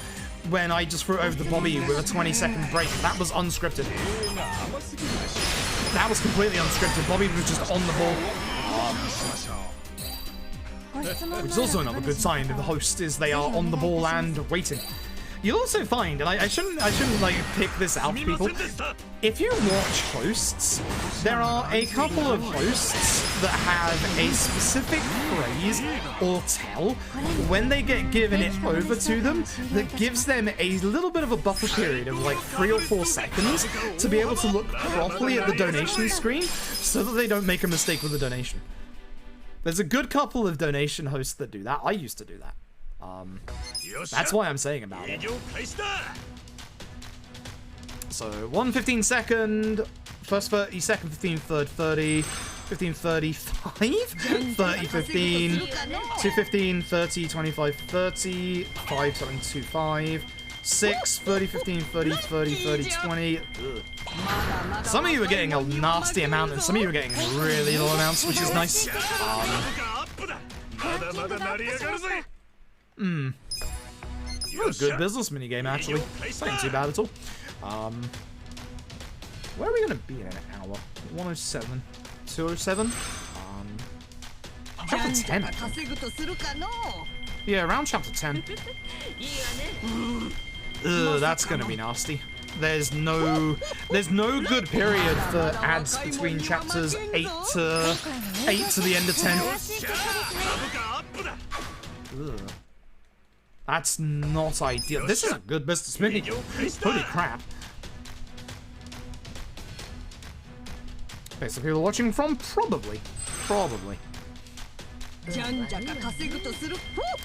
when I just threw it over to Bobby with a 20-second break, that was unscripted. That was completely unscripted. Bobby was just on the ball. Which is also another good sign of the host, is they are on the ball and waiting. You'll also find, and I shouldn't like pick this out for people. If you watch hosts, there are a couple of hosts that have a specific phrase or tell when they get given it over to them that gives them a little bit of a buffer period of like 3 or 4 seconds to be able to look properly at the donation screen so that they don't make a mistake with the donation. There's a good couple of donation hosts that do that. I used to do that. That's why I'm saying about it. So 1:15 second, first 30 second 15, third 30, 15:35, 30:15, 2:15, 30, 25, 30, 5 something 25, 6, 30:15, 30, 30, 30, 20. Ugh. Some of you are getting a nasty amount, and some of you are getting really low amounts, which is nice. A good business minigame, actually. It's not too bad at all. Where are we going to be in an hour? 107? 207? Chapter 10, I think. Yeah, around chapter 10. Ugh, that's going to be nasty. There's no good period for ads between chapters 8 to the end of 10. Ugh. That's not ideal. This is a good business mini. Holy crap. Okay, so people are watching from probably.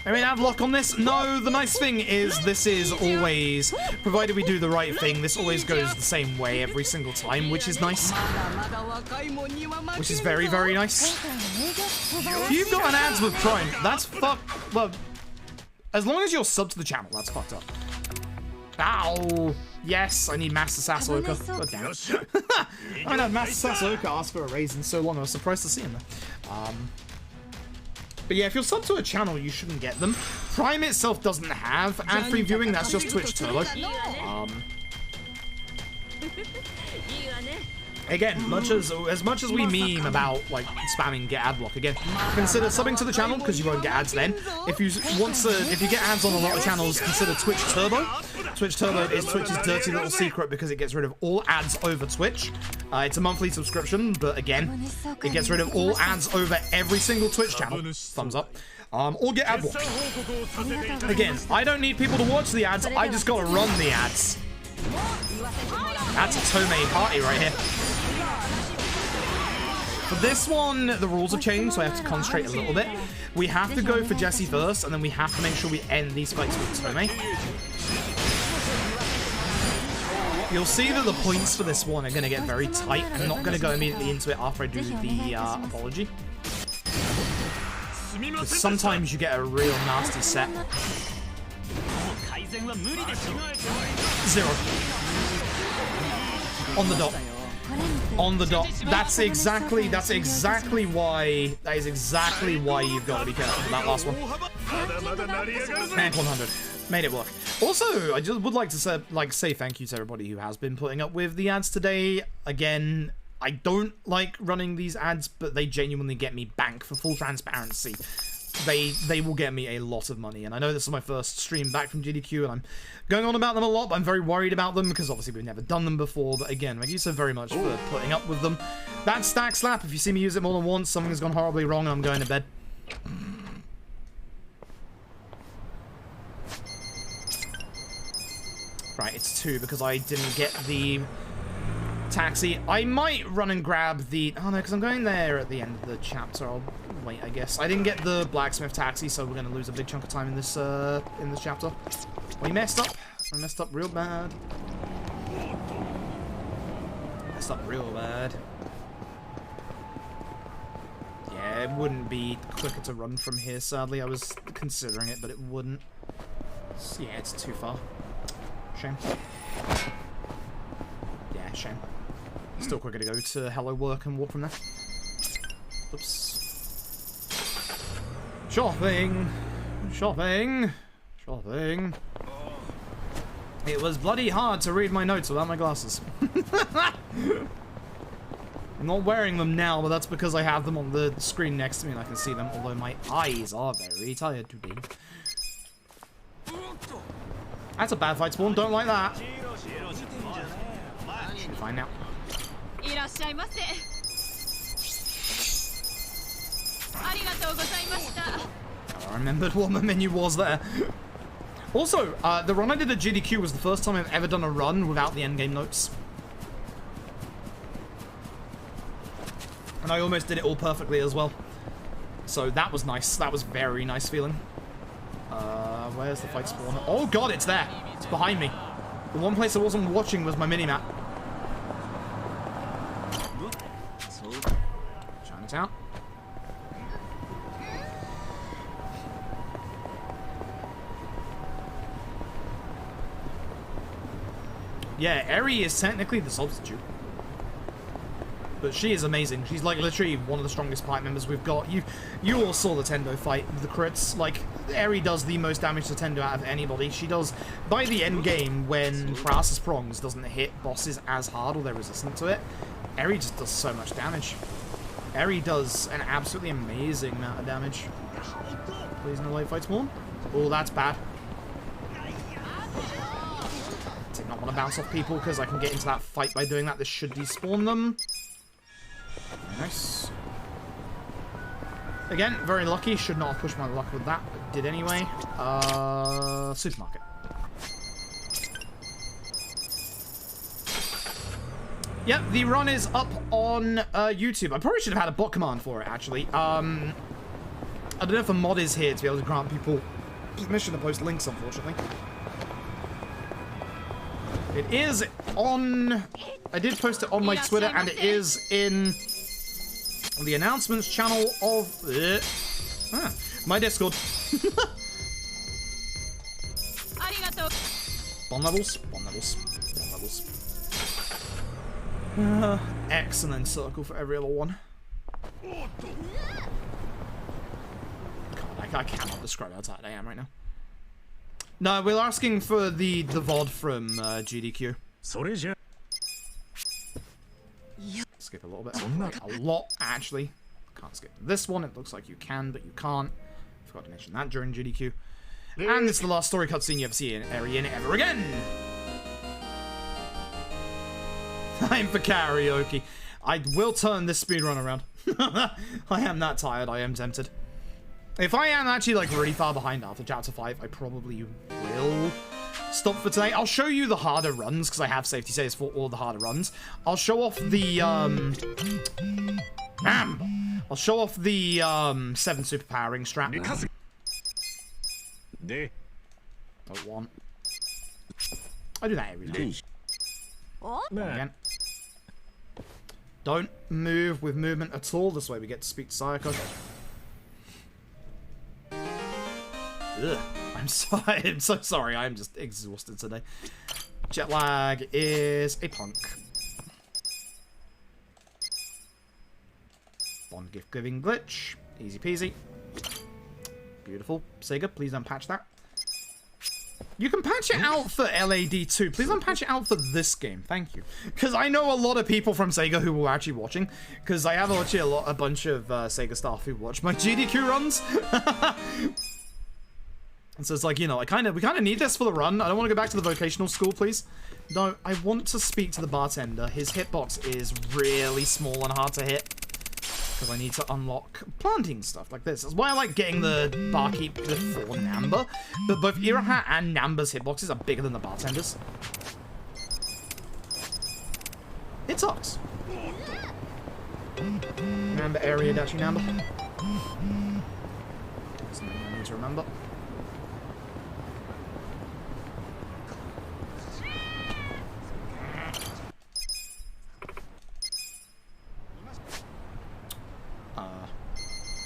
I mean, have luck on this? No, the nice thing is this is always, provided we do the right thing, this always goes the same way every single time, which is nice. Which is very, very nice. If you've got an ads with Prime, that's fucked. Well, as long as you're sub to the channel, that's fucked up. Ow! Yes, I need Master Sasooka. God damn it. I haven't had Master Sasooka ask for a raise in so long, I was surprised to see him there. But yeah, if you're sub to a channel, you shouldn't get them. Prime itself doesn't have ad-free viewing, that's just Twitch Turbo. Again, as much as we meme about like spamming get ad block, again, consider subbing to the channel because you won't get ads then. If you get ads on a lot of channels, consider Twitch Turbo. Twitch Turbo is Twitch's dirty little secret because it gets rid of all ads over Twitch. It's a monthly subscription, but again, it gets rid of all ads over every single Twitch channel. Thumbs up. Or get ad block. Again, I don't need people to watch the ads, I just gotta run the ads. That's a Tomei party right here. For this one, the rules have changed, so I have to concentrate a little bit. We have to go for Jesse first, and then we have to make sure we end these fights with Tomei. You'll see that the points for this one are going to get very tight. I'm not going to go immediately into it after I do the apology. Because sometimes you get a real nasty set. 0. On the dot. On the dot. That is exactly why you've got to be careful with that last one. And 100. Made it work. Also, I just would like to say thank you to everybody who has been putting up with the ads today. Again, I don't like running these ads, but they genuinely get me bank for full transparency. They will get me a lot of money, and I know this is my first stream back from GDQ, and I'm going on about them a lot, but I'm very worried about them, because obviously we've never done them before, but again, thank you so very much for putting up with them. That stack slap, if you see me use it more than once, something has gone horribly wrong, and I'm going to bed. Right, it's 2, because I didn't get the taxi. I might run and grab the... Oh, no, because I'm going there at the end of the chapter. I'll wait, I guess. I didn't get the blacksmith taxi, so we're going to lose a big chunk of time in this chapter. We messed up. I messed up real bad. Messed up real bad. Yeah, it wouldn't be quicker to run from here, sadly. I was considering it, but it wouldn't. Yeah, it's too far. Shame. Yeah, shame. Still quicker to go to Hello Work and walk from there. Oops. Shopping! Shopping! Shopping. It was bloody hard to read my notes without my glasses. I'm not wearing them now, but that's because I have them on the screen next to me and I can see them, although my eyes are very tired today. That's a bad fight spawn, don't like that. Should be fine now. I remembered what my menu was there. Also, the run I did at SGDQ was the first time I've ever done a run without the endgame notes. And I almost did it all perfectly as well. So that was nice. That was very nice feeling. Where's the fight spawn? Oh god, it's there. It's behind me. The one place I wasn't watching was my minimap. Chinatown. Yeah, Eri is technically the substitute. But she is amazing. She's like literally one of the strongest fight members we've got. You all saw the Tendo fight with the crits. Like, Eri does the most damage to Tendo out of anybody. She does, by the end game, when Parasis Prongs doesn't hit bosses as hard or they're resistant to it, Eri just does so much damage. Eri does an absolutely amazing amount of damage. Please no late fight spawn. Oh, that's bad. Did not want to bounce off people because I can get into that fight by doing that. This should despawn them. Nice. Again, very lucky. Should not have pushed my luck with that, but did anyway. Supermarket. Yep, the run is up on YouTube. I probably should have had a bot command for it, actually. I don't know if a mod is here to be able to grant people permission to post links, unfortunately. It is on... I did post it on my Twitter, and it is in the announcements channel of my Discord. Bomb levels, bomb levels, bomb levels. Excellent circle for every other one. God, I cannot describe how tired I am right now. No, we're asking for the VOD from SGDQ. Skip a little bit. A lot, actually. Can't skip this one. It looks like you can, but you can't. Forgot to mention that during SGDQ. And it's the last story cutscene you ever see in Eri in ever again. Time for karaoke. I will turn this speedrun around. I am that tired. I am tempted. If I am actually like really far behind after chapter 5, I probably will stop for today. I'll show you the harder runs because I have safety saves for all the harder runs. I'll show off the I'll show off the 7 superpowering strap. Don't want. I do that every day. Again. Don't move with movement at all. This way we get to speak to Sayako. Ugh. I'm so sorry. I'm just exhausted today. Jet lag is a punk. Bond gift giving glitch. Easy peasy. Beautiful. Sega, please don't patch that. You can patch it out for LAD2. Please don't patch it out for this game. Thank you. Because I know a lot of people from Sega who were actually watching. Because I have actually a bunch of Sega staff who watch my SGDQ runs. And so it's like, you know, we kind of need this for the run. I don't want to go back to the vocational school, please. No, I want to speak to the bartender. His hitbox is really small and hard to hit. Because I need to unlock planting stuff like this. That's why I like getting the barkeep before Namba. But both Iraha and Namba's hitboxes are bigger than the bartender's. It sucks. Remember area dash number. Something I need to remember.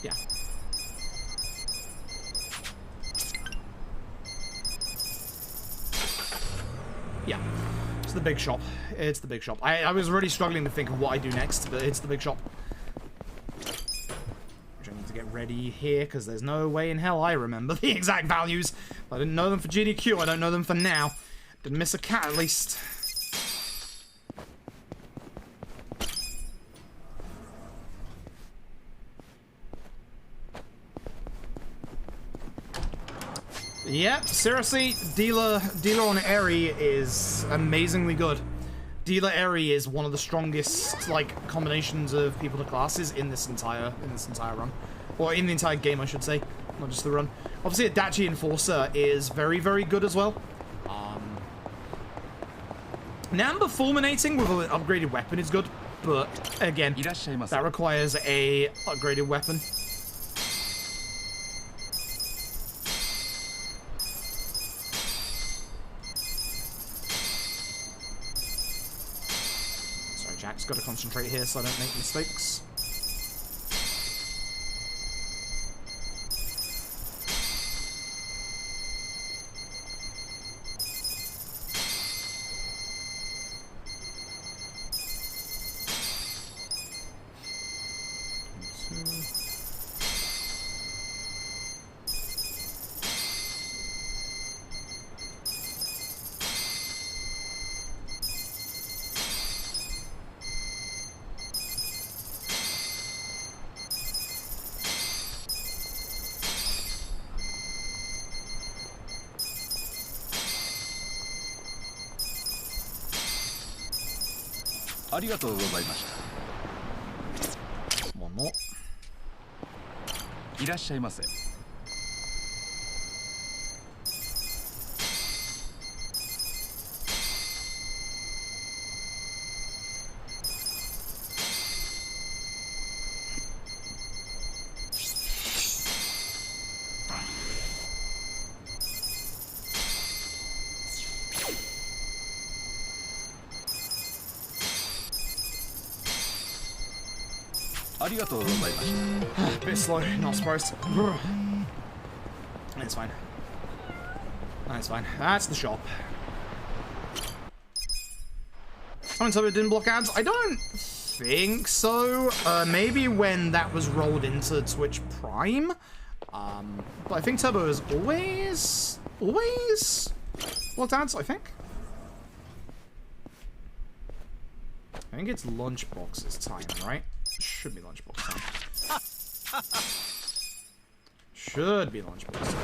Yeah. Yeah. It's the big shop. It's the big shop. I was really struggling to think of what I do next, but it's the big shop. Which I need to get ready here, because there's no way in hell I remember the exact values. I didn't know them for GDQ, I don't know them for now. Didn't miss a cat, at least. Yep, seriously, dealer on Eri is amazingly good. Dealer Eri is one of the strongest, like, combinations of people to classes in this entire run. Or in the entire game, I should say. Not just the run. Obviously, Adachi Enforcer is very, very good as well. Namba Fulminating with an upgraded weapon is good, but again, that requires a upgraded weapon. Sorry, Jack's got to concentrate here so I don't make mistakes. One more. いらっしゃいませ。ありがとうございました。 A bit slow, not surprised. It's fine. That's fine. That's the shop. Someone told me it didn't block ads. I don't think so. Maybe when that was rolled into Twitch Prime. But I think Turbo is always blocked ads, I think. I think it's Lunchbox's time, right? Should be Lunchbox time. Should be Lunchbox time.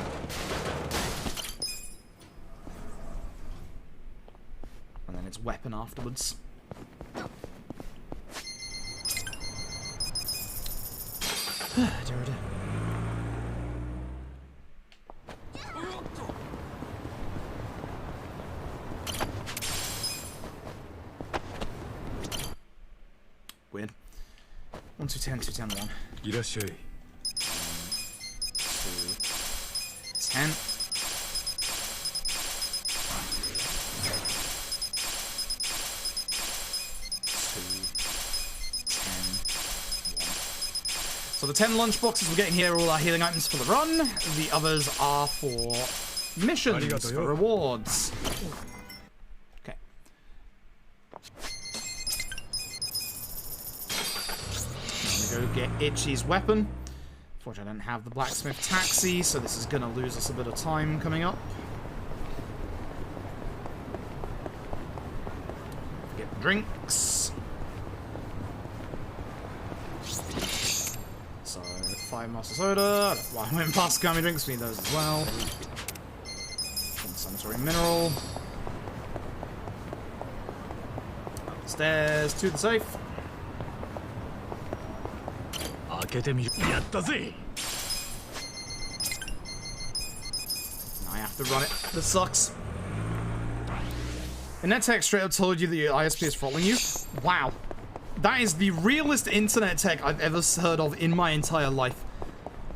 And then it's weapon afterwards. Weird. 1, 2, 10, 2, 10, 1. いらっしゃい。 2, 10. So the 10 lunch boxes we're getting here are all our healing items for the run. The others are for missions, for rewards. Okay. I'm gonna go get Itchy's weapon. Unfortunately, I don't have the blacksmith taxi, so this is gonna lose us a bit of time coming up. Get drinks. So, 5 Master Soda. I went past Gummy Drinks, we need those as well. Some mineral. Upstairs to the safe. Now I have to run it. This sucks. And that text straight up told you that your ISP is following you. Wow. That is the realest internet tech I've ever heard of in my entire life.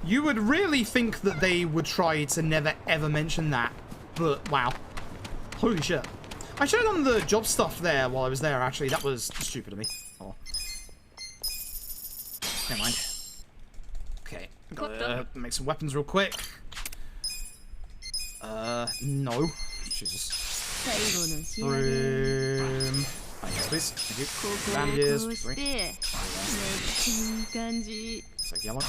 You would really think that they would try to never ever mention that, but wow. Holy shit. I should have done the job stuff there while I was there, actually. That was stupid of me. Oh. Never mind. Okay, gotta make some weapons real quick. No. Jesus. Room. Yes, please. Thank you. Bandages. Three. It's like yellow.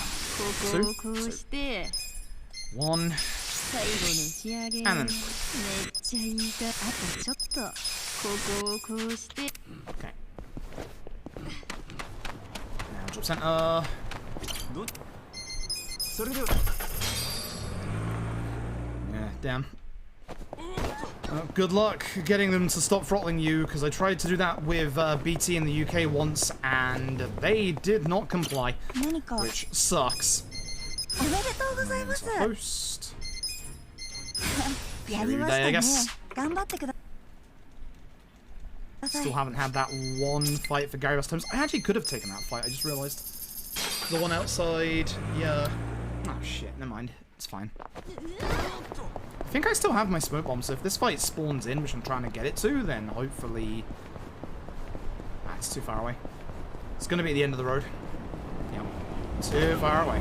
Two. Two. One. And then okay. Now job center. Yeah, damn. Good luck getting them to stop throttling you, because I tried to do that with BT in the UK once, and they did not comply, which sucks. Post. Day, I guess. Still haven't had that one fight for Gary Times. I actually could have taken that fight, I just realised. The one outside, yeah. Oh shit, never mind. It's fine. I think I still have my smoke bomb, so if this fight spawns in, which I'm trying to get it to, then hopefully... Ah, it's too far away. It's gonna be at the end of the road. Yep. Too far away.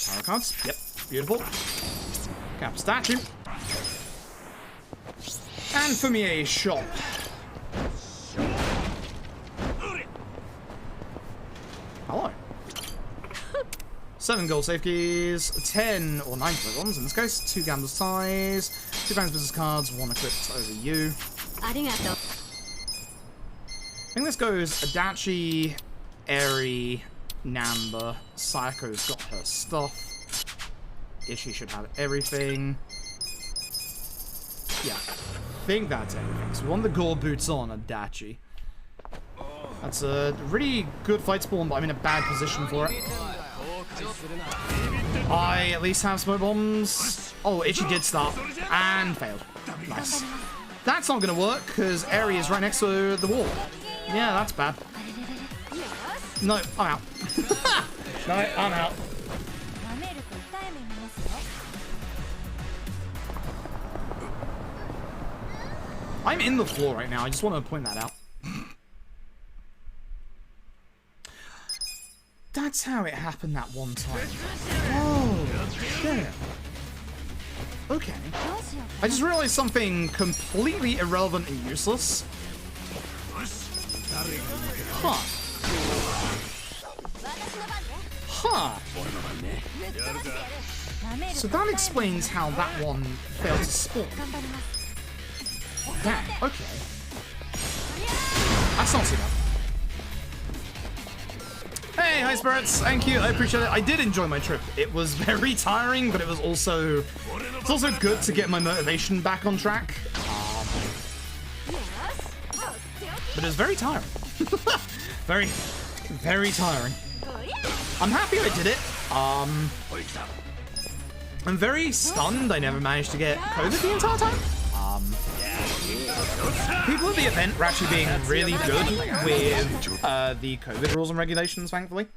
Power cards. Yep. Beautiful. Cap statue. And for me, a shop. Hello. 7 gold safe keys, 10 or 9 ones in this case, 2 gambler's ties, 2 bank's business cards, 1 equipped over you. I think this goes Adachi, Eri, Namba, Sayako's got her stuff. Ishi should have everything. Yeah, I think that's everything. So we want the gold boots on Adachi. That's a really good fight spawn, but I'm in a bad position for it. I at least have smoke bombs. Oh, Ichi did start and failed. Nice. That's not going to work because Eri is right next to the wall. Yeah, that's bad. No, I'm out. No, I'm out. I'm in the floor right now. I just want to point that out. That's how it happened that one time. Oh, damn. Okay. I just realized something completely irrelevant and useless. Huh. Huh. So that explains how that one failed to spawn. Damn, okay. That's not too bad. Hey, hi spirits, thank you, I appreciate it. I did enjoy my trip. It was very tiring, but it was also good to get my motivation back on track. But it was very tiring. Very, very tiring. I'm happy I did it. I'm very stunned I never managed to get COVID the entire time. People at the event were actually being really good with the COVID rules and regulations, thankfully.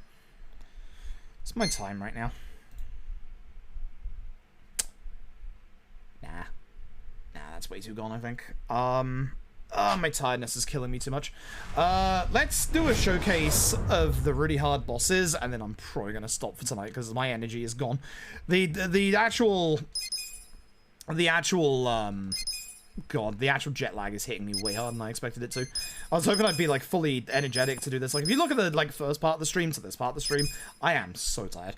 It's my time right now. Nah, that's way too gone, I think. My tiredness is killing me too much. Let's do a showcase of the really hard bosses, and then I'm probably gonna stop for tonight because my energy is gone. The actual God, the actual jet lag is hitting me way harder than I expected it to. I was hoping I'd be like fully energetic to do this. Like if you look at the like first part of the stream to this part of the stream, I am so tired.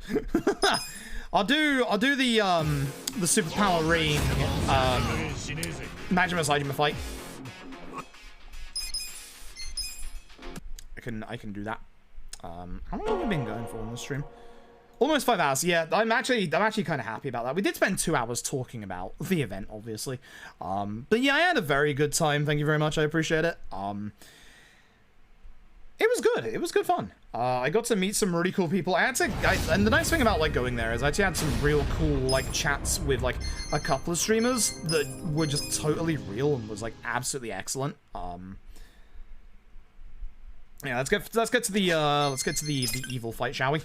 I'll do the superpower ring Majima Saijima fight. I can do that. How long have we been going for on this stream? Almost 5 hours. Yeah, I'm actually kind of happy about that. We did spend 2 hours talking about the event, obviously. But yeah, I had a very good time. Thank you very much. I appreciate it. It was good. It was good fun. I got to meet some really cool people. And the nice thing about like going there is I actually had some real cool like chats with like a couple of streamers that were just totally real and was like absolutely excellent. Yeah, let's get to the evil fight, shall we?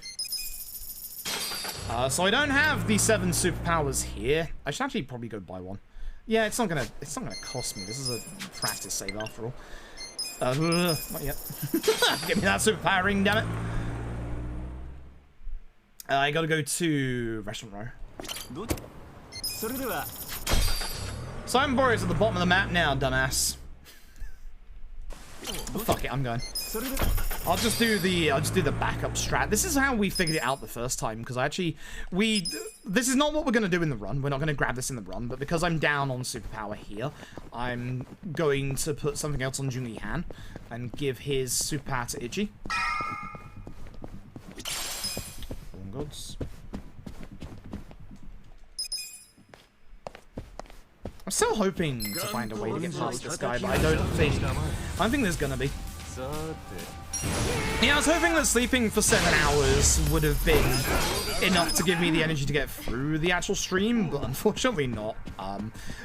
So I don't have the 7 superpowers here. I should actually probably go buy one. Yeah, it's not gonna cost me. This is a practice save after all. Not yet. Give me that superpower ring, damn it. I gotta go to Restaurant Row. Simon Boreas at the bottom of the map now, dumbass. Oh, fuck it, I'm going. I'll just do the backup strat. This is how we figured it out the first time, because this is not what we're gonna do in the run. We're not gonna grab this in the run, but because I'm down on superpower here, I'm going to put something else on Jungi Han and give his superpower to Ichi. Gods. I'm still hoping to find a way to get past this guy, but I don't think there's gonna be. Yeah, I was hoping that sleeping for 7 hours would have been enough to give me the energy to get through the actual stream, but unfortunately not.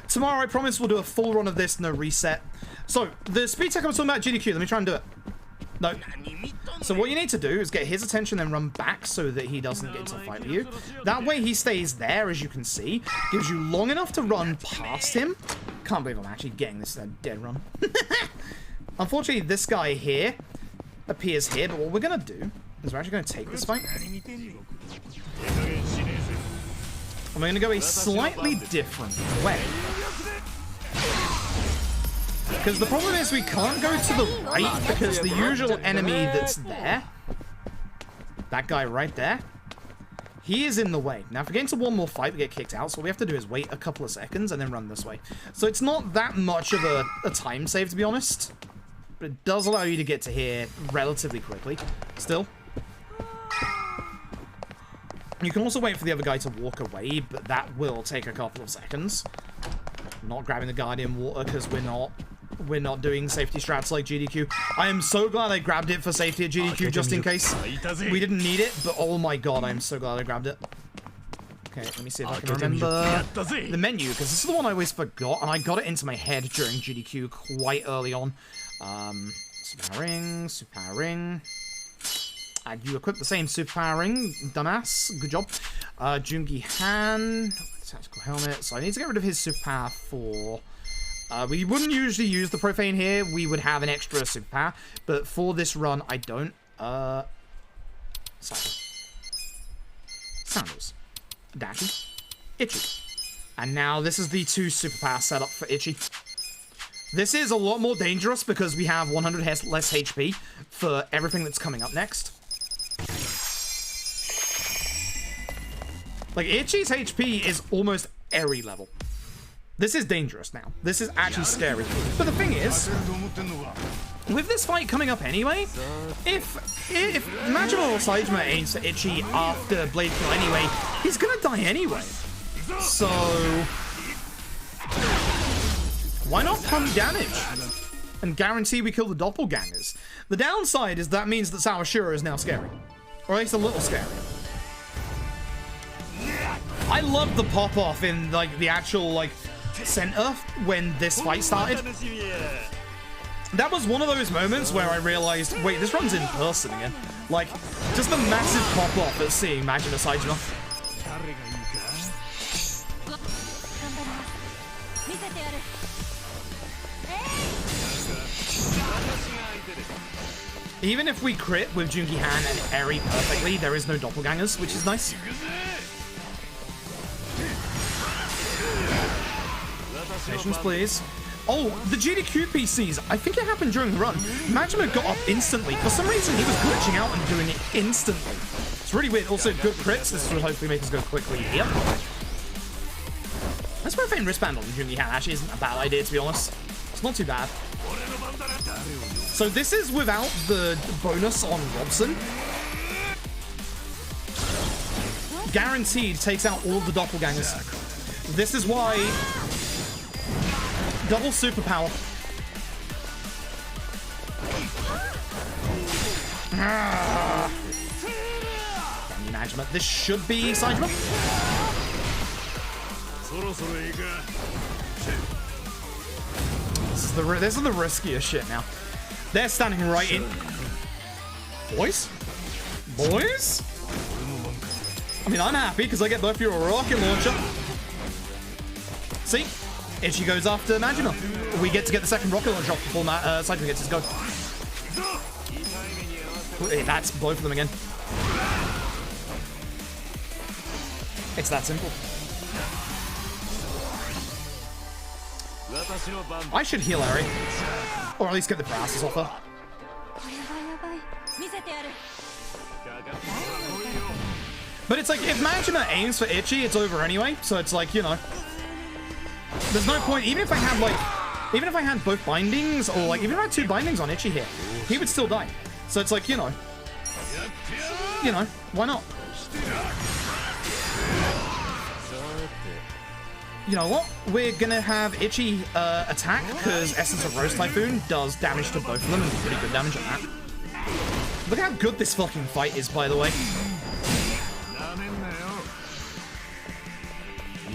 Tomorrow, I promise we'll do a full run of this, no reset. So, the speed tech I was talking about, GDQ, let me try and do it. No. So what you need to do is get his attention and run back so that he doesn't get into a fight with you. That way he stays there, as you can see. Gives you long enough to run past him. Can't believe I'm actually getting this dead run. Unfortunately, this guy here appears here, but what we're going to do is we're actually going to take this fight. And we're going to go a slightly different way. Because the problem is we can't go to the right because the usual enemy that's there, that guy right there, he is in the way. Now, if we get into one more fight, we get kicked out, so what we have to do is wait a couple of seconds and then run this way. So it's not that much of a time save, to be honest, but it does allow you to get to here relatively quickly. Still. You can also wait for the other guy to walk away, but that will take a couple of seconds. I'm not grabbing the Guardian Water because we're not doing safety strats like GDQ. I am so glad I grabbed it for safety at GDQ just in case. We didn't need it, but oh my god, I'm so glad I grabbed it. Okay, let me see if I can remember the menu, because this is the one I always forgot, and I got it into my head during GDQ quite early on. Superpower ring. And you equip the same superpower ring, dumbass. Good job. Jungi Han, tactical helmet. So I need to get rid of his superpower for... we wouldn't usually use the profane here. We would have an extra superpower, but for this run, I don't. Sandals. Dashi. Ichi. And now this is the 2 superpower setup for Ichi. This is a lot more dangerous because we have 100 less HP for everything that's coming up next. Like, Ichi's HP is almost every level. This is dangerous now. This is actually scary. But the thing is, with this fight coming up anyway, if Majima or Saejima aims for Ichi after Blade Kill anyway, he's gonna die anyway. So why not pump damage and guarantee we kill the doppelgangers? The downside is that means that Sawashiro is now scary. Or at least a little scary. I love the pop-off in, like, the actual, like, center when this fight started. That was one of those moments where I realized, wait, this run's in person again. Like, just the massive pop-off at seeing Majima Saejima. Even if we crit with Jungi Han and Eri perfectly, there is no doppelgangers, which is nice. Patience, please. Oh, the GDQ PCs. I think it happened during the run. Majima got up instantly. For some reason, he was glitching out and doing it instantly. It's really weird. Also, good crits. This will hopefully make us go quickly here. This profane wristband on Jungi Han actually isn't a bad idea, to be honest. It's not too bad. So this is without the bonus on Robson. Guaranteed takes out all of the doppelgangers. This is why... double superpower. Damn you, Majima. This should be Saitama. This is the riskiest shit now. They're standing right in. Boys? Boys? I mean, I'm happy because I get both your rocket launcher. See? Ichi goes after Majima. We get to get the second rocket launcher off before Saitama gets his go. That's both of them again. It's that simple. I should heal Eri. Or at least get the paralysis off her. But it's like, if Majima aims for Ichi, it's over anyway. So it's like, you know. There's no point, even if I had like, even if I had both bindings, or like, even if I had 2 bindings on Ichi here, he would still die. So it's like, you know, why not? You know what? We're gonna have Ichi attack, because Essence of Rose Typhoon does damage to both of them, and pretty good damage at that. Look how good this fucking fight is, by the way.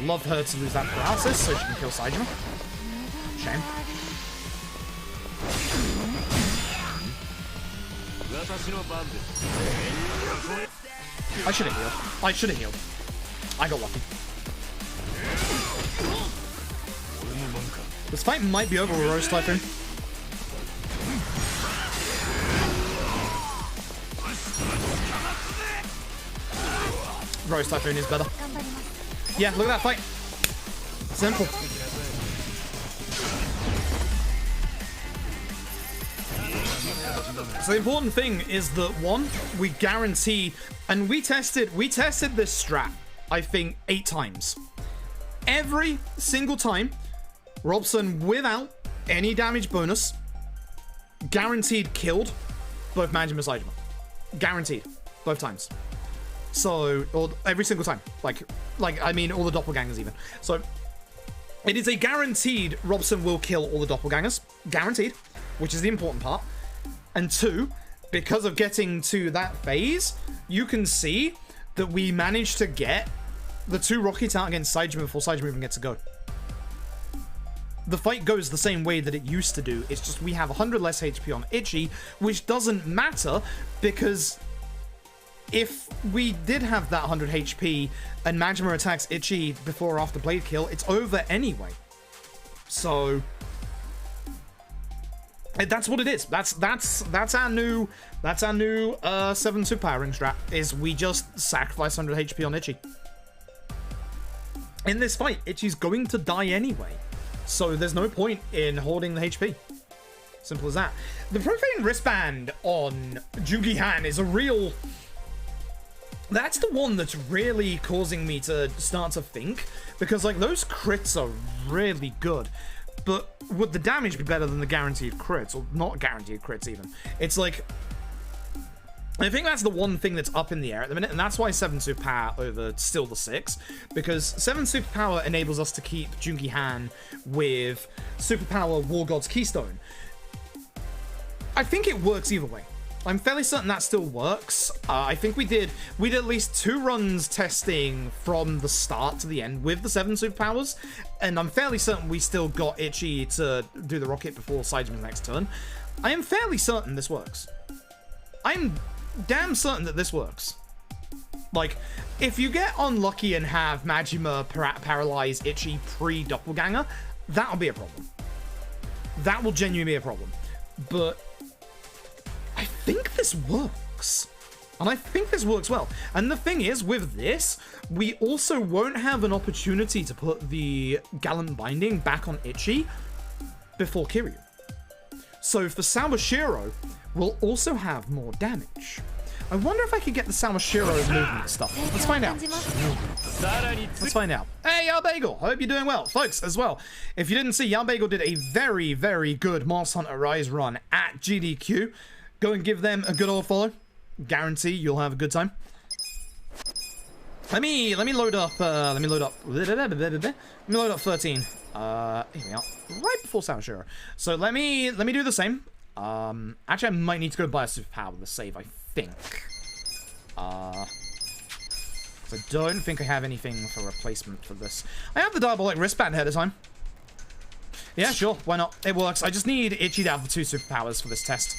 Love her to lose that paralysis so she can kill Saitama. Shame. I should have healed. I should have healed. I got lucky. This fight might be over with Rose Typhoon. Rose Typhoon is better. Yeah, look at that fight. Simple. So the important thing is that, one, we guarantee, and we tested this strat, I think, 8 times. Every single time, Robson, without any damage bonus, guaranteed killed both Majima and Saitama. Guaranteed. Both times. So, or every single time. Like, I mean, all the doppelgangers even. So, it is a guaranteed Robson will kill all the doppelgangers. Guaranteed. Which is the important part. And 2, because of getting to that phase, you can see that we managed to get the 2 rockets out against Saitama before Saitama even gets to go. The fight goes the same way that it used to do. It's just we have 100 less HP on Ichi, which doesn't matter because if we did have that 100 HP and Majima attacks Ichi before or after blade kill, it's over anyway. So that's what it is. That's our new 7 superpowering strat. Is we just sacrifice 100 HP on Ichi. In this fight, Ichi's going to die anyway. So there's no point in holding the HP. Simple as that. The profane wristband on Jungi Han is a real... That's the one that's really causing me to start to think. Because, like, those crits are really good. But would the damage be better than the guaranteed crits? Or not guaranteed crits, even. It's like... I think that's the one thing that's up in the air at the minute, and that's why 7 Superpower over still the 6, because 7 Superpower enables us to keep Jungi Han with Superpower War God's Keystone. I think it works either way. I'm fairly certain that still works. I think we did at least 2 runs testing from the start to the end with the 7 Superpowers, and I'm fairly certain we still got Ichi to do the rocket before Saitama's next turn. I am fairly certain this works. I'm damn certain that this works. Like, if you get unlucky and have Majima paralyze Ichi pre-doppelganger, that'll be a problem. That will genuinely be a problem. But I think this works. And I think this works well. And the thing is, with this, we also won't have an opportunity to put the Gallant Binding back on Ichi before Kiryu. So for Sawashiro, we'll also have more damage. I wonder if I could get the Sawashiro movement stuff. Let's find out. Let's find out. Hey, Yao Bagel! Hope you're doing well. Folks, as well, if you didn't see, Yao Bagel did a very, very good Monster Hunter Rise run at GDQ. Go and give them a good old follow. Guarantee you'll have a good time. Let me load up 13. Here we are. Right before Sawashiro. So let me do the same. Actually, I might need to go buy a superpower with the save, I think. So I don't think I have anything for replacement for this. I have the diabolic wristband ahead of time. Yeah, sure, why not? It works. I just need Itchy to have the 2 superpowers for this test.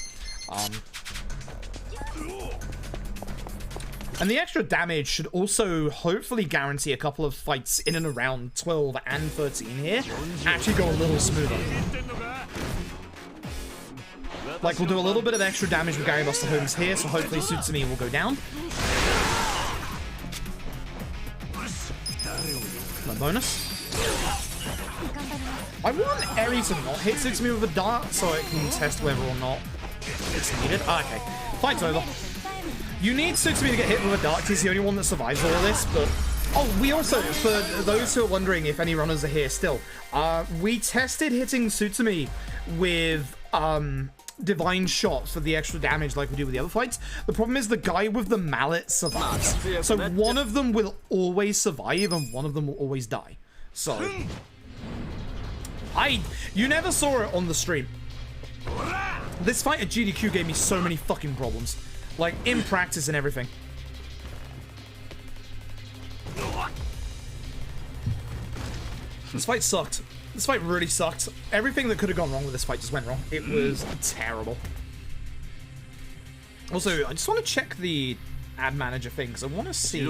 And the extra damage should also hopefully guarantee a couple of fights in and around 12 and 13 here actually go a little smoother. Like, we'll do a little bit of extra damage with Gary Buster Holmes here, so hopefully Sutsumi will go down. My bonus. I want Eri to not hit Sutsumi with a dart so I can test whether or not it's needed. Okay, fight's over. You need Sutsumi to get hit with a dart, he's the only one that survives all of this, but... Oh, we also, for those who are wondering if any runners are here still, we tested hitting Sutsumi with, divine shots for the extra damage like we do with the other fights. The problem is the guy with the mallet survives. So one of them will always survive and one of them will always die. So... You never saw it on the stream. This fight at GDQ gave me so many fucking problems. Like, in practice and everything. This fight sucked. This fight really sucked. Everything that could have gone wrong with this fight just went wrong. It was terrible. Also, I just want to check the ad manager thing, because I want to see...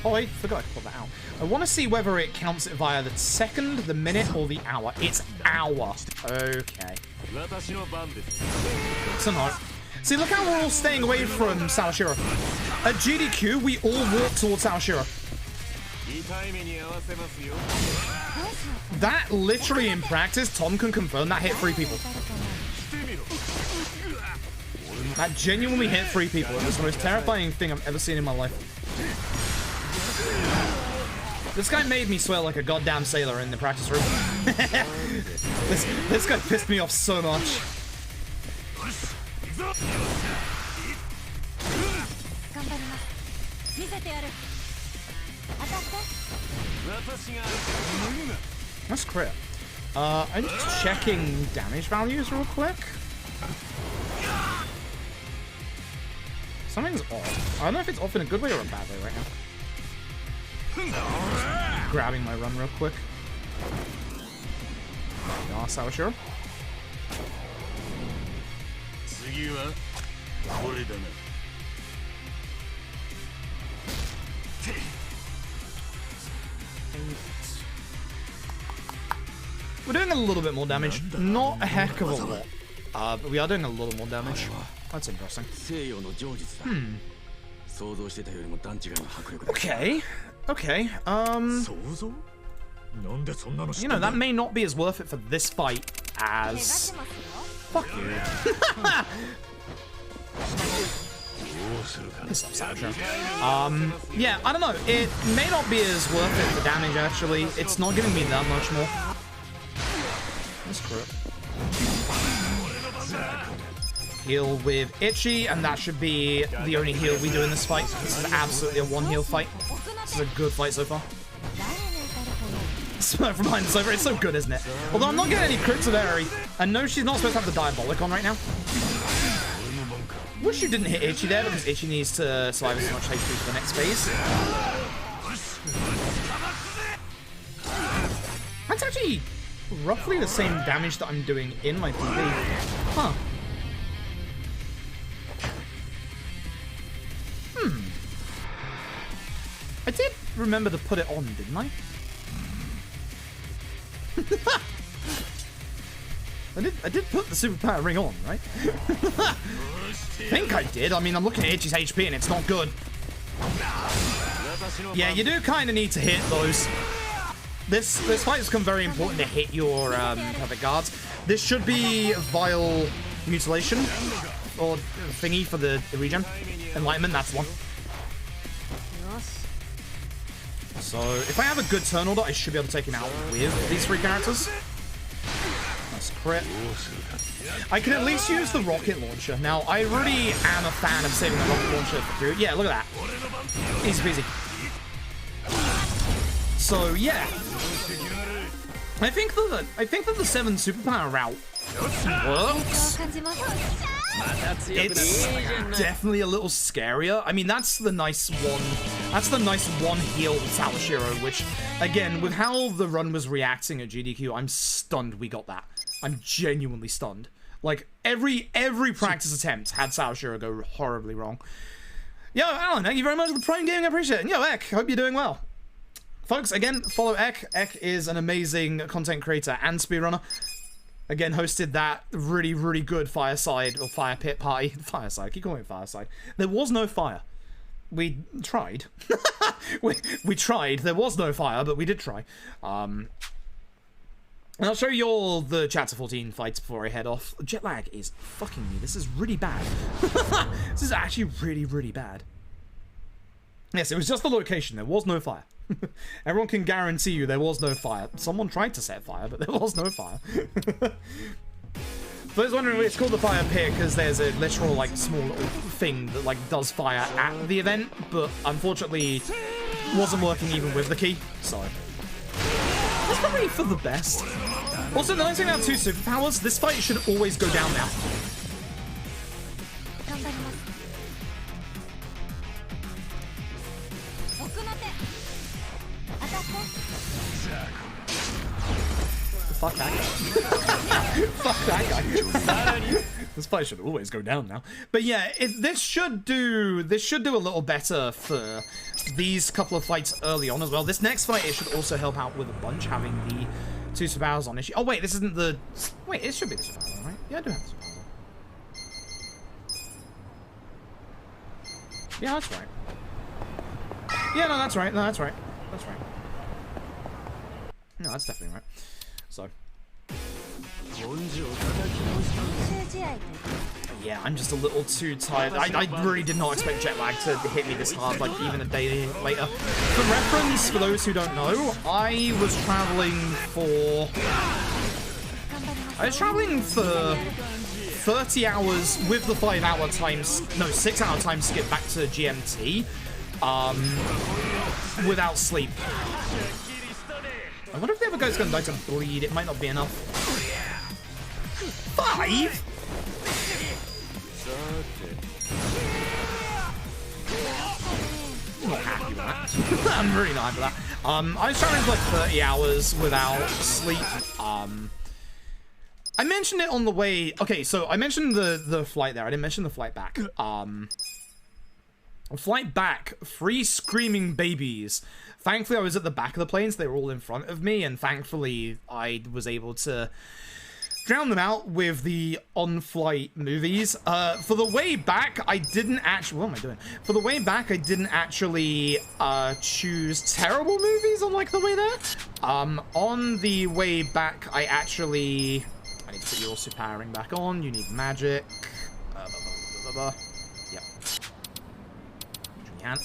Oh, I forgot I put that out. I want to see whether it counts it via the second, the minute, or the hour. It's hour. Okay. So not. See, look how we're all staying away from Sawashiro. At GDQ, we all walk towards Sawashiro. That literally in practice, Tom can confirm that hit 3 people. That genuinely hit 3 people. It was the most terrifying thing I've ever seen in my life. This guy made me swear like a goddamn sailor in the practice room. This guy pissed me off so much. That's crit. I'm just checking damage values real quick. Something's off. I don't know if it's off in a good way or a bad way right now. Just grabbing my run real quick. Yeah, Sawashiro. We're doing a little bit more damage. Not a heck of a lot. But we are doing a little more damage. That's interesting. Okay. Okay. You know, that may not be as worth it for this fight as... Fuck you. Piss off, Sasha. Yeah, I don't know. It may not be as worth it for damage, actually. It's not giving me that much more. That's correct. Heal with Itchy, and that should be the only heal we do in this fight. This is absolutely a one heal fight. This is a good fight so far. Smoke from behind the sofa. It's so good, isn't it? Although I'm not getting any crits of Eri. And no, she's not supposed to have the Diabolic on right now. Wish you didn't hit Itchy there, because Itchy needs to survive as much HP for the next phase. That's actually roughly the same damage that I'm doing in my PV. Huh. I did remember to put it on, didn't I? I did put the superpower ring on, right? I think I did. I mean, I'm looking at Itchy's HP and it's not good. Yeah, you do kind of need to hit those. This fight has become very important to hit your perfect guards. This should be Vile Mutilation or thingy for the regen. Enlightenment, that's one. So, if I have a good turn order, I should be able to take him out with these 3 characters. That's crit. I can at least use the rocket launcher. Now, I really am a fan of saving the rocket launcher for crew. Yeah, look at that. Easy peasy. So, yeah. I think that the 7 superpower route Works. It's definitely a little scarier. I mean, that's the nice one. That's the nice one heal with Sawashiro, which, again, with how the run was reacting at GDQ, I'm stunned we got that. I'm genuinely stunned. Like, every practice attempt had Sawashiro go horribly wrong. Yo, Alan, thank you very much for Prime Gaming. I appreciate it. And yo, Ek, hope you're doing well. Folks, again, follow Ek. Ek is an amazing content creator and speedrunner. Again, hosted that really, really good fireside or fire pit party. Fireside, keep calling it fireside. There was no fire. We tried. we tried. There was no fire, but we did try. And I'll show you all the Chapter 14 fights before I head off. Jet lag is fucking me. This is really bad. This is actually really, really bad. Yes, it was just the location. There was no fire. Everyone can guarantee you there was no fire. Someone tried to set fire, but there was no fire. For those wondering, it's called the fire pit because there's a literal, like, small little thing that, like, does fire at the event, but unfortunately wasn't working even with the key, so... That's probably for the best. Also, the nice thing about 2 superpowers, this fight should always go down now. Fuck that guy. Fuck that guy. This fight should always go down now. But yeah, this should do a little better for these couple of fights early on as well. This next fight, it should also help out with a bunch, having the 2 superpowers on issue. Oh wait, this isn't the... Wait, it should be the superpower, right? Yeah, I do have the superpower. Yeah, that's right. Yeah, no, that's right. No, that's right. That's right. No, that's definitely right. So. Yeah, I'm just a little too tired. I really did not expect jet lag to hit me this hard, like even a day later. For reference, for those who don't know, I was traveling for 30 hours with the 5-hour times, no, 6-hour time skip back to GMT, without sleep. I wonder if the other guy's gonna die to bleed. It might not be enough. 5? I'm not happy with that. I'm really not happy with that. I was traveling for like 30 hours without sleep. I mentioned it on the way. Okay, so I mentioned the flight there. I didn't mention the flight back. Flight back, 3 screaming babies. Thankfully, I was at the back of the plane, so they were all in front of me, and thankfully, I was able to drown them out with the on-flight movies. For the way back, I didn't actually... What am I doing? For the way back, I didn't actually choose terrible movies on, like, the way there. On the way back, I actually... I need to put your superpowering back on. You need magic. Yep. Can.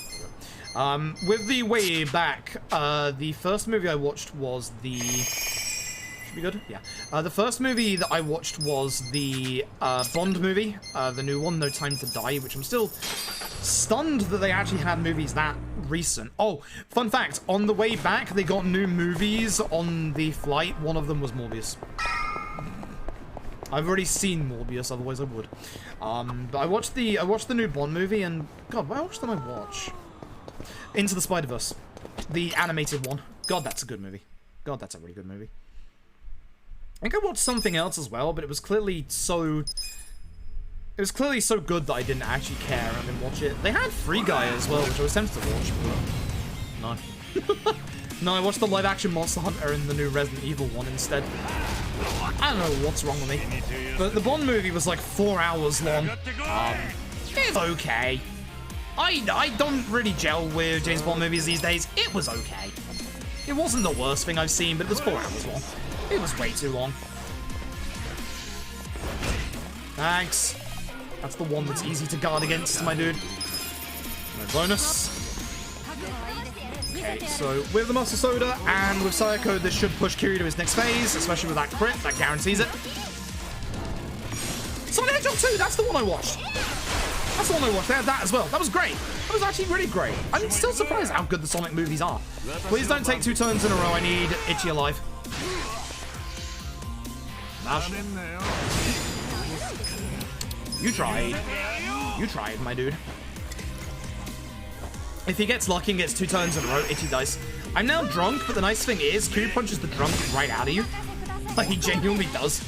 With the way back, the first movie I watched was the... Should be good? Yeah. The first movie that I watched was the Bond movie, the new one, No Time to Die, which I'm still stunned that they actually had movies that recent. Oh, fun fact, on the way back, they got new movies on the flight. One of them was Morbius. I've already seen Morbius, otherwise I would. But I watched the new Bond movie, and God, what else did I watch? Into the Spider-Verse, the animated one. God, that's a good movie. God, that's a really good movie. I think I watched something else as well, but it was clearly so... It was clearly so good that I didn't actually care and didn't watch it. They had Free Guy as well, which I was tempted to watch, but no. No, I watched the live-action Monster Hunter and the new Resident Evil one instead. I don't know what's wrong with me. But the Bond movie was like 4 hours long. It's okay. I don't really gel with James Bond movies these days. It was okay. It wasn't the worst thing I've seen, but it was 4 hours long. It was way too long. Thanks. That's the one that's easy to guard against, my dude. No bonus. Okay, so with the Master Soda and with Sayako, this should push Kiryu to his next phase, especially with that crit. That guarantees it. Sonic Hedgehog 2, that's the one I watched. That's the one I watched. They had that as well. That was great. That was actually really great. I'm still surprised how good the Sonic movies are. Please don't take 2 turns in a row. I need Itchy alive. Gosh. You tried. You tried, my dude. If he gets lucky and gets 2 turns in a row, Itchy dies. I'm now drunk, but the nice thing is, Kiryu punches the drunk right out of you. Like, he genuinely does.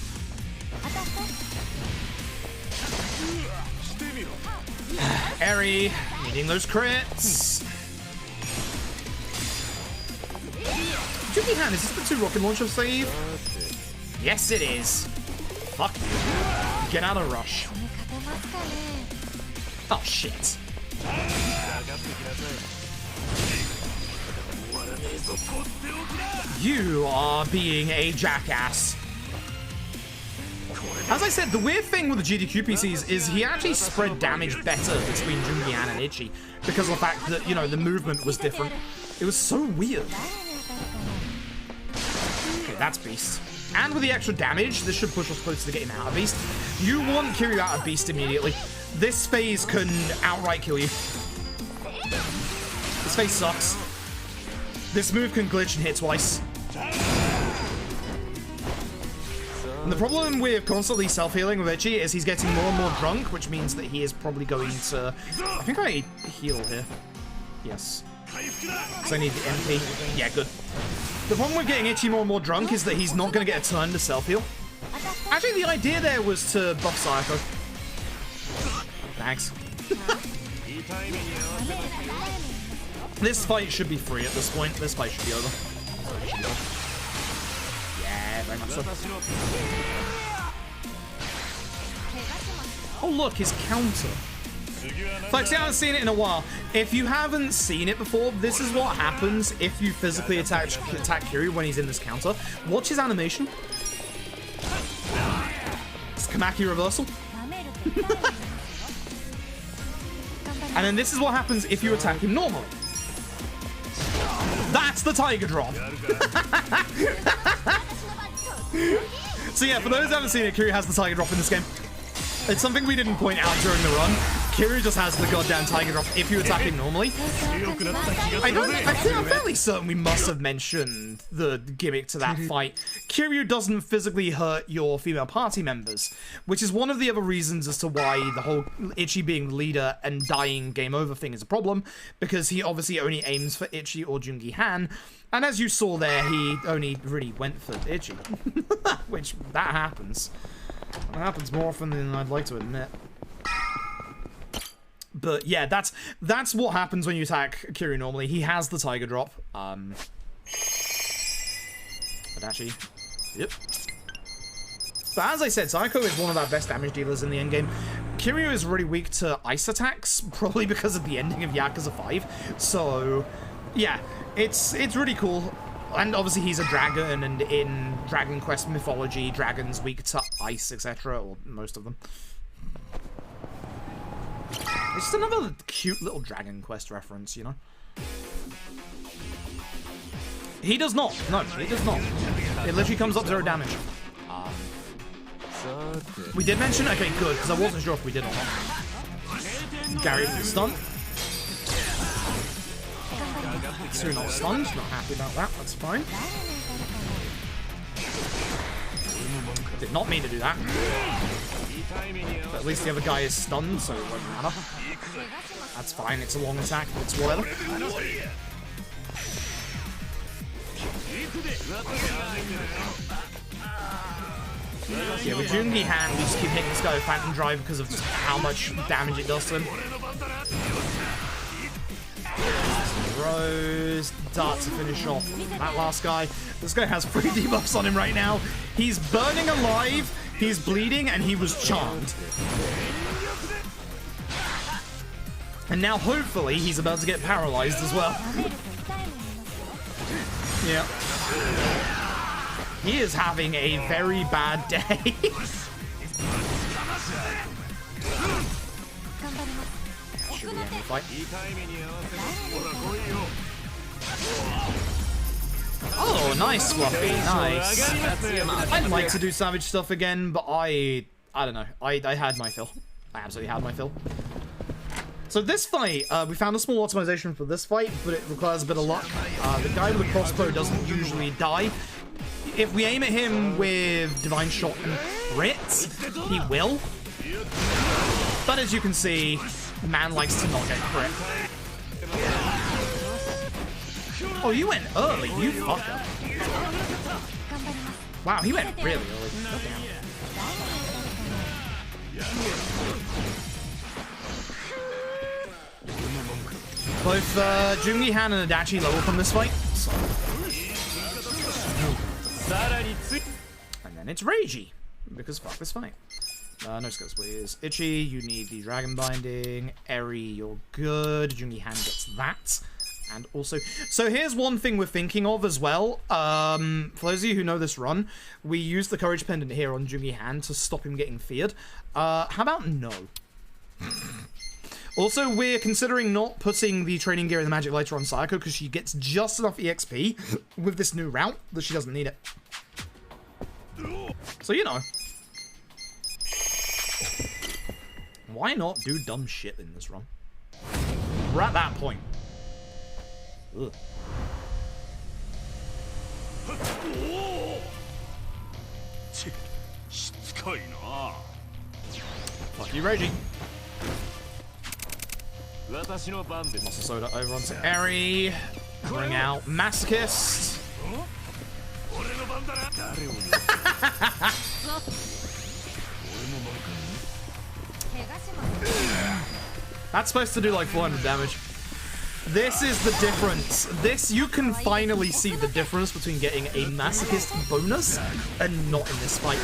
Eri, needing those crits. Juki-Han, is this the 2 rocket launcher save? Yes, it is. Fuck you. Get out of rush. Oh, shit. You are being a jackass. As I said, the weird thing with the GDQ PCs is he actually spread damage better between Jungi-Han and Itchy because of the fact that, you know, the movement was different. It was so weird. Okay, that's Beast. And with the extra damage, this should push us closer to getting out of Beast. You want Kiryu out of Beast immediately. This phase can outright kill you. This phase sucks. This move can glitch and hit twice. And the problem with constantly self-healing with Itchy is he's getting more and more drunk, which means that he is probably going to... I think I heal here. Yes. Because I need the MP. Yeah, good. The problem with getting Itchy more and more drunk is that he's not going to get a turn to self-heal. Actually, the idea there was to buff Psycho. Thanks. This fight should be free at this point. This fight should be over. Yeah, very much so. Oh, look, his counter. Folks, I haven't seen it in a while. If you haven't seen it before, this is what happens if you physically attack Kiryu when he's in this counter. Watch his animation. It's Kamaki reversal. And then this is what happens if you attack him normally. That's the Tiger Drop. So yeah, for those who haven't seen it, Kiryu has the Tiger Drop in this game. It's something we didn't point out during the run. Kiryu just has the goddamn Tiger Drop if you attack him normally. I'm fairly certain we must have mentioned the gimmick to that fight. Kiryu doesn't physically hurt your female party members, which is one of the other reasons as to why the whole Itchy being the leader and dying game over thing is a problem, because he obviously only aims for Itchy or Jungi-Han, and as you saw there, he only really went for Itchy, which that happens. It happens more often than I'd like to admit. But yeah, that's what happens when you attack Kiryu normally. He has the Tiger Drop. Adachi. Yep. But as I said, Psycho is one of our best damage dealers in the endgame. Kiryu is really weak to ice attacks, probably because of the ending of Yakuza 5. So, yeah, it's really cool. And obviously he's a dragon, and in Dragon Quest mythology, dragons weak to ice, etc., or most of them. It's just another cute little Dragon Quest reference, you know? He does not. No, he does not. It literally comes up 0 damage. We did mention... Okay, good, because I wasn't sure if we did or not. Gary is stunned. Tsu not stunned. Not happy about that. That's fine. Did not mean to do that. But at least the other guy is stunned, so it won't matter. That's fine. It's a long attack. It's whatever. Yeah, with Jungi-Han, we just keep hitting this guy with Phantom Drive because of just how much damage it does to him. Rose, dart to finish off that last guy. This guy has 3 debuffs on him right now. He's burning alive, he's bleeding, and he was charmed. And now, hopefully, he's about to get paralyzed as well. Yeah. He is having a very bad day. Should we end the fight? Oh, nice, Fluffy. Nice. I'd like to do Savage stuff again, but I don't know. I had my fill. I absolutely had my fill. So this fight, we found a small optimization for this fight, but it requires a bit of luck. The guy with the crossbow doesn't usually die. if we aim at him with Divine Shot and Crit, he will. But as you can see, man likes to not get crit. Oh, you went early, you fucker. Wow, he went really early. Both Jungi Han and Adachi level from this fight. So. And then it's Reiji, because fuck this fight. No skills, please. Itchy, you need the Dragon Binding. Eri, you're good. Jungi Han gets that. And also, so here's one thing we're thinking of as well. For those of you who know this run, we use the Courage Pendant here on Jungi Han to stop him getting feared. How about no? Also, we're considering not putting the training gear in the Magic Lighter on Sayako because she gets just enough EXP with this new route that she doesn't need it. So, you know. Why not do dumb shit in this run? We're at that point. Ugh. Fuck you, Reiji. Muscle Soda over onto Eri. Bring out Masochist. That's supposed to do like 400 damage. This is the difference. This, you can finally see the difference between getting a Masochist bonus and not in this fight.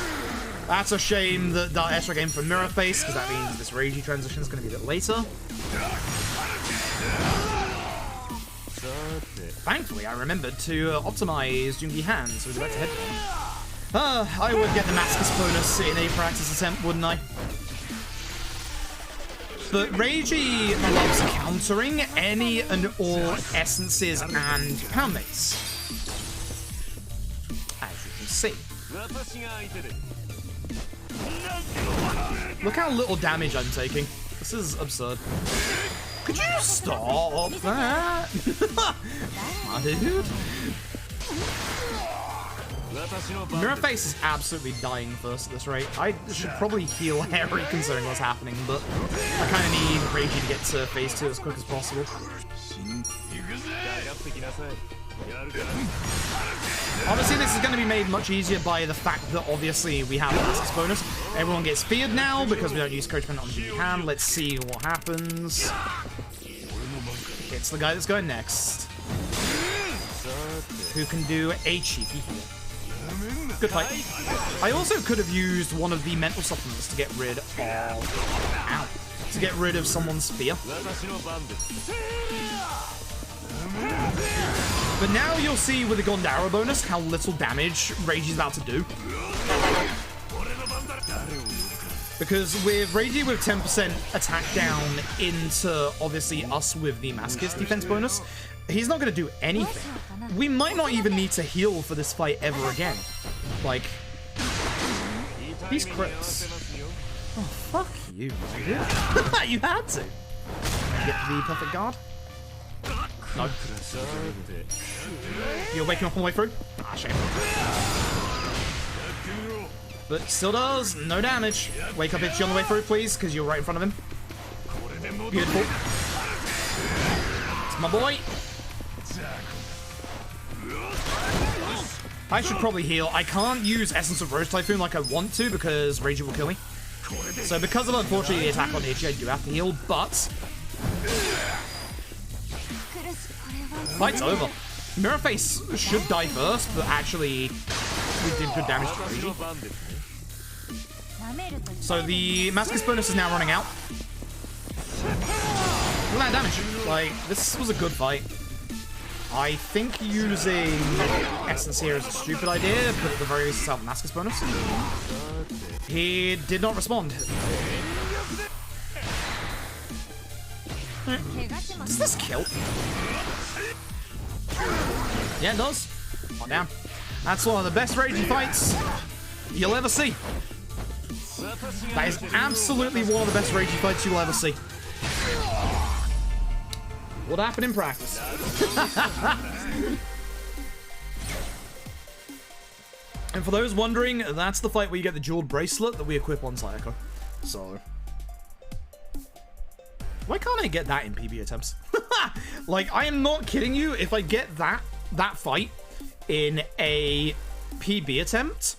That's a shame that that extra game for Mirror Face, because that means this Reiji transition is going to be a bit later. Thankfully, I remembered to optimize Jungi Han, so we're about to head to him. I would get the Masochist bonus in a practice attempt, wouldn't I? But Reiji loves countering any and all essences and pound mates. As you can see. Look how little damage I'm taking. This is absurd. Could you stop that? My dude. Mirror Face is absolutely dying first at this rate. I should probably heal Harry considering what's happening, but I kind of need Reiji to get to phase 2 as quick as possible. Obviously, this is going to be made much easier by the fact that obviously we have a Masochist bonus. Everyone gets feared now because we don't use Courage Pendant on Jungi Han. Let's see what happens. It's the guy that's going next, who can do a cheeky heal. Good fight. I also could have used one of the mental supplements to get rid of... Ow. To get rid of someone's fear. But now you'll see with the Gondara bonus how little damage Reiji's about to do. Because with Reiji with 10% attack down into, obviously, us with the Masochist defense bonus, he's not going to do anything. We might not even need to heal for this fight ever again. Like, these crits. Oh, fuck you. You had to. Get the perfect guard? No. You're waking up on the way through? Ah, shame. But still does no damage. Wake up Itchy on the way through, please, because you're right in front of him. Beautiful. It's my boy. I should probably heal. I can't use Essence of Rose Typhoon like I want to because Reiji will kill me. So because of, unfortunately, the attack on Itchy, I do have to heal, but... Fight's over. Mirror Face should die first, but actually we did good damage to Reiji. So the Masochist bonus is now running out. Look at that damage. Like, this was a good fight. I think using Essence here is a stupid idea, but at the very least it's out the Masochist bonus. He did not respond. Does this kill? Yeah, it does. Oh, damn. That's one of the best Reiji fights you'll ever see. That is absolutely one of the best Reiji fights you'll ever see. What happened in practice? And for those wondering, that's the fight where you get the jeweled bracelet that we equip on Sayako. So... why can't I get that in PB attempts? Like, I am not kidding you. If I get that fight in a PB attempt,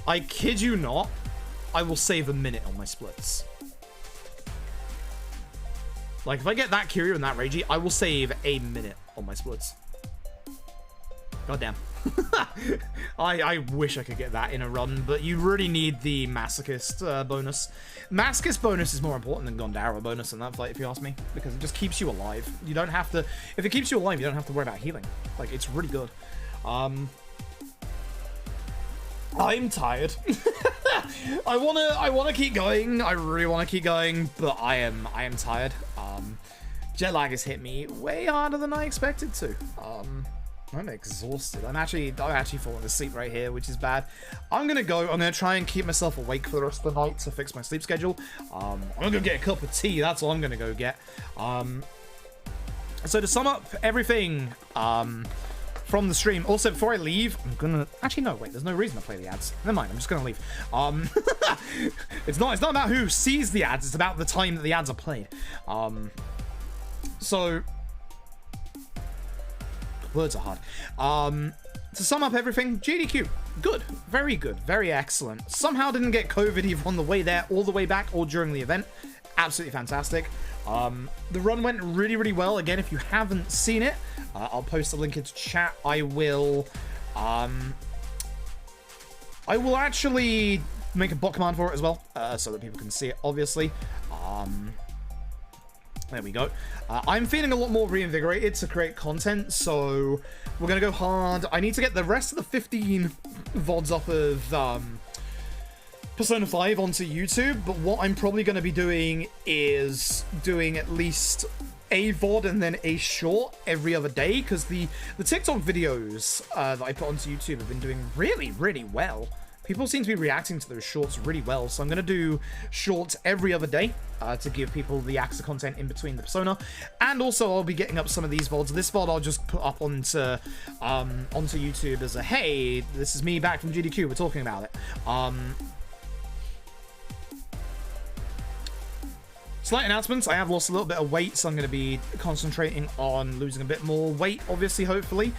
I kid you not, I will save a minute on my splits. Like, if I get that Kiryu and that Reiji, I will save a minute on my splits. Goddamn. I wish I could get that in a run, but you really need the Masochist bonus. Masochist bonus is more important than Gondara bonus in that fight, if you ask me, because it just keeps you alive. You don't have to... if it keeps you alive, you don't have to worry about healing. Like, it's really good. I'm tired. I wanna keep going. I really wanna keep going, but I am tired. Jet lag has hit me way harder than I expected to. I'm exhausted. I'm actually falling asleep right here, which is bad. I'm gonna try and keep myself awake for the rest of the night to fix my sleep schedule. I'm gonna go get a cup of tea. That's all I'm gonna go get. So to sum up everything, from the stream. Also, before I leave, I'm gonna... actually, no, wait, there's no reason to play the ads. Never mind, I'm just gonna leave. It's not about who sees the ads, it's about the time that the ads are played. So... words are hard. To sum up everything, GDQ, good, very excellent. Somehow didn't get COVID either on the way there, all the way back, or during the event. Absolutely fantastic. The run went really well. Again, if you haven't seen it, I'll post a link into chat. I will actually make a bot command for it as well, so that people can see it, obviously. There we go. I'm feeling a lot more reinvigorated to create content, so we're gonna go hard. I need to get the rest of the 15 VODs off of Persona 5 onto YouTube, but what I'm probably going to be doing is doing at least a VOD and then a short every other day, because the TikTok videos that I put onto YouTube have been doing really well. People seem to be reacting to those shorts really well, so I'm going to do shorts every other day to give people the Yakuza content in between the Persona. And also, I'll be getting up some of these VODs. This VOD I'll just put up onto YouTube as a, hey, this is me back from GDQ, we're talking about it. Slight announcements, I have lost a little bit of weight, so I'm going to be concentrating on losing a bit more weight, obviously, hopefully.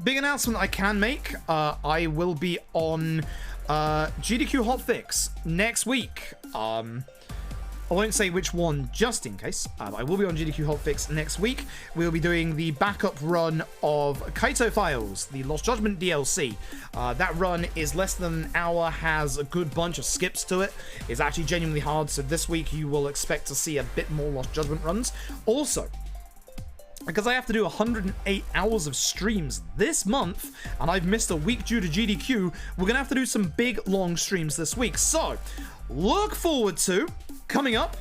Big announcement I can make, I will be on GDQ Hotfix next week. I won't say which one just in case, but I will be on GDQ Hotfix next week. We'll be doing the backup run of Kaito Files, the Lost Judgment DLC. That run is less than an hour, has a good bunch of skips to it. It's actually genuinely hard, so this week you will expect to see a bit more Lost Judgment runs. Also, because I have to do 108 hours of streams this month, and I've missed a week due to GDQ, we're going to have to do some big, long streams this week. So, look forward to, coming up,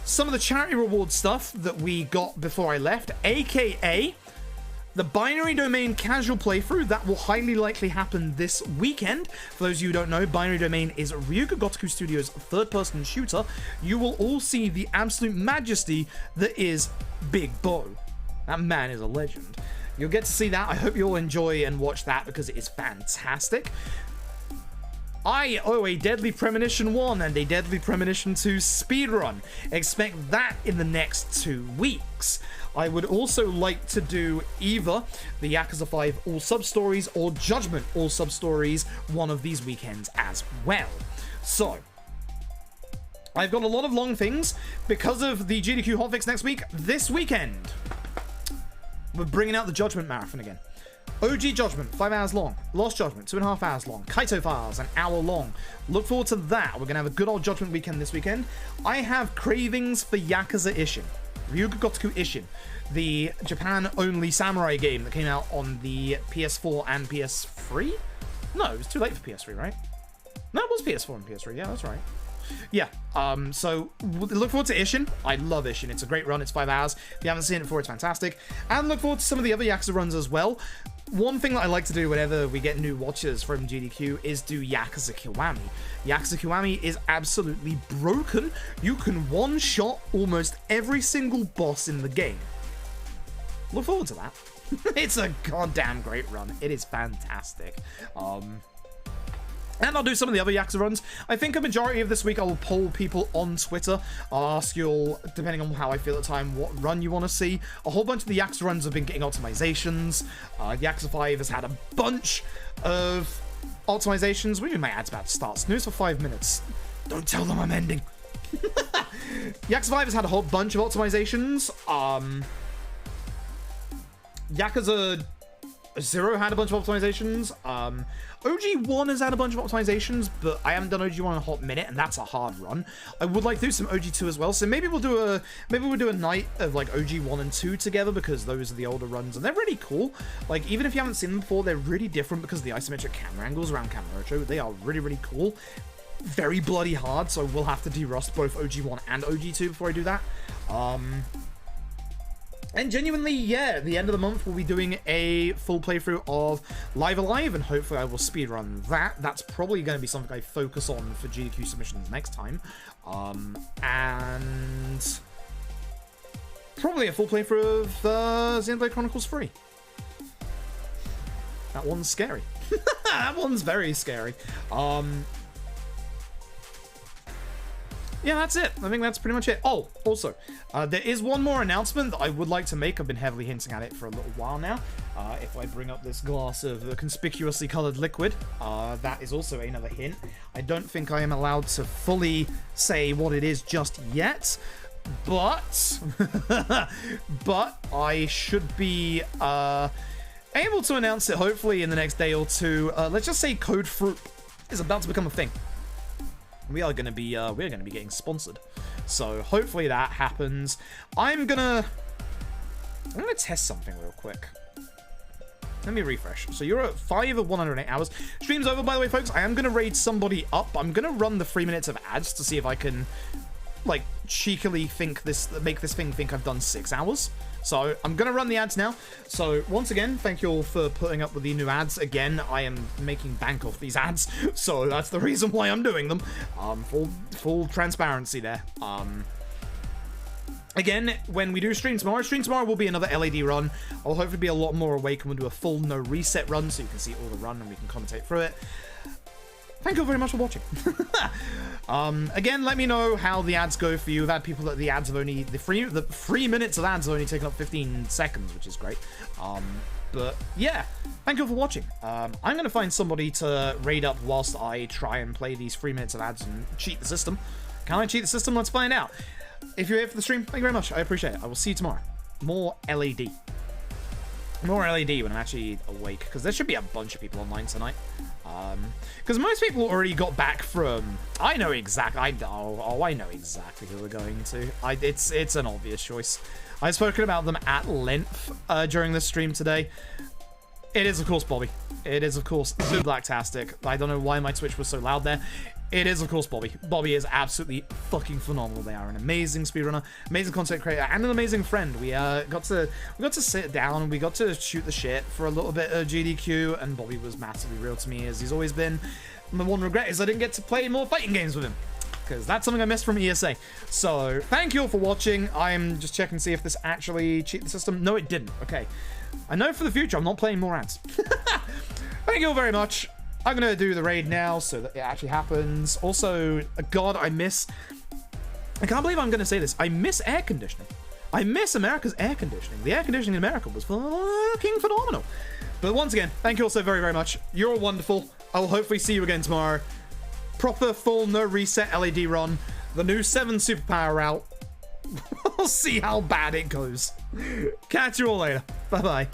some of the charity reward stuff that we got before I left, aka the Binary Domain casual playthrough that will highly likely happen this weekend. For those of you who don't know, Binary Domain is Ryuga Gotoku Studios' third-person shooter. You will all see the absolute majesty that is Big Bo. That man is a legend. You'll get to see that. I hope you'll enjoy and watch that because it is fantastic. I owe a Deadly Premonition 1 and a Deadly Premonition 2 speedrun. Expect that in the next 2 weeks. I would also like to do either the Yakuza 5 all sub-stories or Judgment all sub-stories one of these weekends as well. So, I've got a lot of long things because of the GDQ hotfix next week. This weekend, we're bringing out the Judgment Marathon again. OG Judgment, 5 hours long. Lost Judgment, 2.5 hours long. Kaito Files, an hour long. Look forward to that. We're going to have a good old Judgment weekend this weekend. I have cravings for Yakuza Ishin. Ryuga Gotoku Ishin. The Japan-only samurai game that came out on the PS4 and PS3? No, it was too late for PS3, right? No, it was PS4 and PS3. Yeah, that's right. Yeah, so look forward to Ishin. I love Ishin. It's a great run. It's 5 hours. If you haven't seen it before, it's fantastic. And look forward to some of the other Yakuza runs as well. One thing that I like to do whenever we get new watchers from GDQ is do Yakuza Kiwami. Yakuza Kiwami is absolutely broken. You can one-shot almost every single boss in the game. Look forward to that. It's a goddamn great run. It is fantastic. And I'll do some of the other Yakuza runs. I think a majority of this week I will poll people on Twitter. I'll ask you all, depending on how I feel at the time, what run you want to see. A whole bunch of the Yakuza runs have been getting optimizations. Yakuza 5 has had a bunch of optimizations. We do my ads about to start. Snooze for 5 minutes. Don't tell them I'm ending. Yakuza 5 has had a whole bunch of optimizations. Yakuza 0 had a bunch of optimizations. OG1 has had a bunch of optimizations, but I haven't done OG1 in a hot minute, and that's a hard run. I would like to do some OG2 as well, so maybe we'll do a night of like OG1 and 2 together, because those are the older runs, and they're really cool. Like, even if you haven't seen them before, they're really different because of the isometric camera angles around Kamurocho. They are really, really cool. Very bloody hard, so we'll have to de-rust both OG1 and OG2 before I do that. And genuinely, yeah, at the end of the month, we'll be doing a full playthrough of Live Alive, and hopefully I will speedrun that. That's probably going to be something I focus on for GDQ submissions next time. And probably a full playthrough of Xenoblade Chronicles 3. That one's scary. That one's very scary. Yeah, that's it. I think that's pretty much it. Oh, also, there is one more announcement that I would like to make. I've been heavily hinting at it for a little while now. If I bring up this glass of conspicuously colored liquid, that is also another hint. I don't think I am allowed to fully say what it is just yet, but but I should be able to announce it hopefully in the next day or two. Let's just say Code Fruit is about to become a thing. We are going to be getting sponsored, so hopefully that happens. I'm gonna test something real quick. Let me refresh. So you're at 5 of 108 hours. Stream's over, by the way, folks. I am gonna raid somebody up. I'm gonna run the 3 minutes of ads to see if I can, like, cheekily make this thing think I've done 6 hours. So I'm gonna run the ads now. So once again, thank you all for putting up with the new ads. Again, I am making bank off these ads, so that's the reason why I'm doing them. Full transparency there. Again, when we do stream tomorrow will be another LAD run. I'll hopefully be a lot more awake, and we'll do a full no reset run so you can see all the run and we can commentate through it. Thank you very much for watching. Again, let me know how the ads go for you. I've had people that the ads have only, the 3 minutes of ads have only taken up 15 seconds, which is great. But yeah, thank you all for watching. I'm going to find somebody to raid up whilst I try and play these 3 minutes of ads and cheat the system. Can I cheat the system? Let's find out. If you're here for the stream, thank you very much. I appreciate it. I will see you tomorrow. More LAD. More LAD when I'm actually awake, because there should be a bunch of people online tonight. Because most people already got back from. I know exactly. I know exactly who we're going to. It's an obvious choice. I've spoken about them at length during this stream today. It is, of course, Bobby. It is, of course, Blacktastic. I don't know why my Twitch was so loud there. It is, of course, Bobby. Bobby is absolutely fucking phenomenal. They are an amazing speedrunner, amazing content creator, and an amazing friend. We got to sit down and we got to shoot the shit for a little bit of GDQ, and Bobby was massively real to me, as he's always been. My one regret is I didn't get to play more fighting games with him, because that's something I missed from ESA. So thank you all for watching. I'm just checking to see if this actually cheated the system. No, it didn't. Okay. I know for the future I'm not playing more ads. Thank you all very much. I'm going to do the raid now so that it actually happens. Also, God, I can't believe I'm going to say this. I miss air conditioning. I miss America's air conditioning. The air conditioning in America was fucking phenomenal. But once again, thank you all so very, very much. You're all wonderful. I will hopefully see you again tomorrow. Proper full no reset LAD run. The new 7 superpower route. We'll see how bad it goes. Catch you all later. Bye-bye.